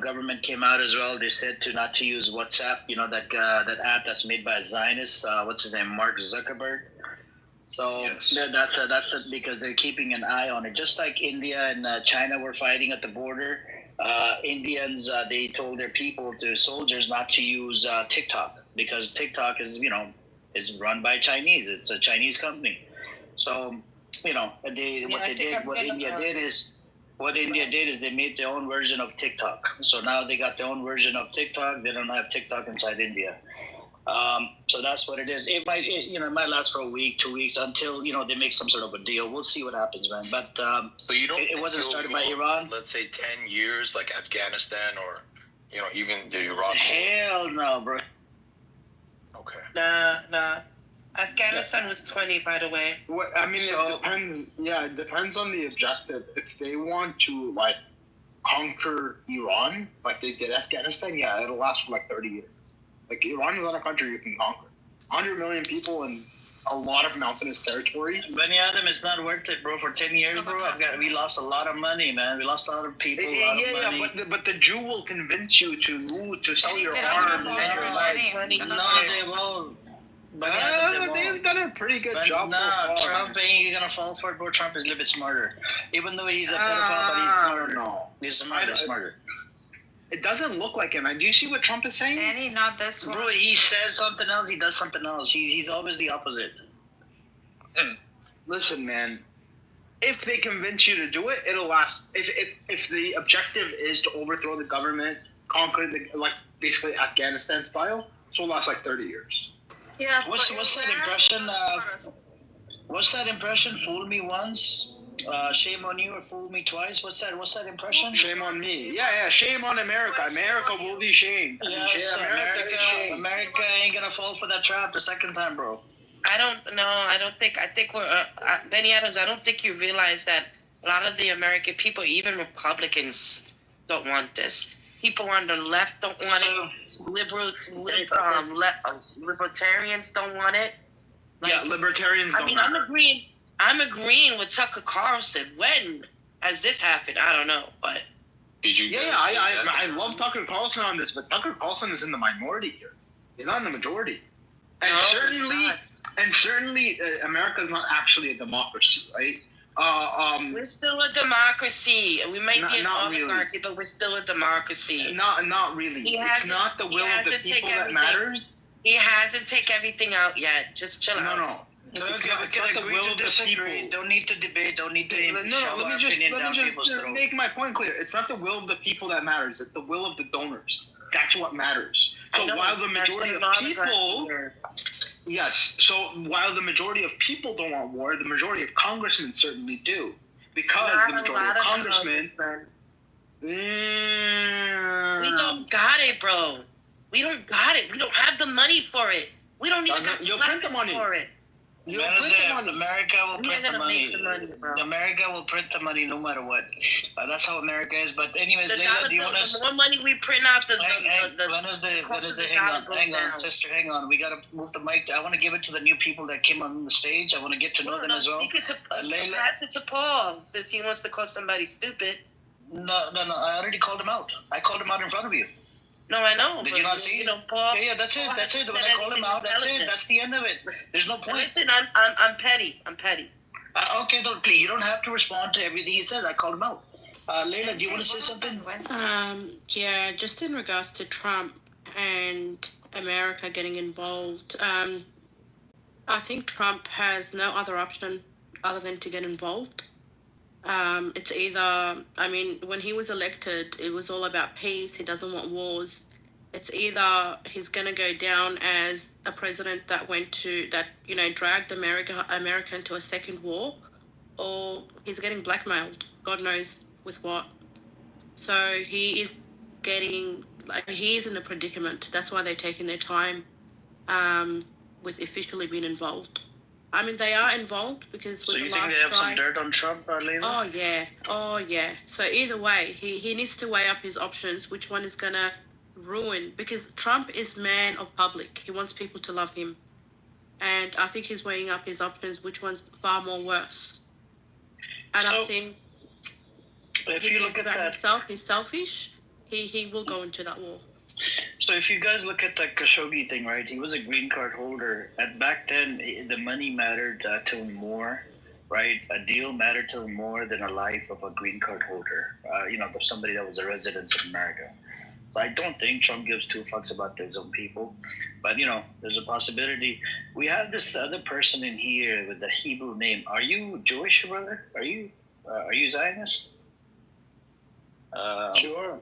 government came out as well. They said not to use WhatsApp, that app that's made by a Zionist. What's his name? Mark Zuckerberg. So that's it because they're keeping an eye on it. Just like India and China were fighting at the border. Indians, they told their soldiers not to use TikTok because TikTok is run by Chinese. It's a Chinese company. So, what India did is they made their own version of TikTok. So now they got their own version of TikTok. They don't have TikTok inside India. So that's what it is. It might last for a week, 2 weeks until, they make some sort of a deal. We'll see what happens, man. But so you don't it wasn't started by Iran. Let's say 10 years, like Afghanistan or, even the Iraq. Hell no, bro. Okay. Nah. Afghanistan was 20, by the way. It depends. Yeah, it depends on the objective. If they want to conquer Iran, like they did Afghanistan, yeah, it'll last for 30 years. Iran is not a country you can conquer. 100 million people and a lot of mountainous territory. Benny Adam, it's not worth it, bro. For 10 years, bro, we lost a lot of money, man. We lost a lot of people, but the Jew will convince you to sell your arms and your life. No, they won't. They've done a pretty good job. Nah, Trump ain't gonna fall for it, bro. Trump is a little bit smarter. Even though he's a pedophile, but he's smarter. No. He's smarter. It doesn't look like him. Do you see what Trump is saying? Danny, not this one. Bro, he says something else, he does something else. He's always the opposite. Listen, man. If they convince you to do it, it'll last. If the objective is to overthrow the government, conquer basically Afghanistan style, so it'll last 30 years. Yeah. What's that impression? What's that impression? Fool me once. Shame on you, or fool me twice. What's that impression? Shame on me. Yeah. Shame on America. America will be shamed. Yes, America ain't gonna fall for that trap the second time, bro. I think we're Benny Adams. I don't think you realize that a lot of the American people, even Republicans, don't want this. People on the left don't want it. Libertarians don't want it. Libertarians don't want it. I'm agreeing with Tucker Carlson. When has this happened? I don't know, but did you? I love Tucker Carlson on this, but Tucker Carlson is in the minority here. He's not in the majority, and certainly, America is not actually a democracy, right? We're still a democracy. We might be an oligarchy, but we're still a democracy. Not really. It's not the will of the people that matters. He hasn't taken everything out yet. Just chill out. No. It's not the will of the people. Don't need to debate. Don't need to let me just make my point clear. It's not the will of the people that matters. It's the will of the donors. That's what matters. So while the majority of people, while the majority of people don't want war, the majority of congressmen certainly do, because the majority of congressmen. We don't got it, bro. We don't got it. We don't have the money for it. We don't even got the weapons for it. America will print the money. Bro. America will print the money no matter what. That's how America is. But anyways, Layla, do you want the more money we print out, the hang on, sister, hang on. We gotta move the mic. I want to give it to the new people that came on the stage. I want to get to know them as well. Layla, pass it to Paul since he wants to call somebody stupid. No. I already called him out. I called him out in front of you. No, I know. Did you not see? Paul. Yeah, that's it. That's it. When I call him out, that's it. That's the end of it. There's no point. Listen, I'm petty. Okay, please. You don't have to respond to everything he says. I called him out. Layla, do you want to say something? Yeah, just in regards to Trump and America getting involved, I think Trump has no other option other than to get involved. It's either, when he was elected, it was all about peace. He doesn't want wars. It's either he's going to go down as a president that dragged America into a second war, or he's getting blackmailed. God knows with what. So he is he's in a predicament. That's why they're taking their time with officially being involved. They are involved because with so the you last think they have some dirt on Trump, Layla? Oh yeah. So either way, he needs to weigh up his options. Which one is gonna ruin? Because Trump is man of public. He wants people to love him, and I think he's weighing up his options. Which one's far more worse? And I think if you look at that, himself, he's selfish. He will go into that war. So if you guys look at the Khashoggi thing, right? He was a green card holder, and back then the money mattered to him more, right? A deal mattered to him more than a life of a green card holder. Somebody that was a resident of America. So I don't think Trump gives two fucks about his own people, but there's a possibility. We have this other person in here with the Hebrew name. Are you Jewish, brother? Are you Zionist? Sure.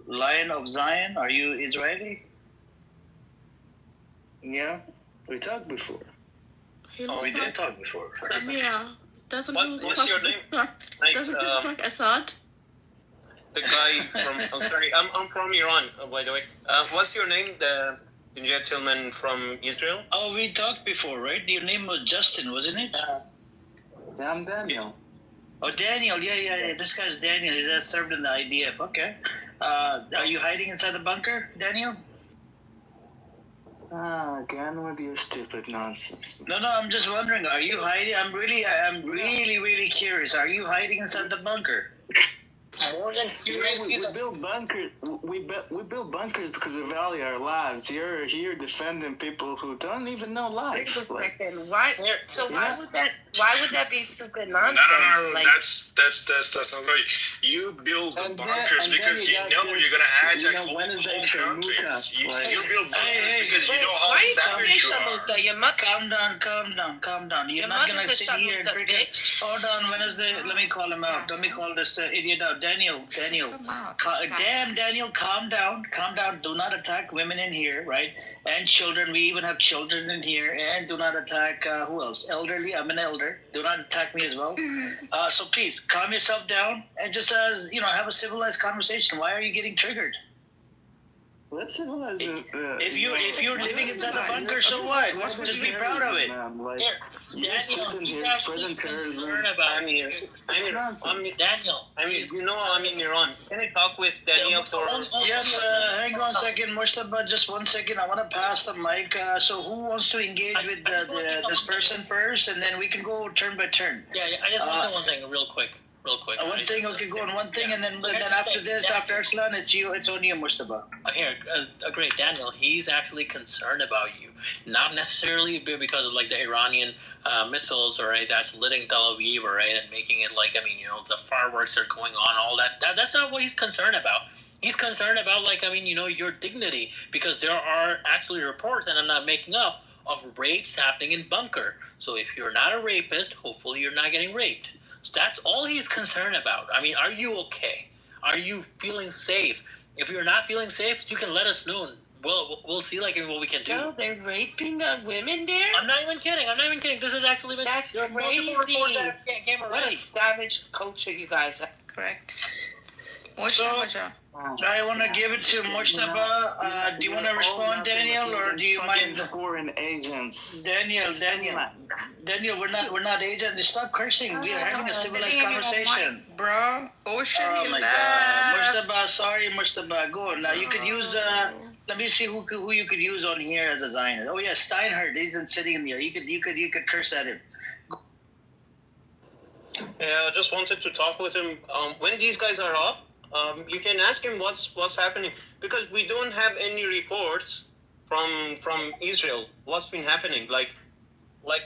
Lion of Zion, are you Israeli? Yeah, we talked before. We did talk before. Yeah, doesn't what's your name? Doesn't look like Assad. The guy from I'm from Iran, by the way. What's your name? The gentleman from Israel? Oh, we talked before, right? Your name was Justin, wasn't it? Yeah, I'm Daniel. Oh, Daniel. Yeah. This guy's Daniel. He's served in the IDF. Okay. Are you hiding inside the bunker, Daniel? Again with your stupid nonsense. No, I'm just wondering. Are you hiding? I'm really curious. Are you hiding inside the bunker? More than curious. We build bunkers. We build bunkers because we value our lives. You're here defending people who don't even know life. Why would that be stupid nonsense? No, that's not right. You build the bunkers because you know you're gonna hijack whole countries. You build bunkers because you know how savage you are. Calm down. You're not gonna sit here and freaking. Hold on, Wednesday. Let me call him out. Let me call this idiot out. Daniel. Daniel, calm down. Do not attack women in here, right? And children. We even have children in here. And do not attack, who else? Elderly. I'm an elder. Do not attack me as well. So please, calm yourself down and just, have a civilized conversation. Why are you getting triggered? Let's civilize it. If you're living inside a bunker, so what? Just be proud of it. You're sitting here spreading terrorism. Daniel. I'm in Iran. Can I talk with Daniel for? Yes. Hang on a second, Mustafa. Just 1 second. I want to pass the mic. So who wants to engage with this person first, and then we can go turn by turn. Yeah. I just want to say one thing real quick. One thing, okay, go on one thing, and then after this, after Arslan, it's on you, Mustafa. Here, great, Daniel. He's actually concerned about you, not necessarily because of the Iranian missiles, right? That's hitting Tel Aviv, right, and making it the fireworks are going on, all that. That's not what he's concerned about. He's concerned about your dignity, because there are actually reports, and I'm not making up, of rapes happening in bunker. So if you're not a rapist, hopefully you're not getting raped. So that's all he's concerned about. Are you okay? Are you feeling safe? If you're not feeling safe, you can let us know. We'll see what we can do. No, they're raping women there? I'm not even kidding. This has actually been... That's crazy. What a savage culture you guys have. Correct. What's I want to give it to Mustafa. Do you want to respond, Daniel, or do you mind? Foreign agents. Daniel, we're not agents. Stop cursing. We are having a civilized conversation, bro. Ocean, oh you my left. God, Mustafa. Sorry, Mustafa. Go now. You could use. Let me see who you could use on here as a Zionist. Oh yeah, Steinhardt. He's sitting in there. You could curse at him. Yeah, I just wanted to talk with him. When these guys are up, you can ask him what's happening, because we don't have any reports from Israel. What's been happening? Like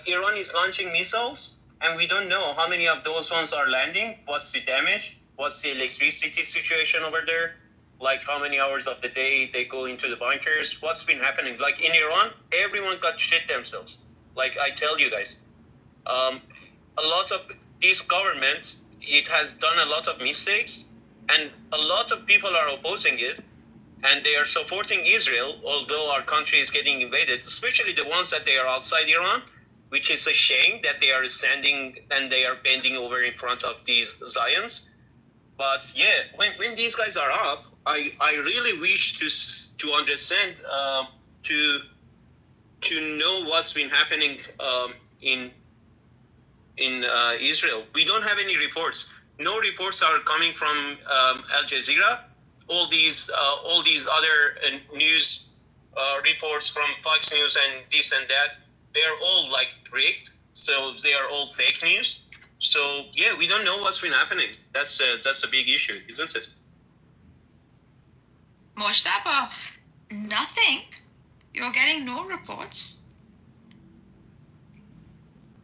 Iran is launching missiles, and we don't know how many of those ones are landing. What's the damage? What's the electricity situation over there? Like how many hours of the day they go into the bunkers? What's been happening? Like in Iran, everyone got shit themselves. Like I tell you guys, a lot of these governments, it has done a lot of mistakes, and a lot of people are opposing it, and they are supporting Israel, although our country is getting invaded, especially the ones that they are outside Iran, which is a shame that they are standing and they are bending over in front of these Zions. But yeah, when these guys are up, I really wish to understand, to know what's been happening in Israel. We don't have any reports. No reports are coming from Al Jazeera. All these other news reports from Fox News and this and that, they are all like rigged. So they are all fake news. So yeah, we don't know what's been happening. That's a big issue, isn't it? Moshtaba, nothing. You're getting no reports.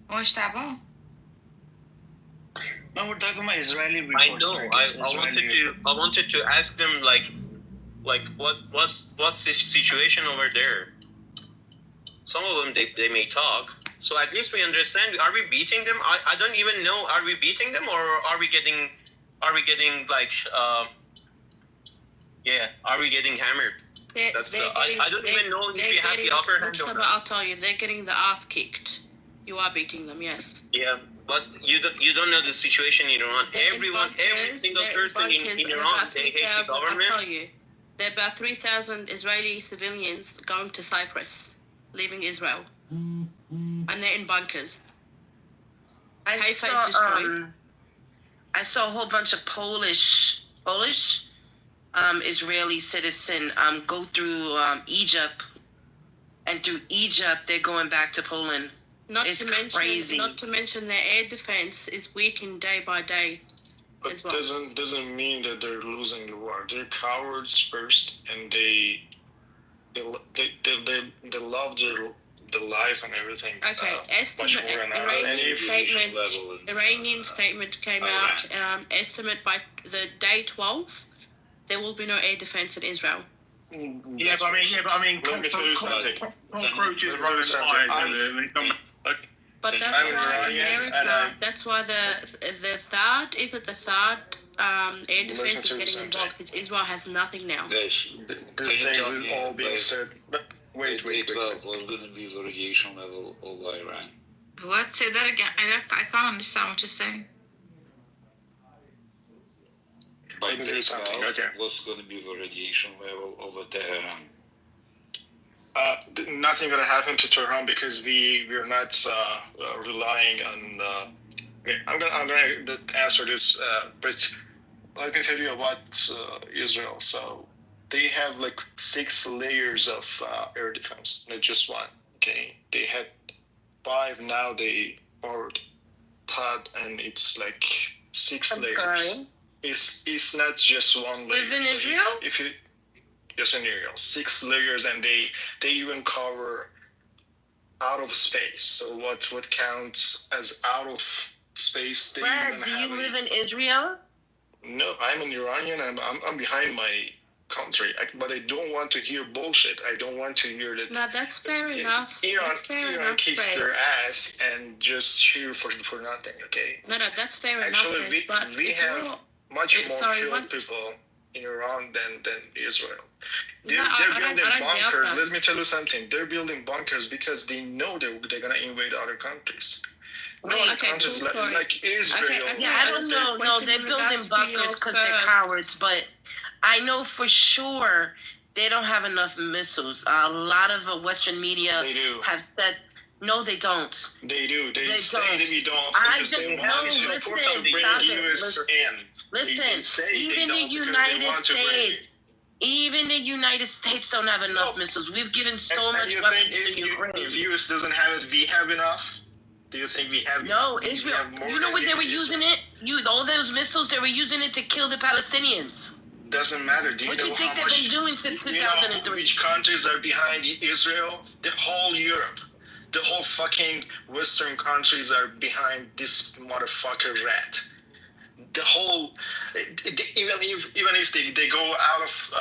Moshtaba. No, we're talking about Israeli reports. I know. I wanted to ask them like what's the situation over there. Some of them they may talk, so at least we understand. Are we beating them? I don't even know. Are we beating them, or are we getting like are we getting hammered? I don't even know if we have the upper hand or not. I'll tell you, they're getting the ass kicked. You are beating them, yes. Yeah, but you don't know the situation in Iran. Every single person in Iran, they hate the government. I'll tell you, there are about 3,000 Israeli civilians going to Cyprus, leaving Israel, and they're in bunkers. I saw a whole bunch of Polish Israeli citizen go through Egypt, and through Egypt they're going back to Poland. It's crazy. Not to mention their air defense is weakened day by day. But as well. doesn't mean that they're losing the war. They're cowards first, and they love the life and everything. Okay, Iranian statement came out. Estimate by the day 12, there will be no air defense in Israel. Yeah, but I mean, cockroaches running. But that's why America. That's why the THAAD is it the THAAD air defense is getting involved, because Israel has nothing now. This things is all being said. But wait. What's going to be the radiation level of Iran? What? Say that again. I can't understand what you're saying. By day 12, what's going to be the radiation level over Tehran? Nothing gonna happen to Tehran because we're not relying on. I'm gonna answer this, but let me tell you about Israel. So they have like 6 layers of air defense, not just one. Okay, they had 5. Now they forward THAAD, and it's like 6 layers. Sorry. It's not just one layer. Live in Israel? If you scenario, 6 layers, and they even cover out of space. So what counts as out of space? Brad, do you live in Israel? No, I'm an Iranian, and I'm behind my country. But I don't want to hear bullshit. I don't want to hear that. No, that's fair enough. Iran kicks their ass and just cheer for nothing. Okay. No, that's fair enough. Actually, we have much more killed people in Iran than Israel. They're building bunkers. Let me tell you something. They're building bunkers because they know they're gonna invade other countries. Countries like Israel. I don't know. No, they're building bunkers because they're cowards. But I know for sure they don't have enough missiles. A lot of Western media have said, no, they don't. They do. They They say don't. that we don't. I Because just they know, want to listen, bring stop the it. US in. Listen, even the United States, even the United States don't have enough missiles. We've given so much weapons to Ukraine. If US doesn't have it, we have enough? Do you think we have? No, Israel. You know what they were using it? All those missiles, they were using it to kill the Palestinians. Doesn't matter. Do you What know you think how they've much? been doing since Do you know 2003? which countries are behind Israel? The whole Europe, the whole fucking Western countries are behind this motherfucker rat. The whole, even if they go out of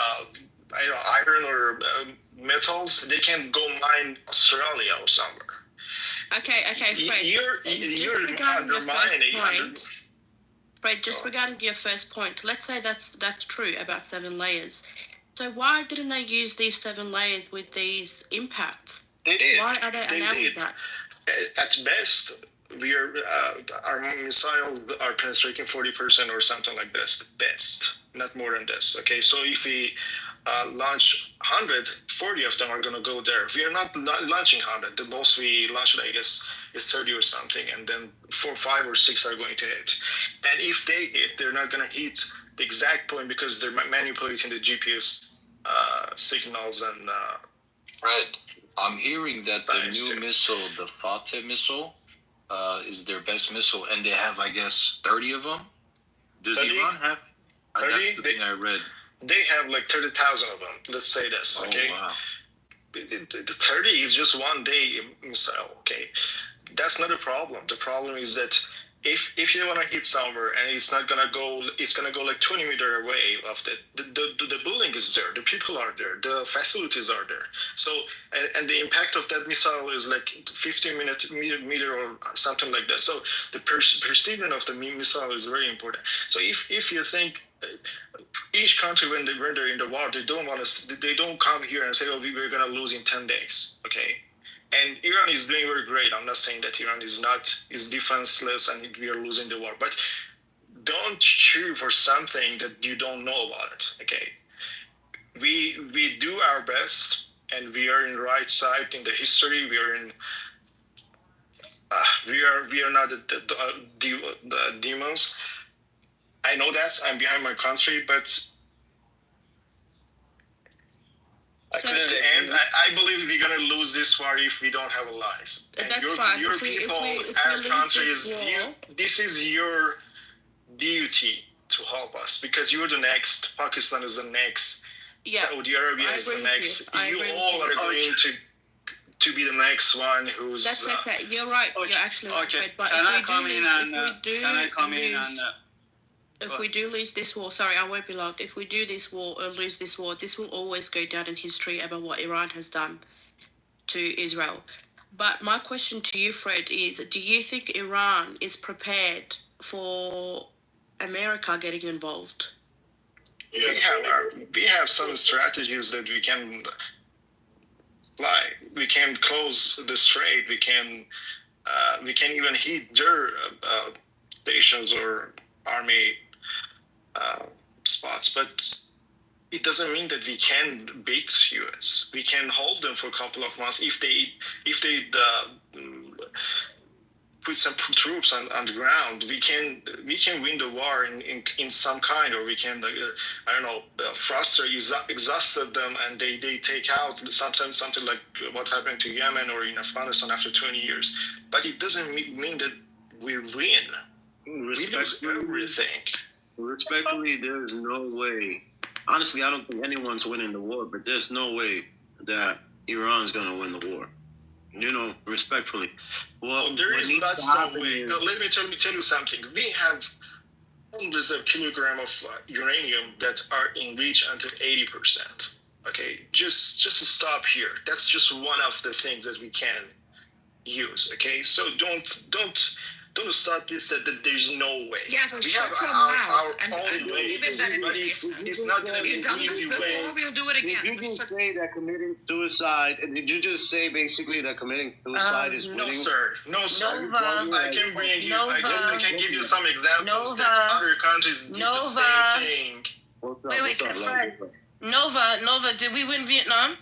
iron or metals, they can go mine Australia or somewhere. Okay, Fred. You're undermining. Fred, just regarding your first point, let's say that's true about 7 layers. So why didn't they use these 7 layers with these impacts? They did. Why are they allowing that? At best, our missiles are penetrating 40% or something like this. Best, not more than this. Okay, so if we launch 100, 40 of them are going to go there. We are not launching 100. The most we launched, I guess, is 30 or something, and then 4, 5, or 6 are going to hit. And if they hit, they're not going to hit the exact point because they're manipulating the GPS signals and. Fred, I'm hearing that the new missile, the Fateh missile, is their best missile, and they have, I guess, 30 of them. Does 30? Iran have? 30? That's the thing I read. They have like 30,000 of them. Let's say this, okay? Oh, wow. The 30 is just one day missile, okay? That's not a problem. The problem is that if you want to hit somewhere and it's gonna go like 20 meters away of the building is there, the people are there, the facilities are there. So and the impact of that missile is like 15 meter or something like that. So the perceiving of the missile is very important. So if you think each country when they're in the war, they don't come here and say, oh, we're gonna lose in 10 days, okay? And Iran is doing very great. I'm not saying that Iran is defenseless and we are losing the war, but don't cheer for something that you don't know about it. Okay, we do our best, and we are in the right side in the history. We are in. We are not the demons. I know that I'm behind my country, but. I believe we're gonna lose this war if we don't have allies. And that's fine. Your people, our countries, this is your duty to help us because you're the next. Pakistan is the next. Yeah, Saudi Arabia is the next. You all are going to be the next one who's. That's okay. You're right. You're actually right. But if we do lose this war, sorry, I won't be long. If we do this war or lose this war, this will always go down in history about what Iran has done to Israel. But my question to you, Fred, is do you think Iran is prepared for America getting involved? We have some strategies that we can apply. We can close the strait. We can even hit their stations or army spots, but it doesn't mean that we can beat US. We can hold them for a couple of months if they put some troops on the ground. We can win the war in some kind, or we can frustrate, exhausted them, and they take out something like what happened to Yemen or in Afghanistan after 20 years. But it doesn't mean that we win. We lose everything. Respectfully, there's no way. Honestly, I don't think anyone's winning the war, but there's no way that Iran's going to win the war. Respectfully. Well, there is not some way. Let me tell you something. We have hundreds of kilograms of uranium that are enriched until 80%. Okay, just stop here. That's just one of the things that we can use. Okay, so don't start this that there's no way. Yes, we have our own way. It's not going to be an easy way. We'll do it again. Did you just say that committing suicide, and did you just say basically that committing suicide is winning? No, sir. I can bring you. I can give you some examples that other countries did the same thing. Well, Wait, Fred. Nova, did we win Vietnam?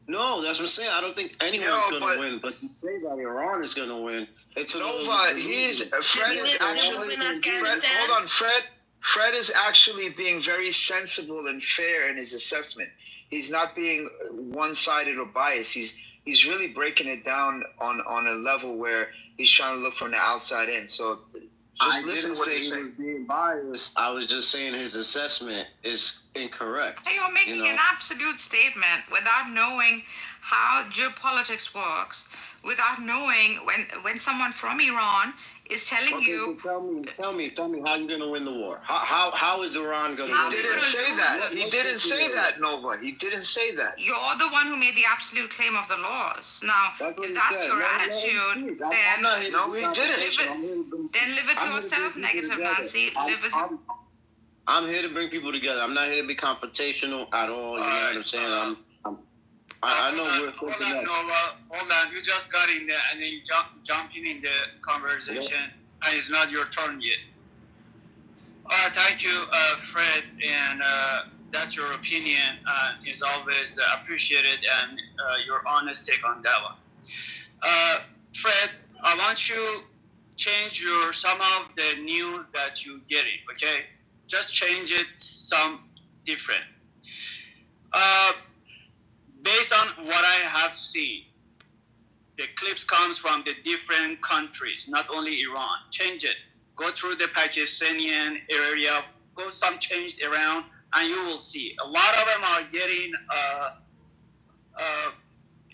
No, that's what I'm saying. I don't think anyone's going to win, but to say that Iran is going to win, it's Nova. Fred is actually. Hold on, Fred is actually being very sensible and fair in his assessment. He's not being one-sided or biased. He's really breaking it down on a level where he's trying to look from the outside in. So just listen to what he's saying. He was being biased. I was just saying his assessment is incorrect. You're making an absolute statement without knowing how geopolitics works, without knowing when someone from Iran is telling you. So tell me how you're gonna win the war. How is Iran gonna win? He didn't say that. He didn't say that, Nova. He didn't say that. You're the one who made the absolute claim of the laws. Now, if that's your attitude, then no, he didn't. Then live with yourself, negative Nancy. Live with. I'm here to bring people together. I'm not here to be confrontational at all. You know what I'm saying? I know we're hold on, Nova. Hold on. You just got in there and then you jumping in the conversation, and it's not your turn yet. Thank you, Fred, and that's your opinion. Is always appreciated, and your honest take on that one. Fred, I want you change some of the news that you get it. Okay, just change it some different. Based on what I have seen, the clips comes from the different countries, not only Iran. Change it. Go through the Pakistani area, go some changed around, and you will see. A lot of them are getting,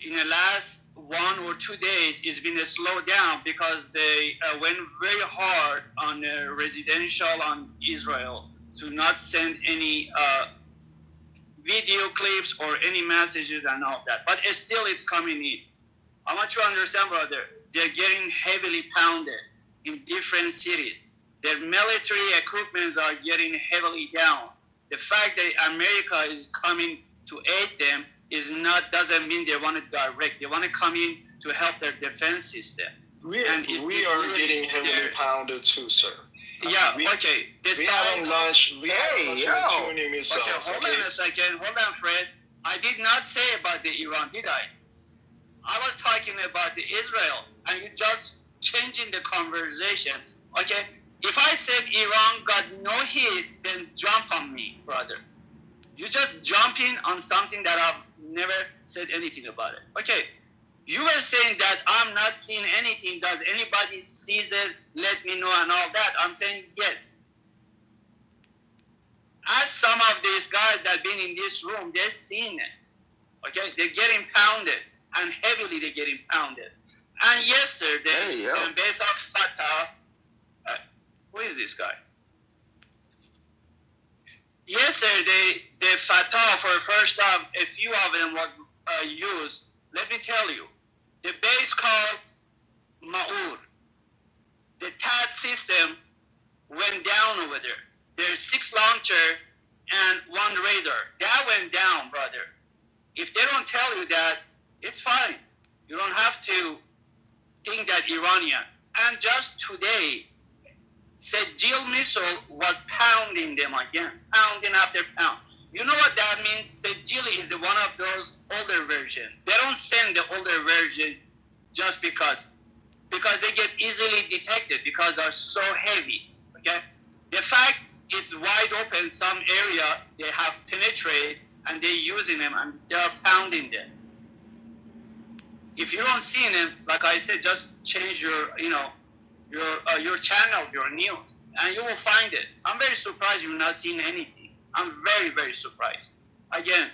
in the last 1 or 2 days, it's been a slowdown because they went very hard on residential on Israel to not send any video clips or any messages and all that. But still it's coming in. I want you to understand, brother, they're getting heavily pounded in different cities. Their military equipments are getting heavily down. The fact that America is coming to aid them doesn't mean they want to direct. They want to come in to help their defense system. We are getting heavily pounded too, sir. Yeah, okay. We haven't launched. We haven't launched 20 missiles. Hold on a second. Hold on, Fred. I did not say about the Iran, did I? I was talking about the Israel, and you just changing the conversation. Okay? If I said Iran got no hit, then jump on me, brother. You just jumping on something that I've never said anything about it. Okay. You were saying that I'm not seeing anything. Does anybody sees it? Let me know and all that. I'm saying yes. As some of these guys that been in this room, they're seeing it. Okay, they're getting pounded, and heavily they're getting pounded. And yesterday, based off Fatah, who is this guy? Yesterday, the Fatah, for the first time, a few of them were used. Let me tell you, the base called Ma'ur, the TAD system went down over there. There's 6 launcher and 1 radar. That went down, brother. If they don't tell you that, it's fine. You don't have to think that Iranian. And just today, Sejil missile was pounding them again, pounding after pound. You know what that means? Sejil is one of those older versions. They don't send the older version just because they get easily detected because they're so heavy. Okay, the fact it's wide open, some area they have penetrated and they're using them and they're pounding them. If you don't see them, like I said, just change your channel, your news, and you will find it. I'm very surprised you're not seeing anything. I'm very, very surprised. Again,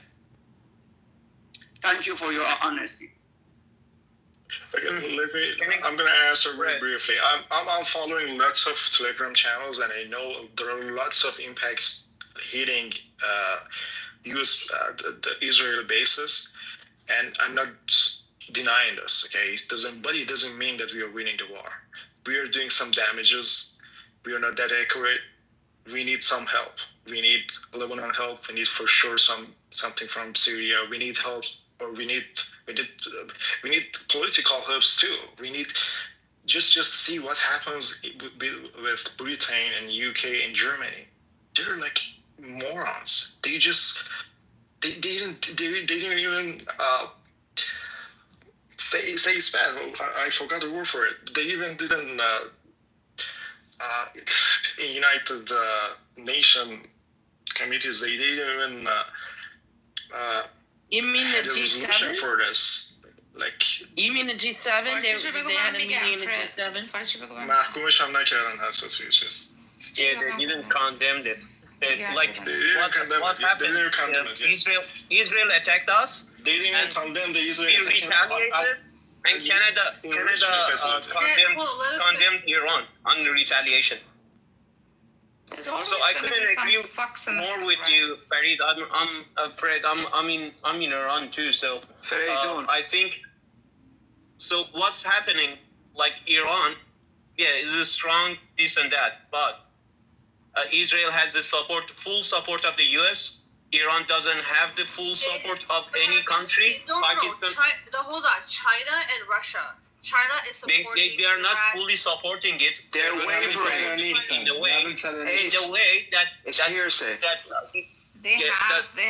thank you for your honesty. Again, I'm going to answer very briefly. I'm following lots of Telegram channels, and I know there are lots of impacts hitting U.S. The Israel bases, and I'm not denying this. Okay, it doesn't mean that we are winning the war. We are doing some damages. We are not that accurate. We need some help. We need Lebanon help. We need for sure something from Syria. We need help, or we need political helps too. We need just see what happens with Britain and UK and Germany. They're like morons. They didn't even say it's bad. I forgot the word for it. They even didn't in United Nation committees. They didn't even You mean the had a resolution G7? for this. Like You mean the G7? They had a meeting in the G7. محکومش هم نکردن حساسیه چیز. Yeah, they didn't condemn it. What's They happened? didn't condemn it. Yes. Israel attacked us. They didn't condemn the Israel. We retaliated, and Canada condemned Iran on the retaliation. So I couldn't agree more with you, Farid. I'm afraid I'm in Iran too. So I think. So what's happening? Like Iran, yeah, is a strong this and that, but Israel has the full support of the U.S. Iran doesn't have the full support of any country. Pakistan. No, hold on. China and Russia. China is supporting. They are not fully supporting it. They're wavering in the way that it's hearsay. They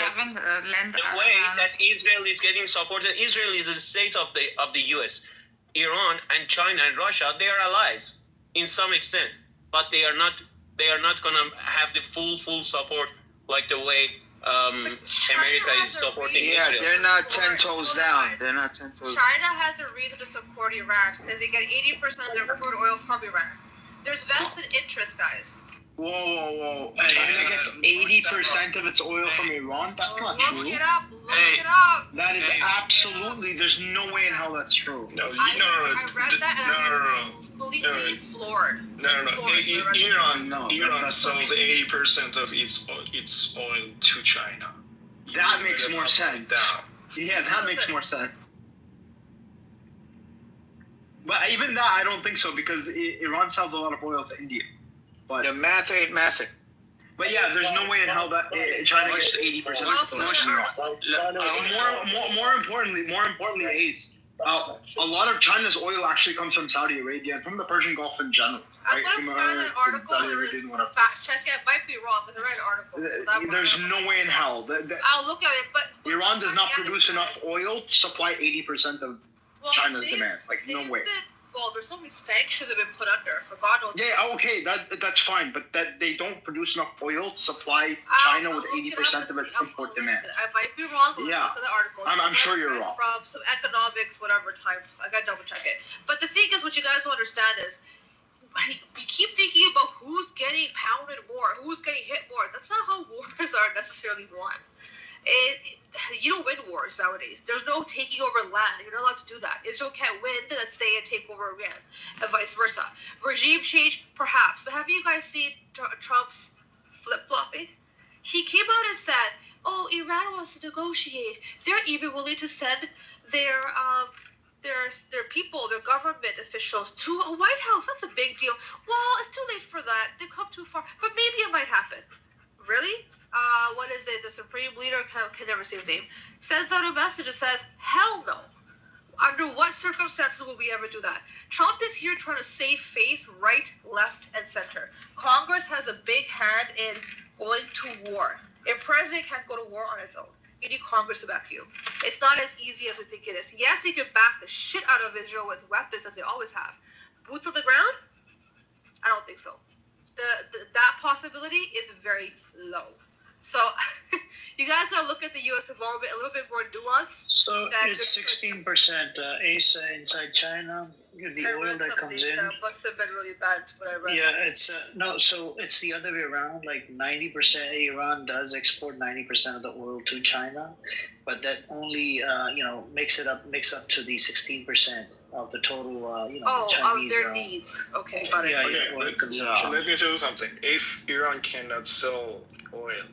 haven't lent the way that Israel is getting supported. Israel is a state of the U.S. Iran and China and Russia, they are allies in some extent, but they are not gonna have the full support like the way America is supporting Israel. Yeah, they're not 10 toes down. They're not 10 toes down. China has a reason to support Iran because they get 80% of their crude oil from Iran. There's vested interest, guys. Whoa. China gets 80% of its oil from Iran? That's not true. Look it up. That is absolutely, there's no way in hell that's true. I read that and I'm completely floored. No. Iran sells 80% of its oil to China. That makes more sense. Yeah, that makes more sense. But even that, I don't think so because Iran sells a lot of oil to India. But the math ain't mathing. But yeah, there's no way in hell that China gets 80% of the More importantly, Ace, a lot of China's oil actually comes from Saudi Arabia and from the Persian Gulf in general. Right? I'm going to find that article and fact check it. It might be wrong, but I read an article. So there's no way in hell. I'll look at it, but Iran does not produce enough oil to supply 80% of China's demand. Like, no way. Well, there's so many sanctions have been put under for God knows. Yeah, okay, that's fine, but that they don't produce enough oil to supply China with 80% of its import demand. I might be wrong. But yeah, look at the article. I'm sure you're wrong. From some economics, whatever times. I gotta double check it. But the thing is, what you guys don't understand is, you keep thinking about who's getting pounded more, who's getting hit more. That's not how wars are necessarily won. You don't win wars nowadays. There's no taking over land. You're not allowed to do that. Israel can't win, let's say, and take over Iran, and vice versa. Regime change, perhaps. But have you guys seen Trump's flip-flopping? He came out and said, oh, Iran wants to negotiate. They're even willing to send their people, their government officials to a White House. That's a big deal. Well, it's too late for that. They've come too far. But maybe it might happen. Really? What is it? The Supreme Leader, can never say his name, sends out a message that says, hell no. Under what circumstances would we ever do that? Trump is here trying to save face right, left, and center. Congress has a big hand in going to war. A president can't go to war on its own. You need Congress to back you. It's not as easy as we think it is. Yes, he can back the shit out of Israel with weapons, as they always have. Boots on the ground? I don't think so. That possibility is very low. So, you guys gotta look at the U.S. involvement a little bit more nuanced. So it's 16% Ace inside China. The oil that comes in. That must have been really bad. What I read. Yeah, it's no. So it's the other way around. Like 90%, Iran does export 90% of the oil to China, but that only makes up to the 16% of the total. of Chinese, their needs. Okay, got it. Let me tell you something. If Iran cannot sell oil,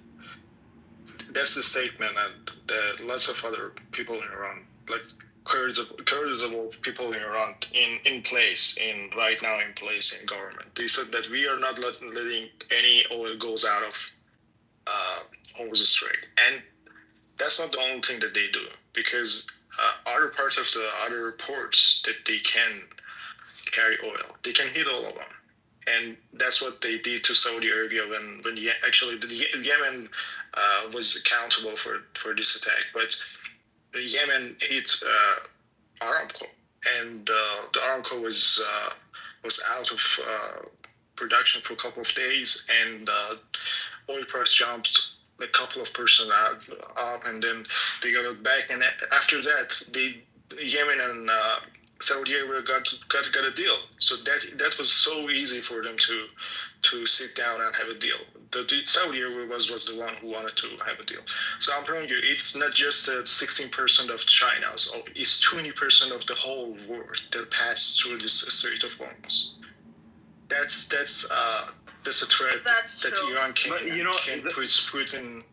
that's the statement, and lots of other people in Iran, like Kurds of people in Iran, in place in government. They said that we are not letting any oil goes out of Hormuz Strait, and that's not the only thing that they do, because other parts of the other ports that they can carry oil, they can hit all of them. and that's what they did to Saudi Arabia when actually Yemen was accountable for this attack. But Yemen hit Aramco, and the Aramco was out of production for a couple of days, and oil price jumped a couple of percent up, and then they got it back. And after that, Yemen and Saudi Arabia got a deal. So that was so easy for them to sit down and have a deal. The Saudi Arabia was the one who wanted to have a deal. So I'm telling you, it's not just 16% of China's, it's 20% of the whole world that passed through this Strait of Hormuz. That's a threat that Iran can put in.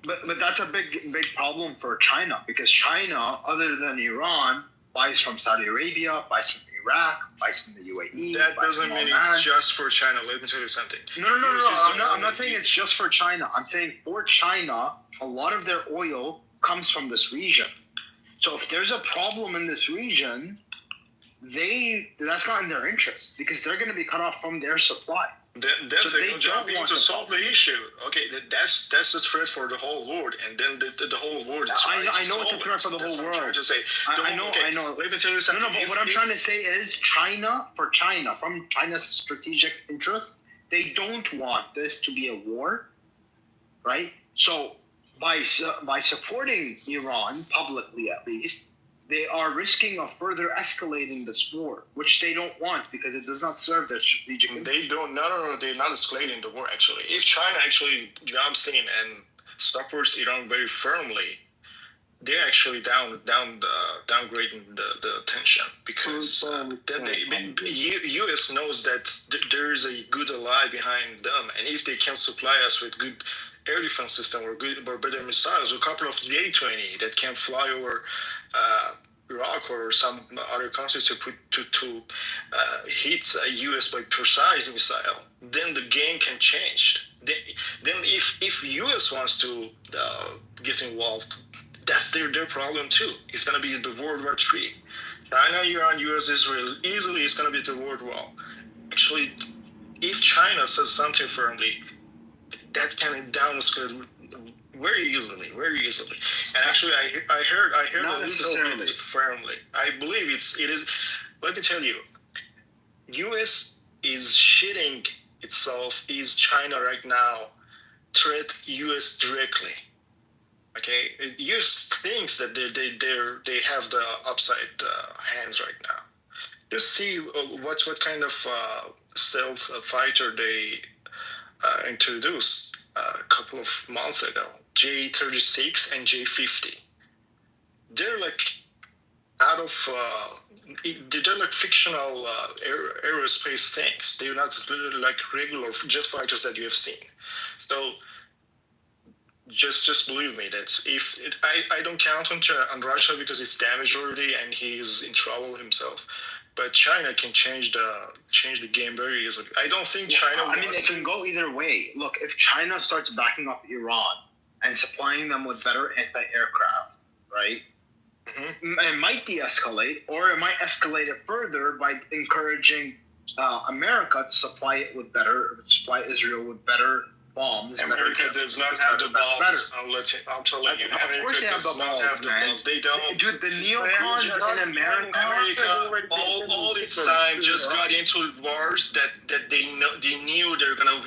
But that's a big problem for China, because China, other than Iran, buys from Saudi Arabia, buys from Iraq, buys from the UAE. That doesn't mean it's just for China. Let me tell you something. No. I'm not saying it's just for China. I'm saying for China, a lot of their oil comes from this region. So if there's a problem in this region, that's not in their interest, because they're going to be cut off from their supply. Then they don't jump in to solve the issue. Okay, that's the threat for the whole world, and then the whole world is trying to solve it. I know it's a threat for the whole world. I'm trying to say. I know. Let me tell you something. No, but what I'm trying to say is from China's strategic interest, they don't want this to be a war, right? So by supporting Iran publicly, at least, they are risking of further escalating this war, which they don't want, because it does not serve their strategic interest. They don't. No. They're not escalating the war. Actually, if China actually jumps in and supports Iran very firmly, they're actually downgrading the tension, because U.S. knows that there is a good ally behind them, and if they can supply us with good air defense system or better missiles, or a couple of J-20 that can fly over Iraq or some other countries to hit U.S. by precise missile, then the game can change. Then if U.S. wants to get involved, that's their problem too. It's going to be the World War III. China, Iran, U.S., Israel, easily it's going to be the World War. Actually, if China says something firmly, that can downscale very easily. And actually, I heard not a little bit firmly. I believe it is. Let me tell you, U.S. is shitting itself. Is China right now threat U.S. directly? Okay, U.S. thinks that they have the upside hands right now. Just see what kind of stealth fighter they introduced a couple of months ago. J-36 and J-50. They're like they're like fictional aerospace things. They're not like regular jet fighters that you have seen. So just believe me that I don't count on Russia, because it's damaged already and he's in trouble himself. But China can change the game very easily. I don't think China. It can go either way. Look, if China starts backing up Iran and supplying them with better anti-aircraft, right? Mm-hmm. It might de-escalate, or it might escalate it further by encouraging America to supply Israel with better bombs. America does not have the bombs. I'm telling you. Of course they have the bombs. They don't. Dude, the neocons in America all its time just got into wars that they knew they're gonna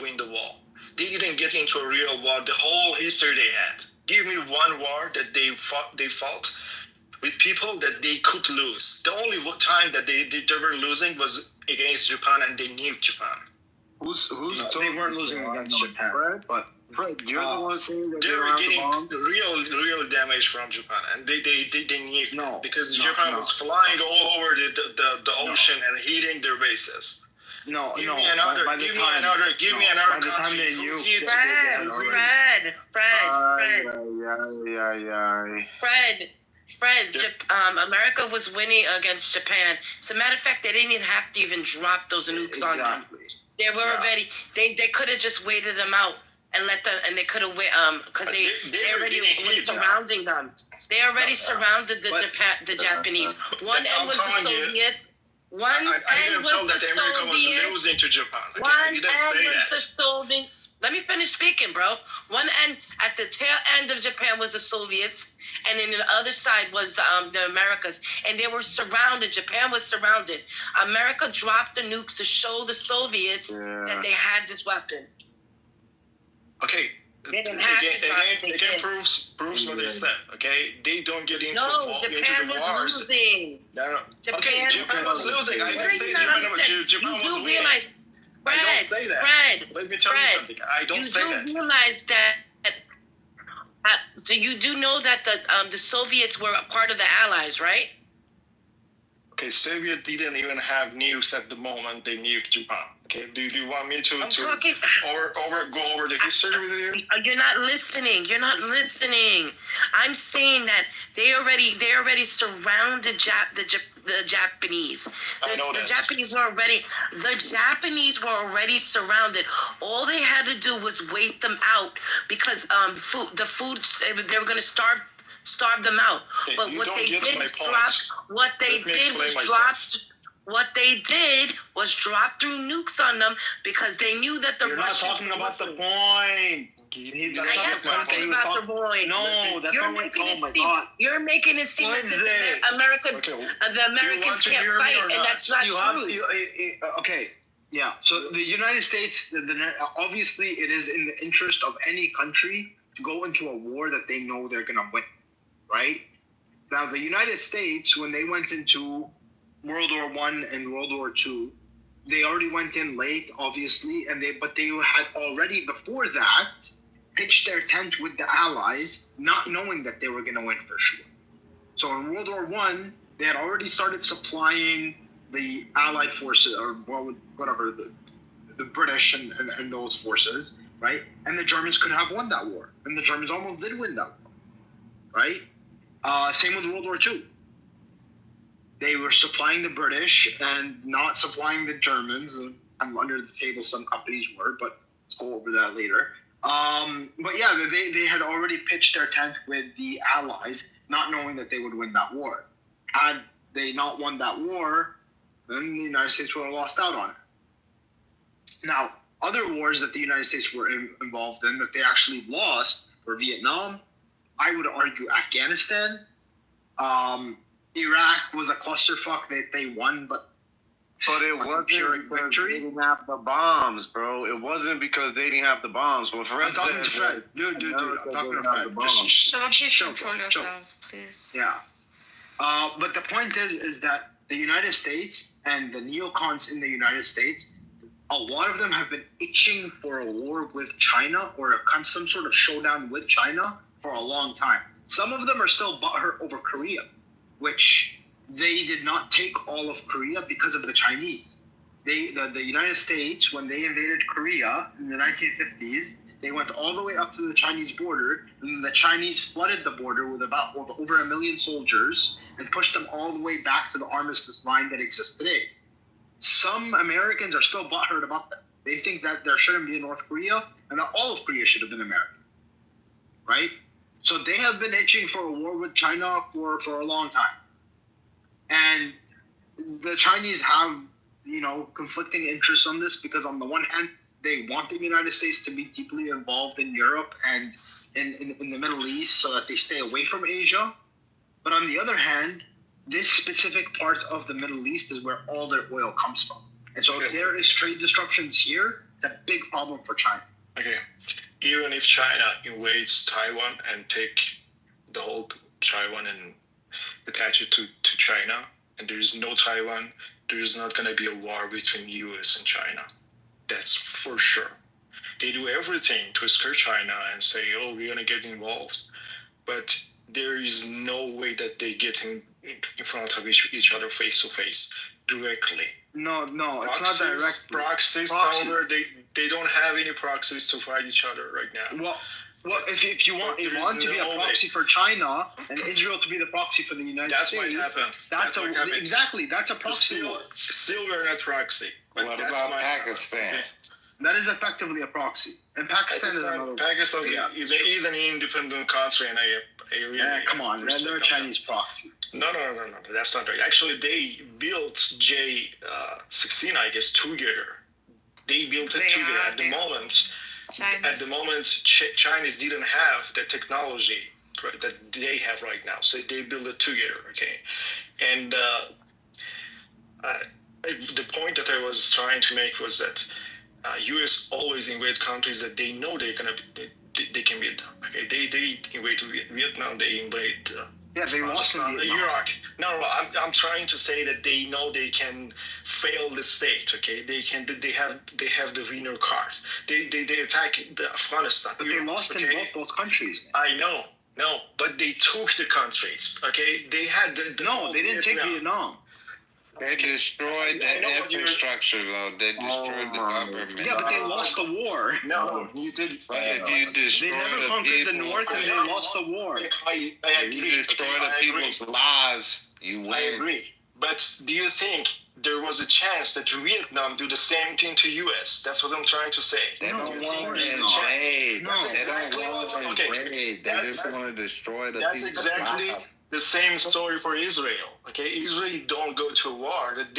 win the war. They didn't get into a real war. The whole history they had. Give me one war that they fought with people that they could lose. The only time that they were losing was against Japan, and they nuked Japan. They weren't losing against Japan. Fred, you're the one saying that they were getting real damage from Japan, and they nuked because Japan was flying all over the ocean and hitting their bases. Give me another country. Fred, America was winning against Japan. As a matter of fact, they didn't even have to even drop those nukes on them. They were already. They could have just waited them out and let them, and they could have because they already were surrounding them. They already surrounded the Japanese. One end was the Soviets. I didn't tell that America was losing to Japan. Okay? I didn't say that. Let me finish speaking, bro. One end, at the tail end of Japan was the Soviets, and then the other side was the Americas, and they were surrounded. Japan was surrounded. America dropped the nukes to show the Soviets that they had this weapon. Okay. They didn't have to drop it. Again, proves what they said. Okay, they don't get involved into Japan the was wars. losing. No. Japan was losing. I didn't say Japan was winning. Realize, Fred, I don't say that. Fred, let me tell you something. I don't say that. You do realize that. So you do know that the Soviets were a part of the Allies, right? Okay, Soviet didn't even have nukes at the moment they nuked Japan. Okay, do you want me to go over the history with you? You're not listening. I'm saying that they already surrounded the Japanese. The Japanese were already surrounded. All they had to do was wait them out because they were going to starve them out. Okay, but what they did was drop through nukes on them because they knew that the You're Russians. Not talking about the point. I am talking about the point. No, that's not what. Oh my God! You're making it seem as if the Americans can't fight, and that's not true. Okay. Yeah. So the United States, obviously, it is in the interest of any country to go into a war that they know they're gonna win, right? Now, the United States, when they went into World War I and World War II, they already went in late, obviously, but they had already before that pitched their tent with the Allies, not knowing that they were going to win for sure. So in World War I, they had already started supplying the Allied forces, or whatever, the British and those forces, right? And the Germans could have won that war, and the Germans almost did win that war, right? Same with World War II. They were supplying the British and not supplying the Germans. I'm under the table, some companies were, but let's go over that later. But yeah, they had already pitched their tent with the Allies, not knowing that they would win that war. Had they not won that war, then the United States would have lost out on it. Now, other wars that the United States were involved in that they actually lost were Vietnam. I would argue Afghanistan. Iraq was a clusterfuck that they won, but it wasn't because they didn't have the bombs, bro. It wasn't because they didn't have the bombs. Well, I'm talking to Fred. Dude, I'm talking to Fred. Please control yourself, please. Yeah. But the point is that the United States and the neocons in the United States, a lot of them have been itching for a war with China or some sort of showdown with China for a long time. Some of them are still butthurt over Korea, which they did not take all of Korea because of the Chinese. The United States, when they invaded Korea in the 1950s, they went all the way up to the Chinese border, and the Chinese flooded the border with over 1 million soldiers and pushed them all the way back to the armistice line that exists today. Some Americans are still butthurt about that. They think that there shouldn't be a North Korea and that all of Korea should have been American, right? So they have been itching for a war with China for a long time. And the Chinese have, conflicting interests on this because on the one hand, they want the United States to be deeply involved in Europe and in the Middle East so that they stay away from Asia. But on the other hand, this specific part of the Middle East is where all their oil comes from. And so if there is trade disruptions here, it's a big problem for China. Okay. Even if China invades Taiwan and take the whole Taiwan and attach it to China, and there is no Taiwan, there is not going to be a war between U.S. and China. That's for sure. They do everything to scare China and say, oh, we're going to get involved. But there is no way that they get in front of each other face to face directly. No, it's not direct. Proxies, however, they don't have any proxies to fight each other right now. Well, if you want Iran to be a proxy for China and Israel to be the proxy for the United States, that's a proxy war. Still we're not proxy. What about Pakistan? That is effectively a proxy. And Pakistan is another. Pakistan is an independent country, and I really come on, they're a Chinese proxy. No, that's not right. Actually, they built J16, I guess, together. They built it together. At the moment, Chinese didn't have the technology that they have right now, so they built it together. Okay, and the point that I was trying to make was that U.S. always invade countries that they know they can beat them. Okay, they invade Vietnam. They invade. They lost in Iraq. No, I'm trying to say that they know they can fail the state. Okay, they have the winner card. They attack Afghanistan. But they lost in both those countries. I know. No, but they took the countries. Okay, they had No, they didn't take Vietnam. They destroyed the infrastructure, though. They destroyed the government. Yeah, but they lost the war. No, you did. If you destroy they never conquered the north, and they lost the war. I agree. You destroy the people's lives, you win. I agree. But do you think there was a chance that Vietnam do the same thing to U.S.? That's what I'm trying to say. They don't want to invade. They just want to destroy the That's people's exactly lives. The same story for Israel. Okay, Israel don't go to war. That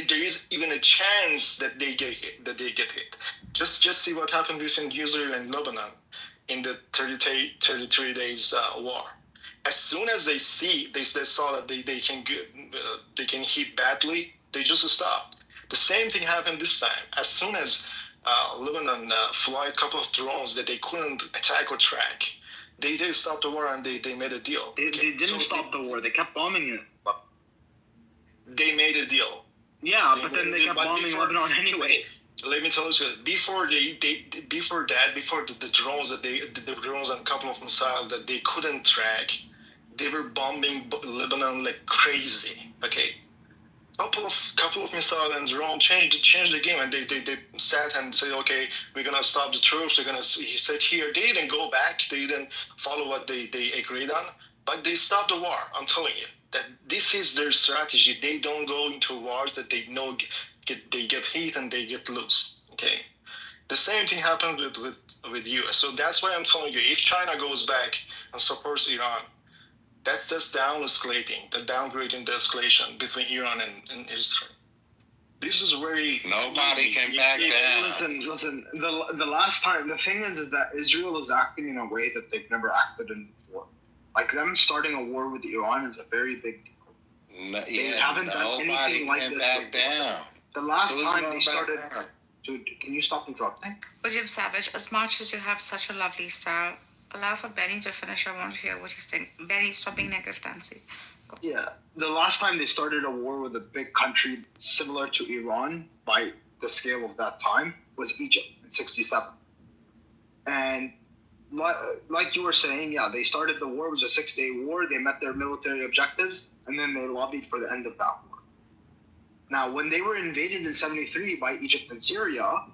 there is even a chance that they get hit. Just see what happened between Israel and Lebanon in the 33 days war. As soon as they saw that they can hit badly, they just stopped. The same thing happened this time. As soon as Lebanon fly a couple of drones that they couldn't attack or track, they stopped the war and they made a deal. They didn't stop the war. They kept bombing it. They made a deal. Yeah, but then they kept bombing Lebanon anyway. Let me tell you, before the drones the drones and a couple of missiles that they couldn't track, they were bombing Lebanon like crazy. Okay, couple of missiles and drone changed the game, and they sat and said, okay, we're gonna stop the troops. He said here. They didn't go back. They didn't follow what they agreed on, but they stopped the war. I'm telling you that this is their strategy. They don't go into wars that they know they get hit and they get loose. Okay, the same thing happened with US. So that's why I'm telling you, if China goes back and supports Iran, that's just downgrading the escalation between Iran and Israel. This is very nobody can back down. Listen. The last time, the thing is that Israel is acting in a way that they've never acted in before. Like them starting a war with Iran is a very big deal. They haven't done anything like this back down. The last time they started. Dude, can you stop interrupting? William Savage, as much as you have such a lovely style, allow for Benny to finish. I want to hear what he's saying. Benny, stop being negative, Nancy. Yeah, the last time they started a war with a big country similar to Iran by the scale of that time was Egypt in 1967. And like you were saying, yeah, they started the war. It was a 6-day war. They met their military objectives, and then they lobbied for the end of that war. Now, when they were invaded in 1973 by Egypt and Syria,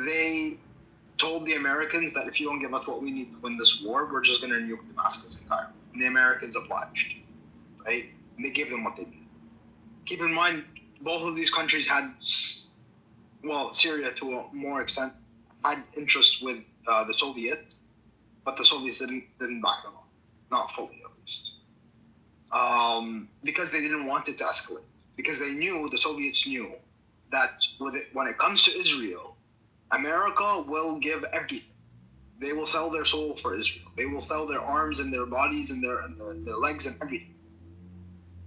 they told the Americans that if you don't give us what we need to win this war, we're just going to nuke Damascus and Cairo. And the Americans obliged, right? And they gave them what they needed. Keep in mind, both of these countries had, well, Syria to a more extent, had interest with the Soviet, but the Soviets didn't back them up, not fully at least, because they didn't want it to escalate. Because the Soviets knew that when it comes to Israel, America will give everything. They will sell their soul for Israel. They will sell their arms and their bodies and their legs and everything.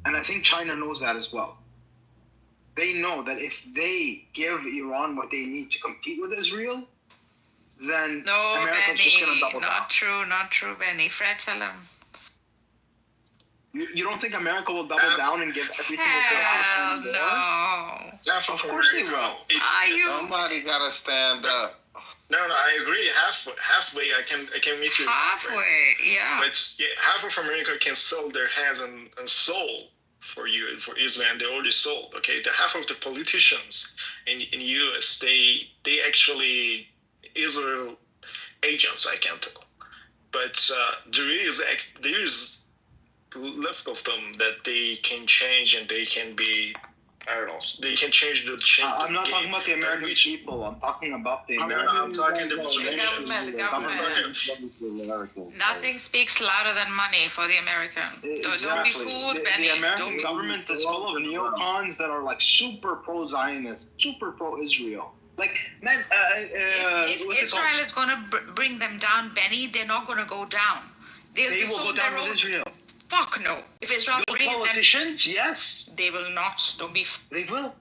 And I think China knows that as well. They know that if they give Iran what they need to compete with Israel, then America's just going to double down. Not true, Benny. Fred, tell him. You don't think America will double down and give everything? Hell no. Of course they will. Somebody gotta stand up. No, I agree. Halfway, I can meet you. Halfway, yeah. But half of America can sell their hands and soul for Israel, and they already sold. Okay, the half of the politicians in U.S. they actually Israel agents. I can tell, but there is left of them that they can change and they can be I don't know. They can change the I'm not talking about the American people. I'm talking about the American. I'm talking the government. Nothing speaks louder than money for the American. Exactly. Don't be fooled, Benny. The American government is full of neocons that are like super pro-Zionist, super pro-Israel. Like, man, if Israel is going to bring them down, Benny, they're not going to go down. They will go down with Israel. Fuck no. If Israel bring politicians, yes. They will not. Don't be. They will.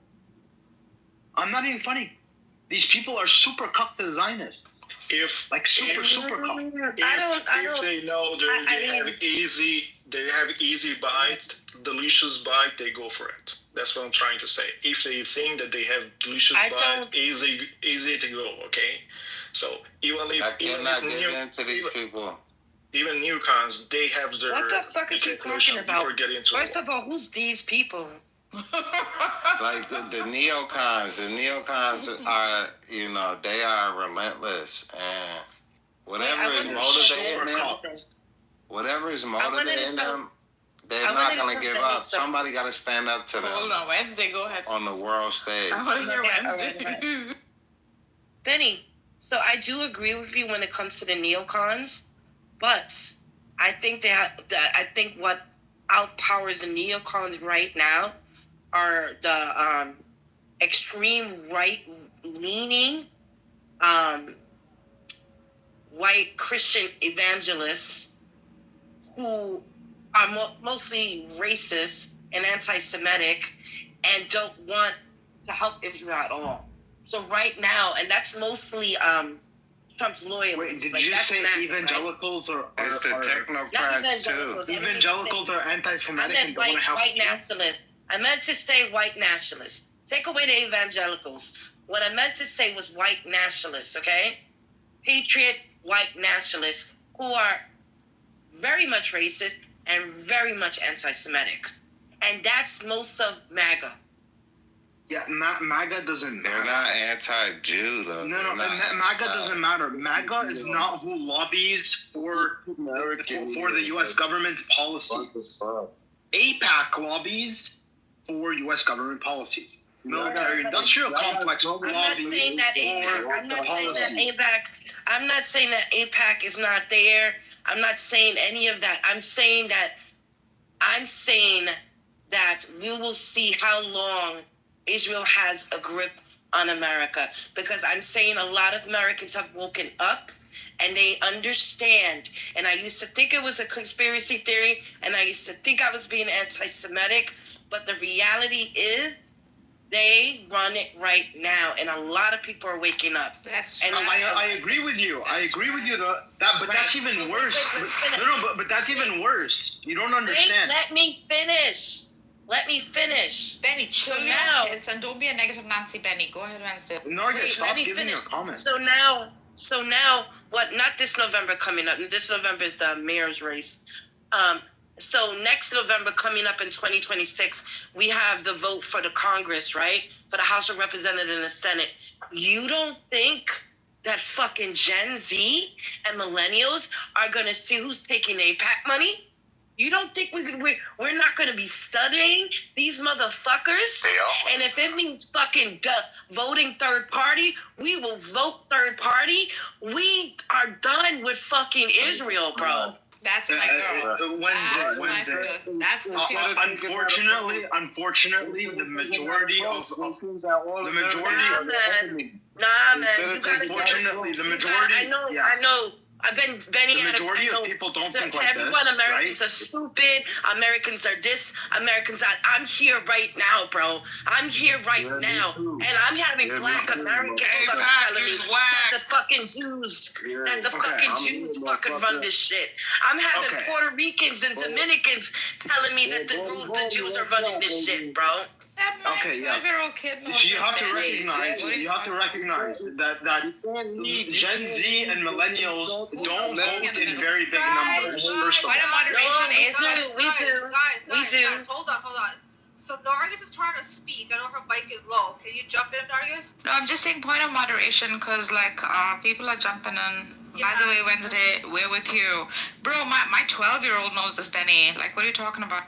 I'm not even funny. These people are super cucked to Zionists. Super cucked. If they know they have easy bite, delicious bite, they go for it. That's what I'm trying to say. If they think that they have delicious bite, easy to go. Okay, so even if get into these people. Even neocons, they have their. What the fuck is he talking about? First of all, who's these people? Like the neocons. The neocons are, they are relentless, and whatever is motivating them, they're not gonna give up. Somebody got to stand up to them. Hold on, Wednesday, go ahead. On the world stage. I want to hear Wednesday. Benny, so I do agree with you when it comes to the neocons, but I think I think what outpowers the neocons right now are the extreme right-leaning white Christian evangelists who are mostly racist and anti-Semitic and don't want to help Israel at all. So right now, and that's mostly Trump's loyalists. Wait, did you say evangelicals are it's the technocrats too? Evangelicals are anti-Semitic and don't want to help white nationalists. I meant to say white nationalists. Take away the evangelicals. What I meant to say was white nationalists, okay? Patriot white nationalists who are very much racist and very much anti-Semitic. And that's most of MAGA. Yeah, MAGA doesn't matter. They're not anti-Jew, though. No, MAGA doesn't matter. MAGA is not who lobbies for the U.S. government's policies. AIPAC lobbies for U.S. government policies. Military-industrial complex lobbies. I'm not saying that AIPAC is not there. I'm not saying any of that. I'm saying that we will see how long Israel has a grip on America, because I'm saying a lot of Americans have woken up and they understand. And I used to think it was a conspiracy theory, and I used to think I was being anti-Semitic, but the reality is they run it right now, and a lot of people are waking up. I agree with you. I agree with you. But that's even worse. But that's even worse. You don't understand. Let me finish. Benny, chill your tits and don't be a negative Nancy, Benny. Go ahead, Wednesday. Stop giving your comments. So now, what? Not this November coming up. This November is the mayor's race. So next November coming up in 2026, we have the vote for the Congress, right? For the House of Representatives and the Senate. You don't think that fucking Gen Z and millennials are going to see who's taking AIPAC money? You don't think we're not going to be studying these motherfuckers? And if it means fucking voting third party, we will vote third party. We are done with fucking Israel, bro. That's my girl. That's the unfortunately, the majority of Nah, man. Unfortunately, the majority. I know. Benny, the majority of people don't think like everyone, this. Americans are stupid. Americans are this. Americans are. I'm here right now, bro. I'm here right now, and I'm having Black Americans telling me that the fucking Jews, Jews fucking run this shit. I'm having Puerto Ricans and Dominicans telling me that the Jews are running this shit, bro. Twelve-year-old kid knows you have to recognize that Gen Z and millennials don't vote in very big numbers. First of all, we do. Hold on. So Nargis is trying to speak. I know her mic is low. Can you jump in, Nargis? No, I'm just saying point of moderation, because people are jumping in. By the way, Wednesday, we're with you, bro. My 12-year-old knows this, Benny. Like, what are you talking about?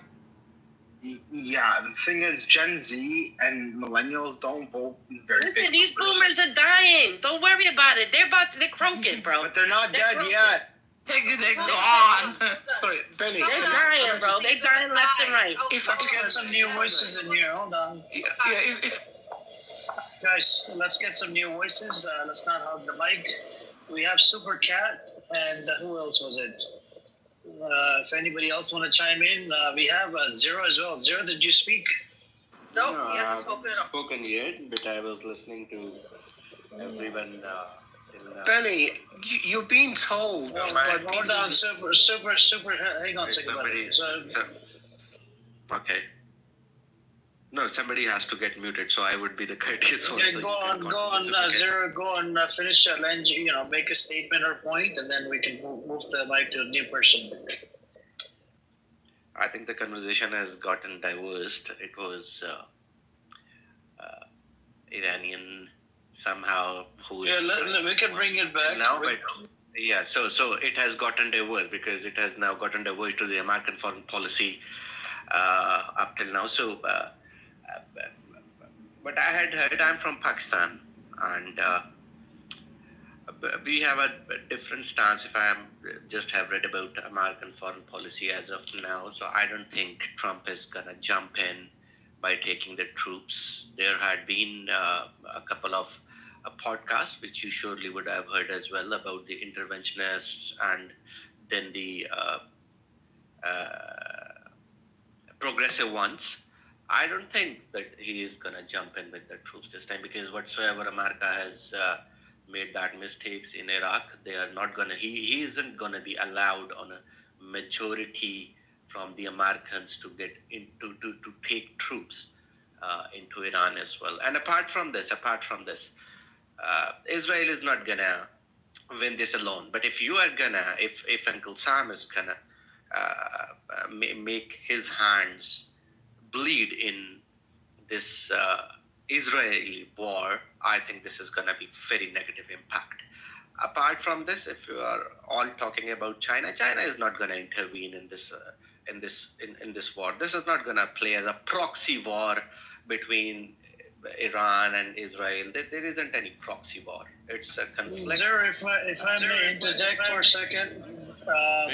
Yeah, the thing is, Gen Z and millennials don't vote very Listen, big these numbers. boomers are dying. Don't worry about it. They're croaking, bro. But they're not dead croaking. yet. They're gone. Sorry, Benny. They're dying, bro. They're dying left and right. Let's get some new voices in here. Hold on. Guys, let's get some new voices. Let's not hug the mic. We have Super Cat, and who else was it? If anybody else want to chime in, we have Zero as well. Zero, did you speak? No, No, he I hasn't spoken at all. spoken yet, but I was listening to everyone. Benny, you've been told. No, hold on, Super. Hang on a second. Somebody, okay. No, somebody has to get muted, so I would be the courteous one. Okay, so go on, Zero. Go on, finish your lens. Make a statement or point, and then we can move the mic to a new person. I think the conversation has gotten diversed. It was Iranian somehow who. Yeah, we can bring it back. Now, but yeah, so it has gotten diverse because it has now gotten diverse to the American foreign policy up till now. So, but I had heard I'm from Pakistan, and we have a different stance. If I just have read about American foreign policy as of now, so I don't think Trump is gonna jump in by taking the troops. There had been a couple of podcasts, which you surely would have heard as well, about the interventionists and then the progressive ones. I don't think that he is going to jump in with the troops this time, because whatsoever America has made that mistakes in Iraq, they are not going to, he isn't going to be allowed on a majority from the Americans to get into, to take troops into Iran as well. And apart from this, Israel is not going to win this alone. But if you are going to, if Uncle Sam is going to make his hands bleed in this Israeli war, I think this is going to be very negative impact. Apart from this, if you are all talking about China is not going to intervene in this war. This is not going to play as a proxy war between Iran and Israel. There isn't any proxy war. It's a conflict. Sir, if I may interject for a second,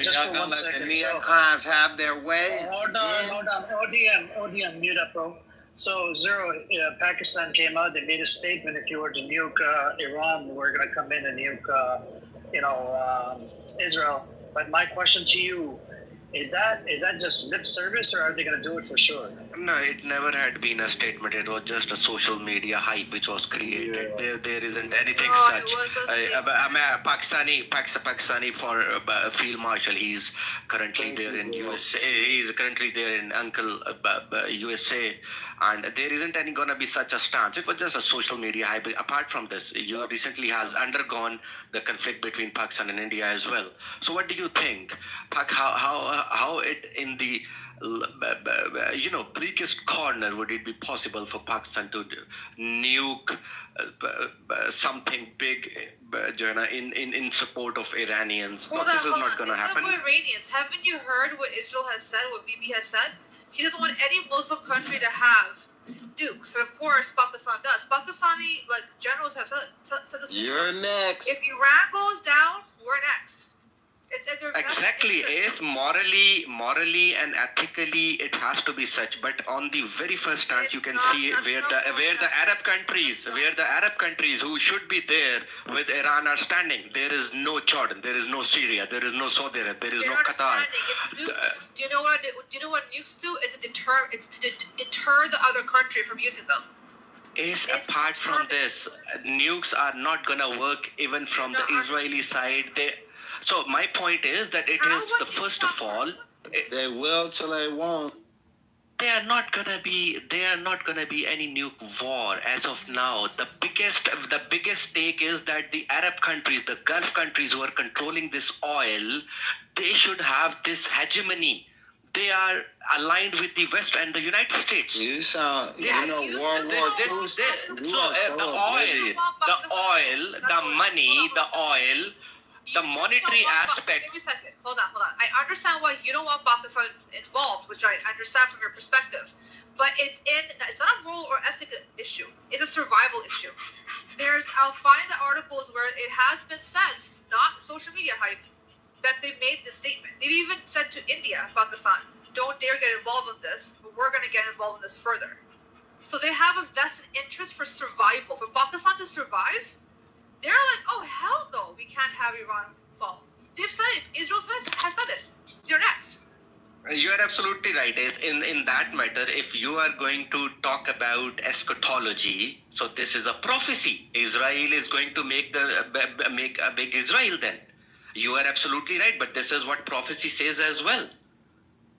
just for 1 second. The neocons have their way. Hold on. ODM, mute up, bro. So, Zero, Pakistan came out, they made a statement, if you were to nuke Iran, we're going to come in and nuke, Israel. But my question to you, is that just lip service, or are they going to do it for sure? No, it never had been a statement. It was just a social media hype which was created. Yeah. There isn't anything such. Pakistani for Field Marshal. He's currently there in USA. He's currently there in Uncle USA, and there isn't any gonna be such a stance. It was just a social media hype. Apart from this, you recently has undergone the conflict between Pakistan and India as well. So what do you think? How it in the bleakest corner would it be possible for Pakistan to nuke something big in support of Iranians? This is not going to happen. Iranians, haven't you heard what Israel has said, what Bibi has said? He doesn't want any Muslim country to have nukes, and of course Pakistan does. Pakistani generals have said this. You're next. If Iran goes down, we're next. Exactly. If morally and ethically it has to be such, but on the very first stance you can see where the Arab countries who should be there with Iran are standing. There is no Jordan, there is no Syria, there is no Saudi Arabia, there is no Qatar. Do you know what nukes do? It's to deter the other country from using them. Apart from this, nukes are not gonna work even from the Israeli side. So my point is that it is the first of all. They will till they won't. They are not gonna be any nuke war as of now. The biggest take is that the Arab countries, the Gulf countries who are controlling this oil, they should have this hegemony. They are aligned with the West and the United States. You sound, World War II. The oil, the money, the oil. the monetary aspect. Give me a second. Hold on. I understand why you don't want Pakistan involved, which I understand from your perspective. But it's not a moral or ethical issue. It's a survival issue. I'll find the articles where it has been said, not social media hype, that they made this statement. They've even said to India, Pakistan, don't dare get involved in this, but we're going to get involved in this further. So they have a vested interest for survival. For Pakistan to survive, they're like, oh, hell no, we can't have Iran fall. They've said it. Israel has said it. They're next. You are absolutely right. In that matter, if you are going to talk about eschatology, so this is a prophecy. Israel is going to make a big Israel then. You are absolutely right, but this is what prophecy says as well.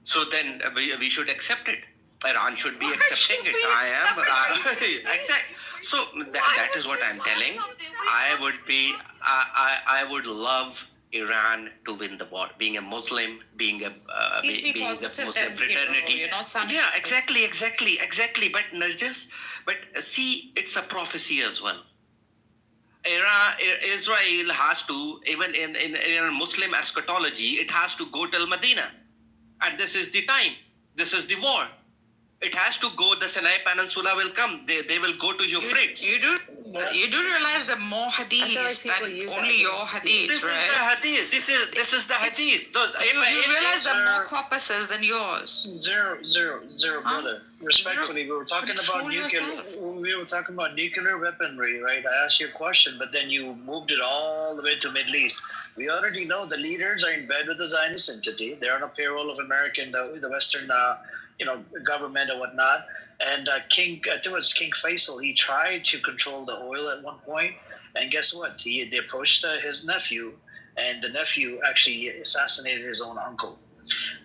So then we should accept it. Iran should be accepting it. I am. Exactly. So that is what I'm telling. I would love Iran to win the war. Being a Muslim, being a Muslim fraternity. You're not sounding. Yeah, exactly. But Narjis, see, it's a prophecy as well. Israel has to, even in Muslim eschatology, it has to go till Medina. And this is the time. This is the war. It has to go, the Sinai Peninsula will come. They will go to Euphrates. You do realize that more hadiths than only your hadiths, right? This is the hadith. You realize that more corpuses than yours. Zero, brother. Respectfully, we were talking about nuclear weaponry, right? I asked you a question, but then you moved it all the way to Middle East. We already know the leaders are in bed with the Zionist entity. They're on a payroll of the Western government and whatnot. And I think it was King Faisal. He tried to control the oil at one point, and guess what? They approached his nephew, and the nephew actually assassinated his own uncle,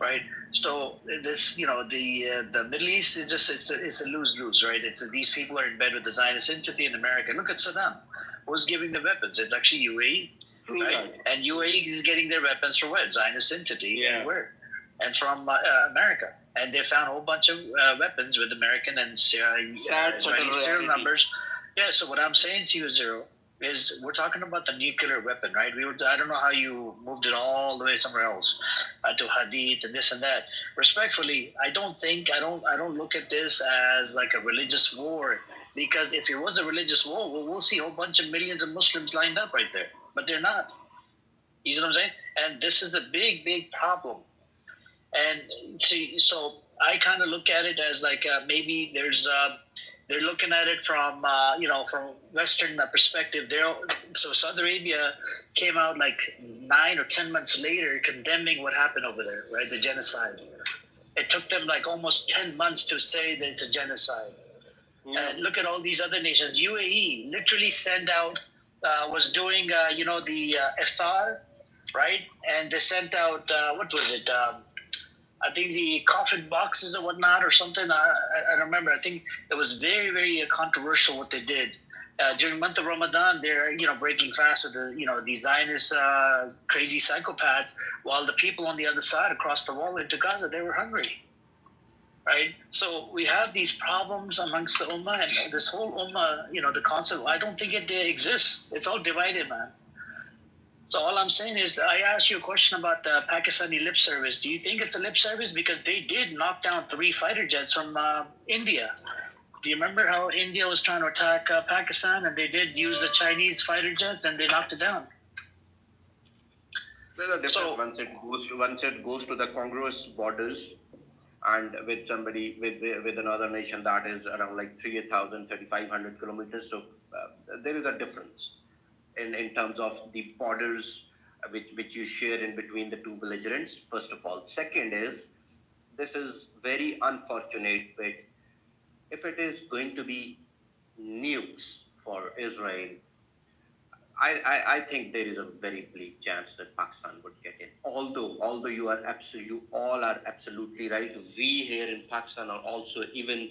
right? So this, the Middle East is just it's a lose-lose, right? These people are in bed with the Zionist entity in America. Look at Saddam. Who's giving the weapons? It's actually UAE, right? And UAE is getting their weapons from where? Zionist entity, and where? And from America. And they found a whole bunch of weapons with American and Israeli serial numbers. Yeah, so what I'm saying to you, Zero, is we're talking about the nuclear weapon, right? I don't know how you moved it all the way somewhere else to Hadith and this and that. Respectfully, I don't look at this as like a religious war, because if it was a religious war, we'll see a whole bunch of millions of Muslims lined up right there. But they're not. You see what I'm saying? And this is the big problem. And see, so I kind of look at it as like maybe they're looking at it from from Western perspective. So Saudi Arabia came out like 9 or 10 months later condemning what happened over there, right? The genocide. It took them like almost 10 months to say that it's a genocide. And look at all these other nations. UAE literally was doing the iftar, right? And they sent out what was it? I think the coffin boxes or whatnot or something. I don't remember. I think it was very, very controversial what they did. During the month of Ramadan, they're breaking fast with the Zionist crazy psychopaths, while the people on the other side across the wall into Gaza, they were hungry. Right? So we have these problems amongst the Ummah, and this whole Ummah, the concept, I don't think it exists. It's all divided, man. So all I'm saying is, I asked you a question about the Pakistani lip service. Do you think it's a lip service? Because they did knock down 3 fighter jets from India. Do you remember how India was trying to attack Pakistan, and they did use the Chinese fighter jets and they knocked it down? There's a difference once it goes to the congruous borders, and with somebody with another nation that is around like 3,500 kilometers. So there is a difference in terms of the borders which you share in between the two belligerents, first of all. Second is, this is very unfortunate, but if it is going to be nukes for Israel, I think there is a very bleak chance that Pakistan would get in. Although you all are absolutely right, we here in Pakistan are also even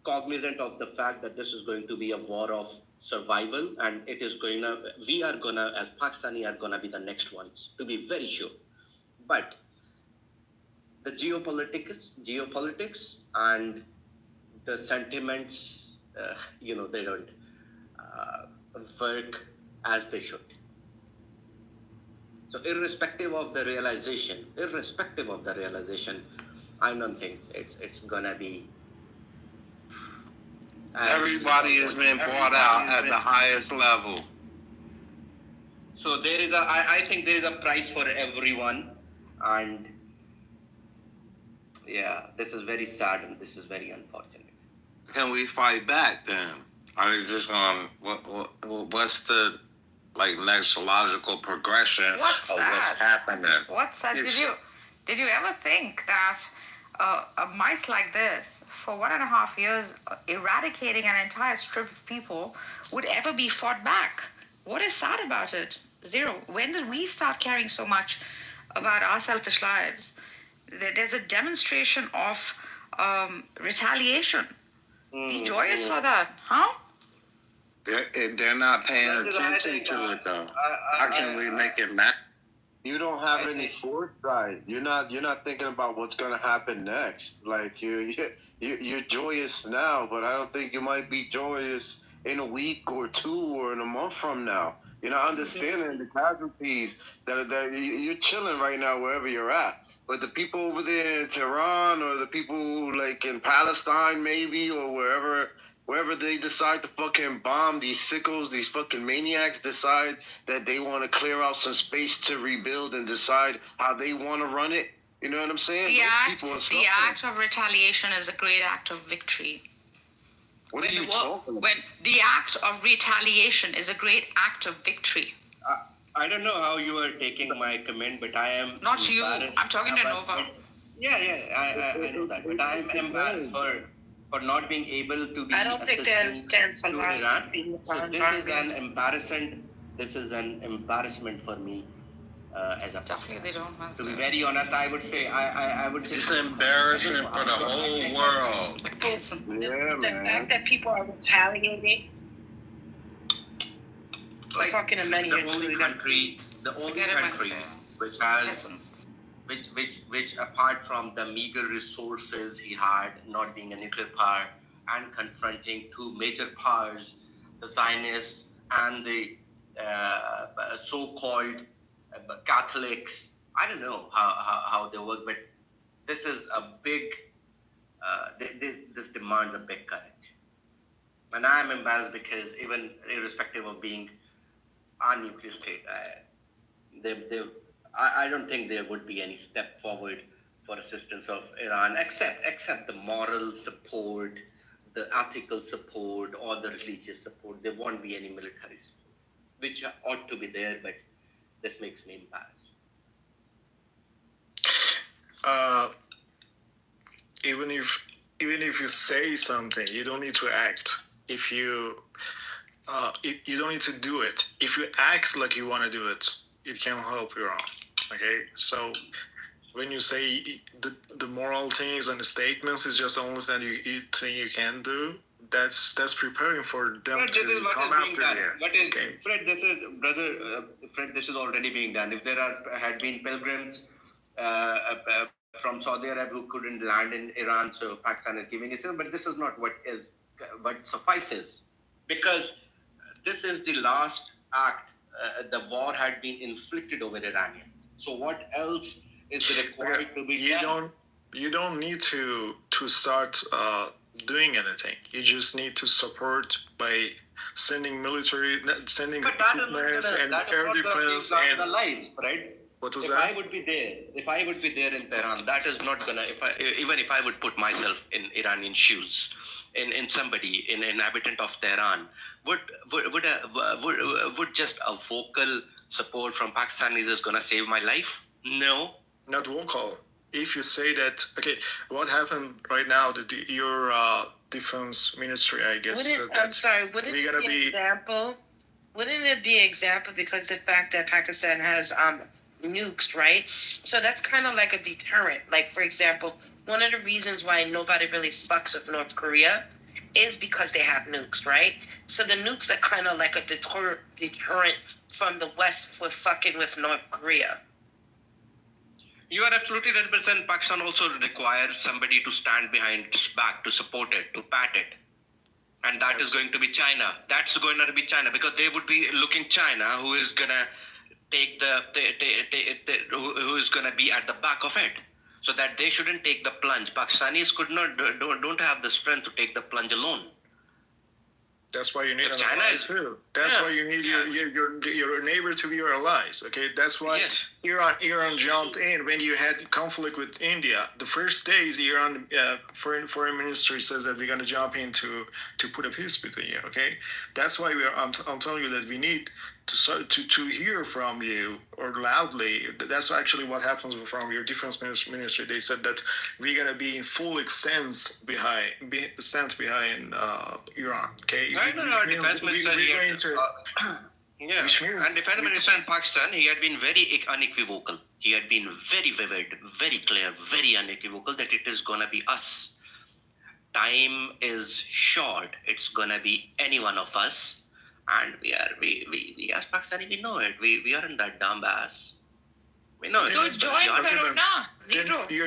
cognizant of the fact that this is going to be a war of survival, and we are gonna, as Pakistani, are gonna be the next ones, to be very sure. But the geopolitics and the sentiments, they don't work as they should. So irrespective of the realization, I don't think it's gonna be. Everybody is being bought out at the highest level. So there is I think there is a price for everyone, and yeah, this is very sad and this is very unfortunate. Can we fight back then? Are they just going? What's the next logical progression of what's happening? What's that? Did you ever think that mice like this, for 1.5 years, eradicating an entire strip of people, would ever be fought back? What is sad about it? Zero. When did we start caring so much about our selfish lives? There's a demonstration of retaliation. Be joyous for that, huh? They're not paying attention to it though. How can we make it matter? You don't have any foresight. You're not thinking about what's gonna happen next. Like you're joyous now, but I don't think you might be joyous in a week or two or in a month from now. You're not understanding the casualties that you're chilling right now wherever you're at. But the people over there in Tehran or the people like in Palestine maybe or wherever they decide to fucking bomb, these sickos, these fucking maniacs decide that they want to clear out some space to rebuild and decide how they want to run it. You know what I'm saying? The act of retaliation is a great act of victory. What are you talking about? When the act of retaliation is a great act of victory. I don't know how you are taking my comment, but I am not you. I'm talking to Nova. Yeah, I know that, but I am embarrassed for not being able to be. I don't think they understand philosophy. So this is an embarrassment for me as a definitely they don't. To be very honest, I would say I would. It's embarrassment for the whole world. The fact that people are retaliating. Like talking to many the only country which has which apart from the meager resources he had, not being a nuclear power and confronting two major powers, the Zionists and the so-called Catholics. I don't know how they work, but this is a big this demands a big courage, and I am embarrassed because even irrespective of being a nuclear state, I don't think there would be any step forward for assistance of Iran, except the moral support, the ethical support, or the religious support. There won't be any military support, which ought to be there, but this makes me embarrassed. Even if you say something, you don't need to act. If you don't need to do it. If you act like you want to do it, it can help you wrong. Okay, so when you say the moral things and the statements is just the only thing you think you can do, that's preparing for them to come after you. Fred, this is already being done. If there had been pilgrims from Saudi Arabia who couldn't land in Iran, so Pakistan is giving it, but this is not what suffices, because this is the last act. The war had been inflicted over Iranians. So what else is required to be done? You don't need to start doing anything. You just need to support by sending military, sending equipment and air defense and the life, right? What is if that? If I would be there in Tehran, that is not gonna. Even if I would put myself in Iranian shoes, in somebody, in an inhabitant of Tehran, would just a vocal support from Pakistanis is gonna save my life? No, not vocal. If you say that, okay, what happened right now? Your defense ministry, I guess. Wouldn't it be example? Wouldn't it be example because the fact that Pakistan has nukes, right? So that's kind of like a deterrent. Like, for example, one of the reasons why nobody really fucks with North Korea is because they have nukes, right? So the nukes are kind of like a deterrent from the West for fucking with North Korea. You are absolutely right, but then Pakistan also requires somebody to stand behind its back, to support it, to pat it. And that is going to be China. That's going to be China, because they would be looking China, who is going to take who is going to be at the back of it, so that they shouldn't take the plunge. Pakistanis don't have the strength to take the plunge alone. That's why you need China ally too. That's why you need your neighbor to be your allies. Okay, that's why Iran jumped in when you had conflict with India. The first days, Iran foreign ministry says that we're going to jump in to put a peace between you. Okay, that's why I'm telling you that we need to hear from you or loudly. That's actually what happens from your defense ministry. They said that we're gonna be in full extent behind Iran. Okay. No, defense minister. Yeah, and defense minister in Pakistan, he had been very unequivocal. He had been very vivid, very clear, very unequivocal that it is gonna be us. Time is short. It's gonna be any one of us. And we as Pakistani, we know it. We aren't that dumb ass. We know it. You're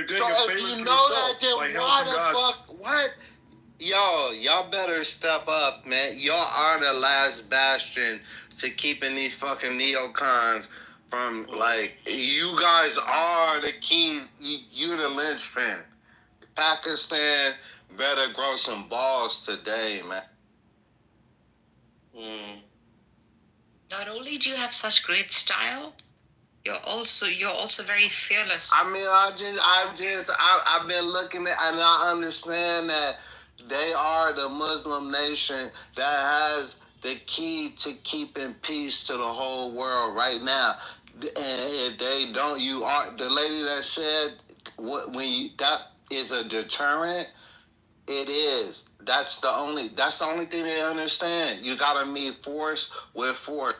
doing So if you know that, then why the fuck? What? Y'all better step up, man. Y'all are the last bastion to keeping these fucking neocons from, like, you guys are the key. You the linchpin. Pakistan better grow some balls today, man. Not only do you have such great style, you're also very fearless. I mean, I've been looking at, and I understand that they are the Muslim nation that has the key to keeping peace to the whole world right now. And if they don't, you are the lady that said that is a deterrent. It is. That's the only thing they understand. You gotta meet force with force.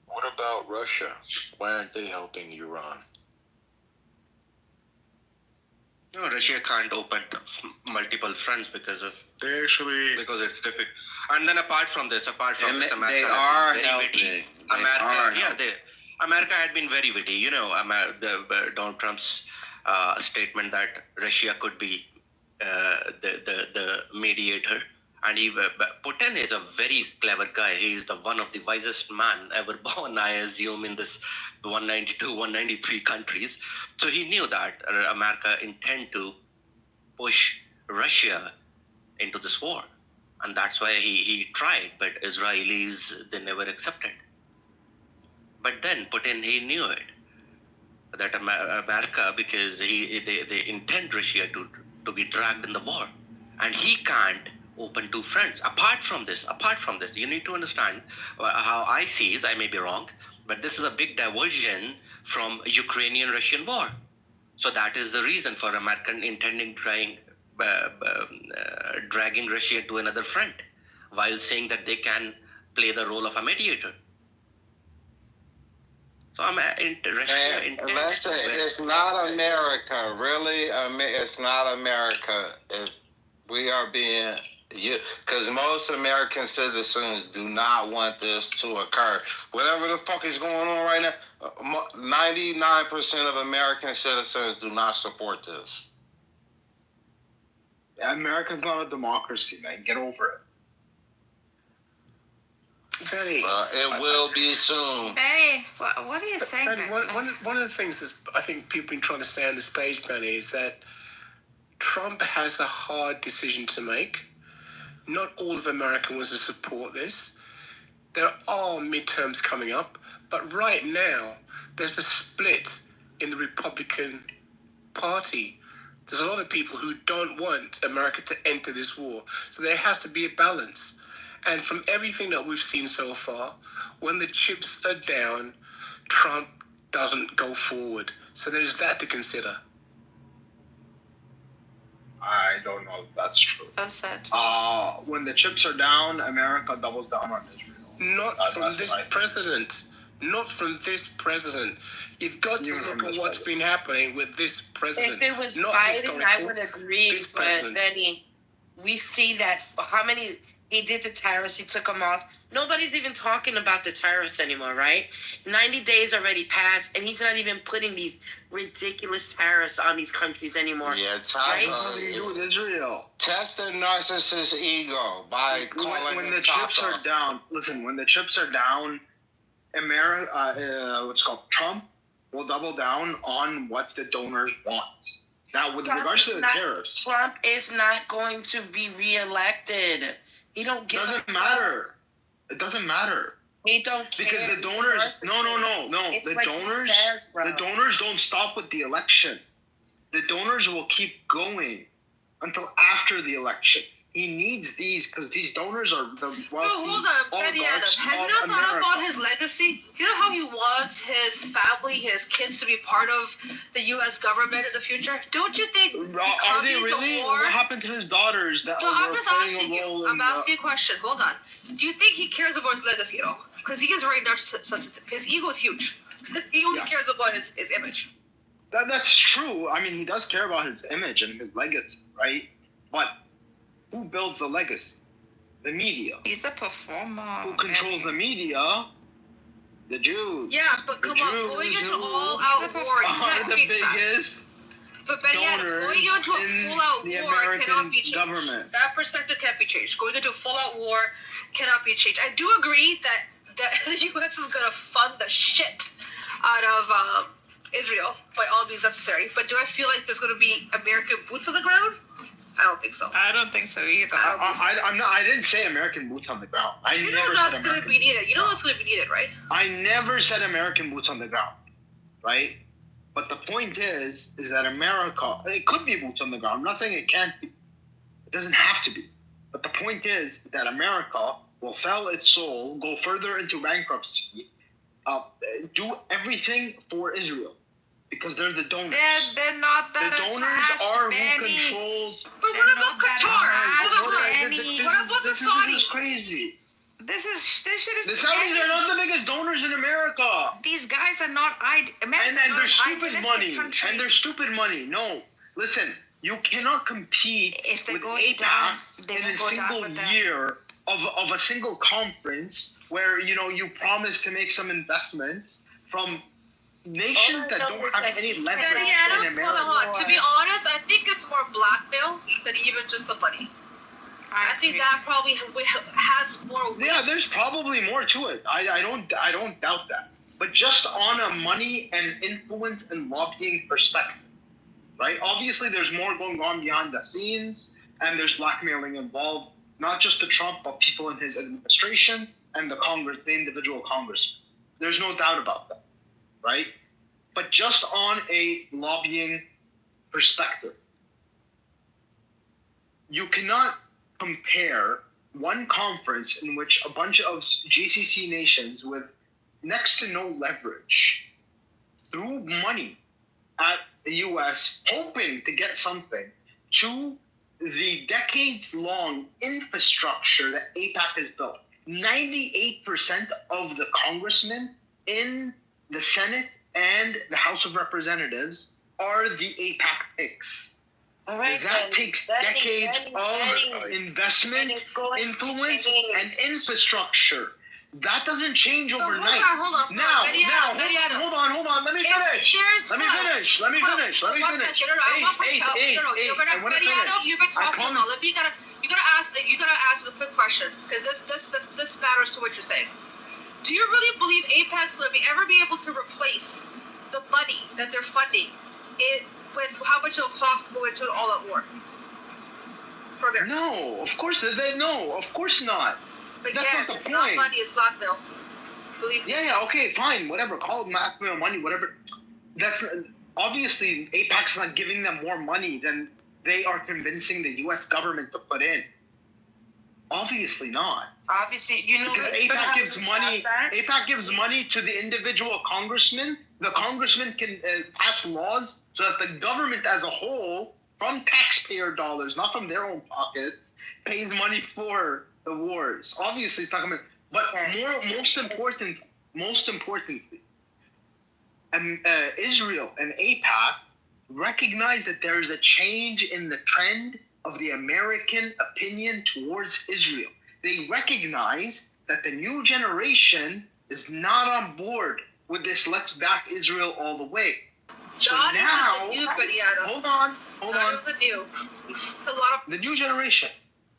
What about Russia? Why aren't they helping Iran? No, Russia can't open multiple fronts because it's difficult. And then apart from this, America America had been very witty. You know, Donald Trump's statement that Russia could be the mediator. And Putin is a very clever guy. He is one of the wisest man ever born, I assume, in this 192, 193 countries. So he knew that America intend to push Russia into this war. And that's why he tried, but Israelis, they never accepted. But then Putin, he knew it, that America, because they intend Russia to be dragged in the war. And he can't open two fronts. Apart from this, you need to understand how I see it. I may be wrong, but this is a big diversion from Ukrainian-Russian war. So that is the reason for American dragging Russia to another front, while saying that they can play the role of a mediator. So it's not America, really. It's not America. We are being, because most American citizens do not want this to occur. Whatever the fuck is going on right now, 99% of American citizens do not support this. America's not a democracy, man. Get over it. Benny, it will be soon. Benny, what are you saying? Benny, one of the things is, I think people have been trying to say on the stage, Benny, is that Trump has a hard decision to make. Not all of America wants to support this. There are midterms coming up, but right now there's a split in the Republican Party. There's a lot of people who don't want America to enter this war. So there has to be a balance. And from everything that we've seen so far, when the chips are down, Trump doesn't go forward. So there's that to consider. I don't know if that's true. That's it. When the chips are down, America doubles down on Israel. Not from this president. Not from this president. You've got to look at what's been happening with this president. If it was Biden, I would agree. But Benny, we see that how many he did the tariffs, he took them off. Nobody's even talking about the tariffs anymore, right? 90 days already passed, and he's not even putting these ridiculous tariffs on these countries anymore. Yeah, What do you do with Israel? Test the narcissist's ego by calling when the chips are down. Listen, when the chips are down, Trump will double down on what the donors want. Now, with Trump regards to the is not- tariffs, Trump is not going to be reelected. He don't give doesn't matter. It doesn't matter. He don't care. Because the donors, no. It's The like donors, he says, bro. the donors don't stop with the election. The donors will keep going until after the election. He needs these because these donors are the wealthy hold on, Betty Adams. Have you not thought about his legacy? You know how he wants his family, his kids to be part of the U.S. government in the future? Don't you think? Are they really? What happened to his daughters that I'm were just playing asking a you. role I'm in asking you a question. Hold on. Do you think he cares about his legacy at all? Because he is very narcissistic. His ego is huge. He only cares about his image. That's true. I mean, he does care about his image and his legacy, right? But who builds the legacy? The media. He's a performer. Who controls the media? The Jews. Yeah, but come on, going into all-out war, you can't the change that. biggest But going into a full-out the war American cannot be changed. government. That perspective can't be changed. Going into a full-out war cannot be changed. I do agree that the U.S. is going to fund the shit out of Israel by all means necessary. But do I feel like there's going to be American boots on the ground? I don't think so. I don't think so either. I didn't say American boots on the ground. You know that's going to be needed. You know what's going to be needed, right? I never said American boots on the ground, right? But the point is that America, it could be boots on the ground. I'm not saying it can't be. It doesn't have to be. But the point is that America will sell its soul, go further into bankruptcy, do everything for Israel. Because they're the donors. They're not that the donors are who controls. But what about Qatar? This is crazy. This shit is. The Saudis are not the biggest donors in America. These guys are not and they're stupid money. Country. And they're stupid money. No, listen, you cannot compete with APAC in a single year of a single conference where you promise to make some investments from nations that don't have any leverage in America. Hold on. To be honest, I think it's more blackmail than even just the money. I think that probably has more weight. Yeah, there's probably more to it. I don't doubt that. But just on a money and influence and lobbying perspective, right? Obviously, there's more going on behind the scenes, and there's blackmailing involved, not just to Trump, but people in his administration and the individual congressman. There's no doubt about that. Right? But just on a lobbying perspective, you cannot compare one conference in which a bunch of GCC nations with next to no leverage threw money at the U.S. hoping to get something to the decades-long infrastructure that APAC has built. 98% of the congressmen in the Senate and the House of Representatives are the APAC picks. All right, that takes decades of investment, influence, and infrastructure. That doesn't change overnight. Hold on. Now, hold on. Let me finish. Let me finish. You've been talking now. You gotta ask a quick question because this matters to what you're saying. Do you really believe APAC's will ever be able to replace the money that they're funding with how much it'll cost to go into an all-out war? For America? No, of course not. Again, that's not the it's point. Not money, it's blackmail. Believe me. Yeah, okay, fine, whatever. Call it blackmail, money, whatever. That's obviously APAC's not giving them more money than they are convincing the U.S. government to put in. Obviously not. Obviously, because APAC gives money. APAC gives money to the individual congressman. The congressman can pass laws so that the government as a whole, from taxpayer dollars, not from their own pockets, pays money for the wars. Obviously, it's not coming. But most importantly, Israel and APAC recognize that there is a change in the trend of the American opinion towards Israel. They recognize that the new generation is not on board with this let's back Israel all the way. So not now, even the new, hold on. Not even the new. A lot of the new generation.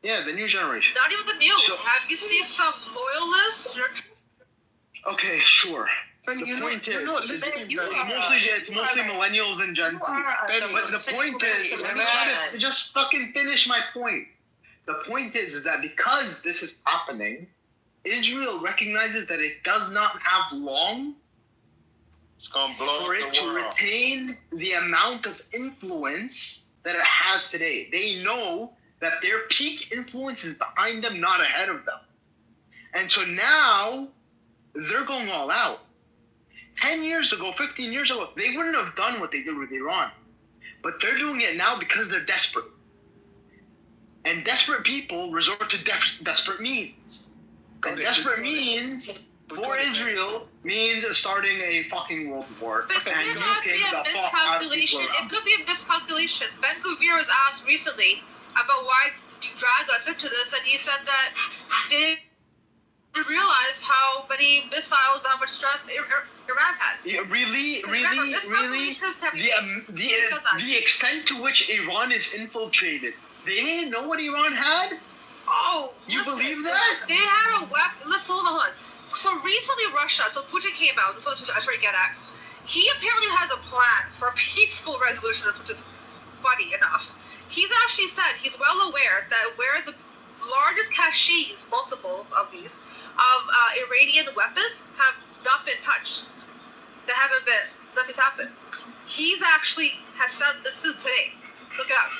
Yeah, the new generation. Not even the new. Have you seen some loyalists? Okay, sure. Benny, The point is, it's mostly millennials and Gen Z. But the point is, let me just fucking finish my point. The point is that because this is happening, Israel recognizes that it does not have long for it to retain the amount of influence that it has today. They know that their peak influence is behind them, not ahead of them. And so now they're going all out. 10 years ago, 15 years ago, they wouldn't have done what they did with Iran. But they're doing it now because they're desperate. And desperate people resort to desperate means. And desperate means for Israel means starting a fucking world war. But could not be a miscalculation. It could be a miscalculation. Ben Gvir was asked recently about why you drag us into this, and he said that they didn't realize how many missiles, how much strength Iran had. Yeah, really, the extent to which Iran is infiltrated. They didn't know what Iran had? Oh, you believe that? They had a weapon. Listen, hold on. So recently Russia, so Putin came out, that's what I try to get at. He apparently has a plan for a peaceful resolution, which is funny enough. He's actually said he's well aware that where the largest caches, multiple of these, of Iranian weapons have not been touched. They haven't been, nothing's happened. He's actually has said, this is today, look it up.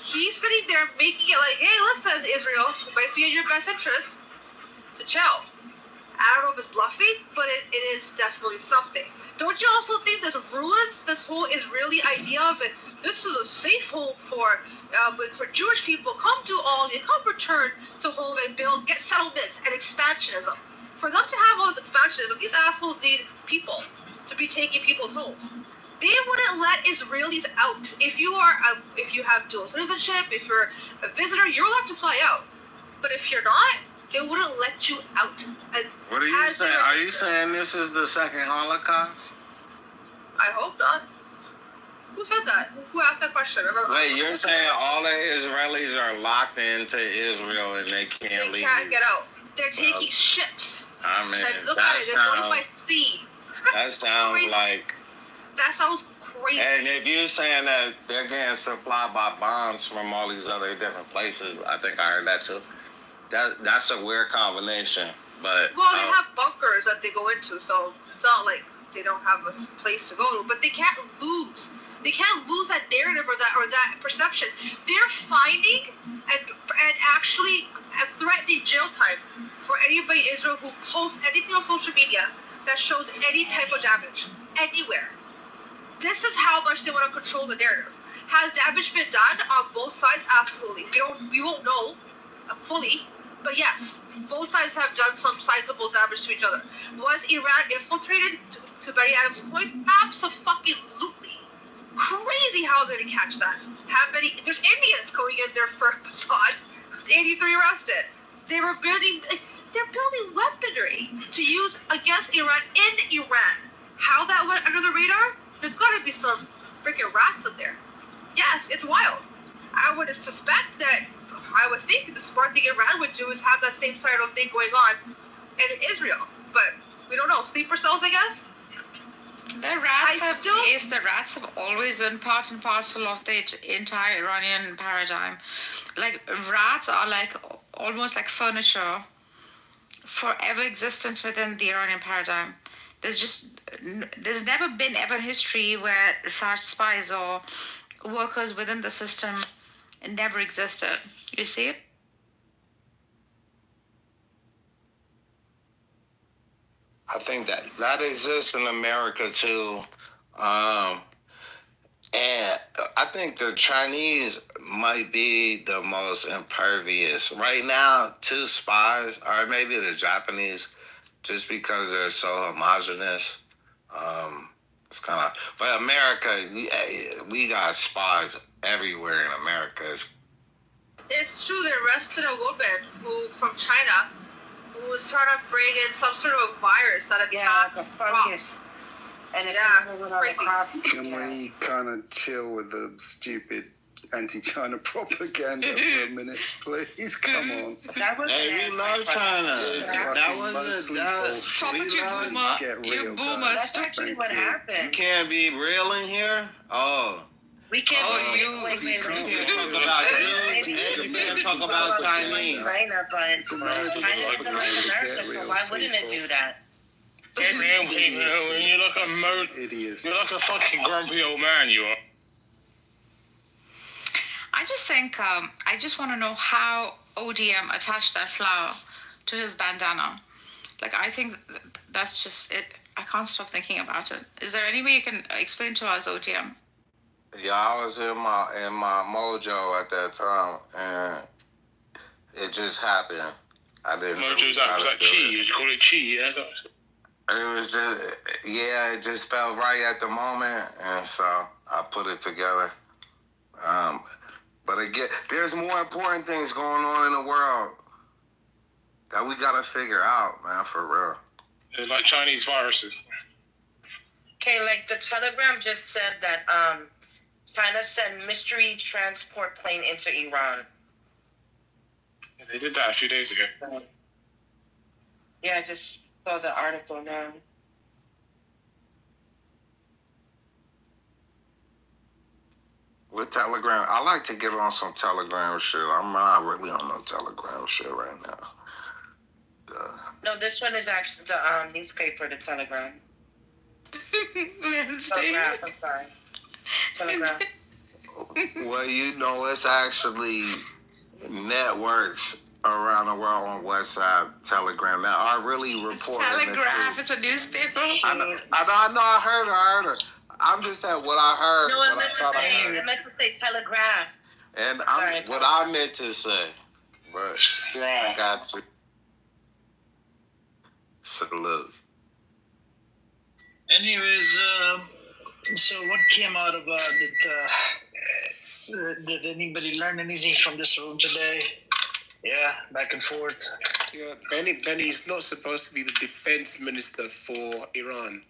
He's sitting there making it like, hey, listen, Israel, it might be in your best interest to chill. I don't know if it's bluffing, but it is definitely something. Don't you also think this ruins this whole Israeli idea of it? This is a safe home for Jewish people. Come to Aldi, come return to home and build, get settlements and expansionism. For them to have all this expansionism, these assholes need people to be taking people's homes. They wouldn't let Israelis out. If you have dual citizenship, if you're a visitor, you're allowed to fly out. But if you're not, they wouldn't let you out. What are you saying? Are you saying this is the second Holocaust? I hope not. Who said that? Who asked that question? Wait, you're saying all the Israelis are locked into Israel and they can't leave? They can't get out. They're taking ships. I mean, look at it. They're going by sea. That sounds like... That sounds crazy. And if you're saying that they're getting supplied by bombs from all these other different places, I think I heard that too. That's a weird combination, but... Well, they have bunkers that they go into, so it's not like they don't have a place to go to, but they can't lose. They can't lose that narrative or that perception. They're finding and actually threatening jail time for anybody in Israel who posts anything on social media that shows any type of damage anywhere. This is how much they want to control the narrative. Has damage been done on both sides? Absolutely. We won't know fully, but yes, both sides have done some sizable damage to each other. Was Iran infiltrated? To Betty Adams' point, absolutely. Crazy how they didn't catch that. There's Indians going in there for Assad. 83 arrested. They're building weaponry to use against Iran in Iran. How that went under the radar? There's got to be some freaking rats in there. Yes, it's wild. I would suspect that, I would think the smart thing Iran would do is have that same sort of thing going on in Israel. But we don't know. Sleeper cells, I guess? The rats have always been part and parcel of the entire Iranian paradigm. Like, rats are like almost like furniture forever existent within the Iranian paradigm. There's never been ever in history where such spies or workers within the system never existed. You see it? I think that exists in America too. And I think the Chinese might be the most impervious. Right now, to spies, or maybe the Japanese, just because they're so homogenous. It's kind of... But America, we got spies everywhere in America. It's true, they arrested a woman from China who was trying to bring in some sort of a virus that attacks crops. And crazy. Can we kind of chill with the stupid anti-China propaganda for a minute, please. Come on. That was Hey, we love China. That wasn't that. Stop it, you boomer. You boomer. That's actually what You happened. can't be real in here. Oh. We can't. Wait. You can't talk about Jews and you can't talk about Chinese. China, but China isn't like America, so why wouldn't it do that? Real people, you're like a idiots. You're like a fucking grumpy old man, you are. I just think, I just want to know how ODM attached that flower to his bandana. Like, I think that's just it. I can't stop thinking about it. Is there any way you can explain to us, ODM? Yeah, I was in my mojo at that time, and it just happened. I didn't. Mojo's was that chi? You call it chi, yeah? It was just, yeah, it just felt right at the moment, and so I put it together. But again, there's more important things going on in the world that we gotta figure out, man, for real. It's like Chinese viruses. Okay, like the Telegram just said that China sent mystery transport plane into Iran. Yeah, they did that a few days ago. Yeah, I just saw the article now. With Telegram, I like to get on some Telegram shit. I'm not really on no Telegram shit right now. No, this one is actually the newspaper, the Telegram. Telegraph, I'm sorry. Telegraph. Well, you know, it's actually networks around the world on WhatsApp, Telegram that are really reporting. Telegraph, it's a newspaper. I know, I heard her. I'm just saying what I heard. No, I meant to say telegraph. And what I meant to say. But I got to. Salute. Anyways, so what came out of did anybody learn anything from this room today? Yeah, back and forth. Yeah, Benny's not supposed to be the defense minister for Iran.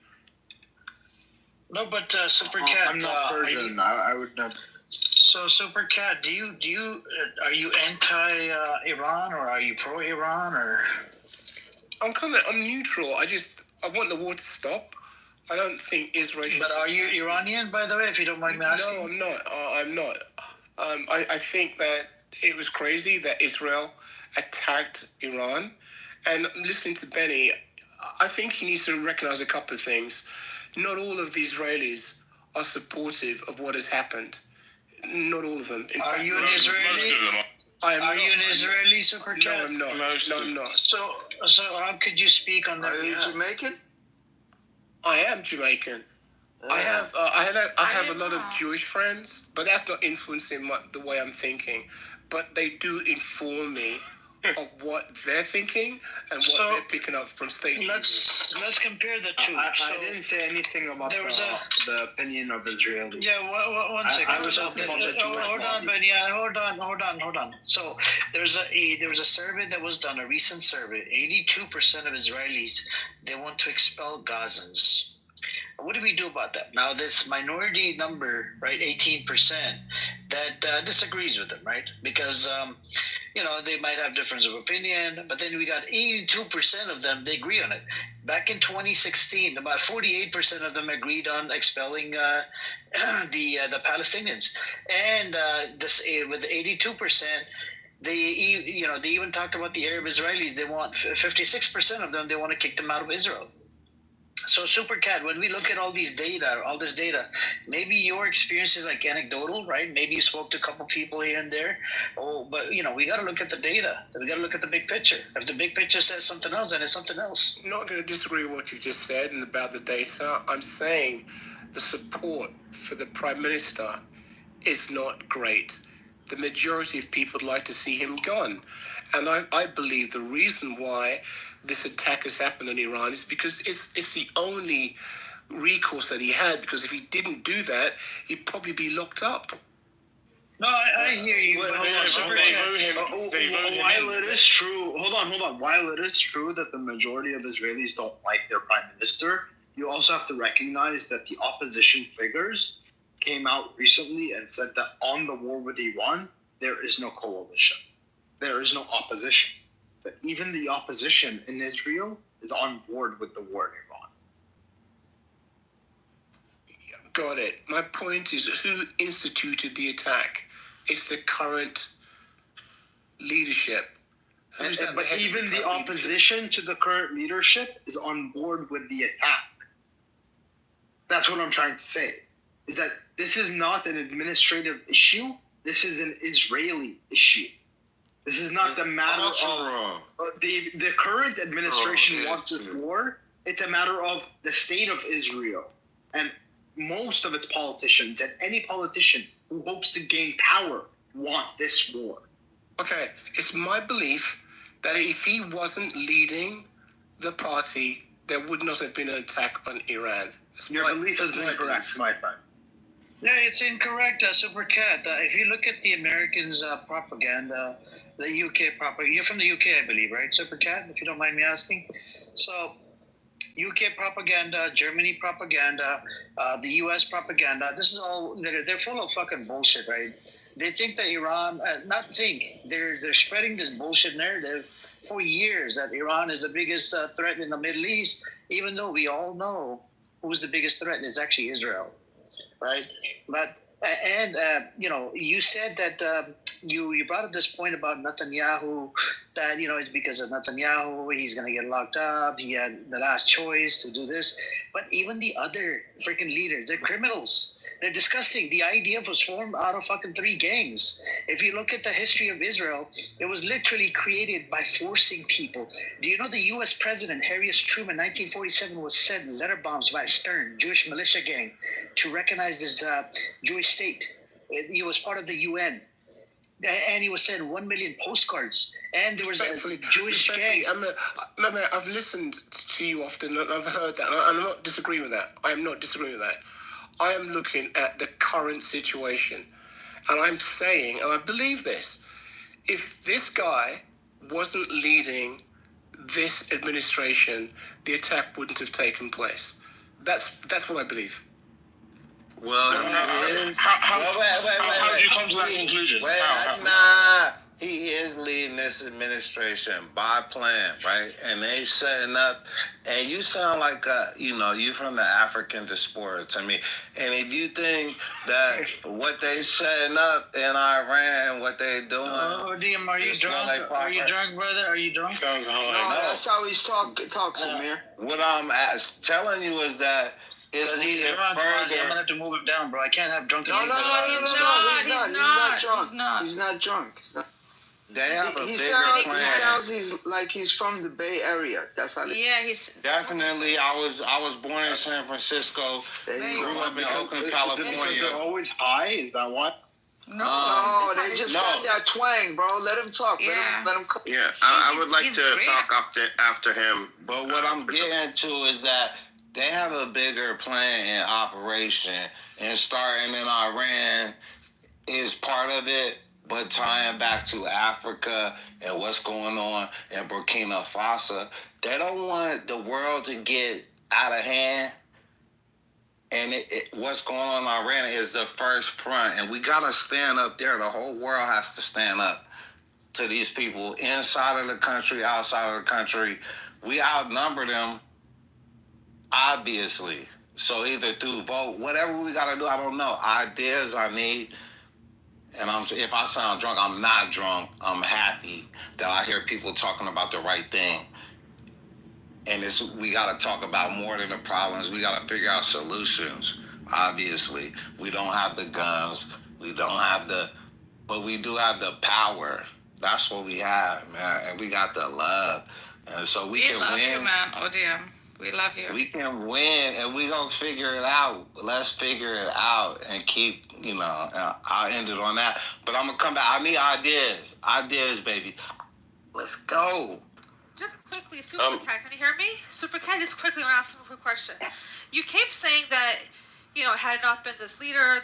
No, but Super Cat. I'm not Persian. I would never. So Super Cat, are you anti-Iran or are you pro-Iran or? I'm neutral. I want the war to stop. I don't think Israel should. But are you Iranian, by the way, if you don't mind me asking? No, I'm not. I'm not. I think that it was crazy that Israel attacked Iran. And listening to Benny, I think he needs to recognize a couple of things. Not all of the Israelis are supportive of what has happened. Not all of them. Are you an Israeli? Are you an Israeli, Super Cat? No, I'm not. No, I'm not. So how could you speak on that? Are you Jamaican? I am Jamaican. I have a lot of Jewish friends, but that's not influencing the way I'm thinking. But they do inform me of what they're thinking and what they're picking up from state. Let's compare the two. I didn't say anything about the opinion of Israelis. Yeah, one second. I was talking about the Jewish. Hold on, Ben. Yeah, hold on. So there was a survey that was done, a recent survey. 82% of Israelis, they want to expel Gazans. What do we do about that? Now, this minority number, right, 18%, that disagrees with them, right? Because, they might have difference of opinion, but then we got 82% of them, they agree on it. Back in 2016, about 48% of them agreed on expelling the Palestinians. And with 82%, they even talked about the Arab Israelis. They want 56% of them, they want to kick them out of Israel. So Super Cat, when we look at all this data, maybe your experience is like anecdotal, right? Maybe you spoke to a couple people here and there. But we got to look at the data. We got to look at the big picture. If the big picture says something else, then it's something else. I'm not going to disagree with what you just said and about the data. I'm saying the support for the Prime Minister is not great. The majority of people would like to see him gone. And I believe the reason why this attack has happened in Iran is because it's the only recourse that he had, because if he didn't do that, he'd probably be locked up. No, I hear you. While it is true, hold on. While it is true that the majority of Israelis don't like their prime minister, you also have to recognize that the opposition figures came out recently and said that on the war with Iran, there is no coalition. There is no opposition. That even the opposition in Israel is on board with the war in Iran. Got it. My point is, who instituted the attack? It's the current leadership. But even the opposition to the current leadership is on board with the attack. That's what I'm trying to say. Is that this is not an administrative issue. This is an Israeli issue. This is not the matter of the current administration wants this war. It's a matter of the state of Israel and most of its politicians, and any politician who hopes to gain power want this war. Okay, it's my belief that if he wasn't leading the party, there would not have been an attack on Iran. Your belief is incorrect, my friend. No, it's incorrect, Super Cat. If you look at the Americans' propaganda, the UK propaganda, you're from the UK, I believe, right, Super Cat, if you don't mind me asking? So, UK propaganda, Germany propaganda, the US propaganda, this is all, they're full of fucking bullshit, right? They think that Iran, they're spreading this bullshit narrative for years that Iran is the biggest threat in the Middle East, even though we all know who's the biggest threat is actually Israel, right? But, you said that you brought up this point about Netanyahu, that, it's because of Netanyahu, he's going to get locked up, he had the last choice to do this. But even the other freaking leaders, they're criminals. They're disgusting. The IDF was formed out of fucking 3 gangs. If you look at the history of Israel, it was literally created by forcing people. Do you know the U.S. President, Harry S. Truman, 1947, was sent letter bombs by Stern, Jewish militia gang, to recognize this Jewish state. He was part of the UN. And he was sent 1 million postcards. And there was a Jewish gang. I've listened to you often, and I've heard that. And I'm not disagreeing with that. I am not disagreeing with that. I am looking at the current situation. And I'm saying, and I believe this, if this guy wasn't leading this administration, the attack wouldn't have taken place. That's what I believe. Well, how did you come to that conclusion? He is leading this administration by plan, right? And they setting up, and you sound like, you're from the African diasporas. I mean, and if you think that what they setting up in Iran, what they doing. Oh, DM, are you drunk? Are you drunk, brother? Are you drunk? Sounds No, that's how he's talking, Samir. What I'm telling you is that it's he's drunk, I'm gonna have to move him down, bro. I can't have drunk. He's not drunk. They have a bigger plan. He sounds like he's from the Bay Area. That's how. He's definitely. I was born in San Francisco. Grew up in Oakland, California. They're always high. Is that what? No, they just got that twang, bro. Let him talk. Yeah. Let him. Yeah, I would like to talk after him. But what I'm getting to is that they have a bigger plan in operation, and starting in Iran is part of it. But tying back to Africa and what's going on in Burkina Faso, they don't want the world to get out of hand. And what's going on in Iran is the first front. And we got to stand up there. The whole world has to stand up to these people inside of the country, outside of the country. We outnumber them, obviously. So either through vote, whatever we got to do, I don't know. Ideas I need. And if I sound drunk, I'm not drunk. I'm happy that I hear people talking about the right thing. And we got to talk about more than the problems. We got to figure out solutions, obviously. We don't have the guns. We don't have but we do have the power. That's what we have, man. And we got the love. And so we can win. We love you, man. ODM. We love you. We can win, and we gonna figure it out. Let's figure it out and keep, I'll end it on that. But I'm gonna come back. I need ideas. Ideas, baby. Let's go. Just quickly, Super Cat, can you hear me? Super Cat, just quickly, I want to ask you a quick question. You keep saying that, had it not been this leader,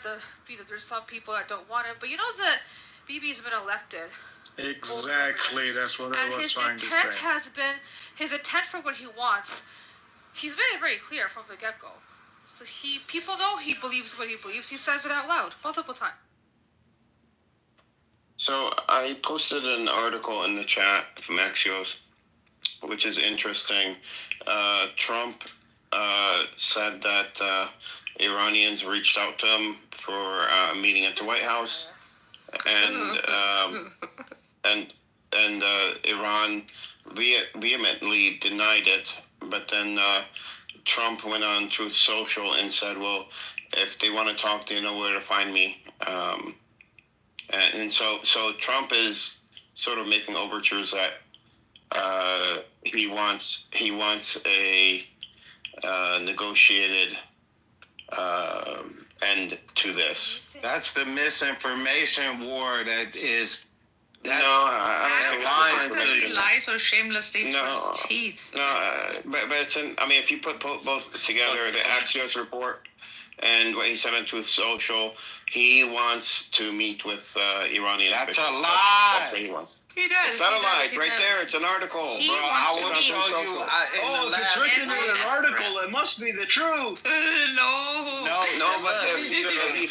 there's some people that don't want him, but you know that Bibi's been elected. Exactly, that's what I was trying to say. His intent for what he wants, he's made it very clear from the get-go. So people know he believes what he believes. He says it out loud multiple times. So I posted an article in the chat from Axios, which is interesting. Trump said that Iranians reached out to him for a meeting at the White House, and Iran vehemently denied it. But then Trump went on Truth Social and said, "Well, if they want to talk, they know where to find me." And so Trump is sort of making overtures that he wants a negotiated end to this. That's the misinformation war that is. That's I don't He lies so shamelessly to his No, teeth. but it's I mean, if you put both together, the Axios report and what he said on Truth Social, he wants to meet with Iranian. That's officials. a lie. That's what he wants. He does. It's not he a lie. does, It's he right does. there. It's an article. He Bro, wants I to will meet- show you. If it's written in an article, it must be the truth. No. No, but if you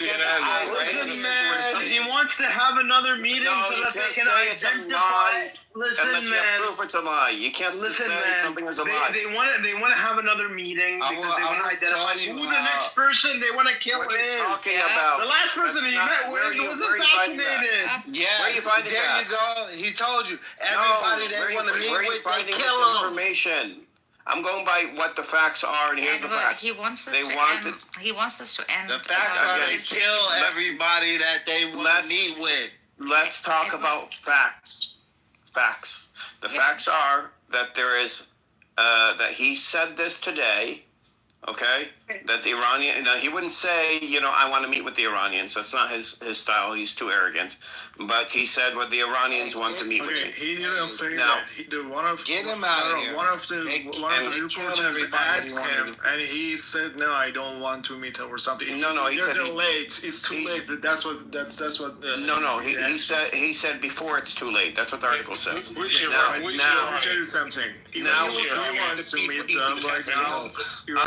get the eyes right, Listen, man, he wants to have another meeting no, so you that they can't can say it's a identify. lie Listen, unless you have man. proof it's a lie. You can't Listen, say man. something is a lie. They want to have another meeting I because will- they I want to will identify tell you who the how- next person they want to kill What are you is. talking about? The last person That's he not- met where with are you- was where are you finding that? assassinated. Yes, Where you finding there that? you go. He told you. Everybody they want to meet where are you with, they finding kill this them. information? I'm going by what the facts are, and here's the Edward, facts. he wants this They to want end. He wants this to end. The facts are they kill everybody that they want to meet with. Let's talk about facts. Facts. The facts are that there is that he said this today. Okay, that the Iranian. Now he wouldn't say, I want to meet with the Iranians. That's not his style. He's too arrogant. But he said what the Iranians want to meet with me. He didn't say Now, that. One of get him out of here. One of the They reporters killed everybody asked he him, wanted and he said, "No, I don't want to meet her or something." No, he said they're he- late. It's too late. That's what. No. He said before it's too late. That's what the article says. Let me tell you something. Now he wants to meet them right now.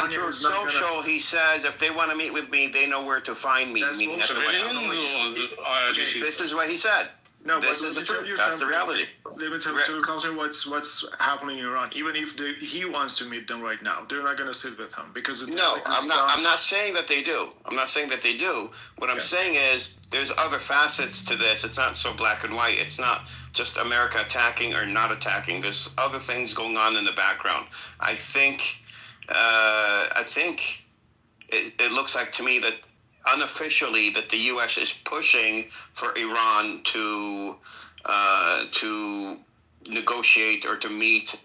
On Truth Social, he says if they want to meet with me, they know where to find me. That's Meaning at the White House. This is what he said. No, this but is the let me tell truth. you That's the something. reality. Let me tell you something. What's happening in Iran? Even if he wants to meet them right now, they're not going to sit with him because No, I'm not saying that they do. I'm not saying that they do. What I'm saying is there's other facets to this. It's not so black and white. It's not just America attacking or not attacking. There's other things going on in the background. I think it looks like to me that unofficially that the U.S. is pushing for Iran to negotiate or to meet,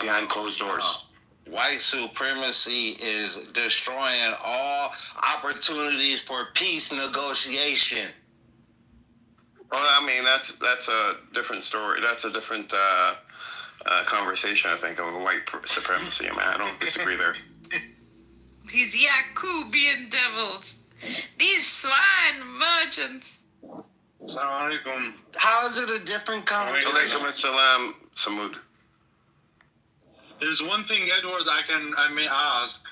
behind closed doors. White supremacy is destroying all opportunities for peace negotiation. Well, I mean that's a different story. That's a different conversation. I think of white supremacy. I mean, I don't disagree there. These Yakubian devils. These swine merchants. How is it a different conversation? Alaikum assalam, Samud. There's one thing, Edward, I may ask.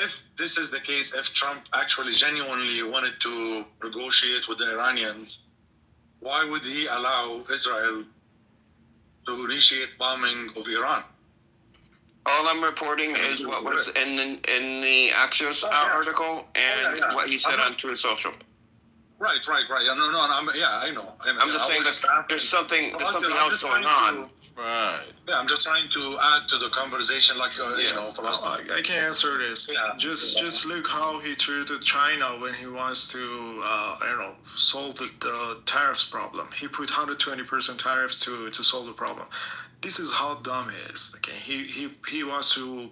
If this is the case, if Trump actually genuinely wanted to negotiate with the Iranians, why would he allow Israel to initiate bombing of Iran? All I'm reporting is what was in the Axios article and what he said on Truth Social. Right. I know. I'm just saying that there's something else going on. Right. Yeah, I'm just trying to add to the conversation, for us. I can answer this. Just look how he treated China when he wants to, solve the tariffs problem. He put 120% tariffs to solve the problem. This is how dumb he is. Okay, he wants to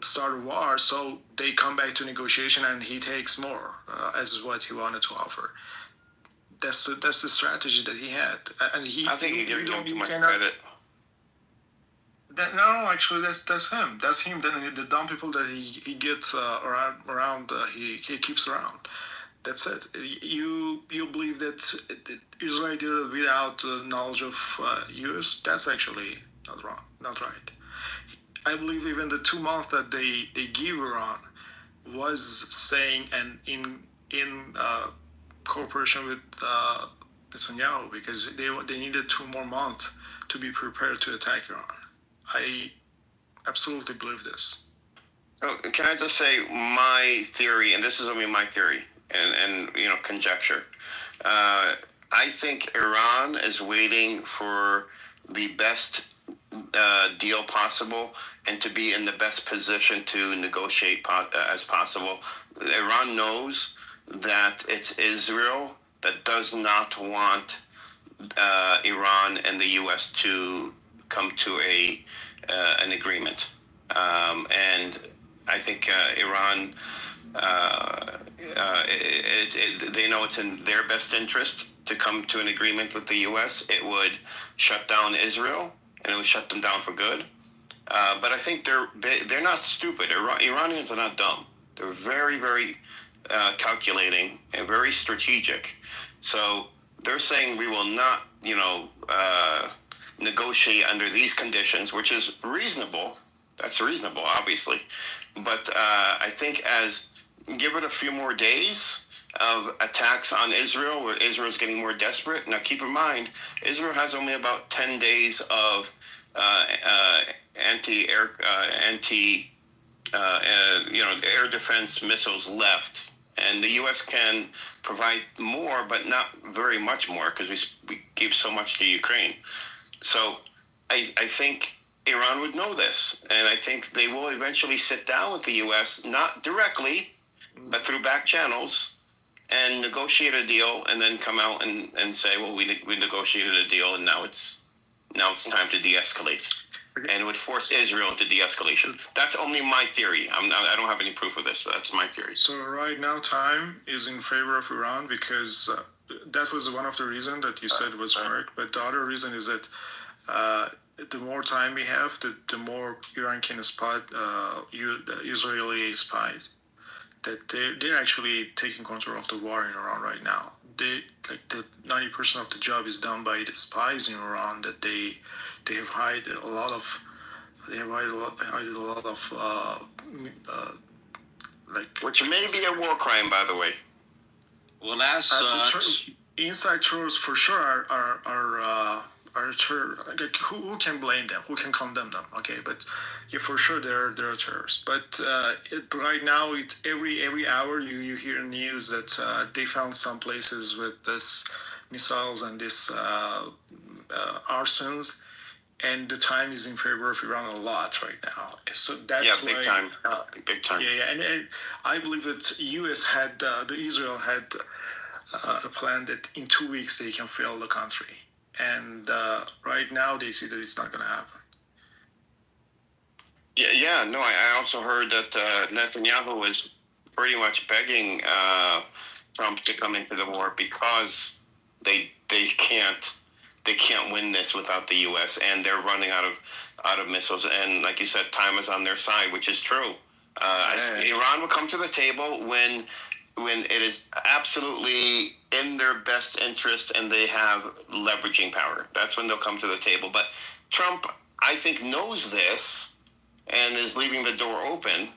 start a war, so they come back to negotiation and he takes more, as what he wanted to offer. That's the strategy that he had, and I think you're giving him too much credit. No, actually, that's him. That's him. Then the dumb people that he gets around, he keeps around. That's it. You believe that Israel did it without knowledge of U.S. That's actually not right. I believe even the 2 months that they give Iran was saying, and in cooperation with Netanyahu, because they needed 2 more months to be prepared to attack Iran. I absolutely believe this. So can I just say my theory, and this is only my theory, and conjecture. I think Iran is waiting for the best deal possible and to be in the best position to negotiate as possible. Iran knows that it's Israel that does not want Iran and the U.S. to come to an agreement, and I think Iran. They know it's in their best interest to come to an agreement with the U.S. It would shut down Israel, and it would shut them down for good. But I think they're not stupid. Iranians are not dumb. They're very, very calculating and very strategic. So they're saying we will not, negotiate under these conditions, which is reasonable. That's reasonable, obviously. But I think give it a few more days of attacks on Israel, where Israel's getting more desperate. Now, keep in mind, Israel has only about 10 days of air defense missiles left, and the U.S. can provide more, but not very much more, because we give so much to Ukraine. So I think Iran would know this, and I think they will eventually sit down with the U.S., not directly, but through back channels, and negotiate a deal, and then come out and say, well, we negotiated a deal, and now it's time to de-escalate. And it would force Israel into de-escalation. That's only my theory. I don't have any proof of this, but that's my theory. So right now, time is in favor of Iran, because that was one of the reasons that you said was correct. But the other reason is that the more time we have, the more Iran can spot Israeli spies. That they're actually taking control of the war in Iran right now. The 90% of the job is done by the spies in Iran. That they have hid a lot of which may be a war crime, by the way. Well, that's inside trolls for sure are who can blame them? Who can condemn them? Okay, but yeah, for sure they're terrorists. But right now, every hour you hear news that they found some places with this missiles and this arsons, and the time is in favor of Iran a lot right now. So that's big time. Big time. Yeah, and I believe that Israel had a plan that in 2 weeks they can fill the country. And right now they see that it's not going to happen. I also heard that Netanyahu is pretty much begging Trump to come into the war because they can't win this without the U.S. and they're running out of missiles. And like you said, time is on their side, which is true. Iran will come to the table when it is absolutely in their best interest and they have leveraging power. That's when they'll come to the table. But Trump, I think, knows this and is leaving the door open.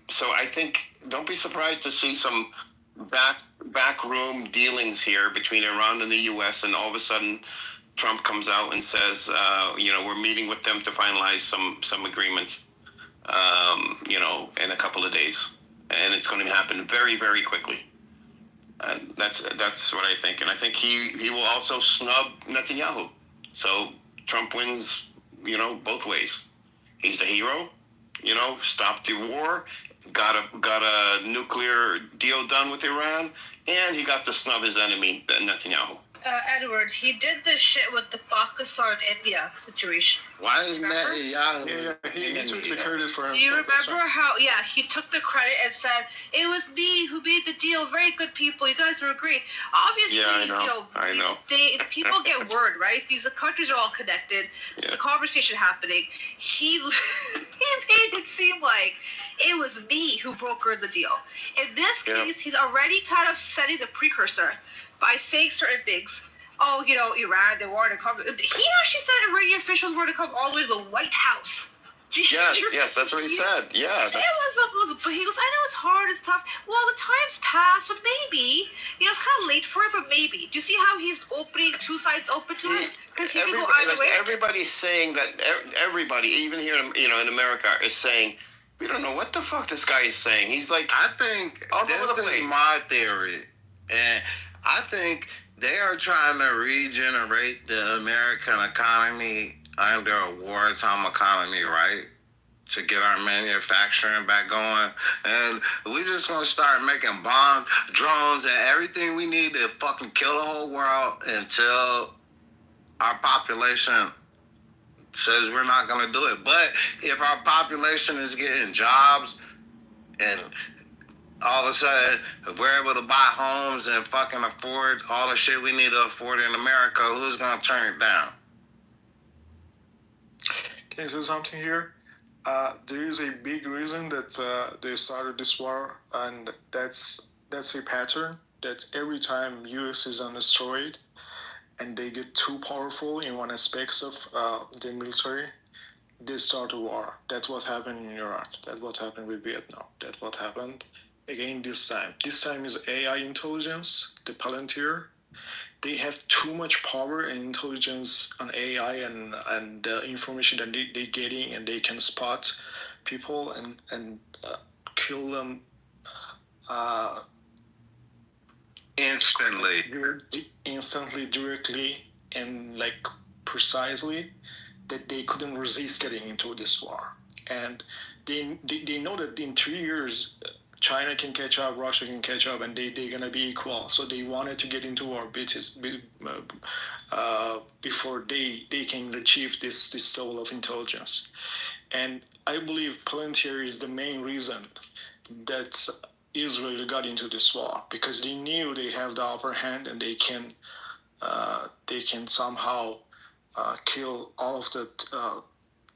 So I think don't be surprised to see some backroom dealings here between Iran and the U.S. and all of a sudden Trump comes out and says, we're meeting with them to finalize some agreement, in a couple of days. And it's going to happen very, very quickly. And that's what I think. And I think he will also snub Netanyahu. So Trump wins, both ways. He's the hero, stopped the war, got a nuclear deal done with Iran, and he got to snub his enemy, Netanyahu. Edward, he did this shit with the Pakistan-India situation. Why is Netanyahu? He took the credit for himself. Do you remember how, he took the credit and said, it was me who made the deal, very good people, you guys were great. Obviously, I know. People get word, right? These countries are all connected. There's a conversation happening. He made it seem like it was me who brokered the deal. In this case, he's already kind of setting the precursor by saying certain things. Oh, Iran, they wanted to come. He actually said Iranian officials were to come all the way to the White House Yes, that's what he said. Yeah. But he goes, I know it's hard, it's tough. Well, the time's passed, but maybe, it's kind of late for it, but maybe. Do you see how he's opening two sides open to it? Because he can go either way. Everybody's saying that. Everybody, even here, in America, is saying, we don't know what the fuck this guy is saying. He's like, I think this is my theory, and I think they are trying to regenerate the American economy under a wartime economy, right? To get our manufacturing back going. And we just gonna start making bombs, drones, and everything we need to fucking kill the whole world until our population says we're not gonna do it. But if our population is getting jobs and all of a sudden we're able to buy homes and fucking afford all the shit we need to afford in America, who's gonna turn it down? Can I say something here? There is a big reason that they started this war, and that's a pattern that every time U.S. is on asteroid and they get too powerful in one aspect of the military, they start a war. That's what happened in Iraq. That's what happened with Vietnam. That's what happened again this time. This time is AI intelligence, the Palantir. They have too much power and intelligence on AI and the information that they're getting, and they can spot people and kill them instantly, directly, and like precisely, that they couldn't resist getting into this war. And they know that in 3 years, China can catch up, Russia can catch up, and they're gonna be equal. So they wanted to get into war before they can achieve this level of intelligence. And I believe Palantir is the main reason that Israel got into this war, because they knew they have the upper hand and they can somehow kill all of the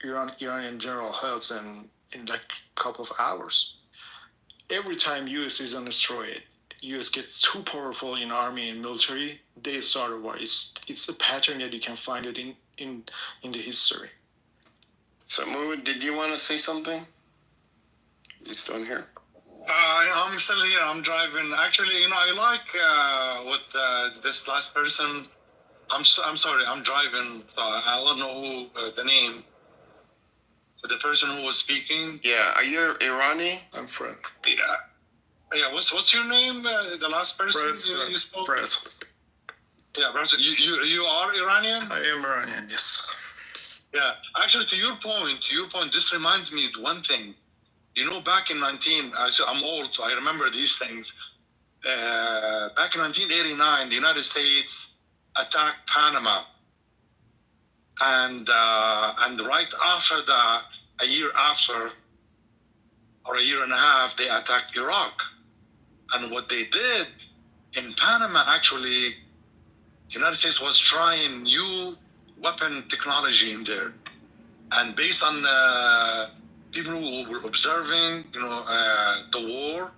Iranian general heads in like a couple of hours. Every time U.S. is on asteroid, U.S. gets too powerful in army and military, they start a war. It's a pattern that you can find it in the history. So, Mood, did you want to say something? You still in here? I'm still here. I'm driving. Actually, I like what this last person. I'm sorry. I'm driving. So I don't know who the name. The person who was speaking. Yeah. Are you Irani? I'm Fred. Yeah. What's your name? The last person you spoke. Brett. Yeah, Brett. You are Iranian. I am Iranian. Yes. Yeah. Actually, to your point, this reminds me of one thing. Back in I'm old, so I remember these things. Back in 1989, the United States attacked Panama. And right after that, a year after, or a year and a half, they attacked Iraq. And what they did in Panama, actually, the United States was trying new weapon technology in there. And based on people who were observing, the war,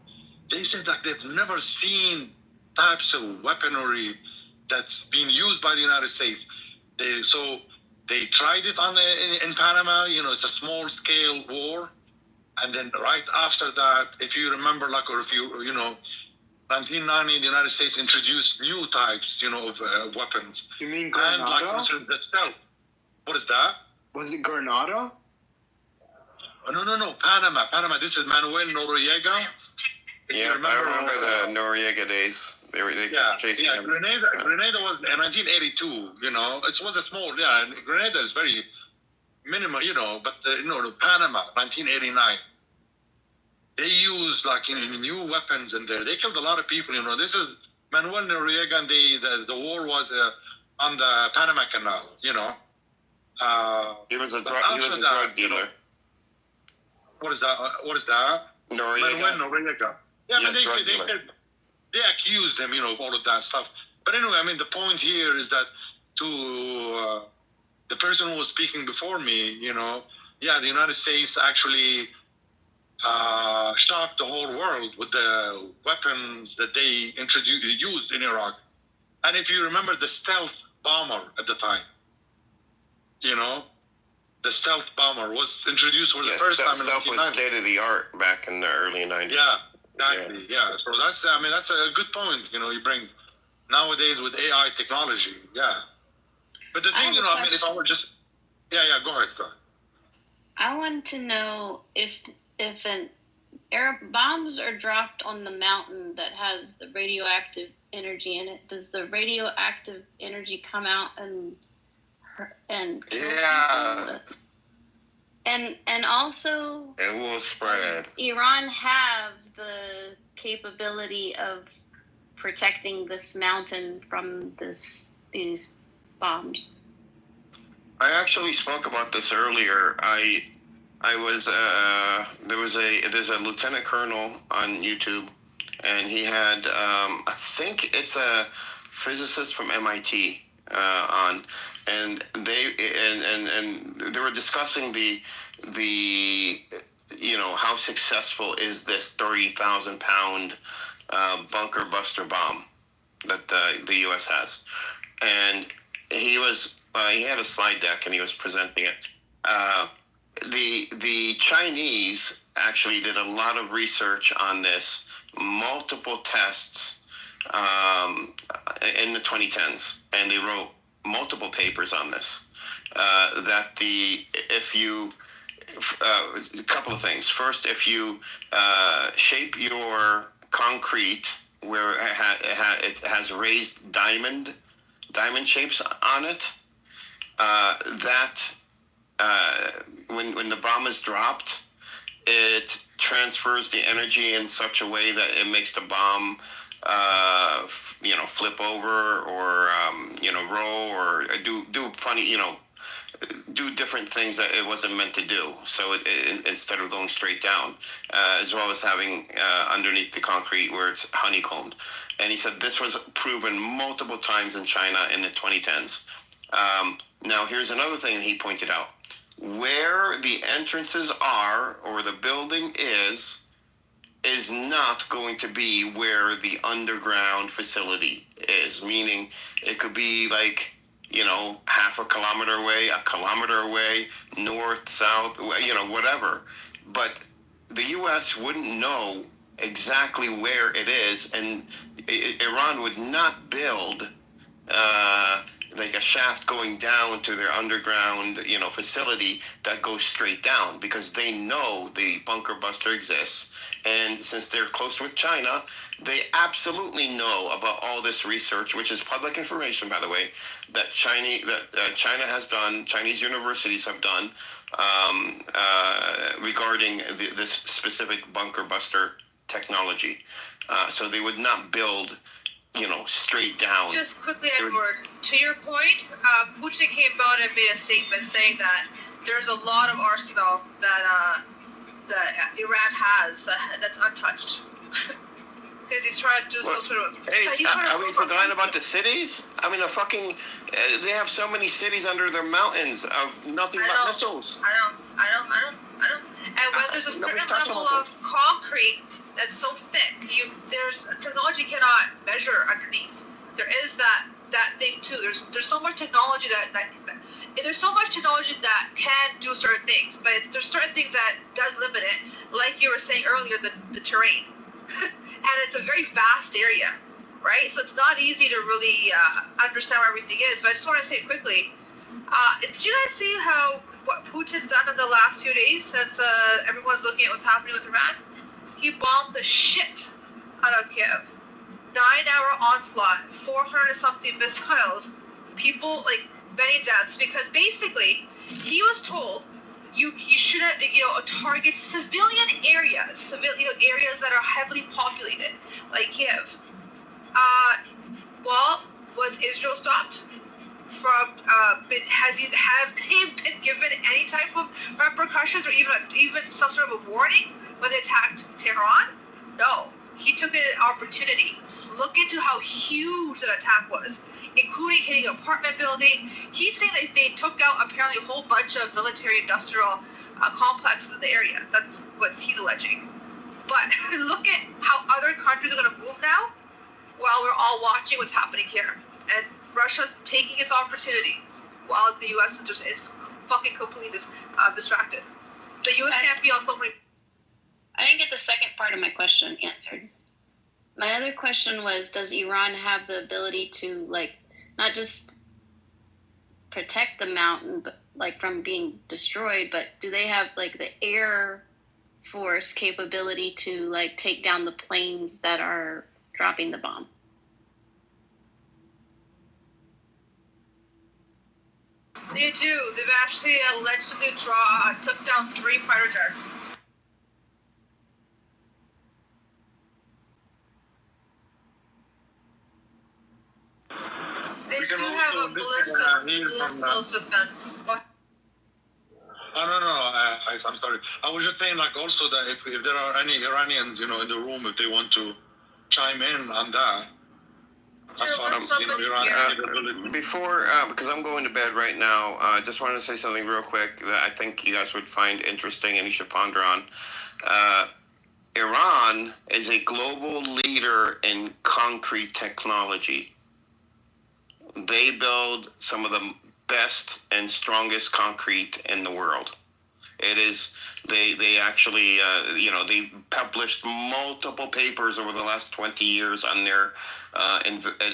they said that they've never seen types of weaponry that's being used by the United States. They tried it in Panama. It's a small-scale war, and then right after that, if you remember, 1990, the United States introduced new types, of weapons. You mean Grenada? And the stealth. What is that? Was it Grenada? Oh, no, Panama. This is Manuel Noriega. Yeah, I remember the Noriega days. They kept chasing him. Grenada was in 1982. It was a small. Yeah, Grenada is very minimal. But the Panama, 1989. They used new weapons in there. They killed a lot of people. This is Manuel Noriega, and the war was on the Panama Canal. He was a drug dealer. What is that? Noriega. Manuel Noriega. Yeah, but they accused him, of all of that stuff. But anyway, the point here is that to the person who was speaking before me, the United States actually shocked the whole world with the weapons that they used in Iraq. And if you remember the stealth bomber at the time, the stealth bomber was introduced for the first time in the Stealth was 1990s. state of the art back in the early 90s. Yeah, exactly. Yeah. So that's a good point. He brings nowadays with AI technology. Yeah. But the thing, if I were just, go ahead. I want to know if bombs are dropped on the mountain that has the radioactive energy in it, does the radioactive energy come out and kill people? And also, it will spread. Does Iran have the capability of protecting this mountain from these bombs? I actually spoke about this earlier. There's a lieutenant colonel on YouTube, and he had I think it's a physicist from MIT on, and they were discussing the how successful is this 30,000 pound bunker buster bomb that the U.S. has, and he had a slide deck and he was presenting it. The Chinese actually did a lot of research on this, multiple tests in the 2010s, and they wrote multiple papers on this. A couple of things. First, if you shape your concrete where it has raised diamond shapes on it, when the bomb is dropped, it transfers the energy in such a way that it makes the bomb flip over or roll or do funny do different things that it wasn't meant to do. So instead of going straight down, as well as having underneath the concrete where it's honeycombed. And he said this was proven multiple times in China in the 2010s. Now here's another thing he pointed out. Where the entrances are or the building is not going to be where the underground facility is, meaning it could be like, half a kilometer away, a kilometer away, north, south, whatever. But the U.S. wouldn't know exactly where it is, and Iran would not build like a shaft going down to their underground, facility that goes straight down, because they know the bunker buster exists. And since they're close with China, they absolutely know about all this research, which is public information, by the way, that China has done, Chinese universities have done regarding this specific bunker buster technology. So they would not build straight down. Just quickly, Edward, to your point, Putin came out and made a statement saying that there's a lot of arsenal that Iran has that's untouched. Because he's trying to do some sort of... Hey, are we forgotten about the cities? I mean, they have so many cities under their mountains of nothing but missiles. I know. And when there's a certain level of concrete that's so thick, there's technology cannot measure underneath. There is that thing too. There's so much technology that there's so much technology that can do certain things, but there's certain things that does limit it. Like you were saying earlier, the terrain, and it's a very vast area, right? So it's not easy to really understand where everything is. But I just want to say quickly, did you guys see what Putin's done in the last few days since everyone's looking at what's happening with Iran? He bombed the shit out of Kiev. 9-hour onslaught, 400-something missiles, people, many deaths, because basically he was told you shouldn't, target civilian areas, areas that are heavily populated, like Kiev. Was Israel stopped from, have they been given any type of repercussions or even some sort of a warning when they attacked Tehran? No. He took it as an opportunity. Look into how huge that attack was, including hitting an apartment building. He's saying that they took out apparently a whole bunch of military-industrial complexes in the area. That's what he's alleging. But look at how other countries are going to move now while we're all watching what's happening here. And Russia's taking its opportunity while the U.S. is fucking completely distracted. The U.S. can't be on so many. I didn't get the second part of my question answered. My other question was, does Iran have the ability to, like, not just protect the mountain, but like from being destroyed, but do they have like the air force capability to like take down the planes that are dropping the bomb? They do. They've actually allegedly took down 3 fighter jets. They do have a ballistic defense. Go ahead. Oh, no, I'm sorry. I was just saying, like, also that if there are any Iranians, in the room, if they want to chime in on that, as far as, Iran capability. Before, because I'm going to bed right now, I just wanted to say something real quick that I think you guys would find interesting and you should ponder on. Iran is a global leader in concrete technology. They build some of the best and strongest concrete in the world. It is, they actually, they published multiple papers over the last 20 years on their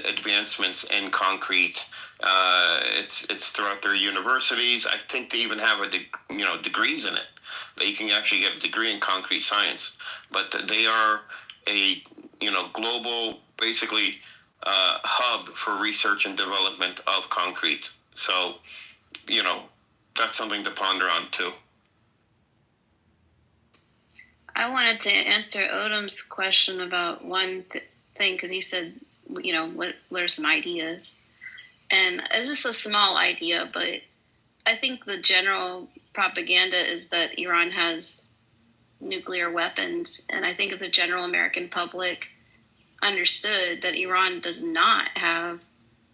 advancements in concrete. It's throughout their universities. I think they even have degrees in it. That you can actually get a degree in concrete science. But they are a, global, basically, hub for research and development of concrete. So, that's something to ponder on too. I wanted to answer Odom's question about one thing, because he said, what are some ideas? And it's just a small idea, but I think the general propaganda is that Iran has nuclear weapons. And I think if the general American public understood that Iran does not have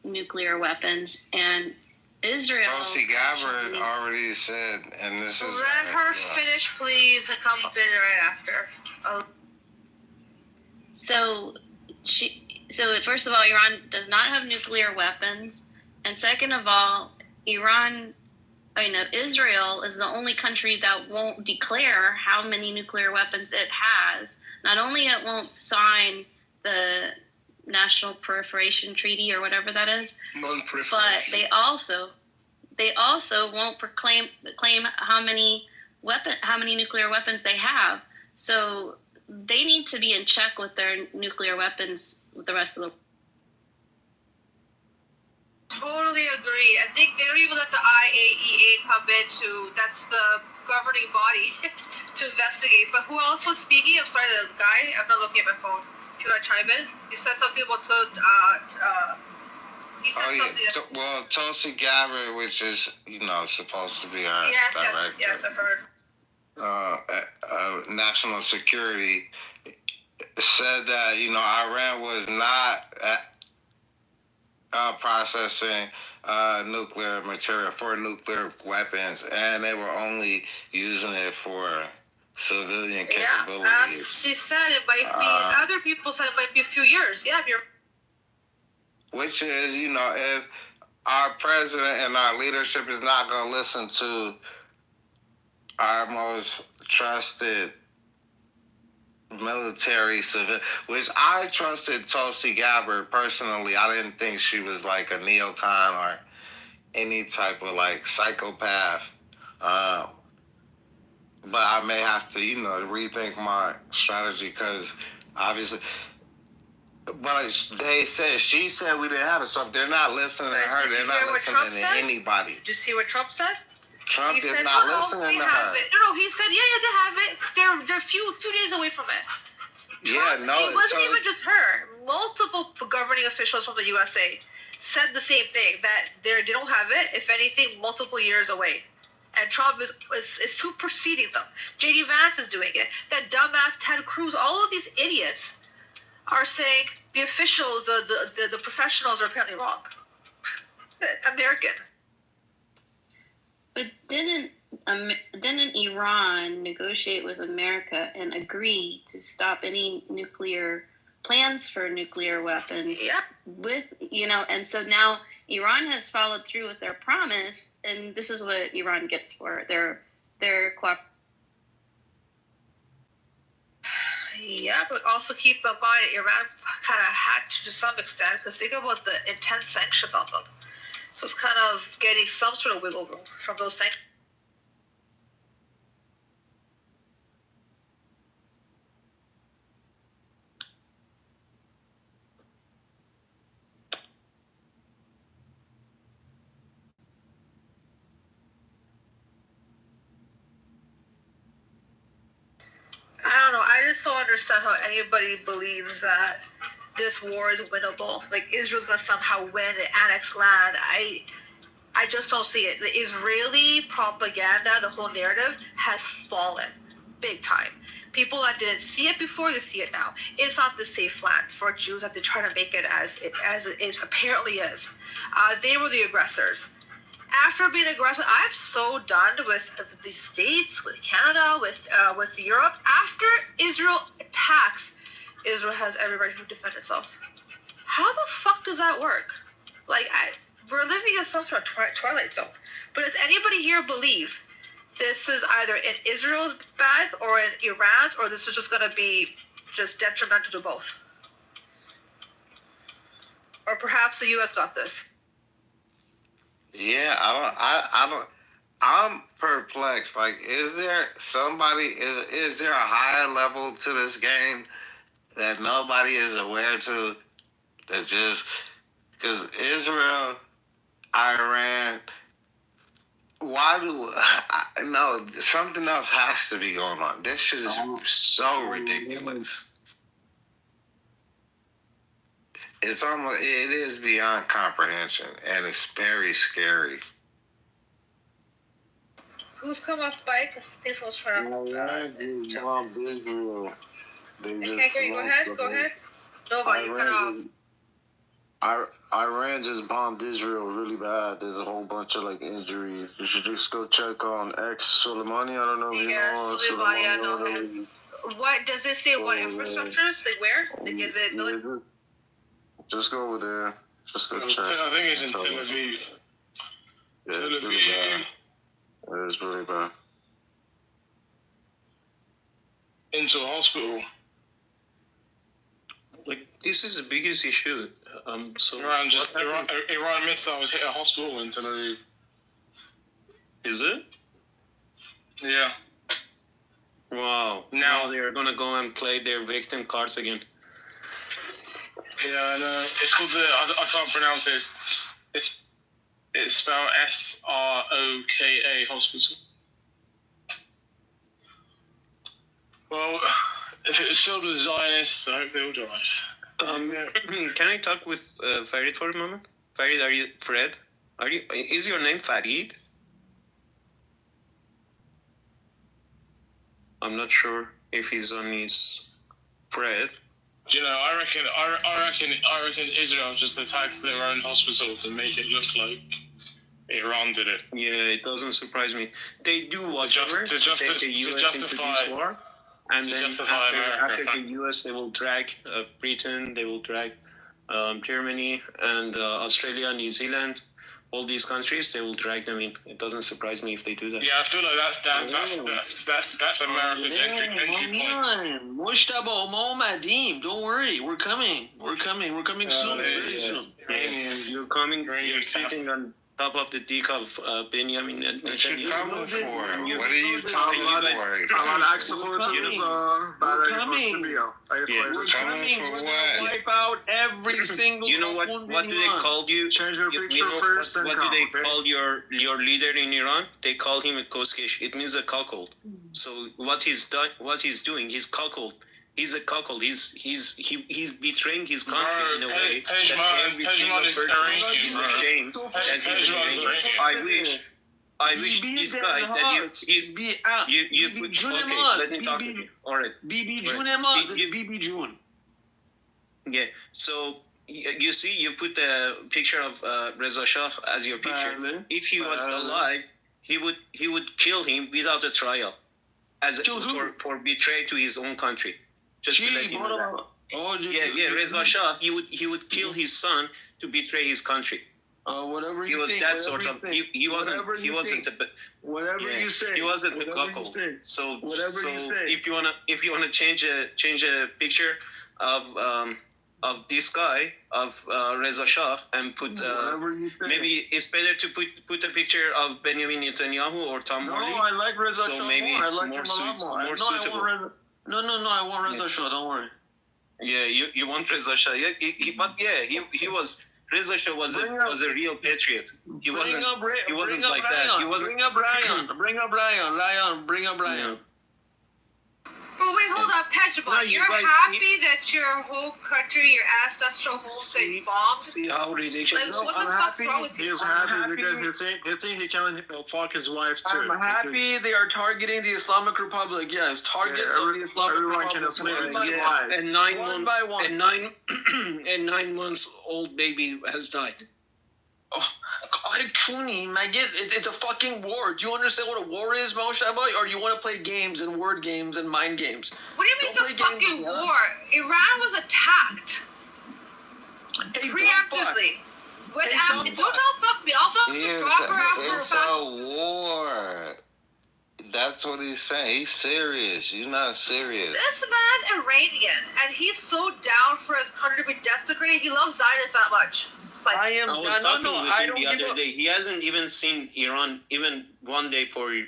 nuclear weapons, and Israel... Tulsi Gabbard already said, and this is... Let her finish, please, and come in right after. So first of all, Iran does not have nuclear weapons. And second of all, Israel is the only country that won't declare how many nuclear weapons it has. Not only it won't sign the National Proliferation Treaty or whatever that is, but they also won't claim how many nuclear weapons they have. So they need to be in check with their nuclear weapons with the rest of the world. Totally agree. I think they don't even let the IAEA come in that's the governing body to investigate. But who else was speaking? I'm sorry, the guy. I'm not looking at my phone. If you want to chime in, you said something about he said something. Tulsi Gabbard, which is supposed to be our director. Yes, I've heard. National Security said that Iran was not processing nuclear material for nuclear weapons, and they were only using it for civilian capabilities. Yeah, as she said, it might be. Other people said it might be a few years. Yeah, which is, if our president and our leadership is not going to listen to our most trusted military civil, which I trusted Tulsi Gabbard personally. I didn't think she was like a neocon or any type of like psychopath. But I may have to, rethink my strategy because obviously. But she said we didn't have it. So if they're not listening to her, they're not listening to anybody. Did you see what Trump said? Trump is not listening to her. No, he said, yeah, they have it. They're a few days away from it. Trump, it wasn't even just her. Multiple governing officials from the USA said the same thing, that they don't have it. If anything, multiple years away. And Trump is superseding them. J.D. Vance is doing it. That dumbass Ted Cruz, all of these idiots are saying the officials, the professionals are apparently wrong. American. But didn't Iran negotiate with America and agree to stop any nuclear plans for nuclear weapons? Yeah. And so now Iran has followed through with their promise, and this is what Iran gets for their Yeah, but also keep in mind Iran kind of had to some extent, because think about the intense sanctions on them. So it's kind of getting some sort of wiggle room from those sanctions. I don't know. I just don't understand how anybody believes that this war is winnable. Like Israel's gonna somehow win and annex land. I just don't see it. The Israeli propaganda, the whole narrative, has fallen big time. People that didn't see it before, they see it now. It's not the safe land for Jews that they're trying to make it as it is apparently is. They were the aggressors. After being aggressive, I'm so done with the States, with Canada, with Europe. After Israel attacks, Israel has every right to defend itself. How the fuck does that work? Like, we're living in some sort of twilight zone. But does anybody here believe this is either in Israel's bag or in Iran's, or this is just going to be just detrimental to both? Or perhaps the U.S. got this? Yeah, I don't. I'm perplexed. Like, is there somebody? Is there a higher level to this game that nobody is aware to? That just because Israel, Iran. Why do I know something else has to be going on? This shit is so ridiculous. It's almost, it is beyond comprehension, and it's very scary. Who's come off bike? This was from. Iran just bombed Israel. They just Okay, go ahead. Nova, you cut off. Iran just bombed Israel really bad. There's a whole bunch of like injuries. You should just go check on Soleimani. I don't know if you know. Soleimani, I know him. What does it say? What infrastructures? Like where? Like is it military? Just go over there. Just go check. I think it's in Tel Aviv. Yeah, Tel Aviv. Really bad. It is really bad. Into a hospital. Like, this is the biggest issue. So Iran missiles hit a hospital in Tel Aviv. Is it? Yeah. Wow. Now they're gonna go and play their victim cards again. Yeah, I know. It's called I can't pronounce it. It's spelled SROKA hospital. Well, if it was filled with Zionists, I hope they all died. Can I talk with Farid for a moment? Farid, are you Fred? Is your name Farid? I'm not sure if he's on his Fred. You know, I reckon Israel just attacked their own hospital to make it look like Iran did it. Yeah, it doesn't surprise me. They do whatever to justify this war, and then after the US, they will drag Britain, they will drag Germany and Australia, New Zealand. All these countries, they will drag them in. It doesn't surprise me if they do that. Yeah, I feel like that's America's entry point. Mushtaba, Mohamedim, don't worry, we're coming soon, very soon. You're coming. You're sitting on top of the dick of Benjamin Netanyahu. What are you coming for? We're coming. We're gonna wipe out every single. You know what do they call you? Change your picture first. What do they call your leader in Iran? They call him a koskish. It means a cuckold. So what he's doing, he's cuckold. He's a cuckold. He's betraying his country in a way that every single person is ashamed that he's doing. I wish these guys that you put. Okay, let me talk to you. All right. BB June. Yeah. So you see, you put the picture of Reza Shah as your picture. If he was alive, he would kill him without a trial, for betray to his own country. Just to let you know that. Reza Shah, he would kill his son to betray his country. Whatever He you was think, that whatever sort you of. think, He wasn't. whatever He you wasn't. think, Whatever you say, he wasn't a whatever you cuckold. say. So Whatever you say. if you wanna change a picture of this guy of Reza Shah and put Whatever you say. maybe it's better to put a picture of Benjamin Netanyahu or Tom No, Morley. I like Reza So Shah maybe more. it's I like more him a lot more. more No, suitable. I want Reza. No, I want Reza Shah. Don't worry. Yeah, you want Reza Shah? Yeah, but yeah, he was. Reza Shah was a real patriot. He wasn't like that. He wasn't. Bring up Ryan. Bring up Ryan. Ryan, bring up Ryan. Well, wait, hold on, Pejman. No, you You're guys happy that your whole country, your ancestral homes, they bombed? See how ridiculous. Like, what the fuck's wrong with you? He's happy because he think he can fuck his wife too. I'm happy they are targeting the Islamic Republic. Yes, targets of the Islamic everyone Republic. can assimilate his Yeah. wife. And 9 One months by one. and 9 months old baby has died. It's a fucking war. Do you understand what a war is, Moshe? Or you want to play games and word games and mind games? What do you mean Don't it's a play games fucking with me, huh? war? Iran was attacked Hey, preemptively. Hey, Don't fuck me. I'll fuck the proper after It's a war. That's what he's saying. He's serious. You're not serious. This man's Iranian, and he's so down for his country to be desecrated. He loves Zionists that much. It's like, I was talking with him the other day. He hasn't even seen Iran even one day for. yeah,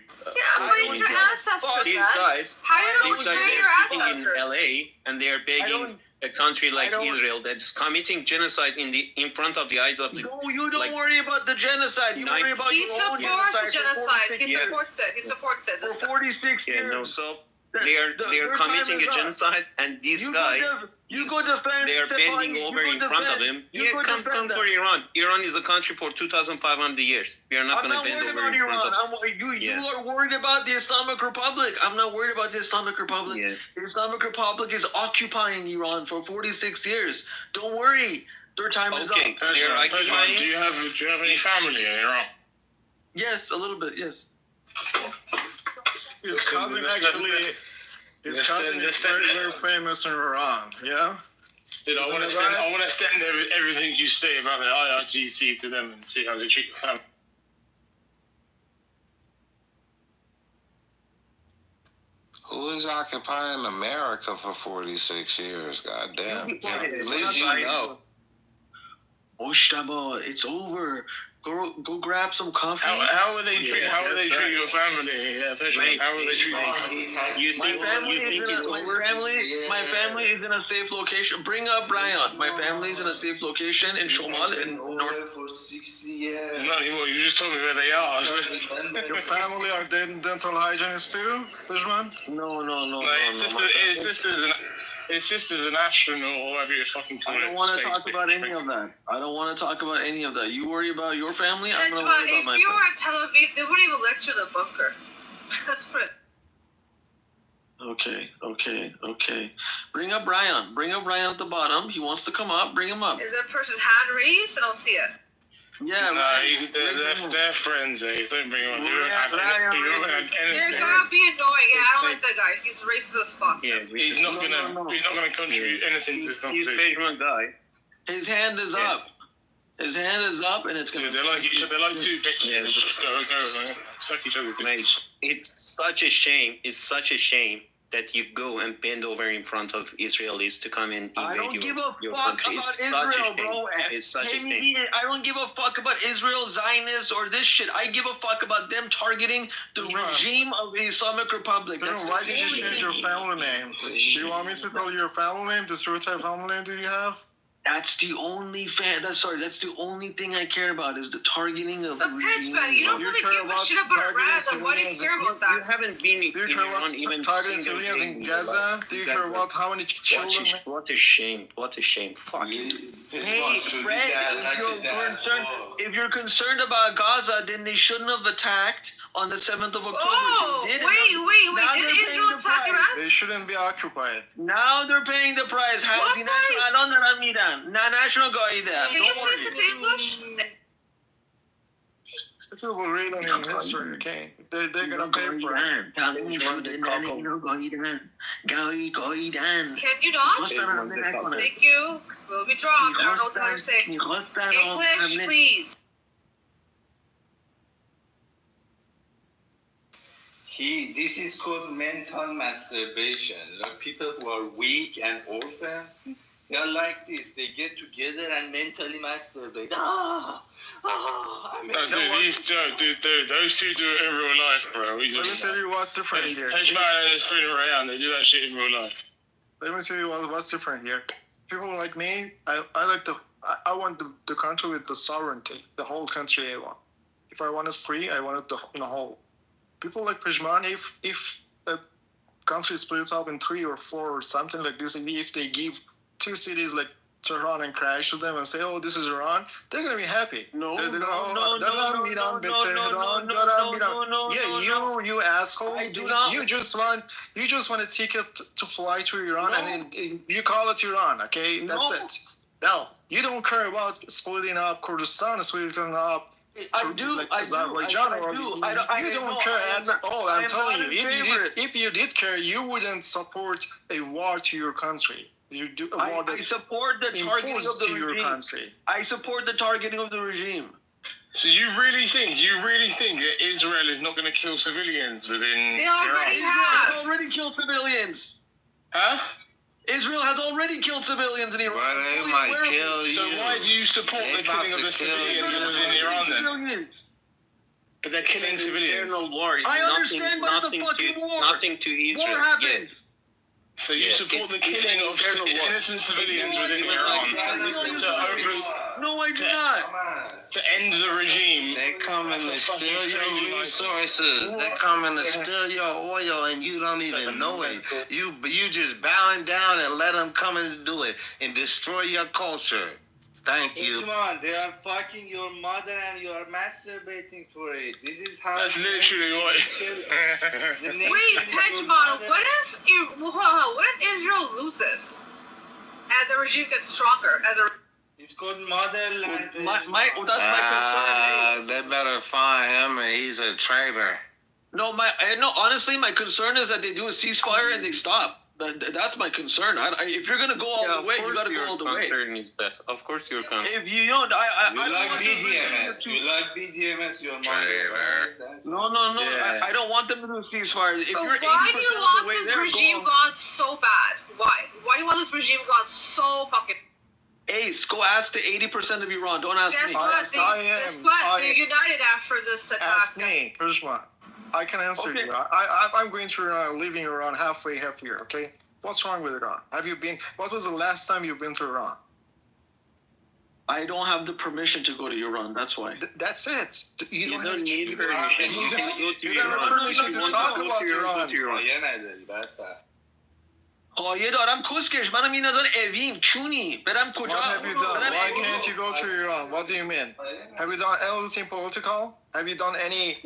but it's your ancestors, These man. guys, How you don't these guys betray are your sitting ancestors? in LA and they are begging a country like Israel that's committing genocide in front of the eyes of the. No, you don't worry about the genocide. You worry about He your own supports genocide. genocide. He years. supports it. He supports it. For 46 Yeah, years. no, so they are their time committing is a up. genocide, and this guy. You go defend. They are bending over in front of him. Come for Iran. Iran is a country for 2,500 years. We are not going to bend over in front of him. You are worried about the Islamic Republic. I'm not worried about the Islamic Republic. Yeah. The Islamic Republic is occupying Iran for 46 years. Don't worry. Their time is up. Do you have any family in Iran? Yes, a little bit, yes. His cousin actually. His cousin is very famous in Iran. Yeah. Dude, I want to send everything you say about the IRGC to them and see how they treat your family. Who is occupying America for 46 years? God damn. At least you know. Oshtaba, it's over. Go grab some coffee. How will they treat your family? Yeah, how will they treat you? My family is in a safe location. Bring up Brian. My family is in a safe location in Shomal in North. For 60 years. Not anymore. You just told me where they are. Your family are dental hygienists too, Bishman? No. His sister's an astronaut or whatever you fucking call it. I don't want to talk about any of that. I don't want to talk about any of that. You worry about your family. I'm Pejman, gonna worry about if my you family. were in Tel Aviv, they wouldn't even lecture the bunker. That's pretty. Okay. Bring up Brian. Bring up Brian at the bottom. He wants to come up. Bring him up. Is that person's hand raised? I don't see it. Yeah, they're friends. Don't bring him on. They're gonna be annoying. Yeah, I don't like that guy. He's racist as fuck. Yeah, he's not gonna contribute anything to this conversation. He's a guy. His hand is up. His hand is up, and it's gonna. They're like each other. They're like two bitches. Just go, man. Suck each other's dick. It's such a shame. It's such a shame that you go and bend over in front of Israelis to come and invade I don't give a your fuck country. about It's such a Israel, shame. bro. It's such a shame. I don't give a fuck about Israel, Zionists, or this shit. I give a fuck about them targeting the regime of the Islamic Republic. Why did you change your family name? Do you want me to tell you your family name? What type of family name do you have? That's the only That's the only thing I care about is the targeting of the regime. Pejman, you don't really give a shit about Raz, and why do you care about that? You haven't been Do you care about targeting civilians in Gaza? Do you care about how many children? What a shame. What a shame. Fuck you. Hey, Fred, if you're concerned about Gaza, then they shouldn't have attacked on the 7th of October. Oh, wait. Did Israel attack Iran? They shouldn't be occupied. Now they're paying the price. What price? National Gaida. Can you fix it to English? It's people read on in history, okay? They're gonna pay for it. Can you not? Thank you. We'll be dropped. I don't know what to say. English, please. This is called mental masturbation. Like people who are weak and orphan, they are like this. They get together and mentally masturbate. Dude, those two do it in real life, bro. Let me tell you what's different here. Pejman and Freedom Rayan, they do that shit in real life. Let me tell you what's different here. People like me, I want the country with the sovereignty, the whole country I want. If I want it free, I want it in the whole. People like Pejman, if a country splits up in 3 or 4 or something like this, and if they give 2 cities like Tehran and crash to them and say, "Oh, this is Iran," they're gonna be happy. You assholes. You just want a ticket to fly to Iran, and you call it Iran. Okay, that's it. No, you don't care about splitting up Kurdistan, splitting up. Azerbaijan, you don't care at all. I'm telling you, if you did care, you wouldn't support a war to your country. You do a war that I support the targeting of the regime. Country. I support the targeting of the regime. So you really think that Israel is not going to kill civilians within They already Iran? have. Israel already killed civilians. Huh? Israel has already killed civilians in Iran. But they might kill you. So why do you support the killing of the civilians within Iran then? But they're killing civilians. I understand, but it's a fucking war. Nothing to Israel. War happens. So you support the killing of innocent civilians within Iran No, I do not. To end the regime. They coming to steal your resources. They coming to steal your oil, and you don't even know it. You just bowing down and let them come and do it and destroy your culture. Thank you. Pejman, they are fucking your mother and you are masturbating for it. This is how. That's literally what. Wait, Pejman, what if Israel loses and the regime gets stronger as a? It's called motherland. That's my concern. They better find him, and he's a traitor. No, honestly, my concern is that they do a ceasefire and they stop. That's my concern. If you're gonna go all the way, you gotta go all the way. Concern is that, of course, you're concerned. If you don't, I like don't want BDMS. You like BDMS, your mother. No. Yeah. I don't want them to do a ceasefire. If So you're 80% why do you want of the way this there, regime gone so bad? Why? Why do you want this regime gone so fucking? Ace, go ask the 80% of Iran. Don't ask me. Guess what? They're united after this attack. Ask me, Pejman. I can answer you. I'm going to Iran, living Iran half year, okay? What's wrong with Iran? What was the last time you've been to Iran? I don't have the permission to go to Iran, that's why. That's it. You don't need permission. You don't have permission to talk about Iran. خواهی دارم کسکش منم این نظر اوین چونی برم کجا What have you done? Why can't you go to Iran? What do you mean? Have you done anything political? Have you done any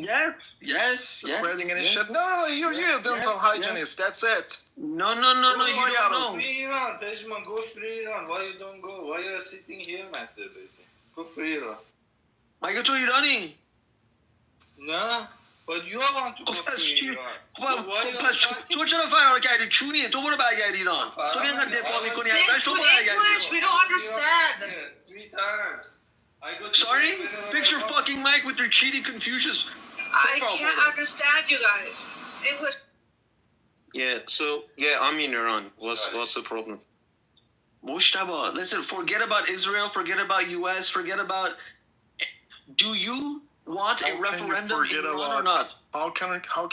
spreading any shit? No, you're a dental hygienist. That's it. No, you don't know. Free Iran, Pejman, go free Iran. Why you don't go? Why you are sitting here masturbating? Go free Iran. مگه تو ایرانی؟ نه. But you want to go free Iran. تو چرا فرار کردی؟ چونیه تو برو برگرد ایران. تو که اینقدر دفاع میکنی ازش تو برو برگرد English, we don't understand. 3 times. Sorry? Fix your fucking mic with your cheating Confucius. I can't understand you guys. English. Yeah, I'm in Iran. What's the problem? Mushtaba, listen, forget about Israel, forget about US, forget about... Do you want a referendum in Iran or not? How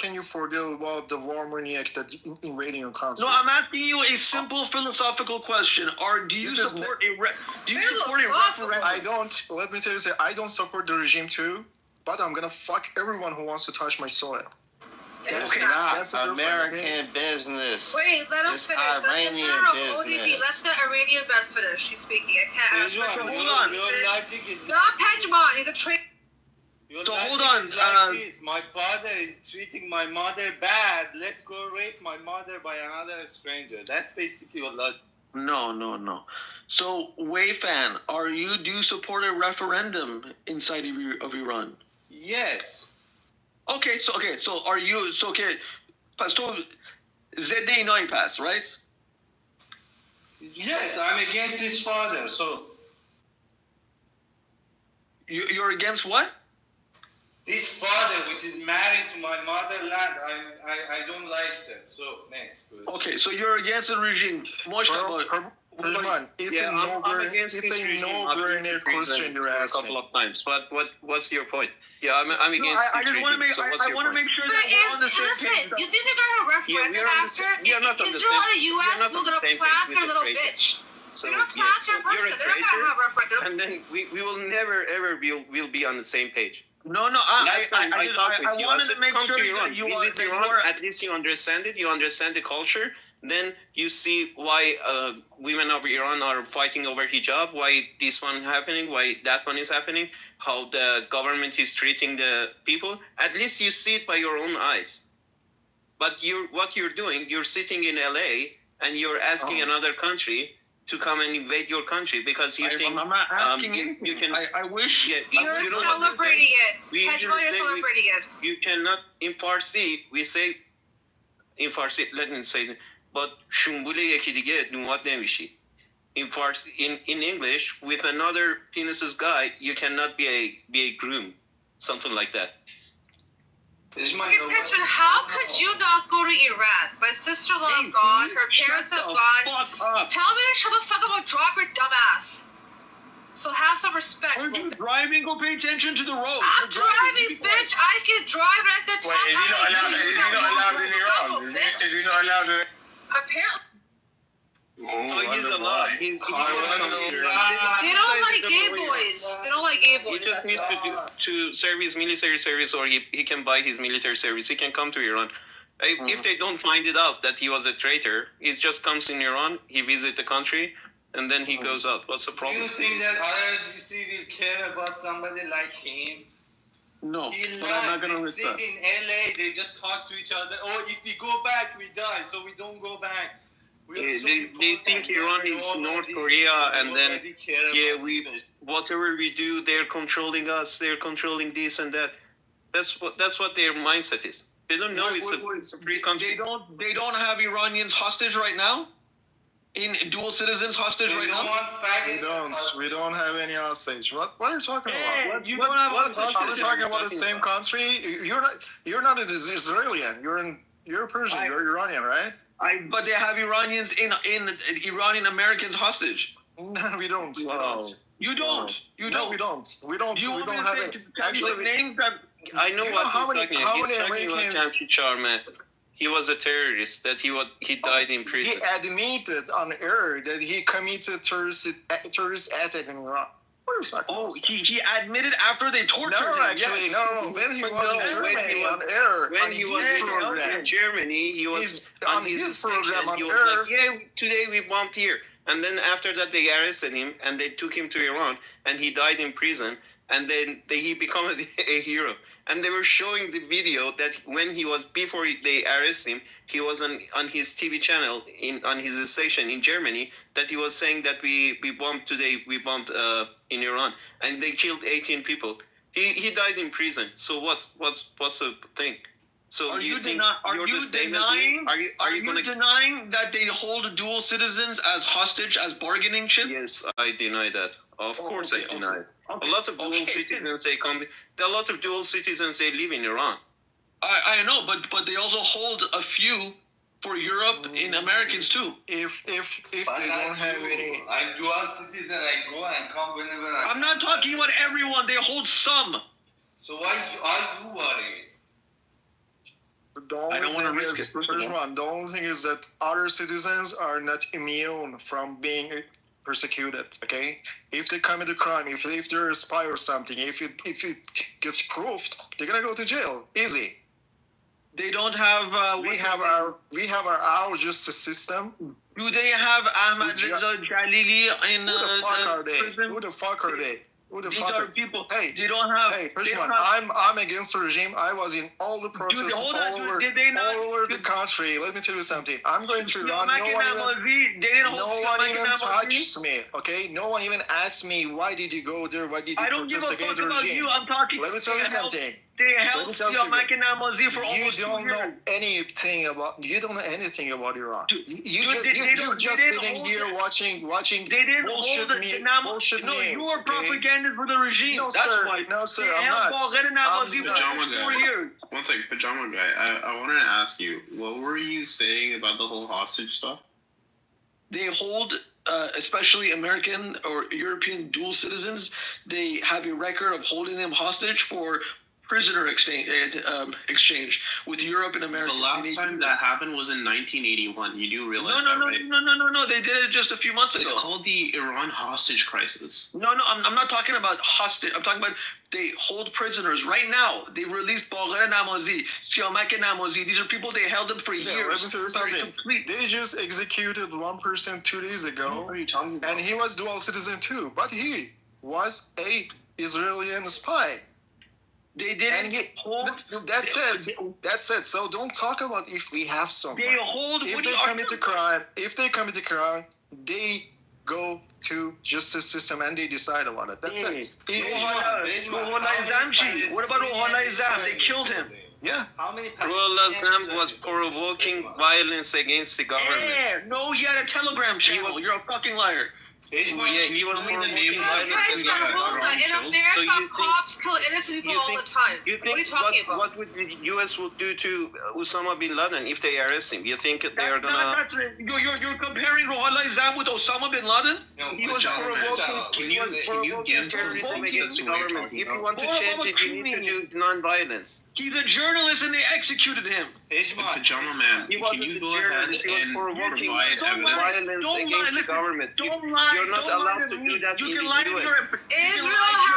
can you forget about the war maniac that invading your country? No, I'm asking you a simple philosophical question. Do you support a referendum? I don't. Let me tell you, I don't support the regime too, but I'm gonna fuck everyone who wants to touch my soil. It's not American business. Wait, let him it's finish. Iranian business. Let the Iranian man finish. He's speaking. I can't. Hold on. Not Pejman. He's a traitor. So hold on. My father is treating my mother bad. Let's go rape my mother by another stranger. That's basically what logic. No. So, Wayfan, do you support a referendum inside of Iran? Yes. Okay, so are you, Pastor Zedde Inai pass, right? Yes, I'm against his father, so. You're against what? This father, which is married to my motherland, I don't like that. So next. Okay, so you're against the regime. Perjman, it's a no-brainer question you're asking. A couple of times, but what's your point? Yeah, I'm against. I just want to make. I want to make sure that we're on the same page. You think they're gonna referendum after? We are not on the Israel same. and the U.S. will gonna plant their little bitch. So they're gonna plant their person. They're not gonna have a referendum. And then we will never ever will be on the same page. No, I wanted to make sure that you are. At least you understand it. You understand the culture. Then you see why women of Iran are fighting over hijab, why this one happening, why that one is happening, how the government is treating the people. At least you see it by your own eyes. But what you're doing, you're sitting in LA and you're asking another country to come and invade your country because you think I'm not asking you can. I wish. You're celebrating it. You're celebrating it. You cannot in Farsi. We say in Farsi. Let me say it. But shumbule yeki dige numat nemishi. In Farsi, in English, with another penises guy, you cannot be a groom, something like that. Picture, how could you not go to Iran? My sister-in-law's gone. Her parents have gone. Tell me to shut the fuck up or drop your dumb ass. So have some respect. Are you driving? Go pay attention to the road. I'm driving, bitch. I can drive at the top. Wait, is he not allowed in Iran? Is he not allowed in? Apparently. He's allowed. They don't like gay boys. They don't like gay boys. He just needs to serve his military service, or he can buy his military service. He can come to Iran. If they don't find it out that he was a traitor, he just comes in Iran, he visits the country, and then he goes out. What's the problem? Do you think that IRGC will care about somebody like him? No, but I'm not going to risk that. They sit in LA, they just talk to each other. Oh, if we go back, we die, so we don't go back. They think Iran is North Korea, and then whatever we do, they're controlling us. They're controlling this and that. That's what their mindset is. They don't know it's a free country. They don't have Iranians hostage right now. In dual citizens hostage right now. We don't have any hostage. What are you talking about? You don't have hostage. Are we talking about the same country? You're not an Israelian. You're a Persian. You're Iranian, right? But they have Iranians in Iranian Americans hostage. No, we don't. You don't. We don't. We don't have it. Actually, names that I know what he's talking about. He's talking about Kamchichar method. He was a terrorist. That he died in prison. He admitted on air that he committed terrorist attack in Iran. He admitted after they tortured him. No. When he was in Germany on air, when he was in Germany, he was on his program on air. Like, yeah, today we bombed here. And then after that, they arrested him and they took him to Iran, and he died in prison. And then he became a hero. And they were showing the video that before they arrested him, he was on his TV channel on his station in Germany, that he was saying that we bombed in Iran, and they killed 18 people. He died in prison. So what's the thing? So are you denying that they hold dual citizens as hostage, as bargaining chip? Yes, I deny that. Of course, I deny it. A lot of dual citizens they live in Iran. I know, but they also hold a few for Europe in Americans too. If they don't have any, I'm dual citizen. I go and come whenever I'm not talking about everyone. They hold some. So why are you worried? I don't want to risk it. The only thing is that other citizens are not immune from being persecuted. Okay, if they commit a crime, if they're a spy or something, if it gets proved, they're gonna go to jail. Easy. They don't have. We have our justice system. Do they have Ahmad Reza Jalili in prison? Who the fuck are they? These are people. Hey, they don't have. Hey, Persian, I'm against the regime. I was in all the protests all over the country. Let me tell you something. I'm going to Iran. No one even touched me. Okay, no one even asked me why did you go there? Why did you protest against the regime? You. I'm talking. Let me tell you something. They held Siamak and Namazi for almost 2 years. You don't know anything about Iran. You're just sitting here watching. They didn't hold bullshit No, news, you are propagandist for the regime. No, That's sir. why. No, sir. They I'm held not. Baghdad and Namazi for Pajama almost guy. 4 years. One second, Pajama guy. I wanted to ask you, what were you saying about the whole hostage stuff? They hold, especially American or European dual citizens, they have a record of holding them hostage for prisoner exchange with Europe and America. The last time that happened was in 1981. You do realize that, right? No. They did it just a few months ago. It's called the Iran hostage crisis. No, I'm not talking about hostage. I'm talking about they hold prisoners right now. They released Baghdad Namazi, Siamak Namazi. These are people they held them for years. Let me tell you something. They just executed one person 2 days ago. What are you talking about? And he was dual citizen too, but he was a Israeli spy. They didn't hold. That's it. So don't talk about if we have someone. They hold. If they commit a crime, they go to justice system and they decide about it. That's it. What about Ruhollah Izam? They killed him. Yeah. How many Ruhollah Izam was provoking violence against the government. Yeah, no, he had a Telegram channel. You're a fucking liar. Yeah, he was provoking violence against the government. In America, cops kill innocent people all the time. What are you talking about? What would the U.S. would do to Osama bin Laden if they arrest him? You think they are gonna? You're comparing Ruhollah Izam with Osama bin Laden? He was provoking terrorism against the government. If you want to change it, you need to do non-violence. He's a journalist, and they executed him. Pajama man, can you go ahead and provide evidence? Violence against the government. You're not allowed to do that in the U.S. Israel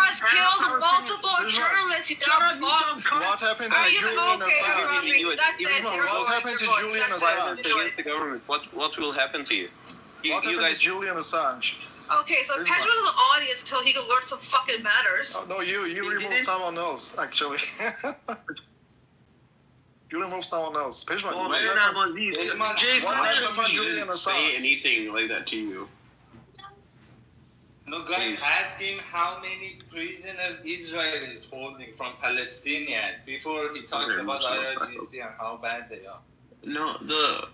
has killed multiple journalists. You dumb fuck. What happened to Julian Assange? What happened to Julian Violence Assange? against the government. What will happen to you? What happened to Julian Assange? Okay, so Pedro's in the audience until he can learn some fucking manners. Oh, no, you removed someone else, actually. You removed someone else. Pejman, what happened to Julian Assange? Say anything like that to you. No, guys, ask him how many prisoners Israel is holding from Palestinians before he talks about IRGC and how bad they are. No, the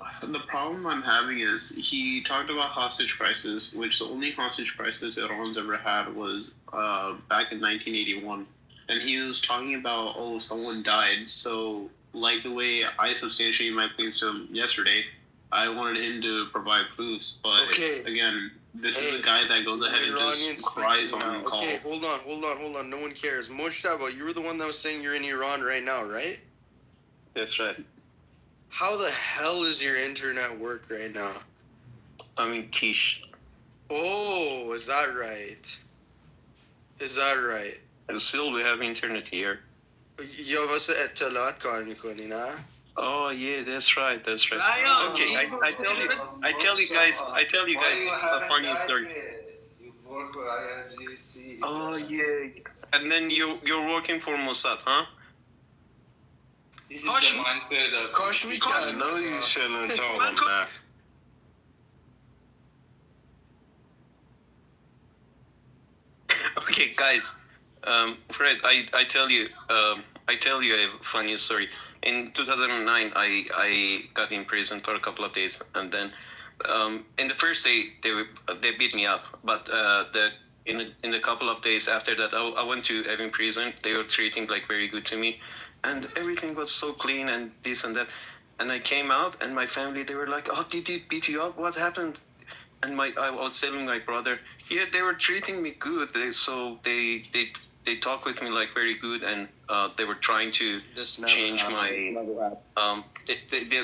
problem I'm having is he talked about hostage crisis, which the only hostage crisis Iran's ever had was back in 1981, and he was talking about someone died. So like the way I substantiated my claims to him yesterday, I wanted him to provide proofs, but again, this is a guy that goes ahead and just cries on the call. Okay, hold on. No one cares. Moshtaba, you were the one that was saying you're in Iran right now, right? That's right. How the hell is your internet work right now? I'm in Kish. Oh, is that right? And still we have internet here. You have اطلاعات کار میکنی نه؟ Oh yeah, that's right. Okay, I tell you guys a funny story. You work for IRGC. Oh yeah, and then you're working for Mossad, huh? This is the mindset of. I know you shouldn't have told him that. Okay, guys. Fred, I tell you a funny story. In 2009, I got in prison for a couple of days, and then in the first day they beat me up, but in the couple of days after that, I went to Evin prison. They were treating like very good to me, and everything was so clean and this and that. And I came out, and my family, they were like, "Oh, did he beat you up? What happened?" And I was telling my brother, yeah, they were treating me good. They talk with me like very good, and they were trying to change my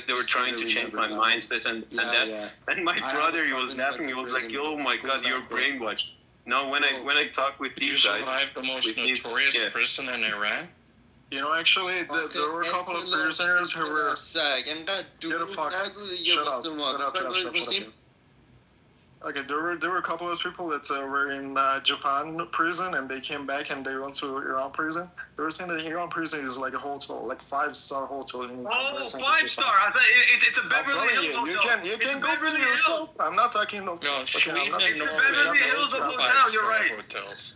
they were trying to change my mindset and that. Yeah. And my brother, he was laughing. He was like, "Oh my God, you're brainwashed." Now when I talk with these guys, survived the most notorious prison in Iran. You know, actually, there were a couple of prisoners who were. Shut up. Okay, there were a couple of people that were in Japan prison, and they came back and they went to Iran prison. They were saying that Iran prison is like a hotel, like 5-star hotel. In 5-star! It's a Beverly Hills hotel. You can go see yourself. I'm not talking. No, Sweden and Beverly Hills hotel. You're right. Hotels.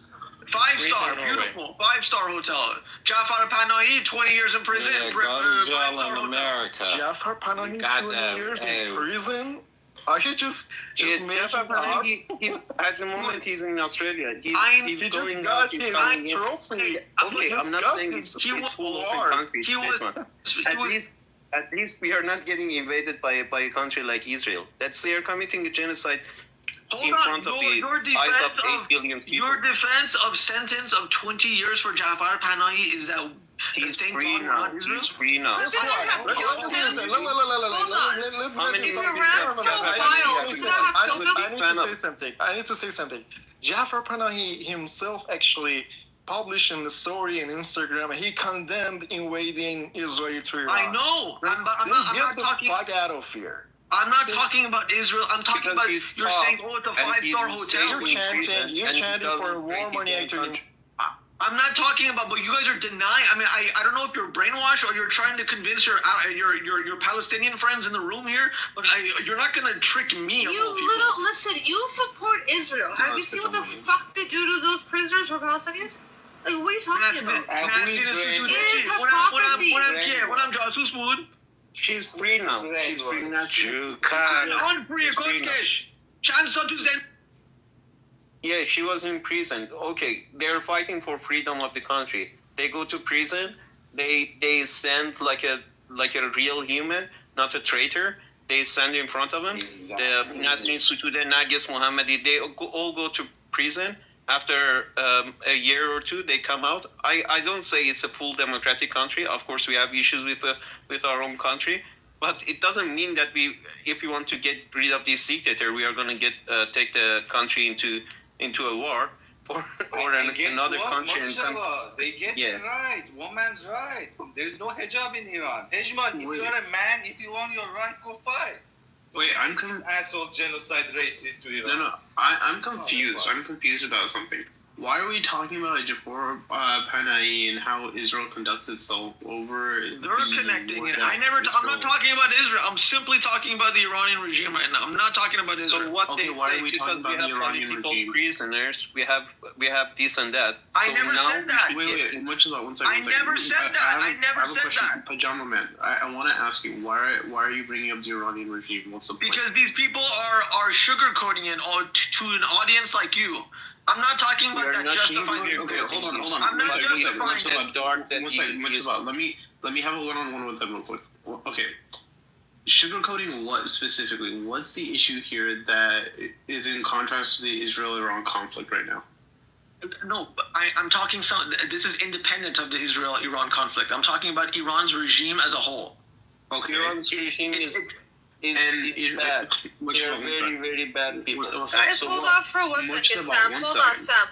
5-star, beautiful, 5-star hotel. Jafar Panahi, 20 years in prison. Yeah, go to jail in America. Jafar Panahi, 20 years in prison? Are you just making Jafar Panahi, at the moment he's in Australia. He just got his trophy. Okay, I'm not saying it's full open country. At least we are not getting invaded by a country like Israel. They are committing a genocide in front of the eyes of 8 billion people. Your defense of sentence of 20 years for Jafar Panahi is that he's free now. He's free now. I need to say something. Jafar Panahi himself actually published in the story on Instagram. He condemned invading Israel to Iran. I know. I'm not talking. Fuck out of here. I'm not talking about Israel. I'm talking about you're saying, oh, it's a 5-star hotel. You're chanting for war money. I'm not talking about, but you guys are denying. I mean, I don't know if you're brainwashed or you're trying to convince your Palestinian friends in the room here, but you're not gonna trick me. Listen. You support Israel. Have you seen what the fuck they do to those prisoners who are Palestinians? Like, what are you talking about? She's free now. She's free now. Yeah, she was in prison. Okay, they're fighting for freedom of the country. They go to prison. They send like a real human, not a traitor. They stand in front of him. Exactly. The Nasrin Sotoudeh, Narges Mohammadi, they all go to prison. After a year or two, they come out. I don't say it's a full democratic country. Of course, we have issues with our own country, but it doesn't mean that if we want to get rid of this dictator, we are going to take the country into a war or another country. They get it right. Woman's right. There's no hijab in Iran. Hejman, if you're a man, if you want your right, go fight. Wait, asshole genocide racist to Iran. No, I'm confused. I'm confused about something. Why are we talking about Jafar Panahi and how Israel conducts itself over? They're connecting it. I'm not talking about Israel. I'm simply talking about the Iranian regime right now. I'm not talking about Israel. So what they say, because we have political prisoners, we have this and that. I never said that. Wait, much of that. One second. I never said that. I never said that. Pajama Man, I want to ask you, why are you bringing up the Iranian regime? What's the point? Because these people are sugarcoating it to an audience like you. I'm not talking about that justifying. Okay, hold on. I'm not justifying it. Let me have a one-on-one with them real quick. Okay, sugarcoating what specifically? What's the issue here that is in contrast to the Israel-Iran conflict right now? No, I'm talking. This is independent of the Israel-Iran conflict. I'm talking about Iran's regime as a whole. Okay, Iran's regime is bad. They're very, very bad people. Guys, hold on for 1 second, Sam.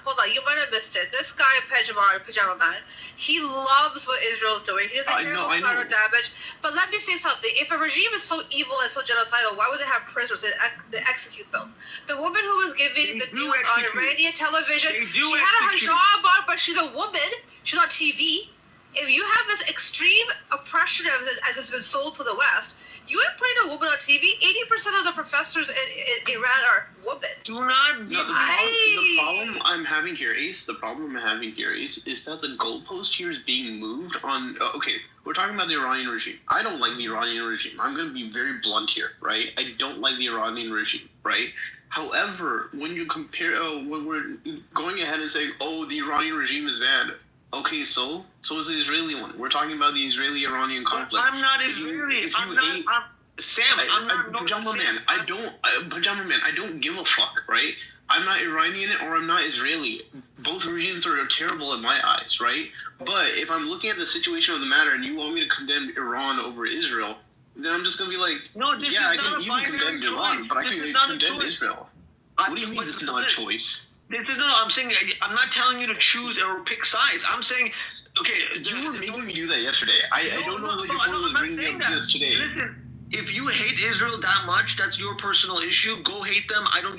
Hold on. You might have missed it. This guy, Pajama Man, he loves what Israel's doing. He doesn't care about collateral damage. But let me say something. If a regime is so evil and so genocidal, why would they have prisoners and they execute them? The woman who was giving the news on Iranian television, she had her hijab on, but she's a woman. She's on TV. If you have this extreme oppression as it's been sold to the West, you ain't putting a woman on TV. 80% of the professors in Iran are women. Do not. No, the problem I'm having here is that the goalpost here is being moved on. Okay, we're talking about the Iranian regime. I don't like the Iranian regime. I'm going to be very blunt here, right? I don't like the Iranian regime, right? However, when you compare, when we're going ahead and saying, oh, the Iranian regime is bad. Okay, so is the Israeli one. We're talking about the Israeli-Iranian conflict. I'm not Israeli. Pajama Man, I don't give a fuck, right? I'm not Iranian or I'm not Israeli. Both regimes are terrible in my eyes, right? But if I'm looking at the situation of the matter and you want me to condemn Iran over Israel, then I'm just going to be like, I can even condemn Iran, but I can condemn Israel. What do you mean this is not a choice? I'm saying, I'm not telling you to choose or pick sides. I'm saying, okay. You were making me do that yesterday. I don't know what your point was bringing up this today. Listen, if you hate Israel that much, that's your personal issue. Go hate them. I don't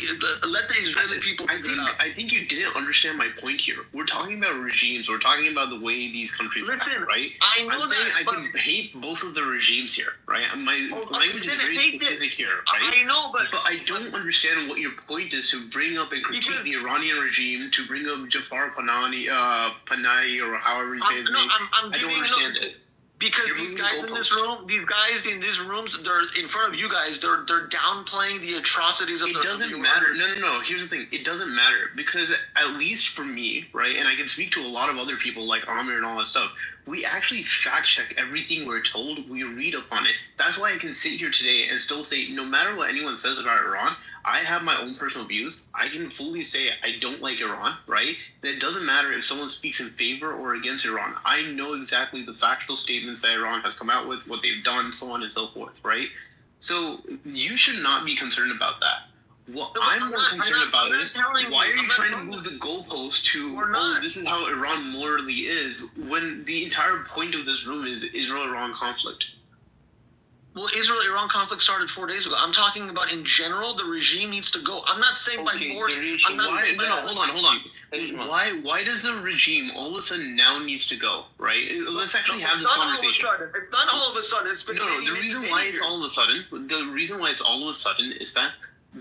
let the Israeli people. I think you didn't understand my point here. We're talking about regimes. We're talking about the way these countries act, right? I know I'm saying that, I can hate both of the regimes here, right? My language is very specific here, right? I know, but I don't understand what your point is to bring up and critique the Iranian regime, to bring up Jafar Panahi, or however you say his name. I don't understand it. Because these guys in this rooms, they're in front of you guys. They're downplaying the atrocities of. It doesn't matter. No. Here's the thing. It doesn't matter because at least for me, right, and I can speak to a lot of other people like Amir and all that stuff. We actually fact check everything we're told. We read upon it. That's why I can sit here today and still say, no matter what anyone says about Iran, I have my own personal views. I can fully say I don't like Iran, right? That doesn't matter if someone speaks in favor or against Iran. I know exactly the factual statements that Iran has come out with, what they've done, so on and so forth, right? So you should not be concerned about that. What I'm more concerned about is why are you trying to move the goalpost to, oh, this is how Iran morally is, when the entire point of this room is Israel-Iran conflict. Well, Israel-Iran conflict started 4 days ago. I'm talking about in general, the regime needs to go. I'm not saying by force. I'm not saying hold on. Why does the regime all of a sudden now needs to go, right? Let's actually have this conversation. It's not all of a sudden. It's been the reason why it's all of a sudden is that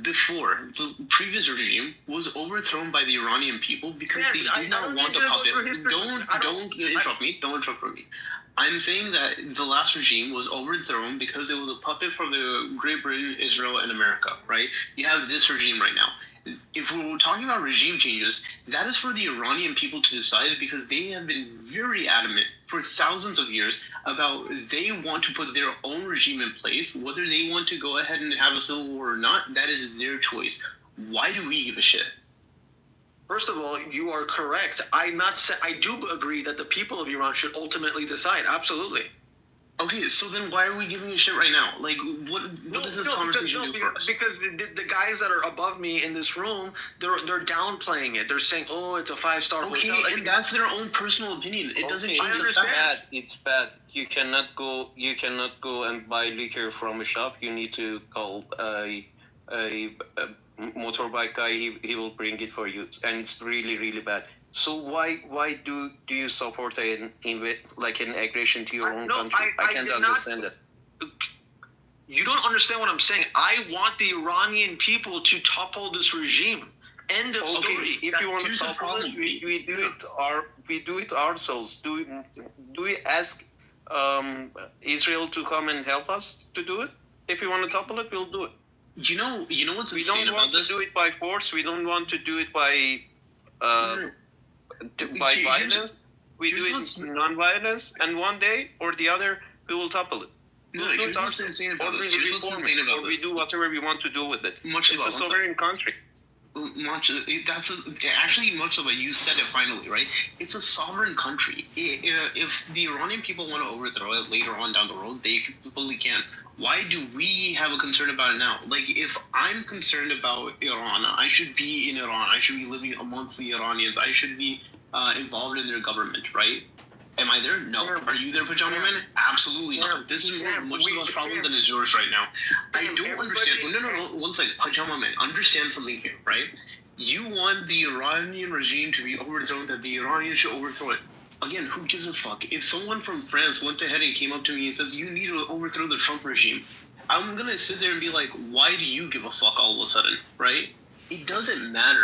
before, the previous regime was overthrown by the Iranian people because they did not want a puppet. Don't interrupt me. I'm saying that the last regime was overthrown because it was a puppet from the Great Britain, Israel, and America, right? You have this regime right now. If we're talking about regime changes, that is for the Iranian people to decide because they have been very adamant for thousands of years about they want to put their own regime in place. Whether they want to go ahead and have a civil war or not, that is their choice. Why do we give a shit? First of all, you are correct. I do agree that the people of Iran should ultimately decide. Absolutely. Okay, so then why are we giving a shit right now? Like, what does this conversation do for us? Because the guys that are above me in this room, they're downplaying it. They're saying, "Oh, it's a 5-star hotel." Okay, and that's their own personal opinion. It doesn't change the facts. It's bad. You cannot go and buy liquor from a shop. You need to call a motorbike guy. He will bring it for you, and it's really, really bad. So why do you support an aggression to your own country? I can't understand it. You don't understand what I'm saying. I want the Iranian people to topple this regime. End of story. If you want to topple it, we do it ourselves. Do we ask Israel to come and help us to do it? If we want to topple it, we'll do it. You know what's we insane don't want about this? to do it by force. We don't want to do it by violence. We do it non-violence, and one day or the other we will topple it. Here's what's insane about this. Or we do whatever we want to do with it. It's a sovereign country. Much of it. You said it finally, right? It's a sovereign country. If the Iranian people want to overthrow it later on down the road, they fully can. Why do we have a concern about it now? Like, if I'm concerned about Iran, I should be in Iran. I should be living amongst the Iranians. I should be involved in their government, right? Am I there? No. Are you there, Pajama Man? Absolutely not. This is much of a problem than is yours right now. I don't understand. No. 1 second. Pajama Man, understand something here, right? You want the Iranian regime to be overthrown, that the Iranians should overthrow it. Again, who gives a fuck? If someone from France went ahead and came up to me and says, you need to overthrow the Trump regime, I'm going to sit there and be like, why do you give a fuck all of a sudden, right? It doesn't matter.